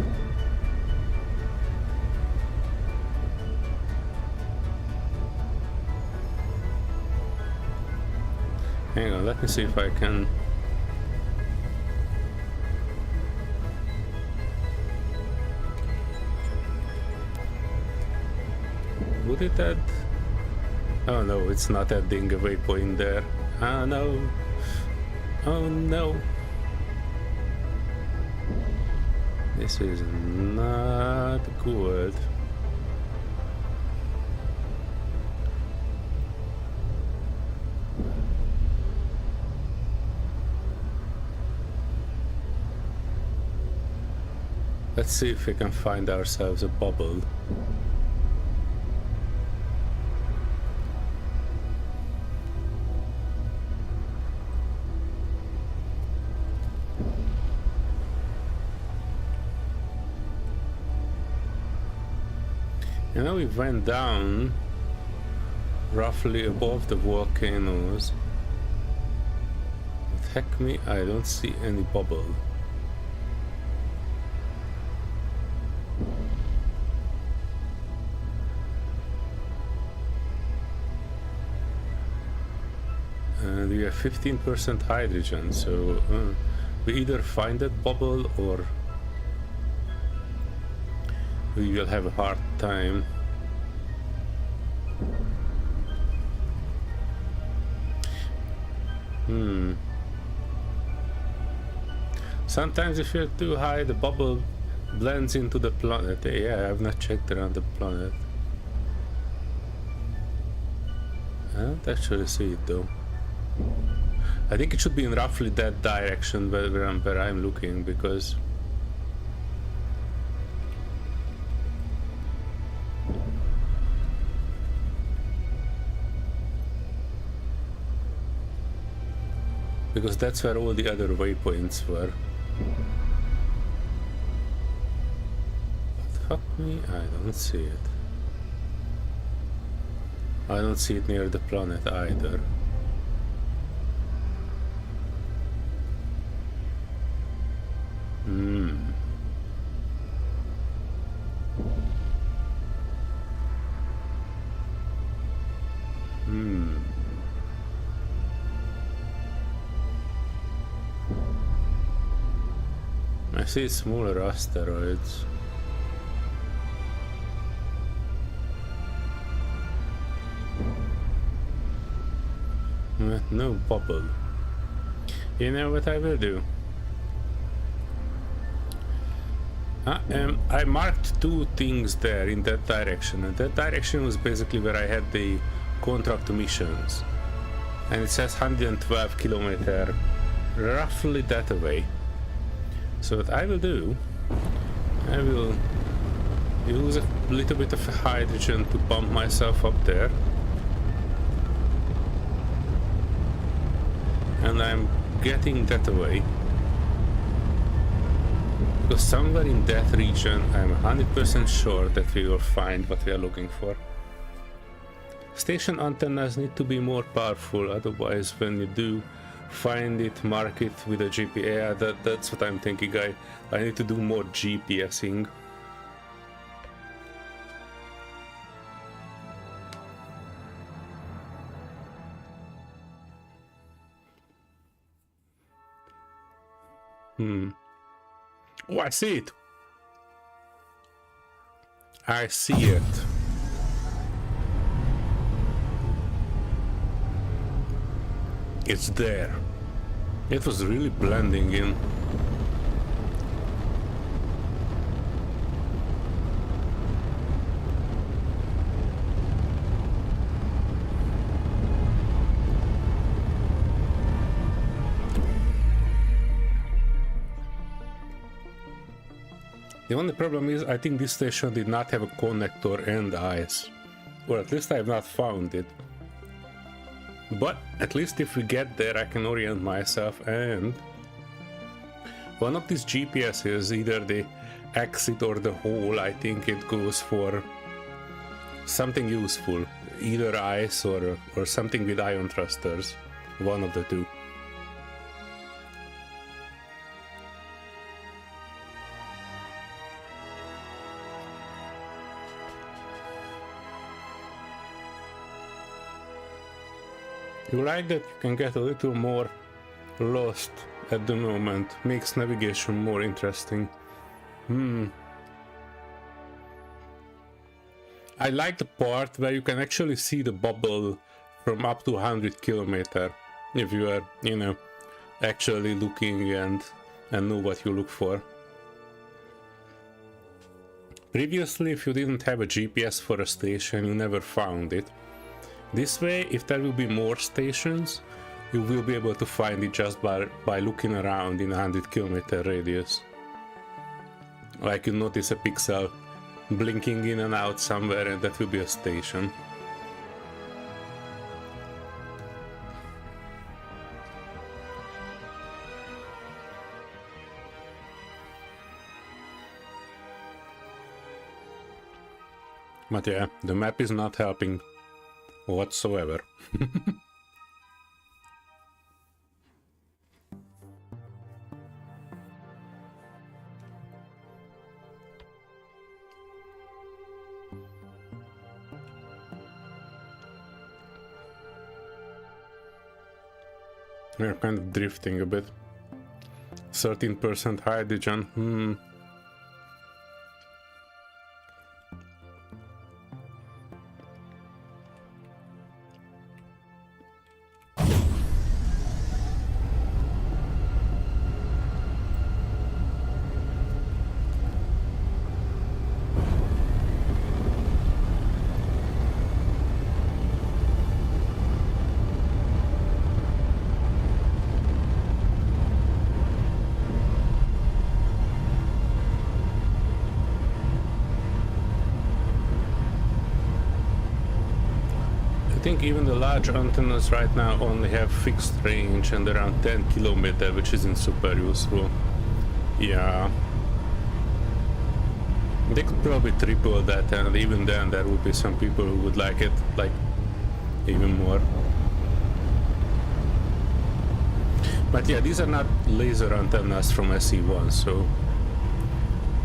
Hang on, let me see if I can... Would it add... Oh no, it's not adding a waypoint there. Ah no. Oh no. This is not good. Let's see if we can find ourselves a bubble. You know, we went down roughly above the volcanoes. But heck me, I don't see any bubble. And we have 15% hydrogen, so we either find that bubble or we will have a hard time. Sometimes if you're too high, the bubble blends into the planet. Yeah, I've not checked around the planet. I don't actually see it though. I think it should be in roughly that direction where I'm looking, because that's where all the other waypoints were. But fuck me, I don't see it. I don't see it near the planet either. I see smaller asteroids. No bubble. You know what I will do? I marked two things there in that direction, and that direction was basically where I had the contract missions, and it says 112 kilometer, roughly that away. So what I will do, I will use a little bit of hydrogen to pump myself up there, and I'm getting that away. Because somewhere in that region, I'm 100% sure that we will find what we are looking for. Station antennas need to be more powerful, otherwise when you do find it, mark it with a GPS. That's what I'm thinking. I need to do more GPSing. Oh, I see it. I see it. It's there. It was really blending in. The only problem is I think this station did not have a connector and eyes. Or at least I have not found it. But at least if we get there, I can orient myself, and one of these GPS is either the exit or the hole. I think it goes for something useful, either ice or something with ion thrusters, one of the two. You like that you can get a little more lost at the moment, makes navigation more interesting. I like the part where you can actually see the bubble from up to 100 kilometers if you are, you know, actually looking and know what you look for. Previously, if you didn't have a GPS for a station, you never found it. This way, if there will be more stations, you will be able to find it just by looking around in a 100-kilometer radius. Like you notice a pixel blinking in and out somewhere, and that will be a station. But yeah, the map is not helping whatsoever. We're kind of drifting a bit. 13% hydrogen. I think even the large antennas right now only have fixed range and around 10 kilometers, which isn't super useful. Yeah. They could probably triple that, and even then there would be some people who would like it, like, even more. But yeah, these are not laser antennas from SE1, so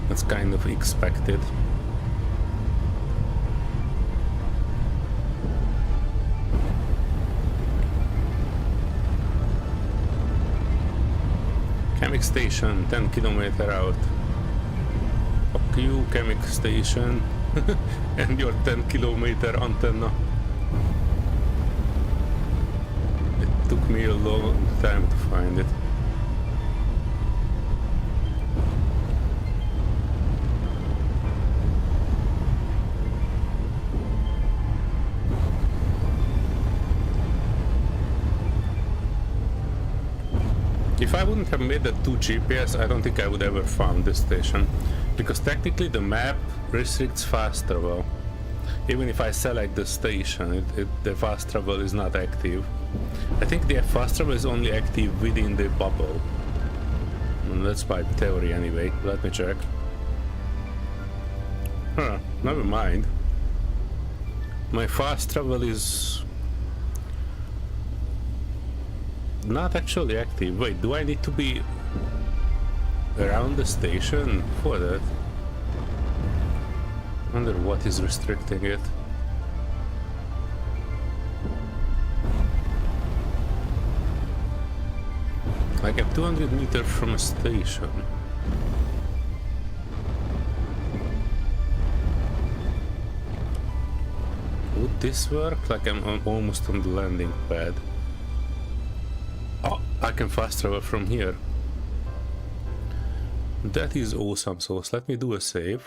that's kind of expected. Chemic station, 10 kilometers out. Fuck you, chemic station. And your 10-kilometer antenna. It took me a long time to find it. If I wouldn't have made that 2 GPS, I don't think I would ever found this station, because technically the map restricts fast travel. Even if I select the station, the fast travel is not active. I think the fast travel is only active within the bubble. And that's my theory anyway. Let me check. Huh, never mind. My fast travel is not actually active. Wait, do I need to be around the station for that? I wonder what is restricting it. Like I'm 200 meters from a station. Would this work? Like I'm almost on the landing pad. Oh, I can fast travel from here. That is awesome. So let me do a save.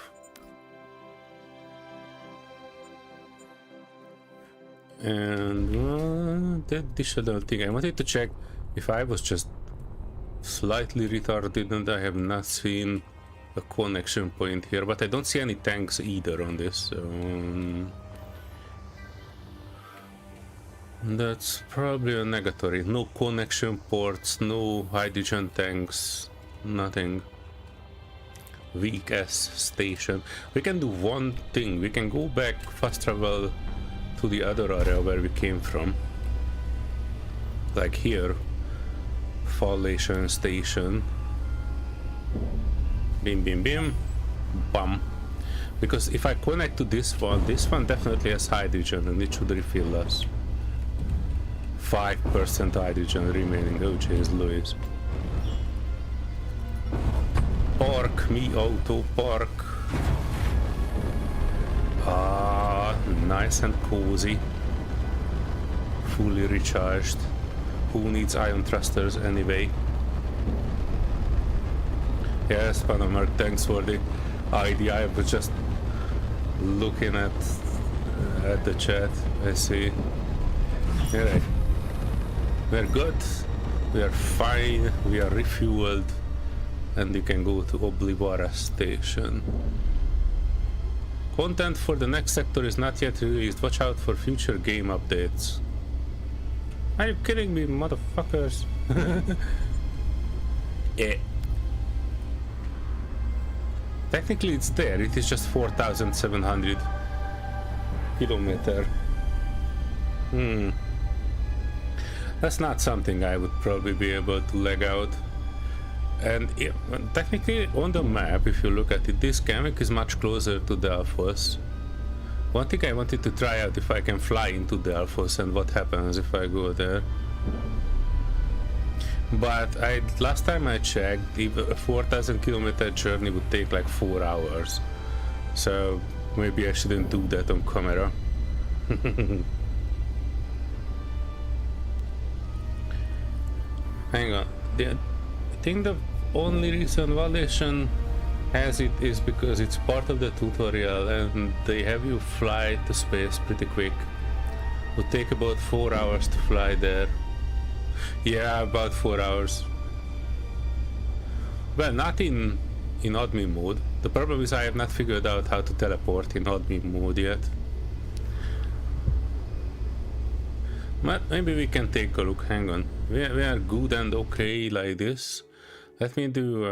And that additional thing, I wanted to check if I was just slightly retarded and I have not seen a connection point here, but I don't see any tanks either on this, so that's probably a negatory. No connection ports, no hydrogen tanks, nothing. Weak S station. We can do one thing, we can go back, fast travel to the other area where we came from. Like here. Fallation station. Bim bim bim. Bam. Because if I connect to this one definitely has hydrogen and it should refill us. 5% hydrogen remaining. Oh jeez Louise. Park me auto, park. Ah, nice and cozy. Fully recharged. Who needs ion thrusters anyway? Yes, Panamark, thanks for the idea. I was just looking at the chat. I see. Alright. We're good. We are fine. We are refueled. And you can go to Oblivara station. Content for the next sector is not yet released. Watch out for future game updates. Are you kidding me, motherfuckers? Yeah. Technically it's there. It is just 4,700 kilometer. That's not something I would probably be able to leg out. And technically on the map, if you look at it, this Kamek is much closer to Delphos. One thing I wanted to try out if I can fly into Delphos and what happens if I go there. But last time I checked, a 4,000 kilometer journey would take like 4 hours. So maybe I shouldn't do that on camera. Hang on. I think the only reason Valation has it is because it's part of the tutorial and they have you fly to space pretty quick. It would take about 4 hours to fly there. Yeah, about 4 hours. Well, not in admin mode. The problem is I have not figured out how to teleport in admin mode yet. But maybe we can take a look. Hang on. We are good and okay like this. Let me do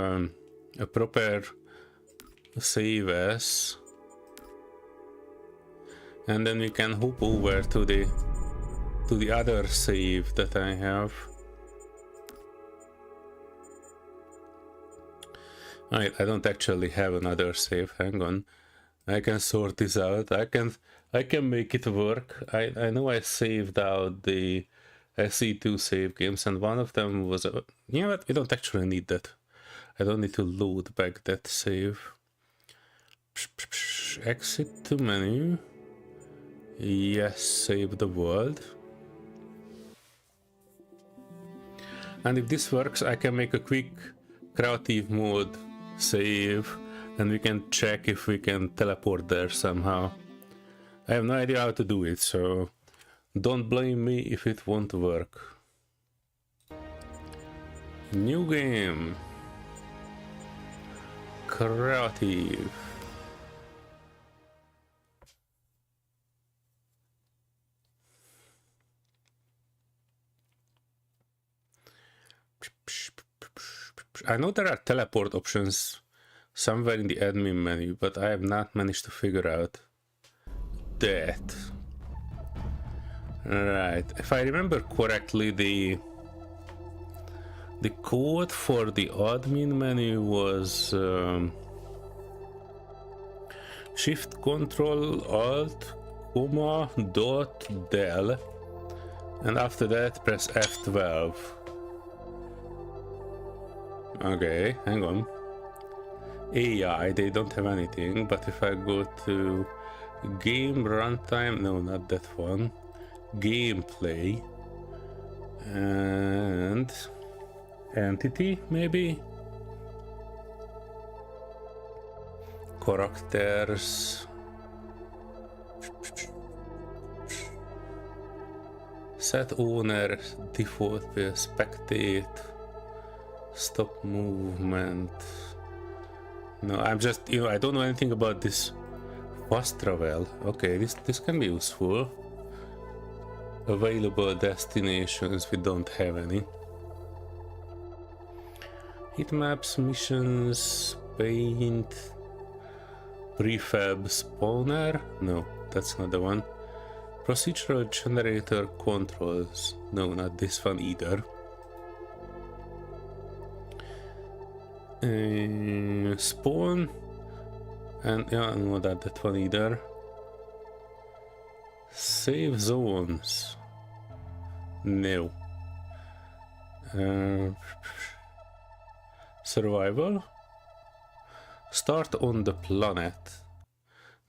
a proper save as, and then we can hop over to the other save that I have. I don't actually have another save. Hang on. I can sort this out. I can make it work. I know I saved out the SE2 save games, and one of them was you know what, we don't actually need that. I don't need to load back that save. Exit to menu. Yes, save the world. And if this works, I can make a quick creative mode save and we can check if we can teleport there somehow. I have no idea how to do it, so don't blame me if it won't work. New game. Creative. I know there are teleport options somewhere in the admin menu, but I have not managed to figure out that. Right, if I remember correctly, the code for the admin menu was Shift Control Alt comma dot del, and after that press F12. Okay, hang on. AI, they don't have anything, but if I go to game runtime, no, not that one, gameplay, and entity, maybe, characters, set owner, default, spectate, stop movement. No, I'm just, I don't know anything about this fast travel. Okay, this can be useful. Available destinations, we don't have any. Heat maps, missions, paint, prefab spawner. No, that's not the one. Procedural generator controls. No, not this one either. Spawn, and yeah, no, not that one either. Save zones. No. Survival. Start on the planet.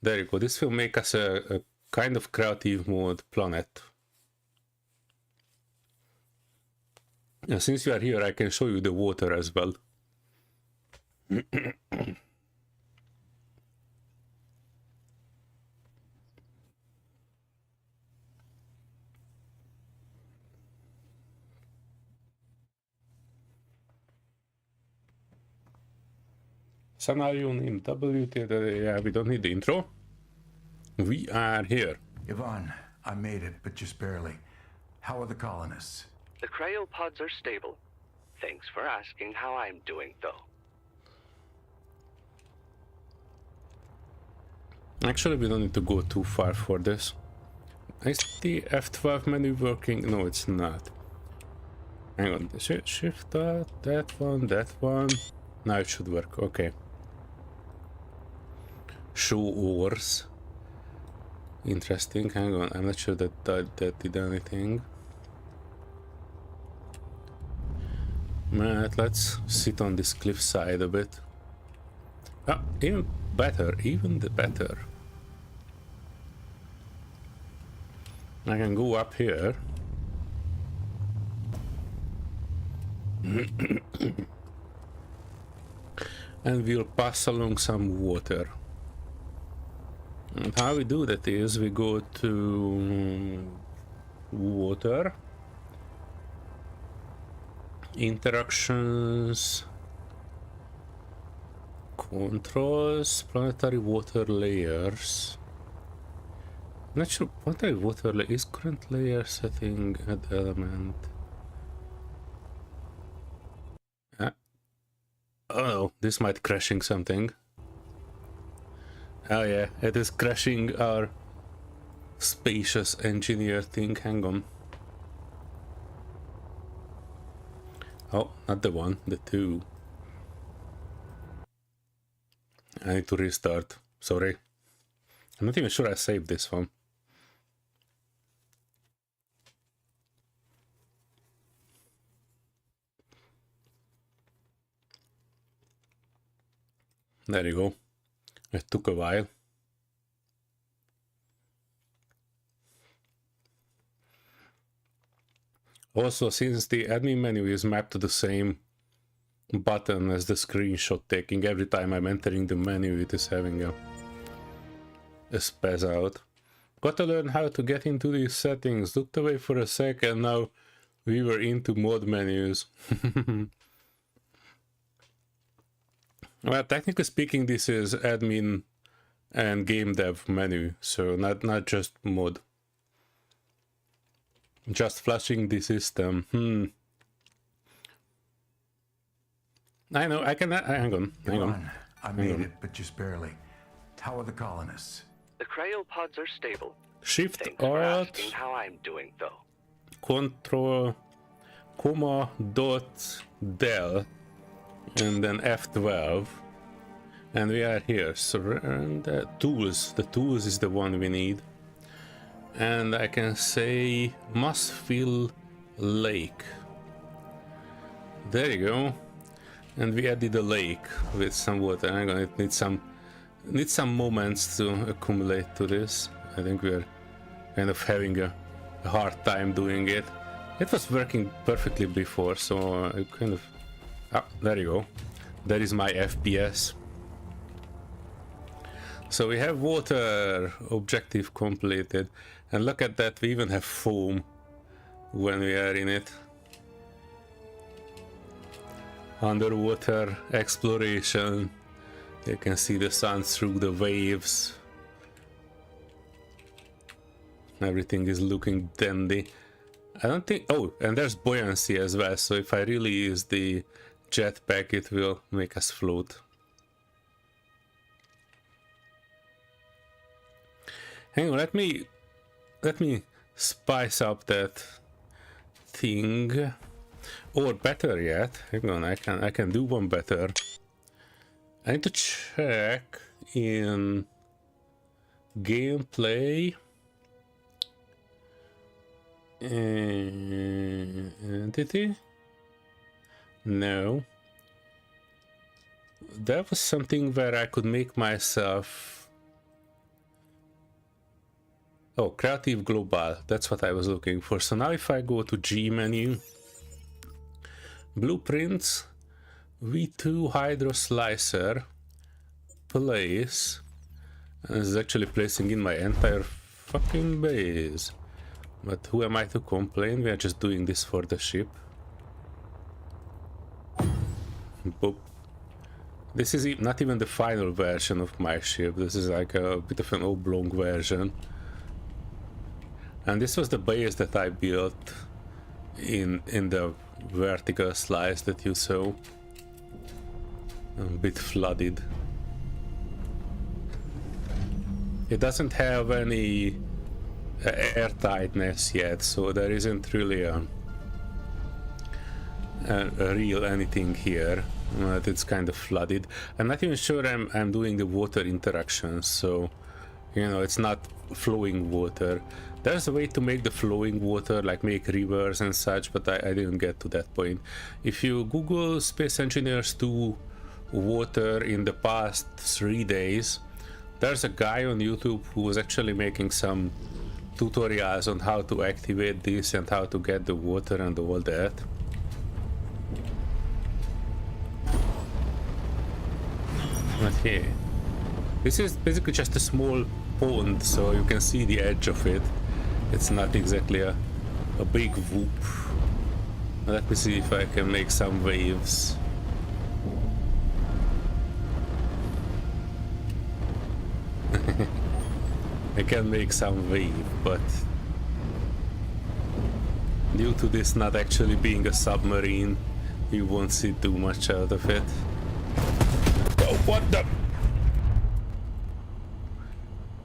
There you go. This will make us a kind of creative mode planet. And since you are here, I can show you the water as well. Scenario name WT. Yeah, we don't need the intro. We are here. Yvonne, I made it, but just barely. How are the colonists? The cryopods are stable. Thanks for asking how I'm doing, though. Actually, we don't need to go too far for this. Is the F12 menu working? No, it's not. Hang on. Shift that one. Now it should work. Okay. Show ores. Interesting. Hang on. I'm not sure that did anything. Right, let's sit on this cliffside a bit. Ah, even better. Even the better. I can go up here. And we'll pass along some water. And how we do that is we go to water, interactions, controls, planetary water layers. I'm not sure planetary water layer is current layer setting at element. Oh, this might crashing something. Oh yeah, it is crashing our spacious engineer thing. Hang on. Oh, not the one, the two. I need to restart. Sorry. I'm not even sure I saved this one. There you go. It took a while. Also, since the admin menu is mapped to the same button as the screenshot taking, every time I'm entering the menu it is having a spaz out. Got to learn how to get into these settings. Looked away for a sec and now we were into mod menus. Well, technically speaking, this is admin and game dev menu, so not just mod. Just flashing the system. I know, I can... hang on. I made it, but just barely. How are the colonists? The cryopods are stable. Shift Thanks for Alt asking how I'm doing, though. Control comma dot del and then F12 and we are here. Surrender tools. The tools is the one we need. And I can say must fill lake. There you go. And we added a lake with some water. I'm gonna need some moments to accumulate to this. I think we're kind of having a hard time doing it. It was working perfectly before, so I kind of... Ah, there you go. That is my FPS. So we have water, objective completed. And look at that, we even have foam when we are in it. Underwater exploration. You can see the sun through the waves. Everything is looking dandy. I don't think... Oh, and there's buoyancy as well, so if I really use the jetpack, it will make us float. Hang on, let me spice up that thing. Or better yet, hang on, I can do one better. I need to check in gameplay. Entity? No. That was something where I could make myself... Oh, Creative Global. That's what I was looking for. So now if I go to G menu, Blueprints, V2 Hydro Slicer, Place, and this is actually placing in my entire fucking base. But who am I to complain? We are just doing this for the ship. Boop. This is not even the final version of my ship. This is like a bit of an oblong version. And this was the base that I built in the vertical slice that you saw. A bit flooded. It doesn't have any airtightness yet, so there isn't really a real anything here. It's kind of flooded. I'm not even sure I'm doing the water interactions, so you know, it's not flowing water. There's a way to make the flowing water, like make rivers and such, but I didn't get to that point. If you Google Space Engineers 2 water in the past 3 days, there's a guy on YouTube who was actually making some tutorials on how to activate this and how to get the water and all that. Okay, this is basically just a small pond, so you can see the edge of it. It's not exactly a big whoop. Let me see if I can make some waves. I can make some wave, but due to this not actually being a submarine, you won't see too much out of it. Oh, what the?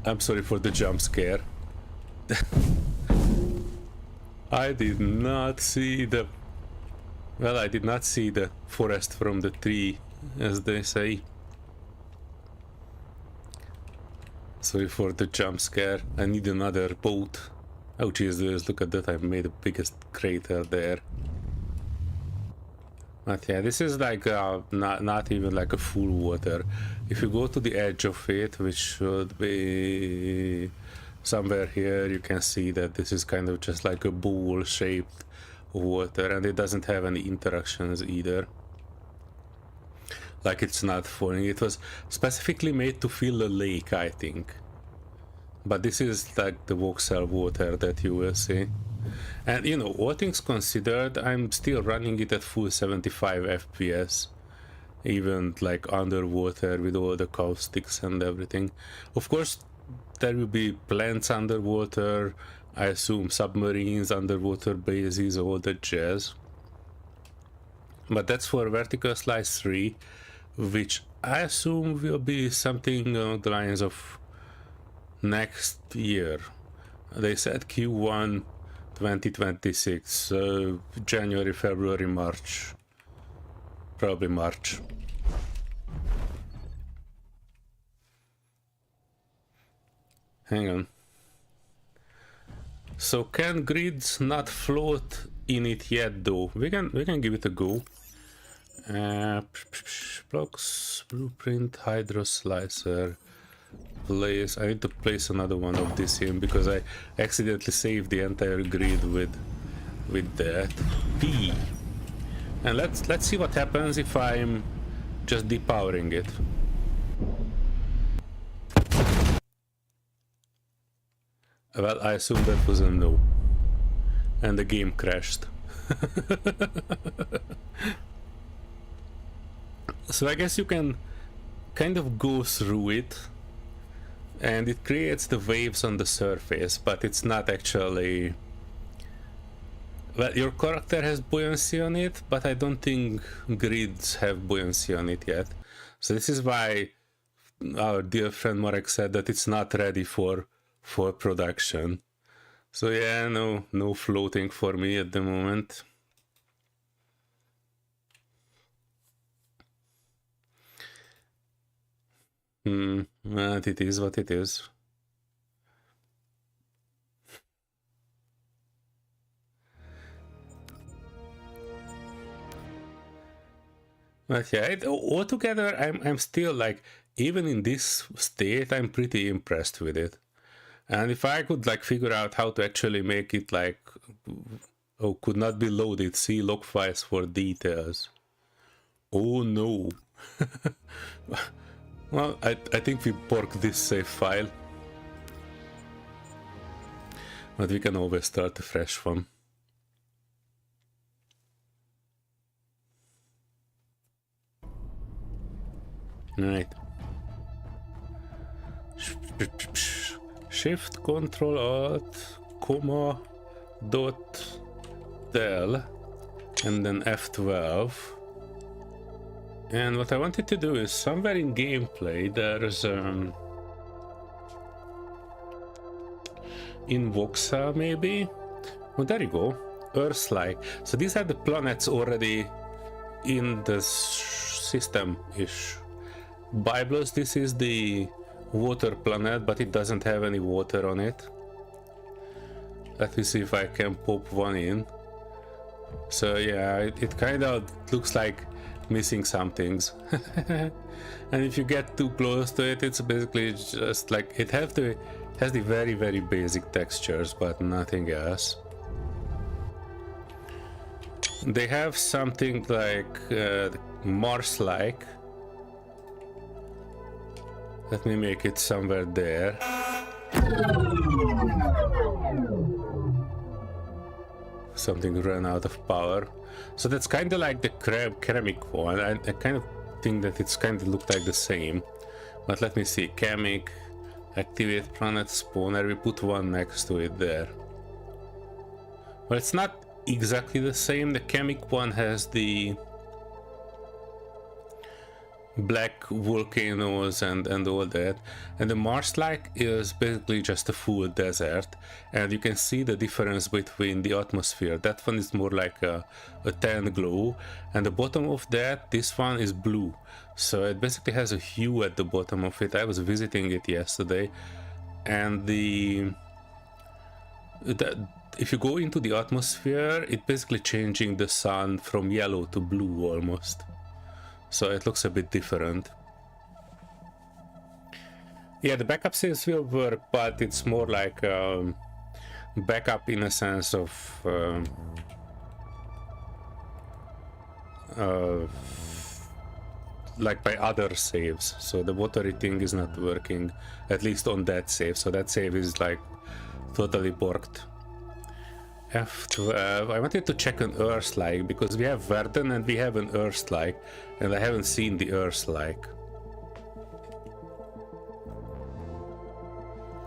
I'm sorry for the jump scare. I did not see the... Well, I did not see the forest from the tree, as they say. Sorry for the jump scare. I need another boat. Oh Jesus, look at that, I made the biggest crater there. But yeah, this is like not even like a full water. If you go to the edge of it, which should be somewhere here, you can see that this is kind of just like a bowl shaped water, and it doesn't have any interactions either. Like it's not falling. It was specifically made to fill a lake, I think. But this is like the voxel water that you will see. And you know, all things considered, I'm still running it at full 75 FPS. Even like underwater with all the caustics and everything. Of course, there will be plants underwater, I assume submarines, underwater bases, all that jazz. But that's for Vertical Slice 3, which I assume will be something along the lines of next year. They said Q1 2026, January, February, March. Probably March. Hang on. So can grids not float in it yet though? We can give it a go. Blocks, blueprint, hydro slicer. Place. I need to place another one of this in because I accidentally saved the entire grid with that. P. And let's see what happens if I'm just depowering it. Well, I assume that was a no. And the game crashed. So I guess you can kind of go through it. And it creates the waves on the surface, but it's not actually... Well, your character has buoyancy on it, but I don't think grids have buoyancy on it yet. So this is why our dear friend Marek said that it's not ready for production. So yeah, no floating for me at the moment. But it is what it is. But yeah, altogether, I'm still like, even in this state, I'm pretty impressed with it. And if I could like figure out how to actually make it like, oh, could not be loaded, see log files for details. Oh no. Well, I think we porked this save file. But we can always start a fresh one. Right. Shift Control Alt comma dot del and then F12. And what I wanted to do is somewhere in gameplay there's in voxel maybe. Oh, there you go. Earth-like. So these are the planets already in the system-ish. Biblos, this is the water planet, but it doesn't have any water on it. Let me see if I can pop one in. So yeah, it kind of looks like missing some things. And if you get too close to it, it's basically just like it has the very, very basic textures, but nothing else. They have something like Mars-like. Let me make it somewhere there. Something ran out of power. So that's kind of like the ceramic one. I kind of think that it's kind of looked like the same. But let me see. Chemic, activate planet spawner. We put one next to it there. Well, it's not exactly the same. The chemic one has the black volcanoes and all that, and the Mars-like is basically just a full desert, and you can see the difference between the atmosphere. That one is more like a tan glow, and the bottom of that, this one is blue, so it basically has a hue at the bottom of it. I was visiting it yesterday, and if you go into the atmosphere, it's basically changing the sun from yellow to blue almost. So it looks a bit different. Yeah, the backup saves will work, but it's more like backup in a sense of like by other saves. So the watery thing is not working, at least on that save. So that save is like totally borked. F12. I wanted to check an Earth-like because we have Verden and we have an Earth-like, and I haven't seen the Earth-like.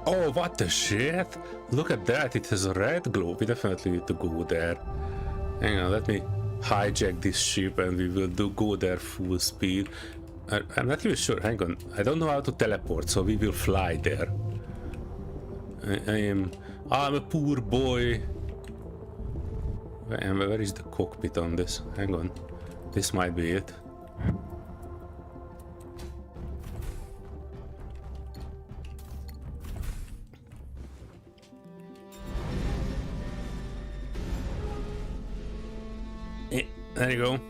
Oh, what the shit! Look at that, it has a red glow. We definitely need to go there. Hang on, let me hijack this ship and we will go there full speed. I'm not even sure, hang on. I don't know how to teleport, so we will fly there. I'm a poor boy. And where is the cockpit on this? Hang on. This might be it. There you go.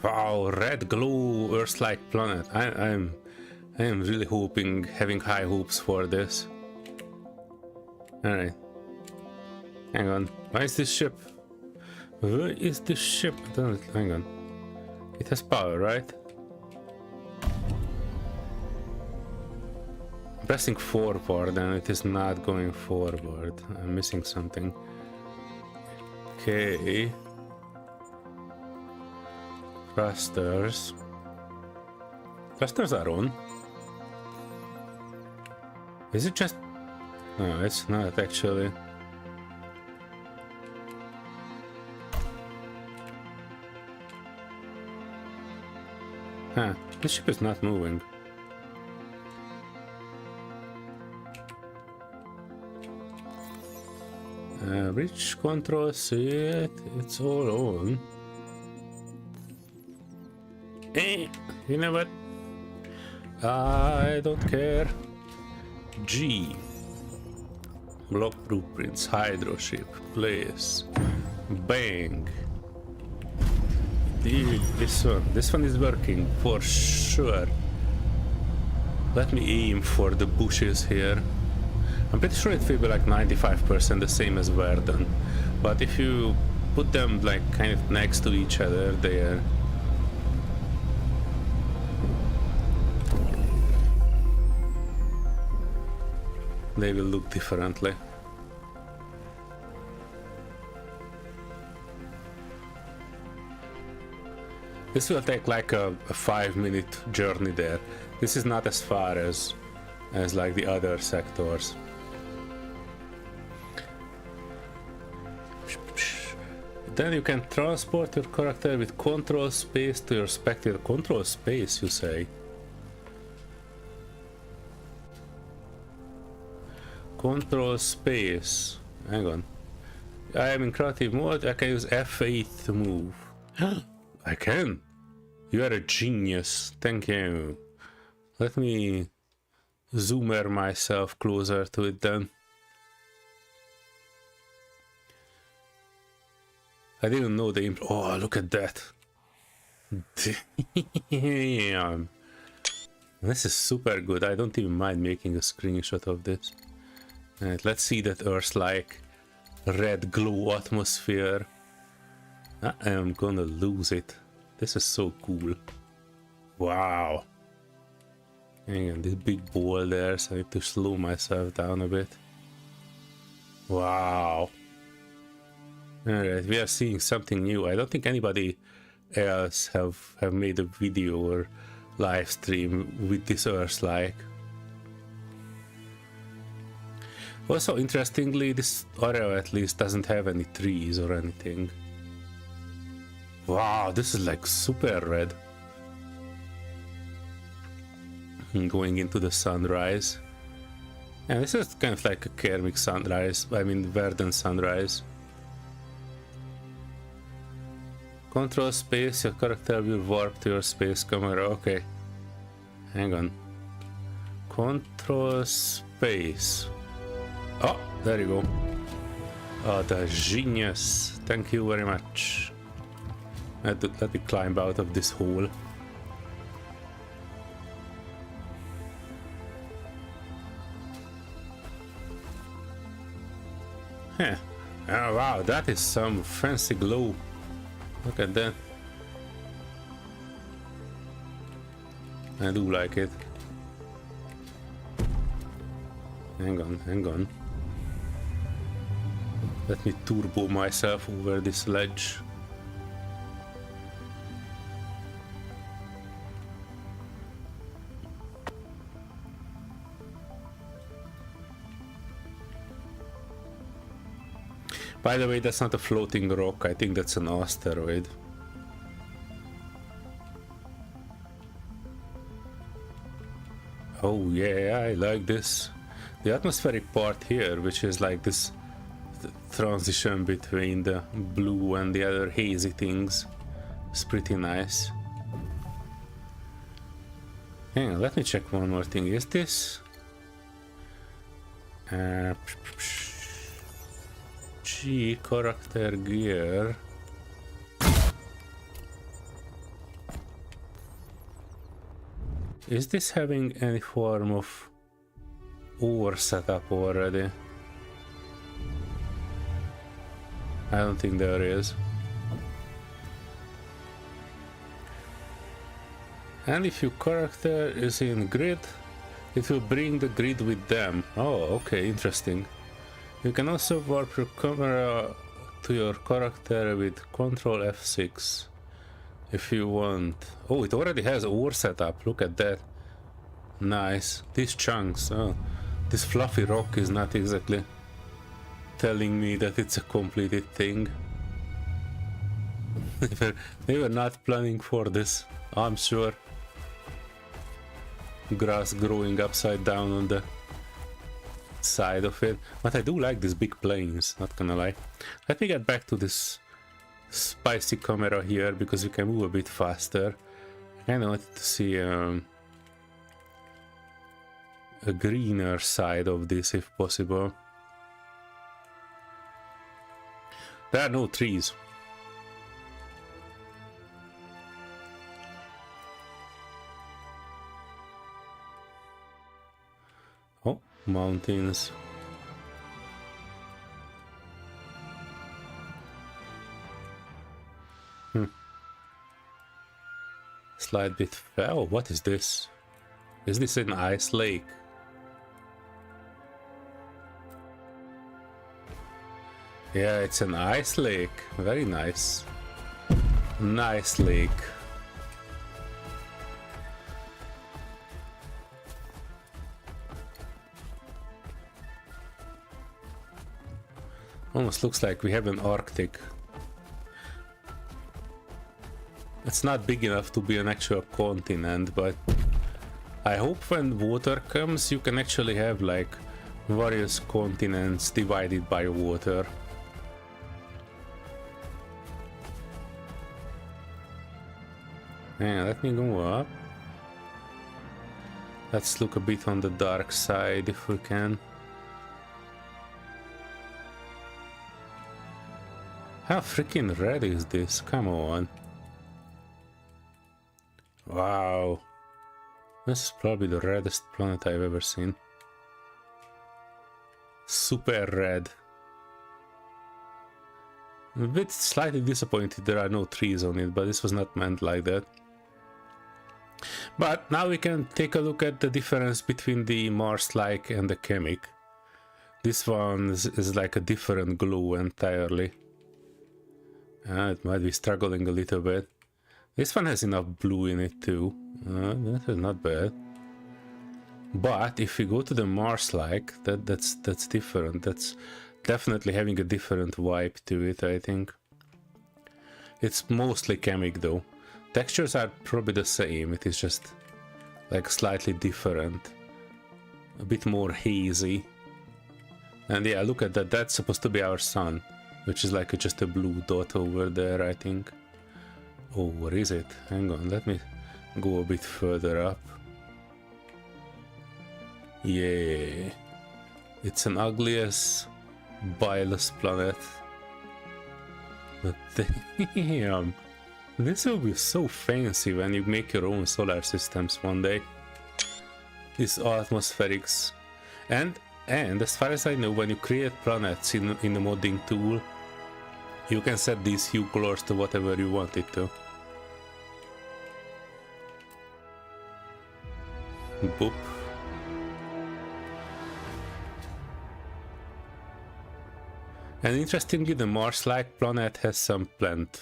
Wow, red glow Earth-like planet. I am really having high hopes for this. Alright. Hang on. Why is this ship? Where is this ship? Hang on. It has power, right? I'm pressing forward and it is not going forward. I'm missing something. Okay. Thrusters. Thrusters are on. Is it just... No, it's not actually. Huh, this ship is not moving. Bridge control, see it? It's all on. Eh, you know what? I don't care. G. Block blueprints, hydro ship, place. Bang. Dude, this one is working for sure. Let me aim for the bushes here. I'm pretty sure it will be like 95% the same as Verden, but if you put them like kind of next to each other, they will look differently. This will take like a 5-minute journey there. This is not as far as like the other sectors. Then you can transport your character with control space to your spectator. Control space, you say? Control space. Hang on. I am in creative mode. I can use F8 to move. I can. You are a genius. Thank you. Let me zoomer myself closer to it then. I didn't know the imp. Oh, look at that. Damn. This is super good. I don't even mind making a screenshot of this. Right, let's see that Earth-like red glow atmosphere. I am gonna lose it. This is so cool. Wow. Hang on, these big boulders. I need to slow myself down a bit. Wow. Alright, we are seeing something new. I don't think anybody else have made a video or live stream with this Earth-like. Also, interestingly, this area at least doesn't have any trees or anything. Wow, this is like super red. Going into the sunrise. And this is kind of like a karmic sunrise. I mean, Verdant sunrise. Control space, your character will warp to your space camera. Okay. Hang on. Control space. Oh, there you go. Oh, the genius. Thank you very much. Let me climb out of this hole. Huh. Oh, wow, that is some fancy glow. Look at that. I do like it. Hang on, hang on. Let me turbo myself over this ledge. By the way, that's not a floating rock. I think that's an asteroid. Oh yeah, I like this. The atmospheric part here, which is like this transition between the blue and the other hazy things, is pretty nice. Hang on, let me check one more thing. Is this G character gear? Is this having any form of ore setup already? I don't think there is. And if your character is in grid, it will bring the grid with them. Oh, okay, interesting. You can also warp your camera to your character with Control F6 if you want. Oh, it already has ore setup. Look at that. Nice. These chunks. Oh, this fluffy rock is not exactly telling me that it's a completed thing. They were not planning for this, I'm sure. Grass growing upside down on the side of it. But I do like these big planes, not gonna lie. Let me get back to this spicy camera here because we can move a bit faster. I kinda wanted to see a greener side of this if possible. There are no trees. Oh, mountains. Slight bit. Oh, what is this? Is this an ice lake? Yeah, it's an ice lake. Very nice. Nice lake. Almost looks like we have an Arctic. It's not big enough to be an actual continent, but I hope when water comes you can actually have like various continents divided by water. Yeah, let me go up. Let's look a bit on the dark side if we can. How freaking red is this? Come on. Wow. This is probably the reddest planet I've ever seen. Super red. I'm a bit slightly disappointed there are no trees on it, but this was not meant like that. But now we can take a look at the difference between the Mars-like and the chemic. This one is like a different glow entirely. It might be struggling a little bit. This one has enough blue in it too. That is not bad. But if we go to the Mars-like, that's different. That's definitely having a different vibe to it, I think. It's mostly chemic though. Textures are probably the same, it is just like slightly different. A bit more hazy. And yeah, look at that, that's supposed to be our sun, which is like just a blue dot over there, I think. Oh, what is it? Hang on, let me go a bit further up. Yeah, it's an ugly as bileless planet. But damn, this will be so fancy when you make your own solar systems one day. These atmospherics. And as far as I know, when you create planets in the modding tool, you can set these hue colors to whatever you want it to. Boop. And interestingly, the Mars-like planet has some plant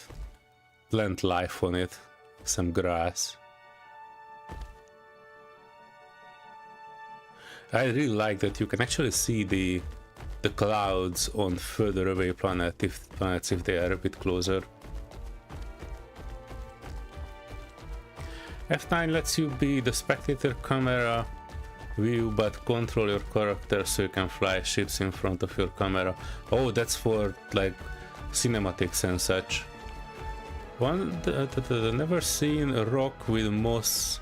life on it, some grass. I really like that you can actually see the clouds on further away planets if they are a bit closer. F9 lets you be the spectator camera view but control your character so you can fly ships in front of your camera. Oh, that's for like cinematics and such. Never seen a rock with moss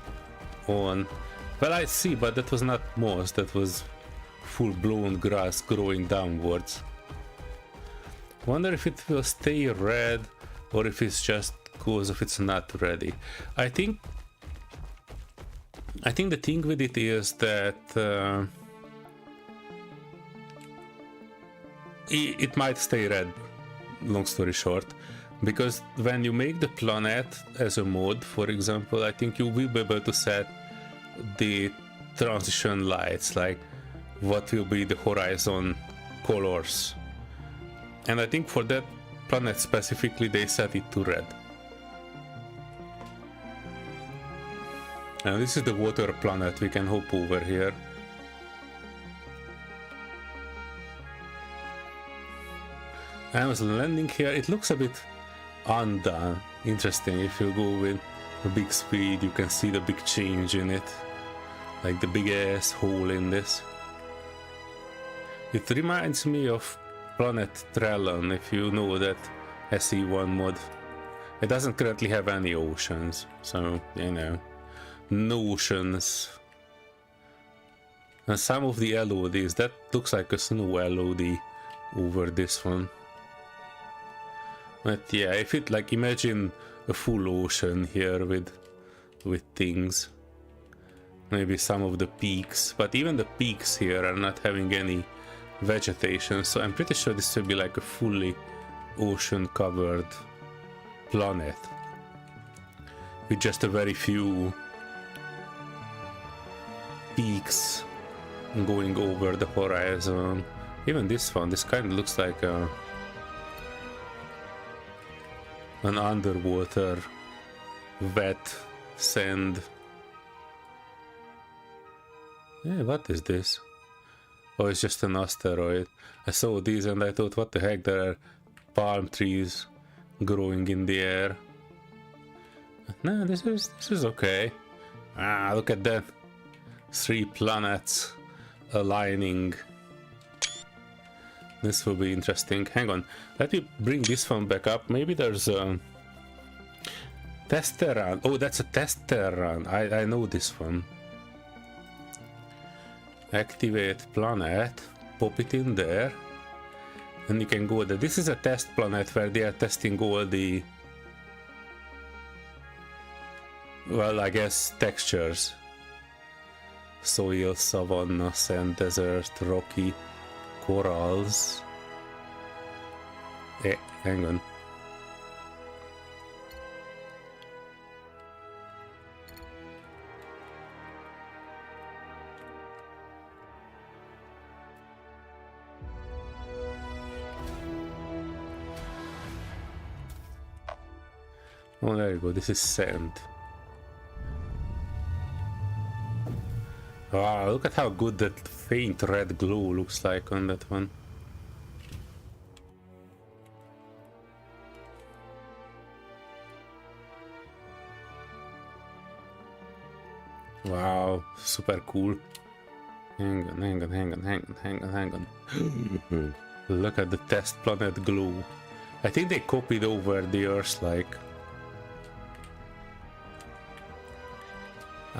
on. Well, I see, but that was not moss, that was full-blown grass growing downwards. Wonder if it will stay red or if it's just because if it's not ready. I think the thing with it is that it might stay red, long story short, because when you make the planet as a mod, for example, I think you will be able to set the transition lights, like what will be the horizon colors, and I think for that planet specifically they set it to red. And this is the water planet we can hop over here. I was landing here, it looks a bit undone. Interesting, if you go with a big speed you can see the big change in it, like the big ass hole in this. It reminds me of Planet Trellon, if you know that SE1 mod. It doesn't currently have any oceans, so you know, no oceans. And some of the LODs, that looks like a snow LOD over this one. But yeah, if it, like, imagine a full ocean here with things. Maybe some of the peaks, but even the peaks here are not having any vegetation, so I'm pretty sure this will be like a fully ocean covered planet with just a very few peaks going over the horizon. Even this one, this kind of looks like an underwater wet sand. Yeah, what is this? Oh, it's just an asteroid. I saw these and I thought, what the heck, there are palm trees growing in the air. No, this is okay. Ah, look at that. 3 planets aligning. This will be interesting. Hang on, let me bring this one back up. Maybe there's a tester run. Oh, that's a tester run. I know this one. Activate planet, pop it in there, and you can go there. This is a test planet where they are testing all the, well, I guess textures. Soil, savanna, sand, desert, rocky, corals. Hang on. Oh, there you go. This is sand. Wow, look at how good that faint red glow looks like on that one. Wow, super cool. Hang on. Look at the test planet glow. I think they copied over the Earth, like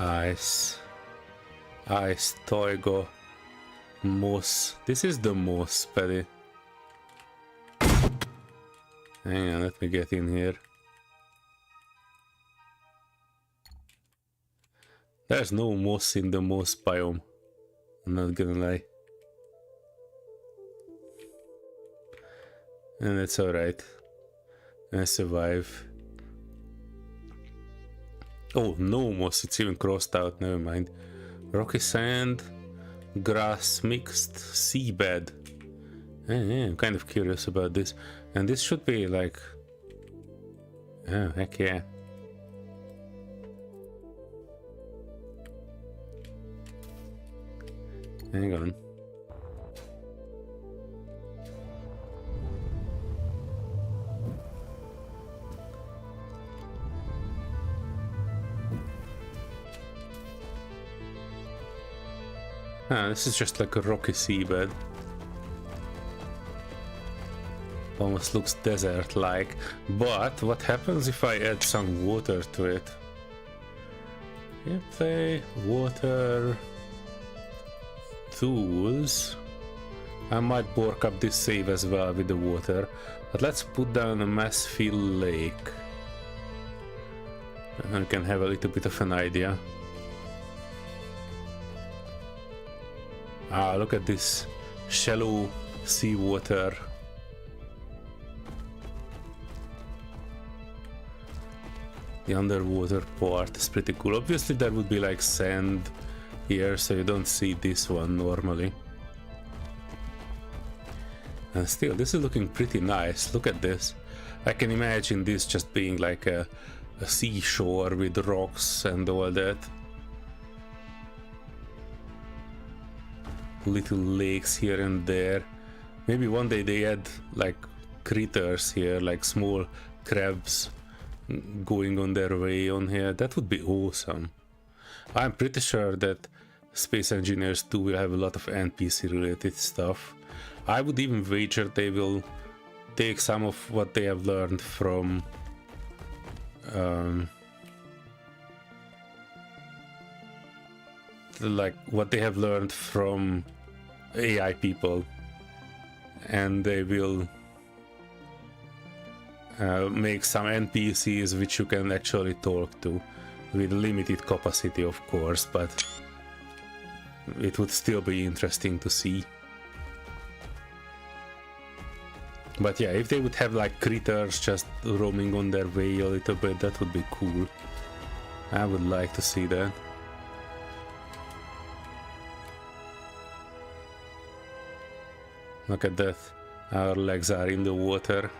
ice, toigo, moss. This is the moss, Paddy. Hang on, let me get in here. There's no moss in the moss biome. I'm not gonna lie. And it's alright. I survive. Oh, no moss, it's even crossed out, never mind. Rocky sand, grass mixed, seabed. Yeah, I'm kind of curious about this. And this should be like... Oh, heck yeah. Hang on. Ah, this is just like a rocky seabed. Almost looks desert-like. But what happens if I add some water to it? Play water tools. I might bork up this save as well with the water. But let's put down a mass fill lake. And we can have a little bit of an idea. Ah, look at this shallow seawater. The underwater part is pretty cool. Obviously there would be like sand here, so you don't see this one normally. And still, this is looking pretty nice. Look at this. I can imagine this just being like a seashore with rocks and all that. Little lakes here and there. Maybe one day they add like critters here, like small crabs going on their way on here. That would be awesome. I'm pretty sure that Space Engineers 2 will have a lot of NPC related stuff. I would even wager they will take some of what they have learned from like what they have learned from AI people, and they will make some NPCs which you can actually talk to, with limited capacity of course, but it would still be interesting to see. But yeah, if they would have like critters just roaming on their way a little bit, that would be cool. I would like to see that. Look at that, our legs are in the water.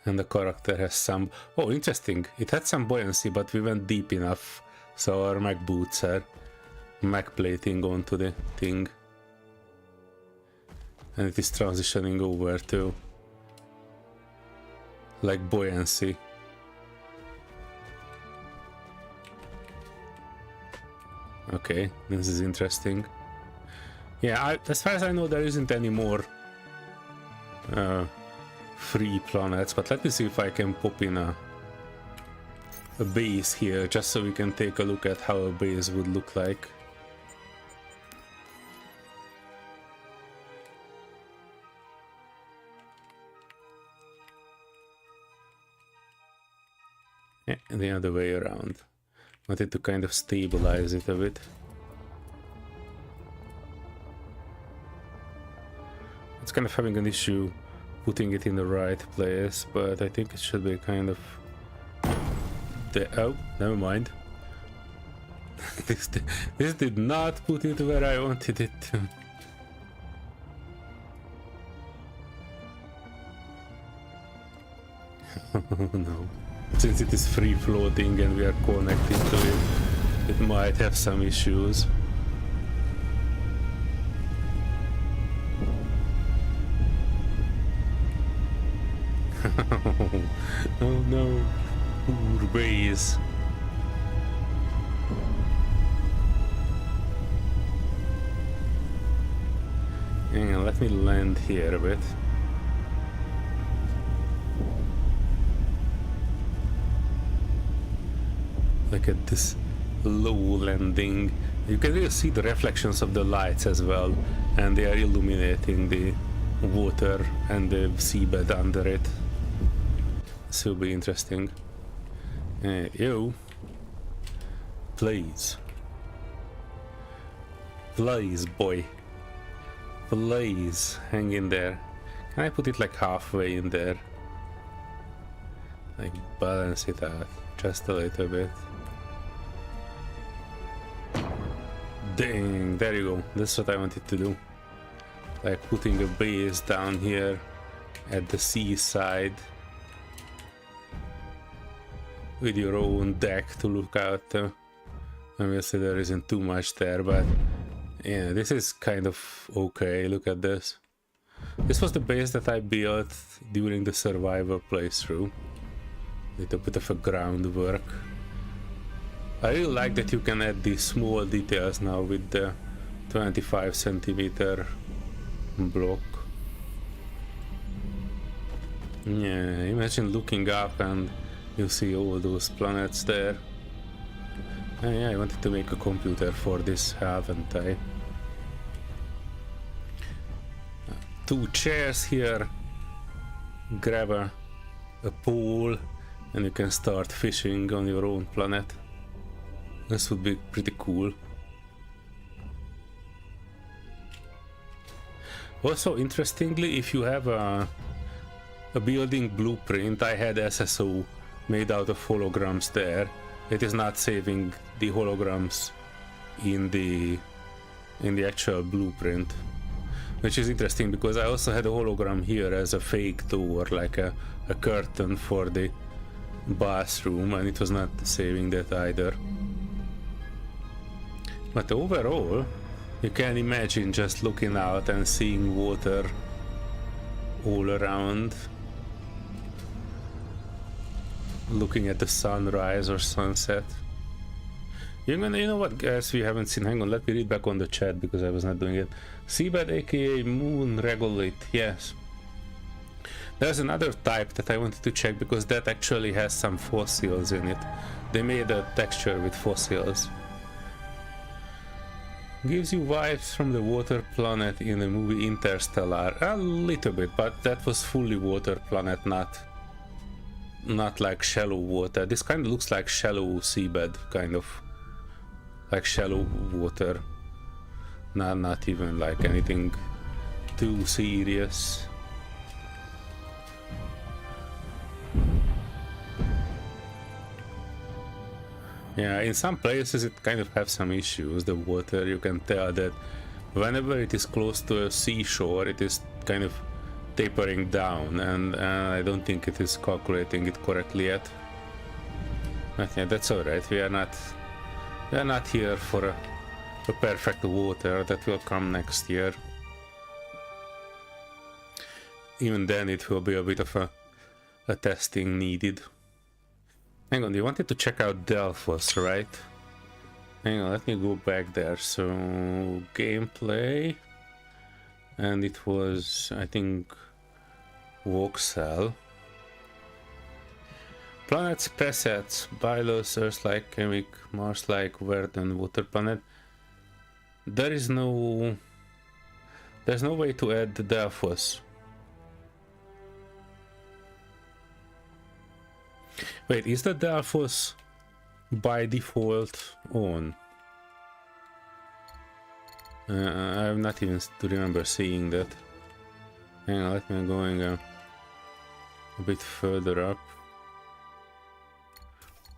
And the character has some... Oh, interesting. It had some buoyancy, but we went deep enough. So our mech boots are mech plating onto the thing. And it is transitioning over to like buoyancy. Okay, this is interesting. Yeah, as far as I know, there isn't any more free planets, but let me see if I can pop in a base here, just so we can take a look at how a base would look like. Yeah, the other way around. Wanted to kind of stabilize it a bit. It's kind of having an issue putting it in the right place, but I think it should be kind of... Oh, never mind. This did not put it where I wanted it to. Oh no. Since it is free floating and we are connected to it, it might have some issues. Oh no, poor base. Hang on, let me land here a bit. Look at this low landing. You can really see the reflections of the lights as well, and they are illuminating the water and the seabed under it. This will be interesting. Yo, please, boy, please hang in there. Can I put it like halfway in there? Like balance it out just a little bit. Dang, there you go. That's what I wanted to do. Like putting a base down here at the seaside with your own deck to look out. Obviously there isn't too much there, but yeah, this is kind of okay. Look at this. This was the base that I built during the survivor playthrough. Little bit of a groundwork. I really like that you can add these small details now with the 25 centimeter block. Yeah, imagine looking up and you see all those planets there. Yeah, I wanted to make a computer for this, haven't I? Two chairs here. Grab a pole and you can start fishing on your own planet. This would be pretty cool. Also, interestingly, if you have a building blueprint, I had SSO made out of holograms there. It is not saving the holograms in the actual blueprint, which is interesting because I also had a hologram here as a fake door, like a curtain for the bathroom, and it was not saving that either. But overall, you can imagine just looking out and seeing water all around, looking at the sunrise or sunset. You know what, guys, we haven't seen. Hang on, let me read back on the chat because I was not doing it. Seabed, aka moon regolith, yes. There's another type that I wanted to check because that actually has some fossils in it. They made a texture with fossils. Gives you vibes from the water planet in the movie Interstellar. A little bit, but that was fully water planet, not like shallow water. This kind of looks like shallow seabed, kind of like shallow water. Not even like anything too serious. Yeah, in some places it kind of have some issues. The water, you can tell that whenever it is close to a seashore, it is kind of tapering down, and I don't think it is calculating it correctly yet. But yeah, that's alright. We are not here for a perfect water that will come next year. Even then, it will be a bit of a testing needed. Hang on, you wanted to check out Delphos, right? Hang on, let me go back there. So, gameplay. And it was, I think, Voxel. Planets, presets, Bylos, Earth-like, chemic, Mars-like, Verdant, water planet. There's no way to add the Delphos. Wait, is the Delphos by default on? I'm not even to remember seeing that. Hang on, let me going a bit further up.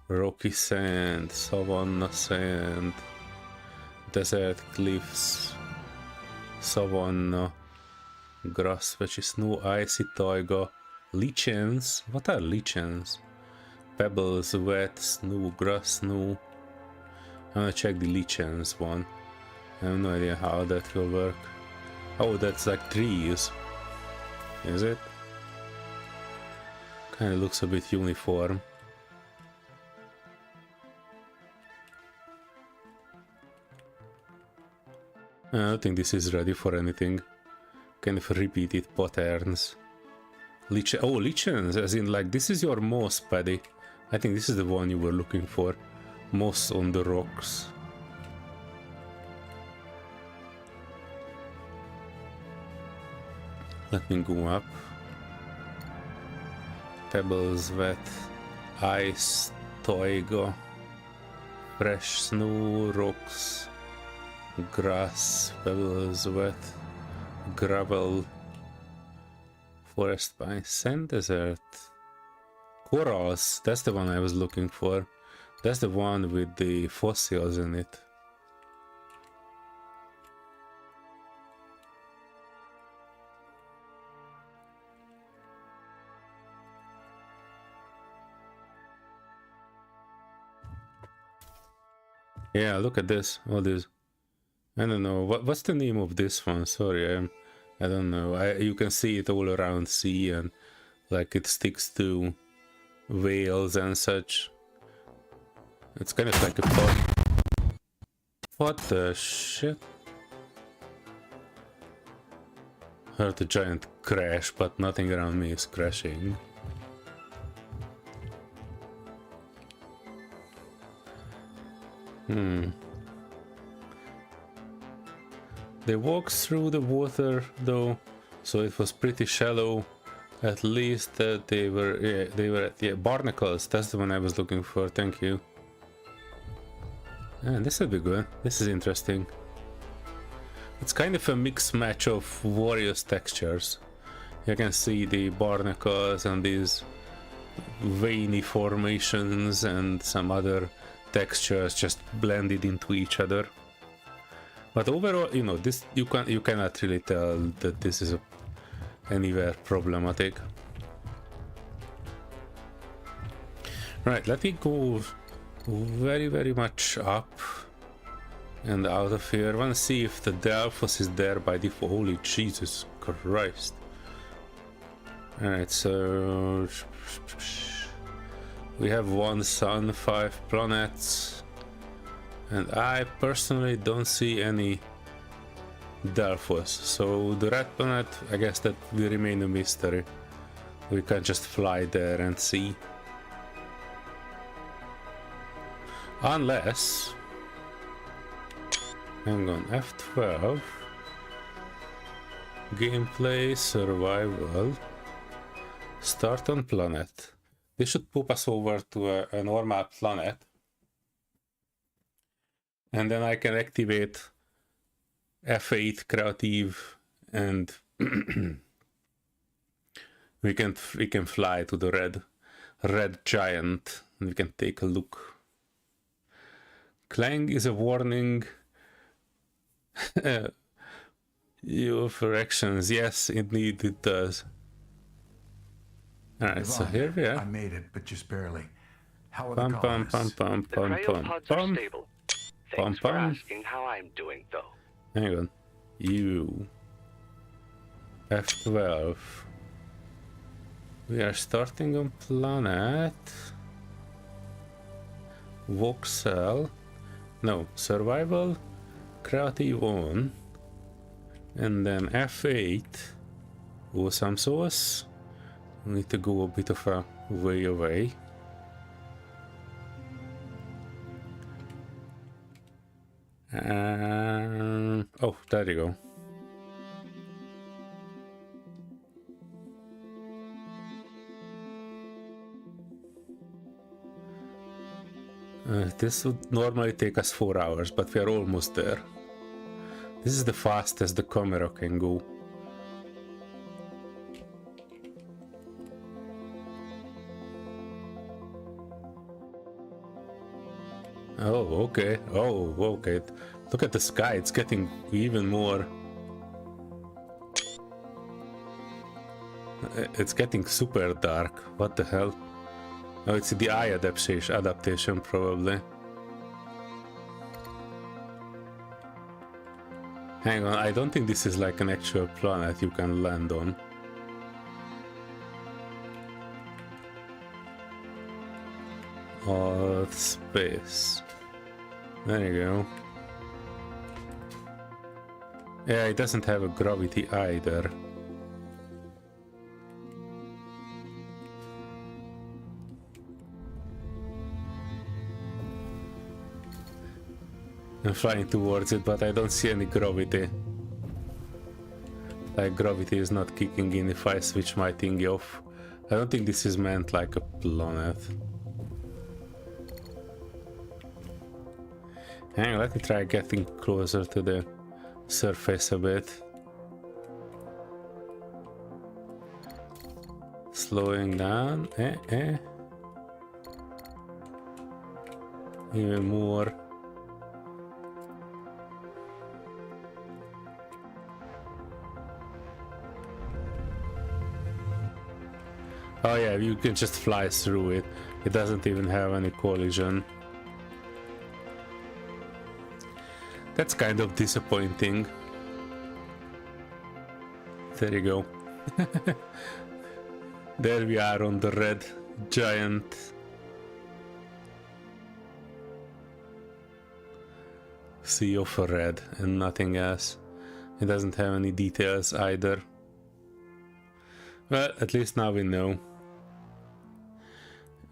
Rocky sand, savanna sand, desert cliffs, savanna, grass patches, snow, icy taiga, lichens. What are lichens? Pebbles, wet, snow, grass, snow. I'm gonna check the lichens one. I have no idea how that will work. Oh, that's like trees. Is it? Kinda looks a bit uniform. I don't think this is ready for anything. Kind of repeated patterns. Lichens, as in like this is your moss, Paddy. I think this is the one you were looking for. Moss on the rocks. Let me go up. Pebbles, wet, ice, taiga, fresh snow, rocks, grass, pebbles, wet, gravel, forest pine, sand desert, corals. That's the one I was looking for. That's the one with the fossils in it. Yeah, look at this. All this. I don't know. What's the name of this one? Sorry, I don't know. You can see it all around sea, and like it sticks to whales and such. It's kind of like a pot. What the shit? Heard a giant crash, but nothing around me is crashing. They walked through the water though, so it was pretty shallow. At least that they were at barnacles. That's the one I was looking for. Thank you. And this will be good. This is interesting. It's kind of a mixed match of various textures. You can see the barnacles and these veiny formations and some other textures just blended into each other. But overall, you know, this you cannot really tell that this is anywhere problematic. Right, let me go very much up and out of here. I want to see if the Delphos is there by default. Holy Jesus Christ. Alright, so we have one sun, 5 planets, and I personally don't see any Delphos. So the red planet, I guess that will remain a mystery. We can just fly there and see. Unless... hang on, F12... gameplay, survival... start on planet. This should pop us over to a normal planet. And then I can activate F8 creative and we can fly to the red giant and we can take a look. Clang is a warning. Your fractions, yes, indeed it does. Alright, so here we I are. made it, but just barely. How are Pum the pum colonists? pum pum The pum pum cryopods are pum. stable. Thanks for pum. asking how I'm doing, though. Hang on. You. F12. We are starting on planet. Voxel. No, survival. Creative on. And then F8. Awesome sauce. We need to go a bit of a way away. Oh, there you go. This would normally take us 4 hours, but we are almost there. This is the fastest the camera can go. Oh, okay. Oh, okay. Look at the sky. It's getting even more. It's getting super dark. What the hell? Oh, it's the eye adaptation probably. Hang on, I don't think this is like an actual planet you can land on. Earth space. There you go. Yeah, it doesn't have a gravity either. I'm flying towards it, but I don't see any gravity. Like, gravity is not kicking in if I switch my thingy off. I don't think this is meant like a planet. Hang on, let me try getting closer to the surface a bit. Slowing down. Even more. Oh yeah, you can just fly through it. It doesn't even have any collision. That's kind of disappointing. There you go. There we are on the red giant. Sea of red and nothing else. It doesn't have any details either. Well, at least now we know.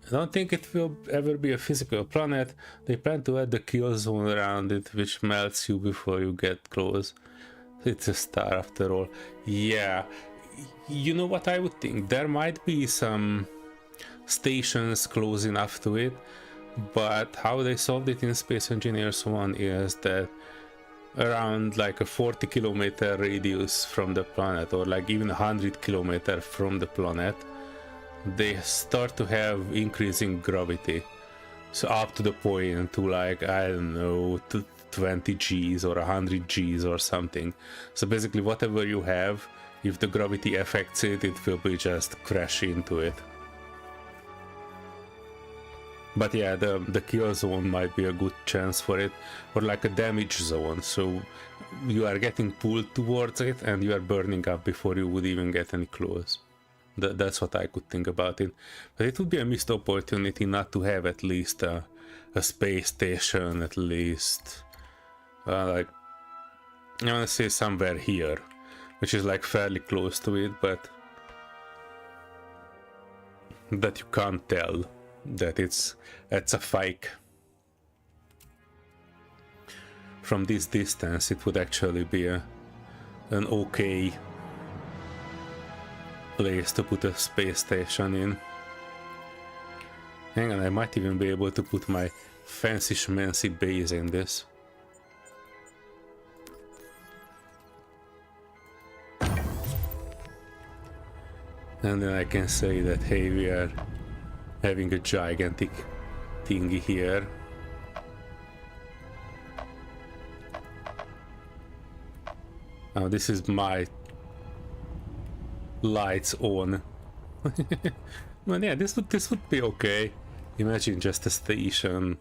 I don't think it will ever be a physical planet. They plan to add the kill zone around it, which melts you before you get close. It's a star after all. Yeah, you know what I would think? There might be some stations close enough to it, but how they solved it in Space Engineers 1 is that around like a 40-kilometer radius from the planet, or like even 100 kilometers from the planet, they start to have increasing gravity. So up to the point to like, I don't know, to 20 Gs or 100 Gs or something. So basically whatever you have, if the gravity affects it, it will be just crash into it. But yeah, the kill zone might be a good chance for it, or like a damage zone, so you are getting pulled towards it and you are burning up before you would even get any close. That's what I could think about it. But it would be a missed opportunity not to have at least a space station, at least like, I want to say somewhere here, which is like fairly close to it, but that you can't tell that it's a fake. From this distance it would actually be an okay place to put a space station in. Hang on, I might even be able to put my fancy schmancy base in this. And then I can say that, hey, we are having a gigantic thingy here. Now this is my lights on. But yeah, this would be okay. Imagine just a station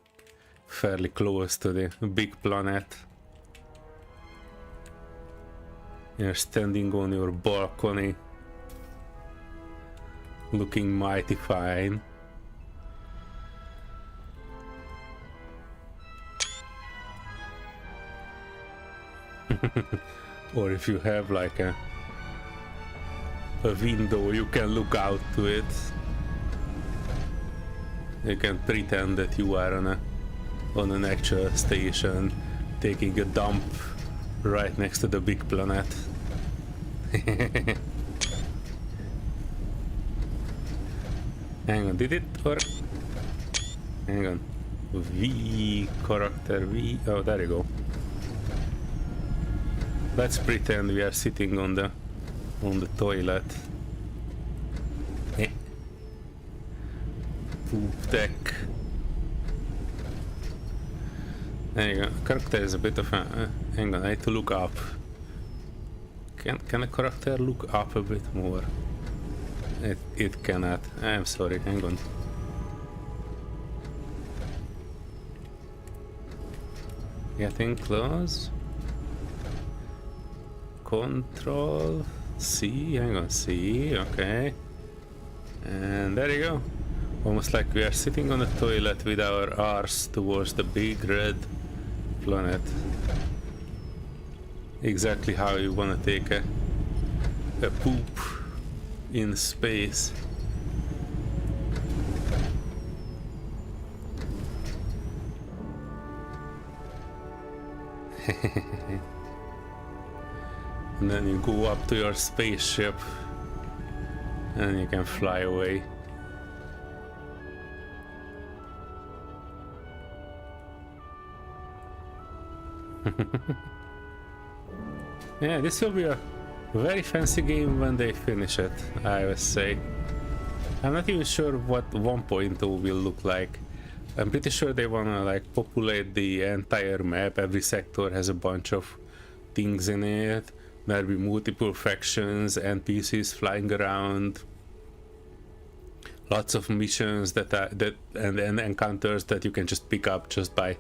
fairly close to the big planet. You're standing on your balcony, looking mighty fine. Or if you have like a window, you can look out to it. You can pretend that you are on an actual station taking a dump right next to the big planet. Hang on, did it or hang on. V character V. Oh, there you go. Let's pretend we are sitting on the toilet. Poop deck. There you go. Character is a bit of a. Hang on, I need to look up. Can a character look up a bit more? It cannot. I'm sorry. Hang on. Getting close. Control C. Hang on. C. Okay. And there you go. Almost like we are sitting on a toilet with our arse towards the big red planet. Exactly how you want to take a poop in space. And then you go up to your spaceship and you can fly away. Yeah, this will be a very fancy game when they finish it, I would say. I'm not even sure what 1.0 will look like. I'm pretty sure they wanna like populate the entire map. Every sector has a bunch of things in it. There'll be multiple factions, NPCs flying around. Lots of missions and encounters that you can just pick up just by,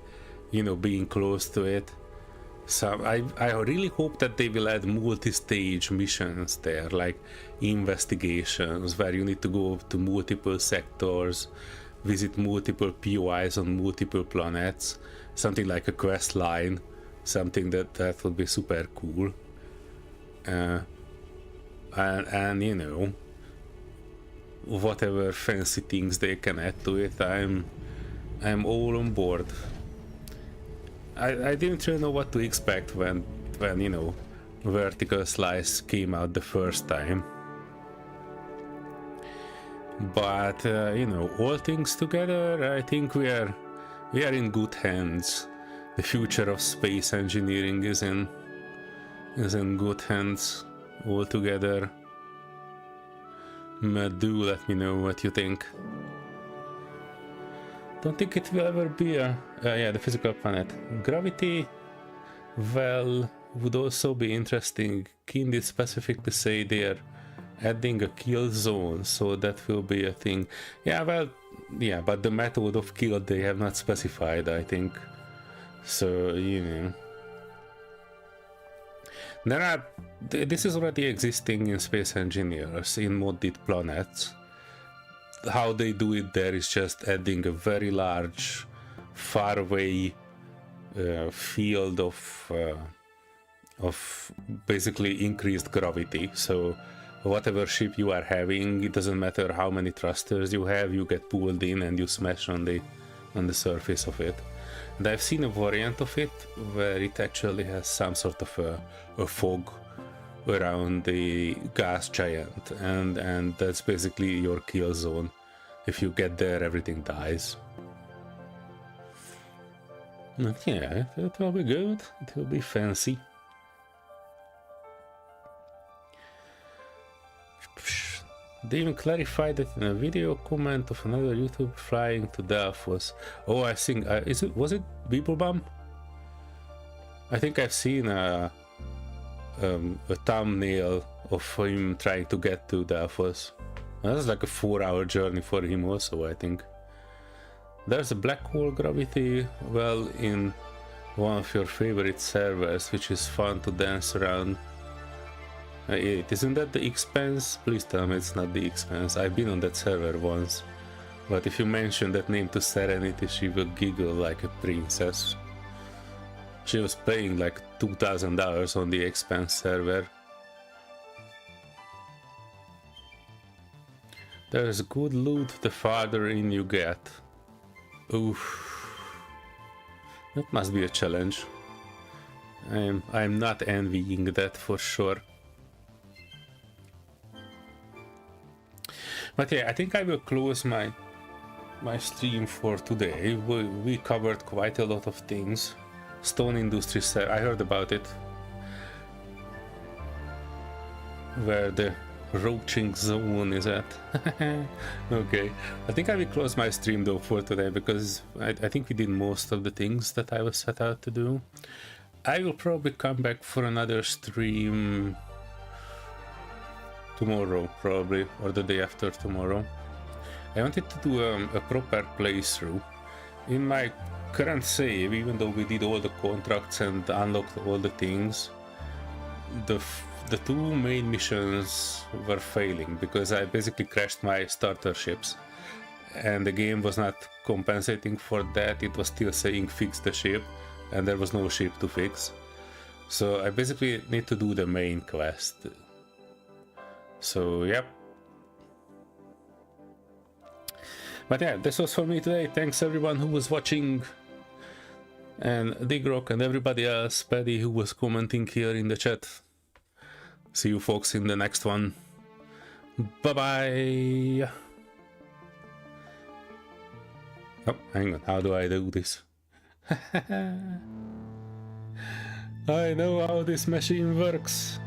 you know, being close to it. So I really hope that they will add multi-stage missions there, like investigations where you need to go to multiple sectors, visit multiple POIs on multiple planets, something like a quest line, something that would be super cool. And you know, whatever fancy things they can add to it, I'm all on board. I didn't really know what to expect when you know, Vertical Slice came out the first time. But you know, all things together, I think we are in good hands. The future of space engineering is in good hands altogether. Do let me know what you think. Don't think it will ever be a yeah, the physical planet. Gravity, well, would also be interesting. Keen did specifically say they are adding a kill zone, so that will be a thing. Yeah, well, yeah, but the method of kill they have not specified, I think. So, you know. This is already existing in Space Engineers, in modded planets. How they do it there is just adding a very large, faraway field of basically increased gravity. So whatever ship you are having, it doesn't matter how many thrusters you have, you get pulled in and you smash on the surface of it. And I've seen a variant of it where it actually has some sort of a fog around the gas giant, and that's basically your kill zone. If you get there, everything dies. But yeah, it will be good. It will be fancy. They even clarified that in a video comment of another YouTube flying to Delphos. Oh, I think was it Beeblebum? I think I've seen a a thumbnail of him trying to get to Delphos. That's like a 4-hour journey for him also, I think. There's a black hole gravity well in one of your favorite servers, which is fun to dance around. Isn't that the Expanse? Please tell me it's not the Expanse. I've been on that server once, but if you mention that name to Serenity, she will giggle like a princess. She was paying like $2,000 on the Expanse server. There's good loot the farther in you get. Oof. That must be a challenge. I'm not envying that for sure. But yeah, I think I will close my stream for today. We covered quite a lot of things. Stone Industry, I heard about it. Where the roaching zone is at. Okay, I think I will close my stream though for today, because I think we did most of the things that I was set out to do. I will probably come back for another stream tomorrow, probably, or the day after tomorrow. I wanted to do a proper playthrough. In my current save, even though we did all the contracts and unlocked all the things, the two main missions were failing because I basically crashed my starter ships, and the game was not compensating for that. It was still saying fix the ship, and there was no ship to fix. So I basically need to do the main quest. So yep. But yeah, this was for me today. Thanks everyone who was watching, and Digrock and everybody else, Paddy who was commenting here in the chat. See you folks in the next one. Bye bye. Oh, hang on, how do I do this? I know how this machine works.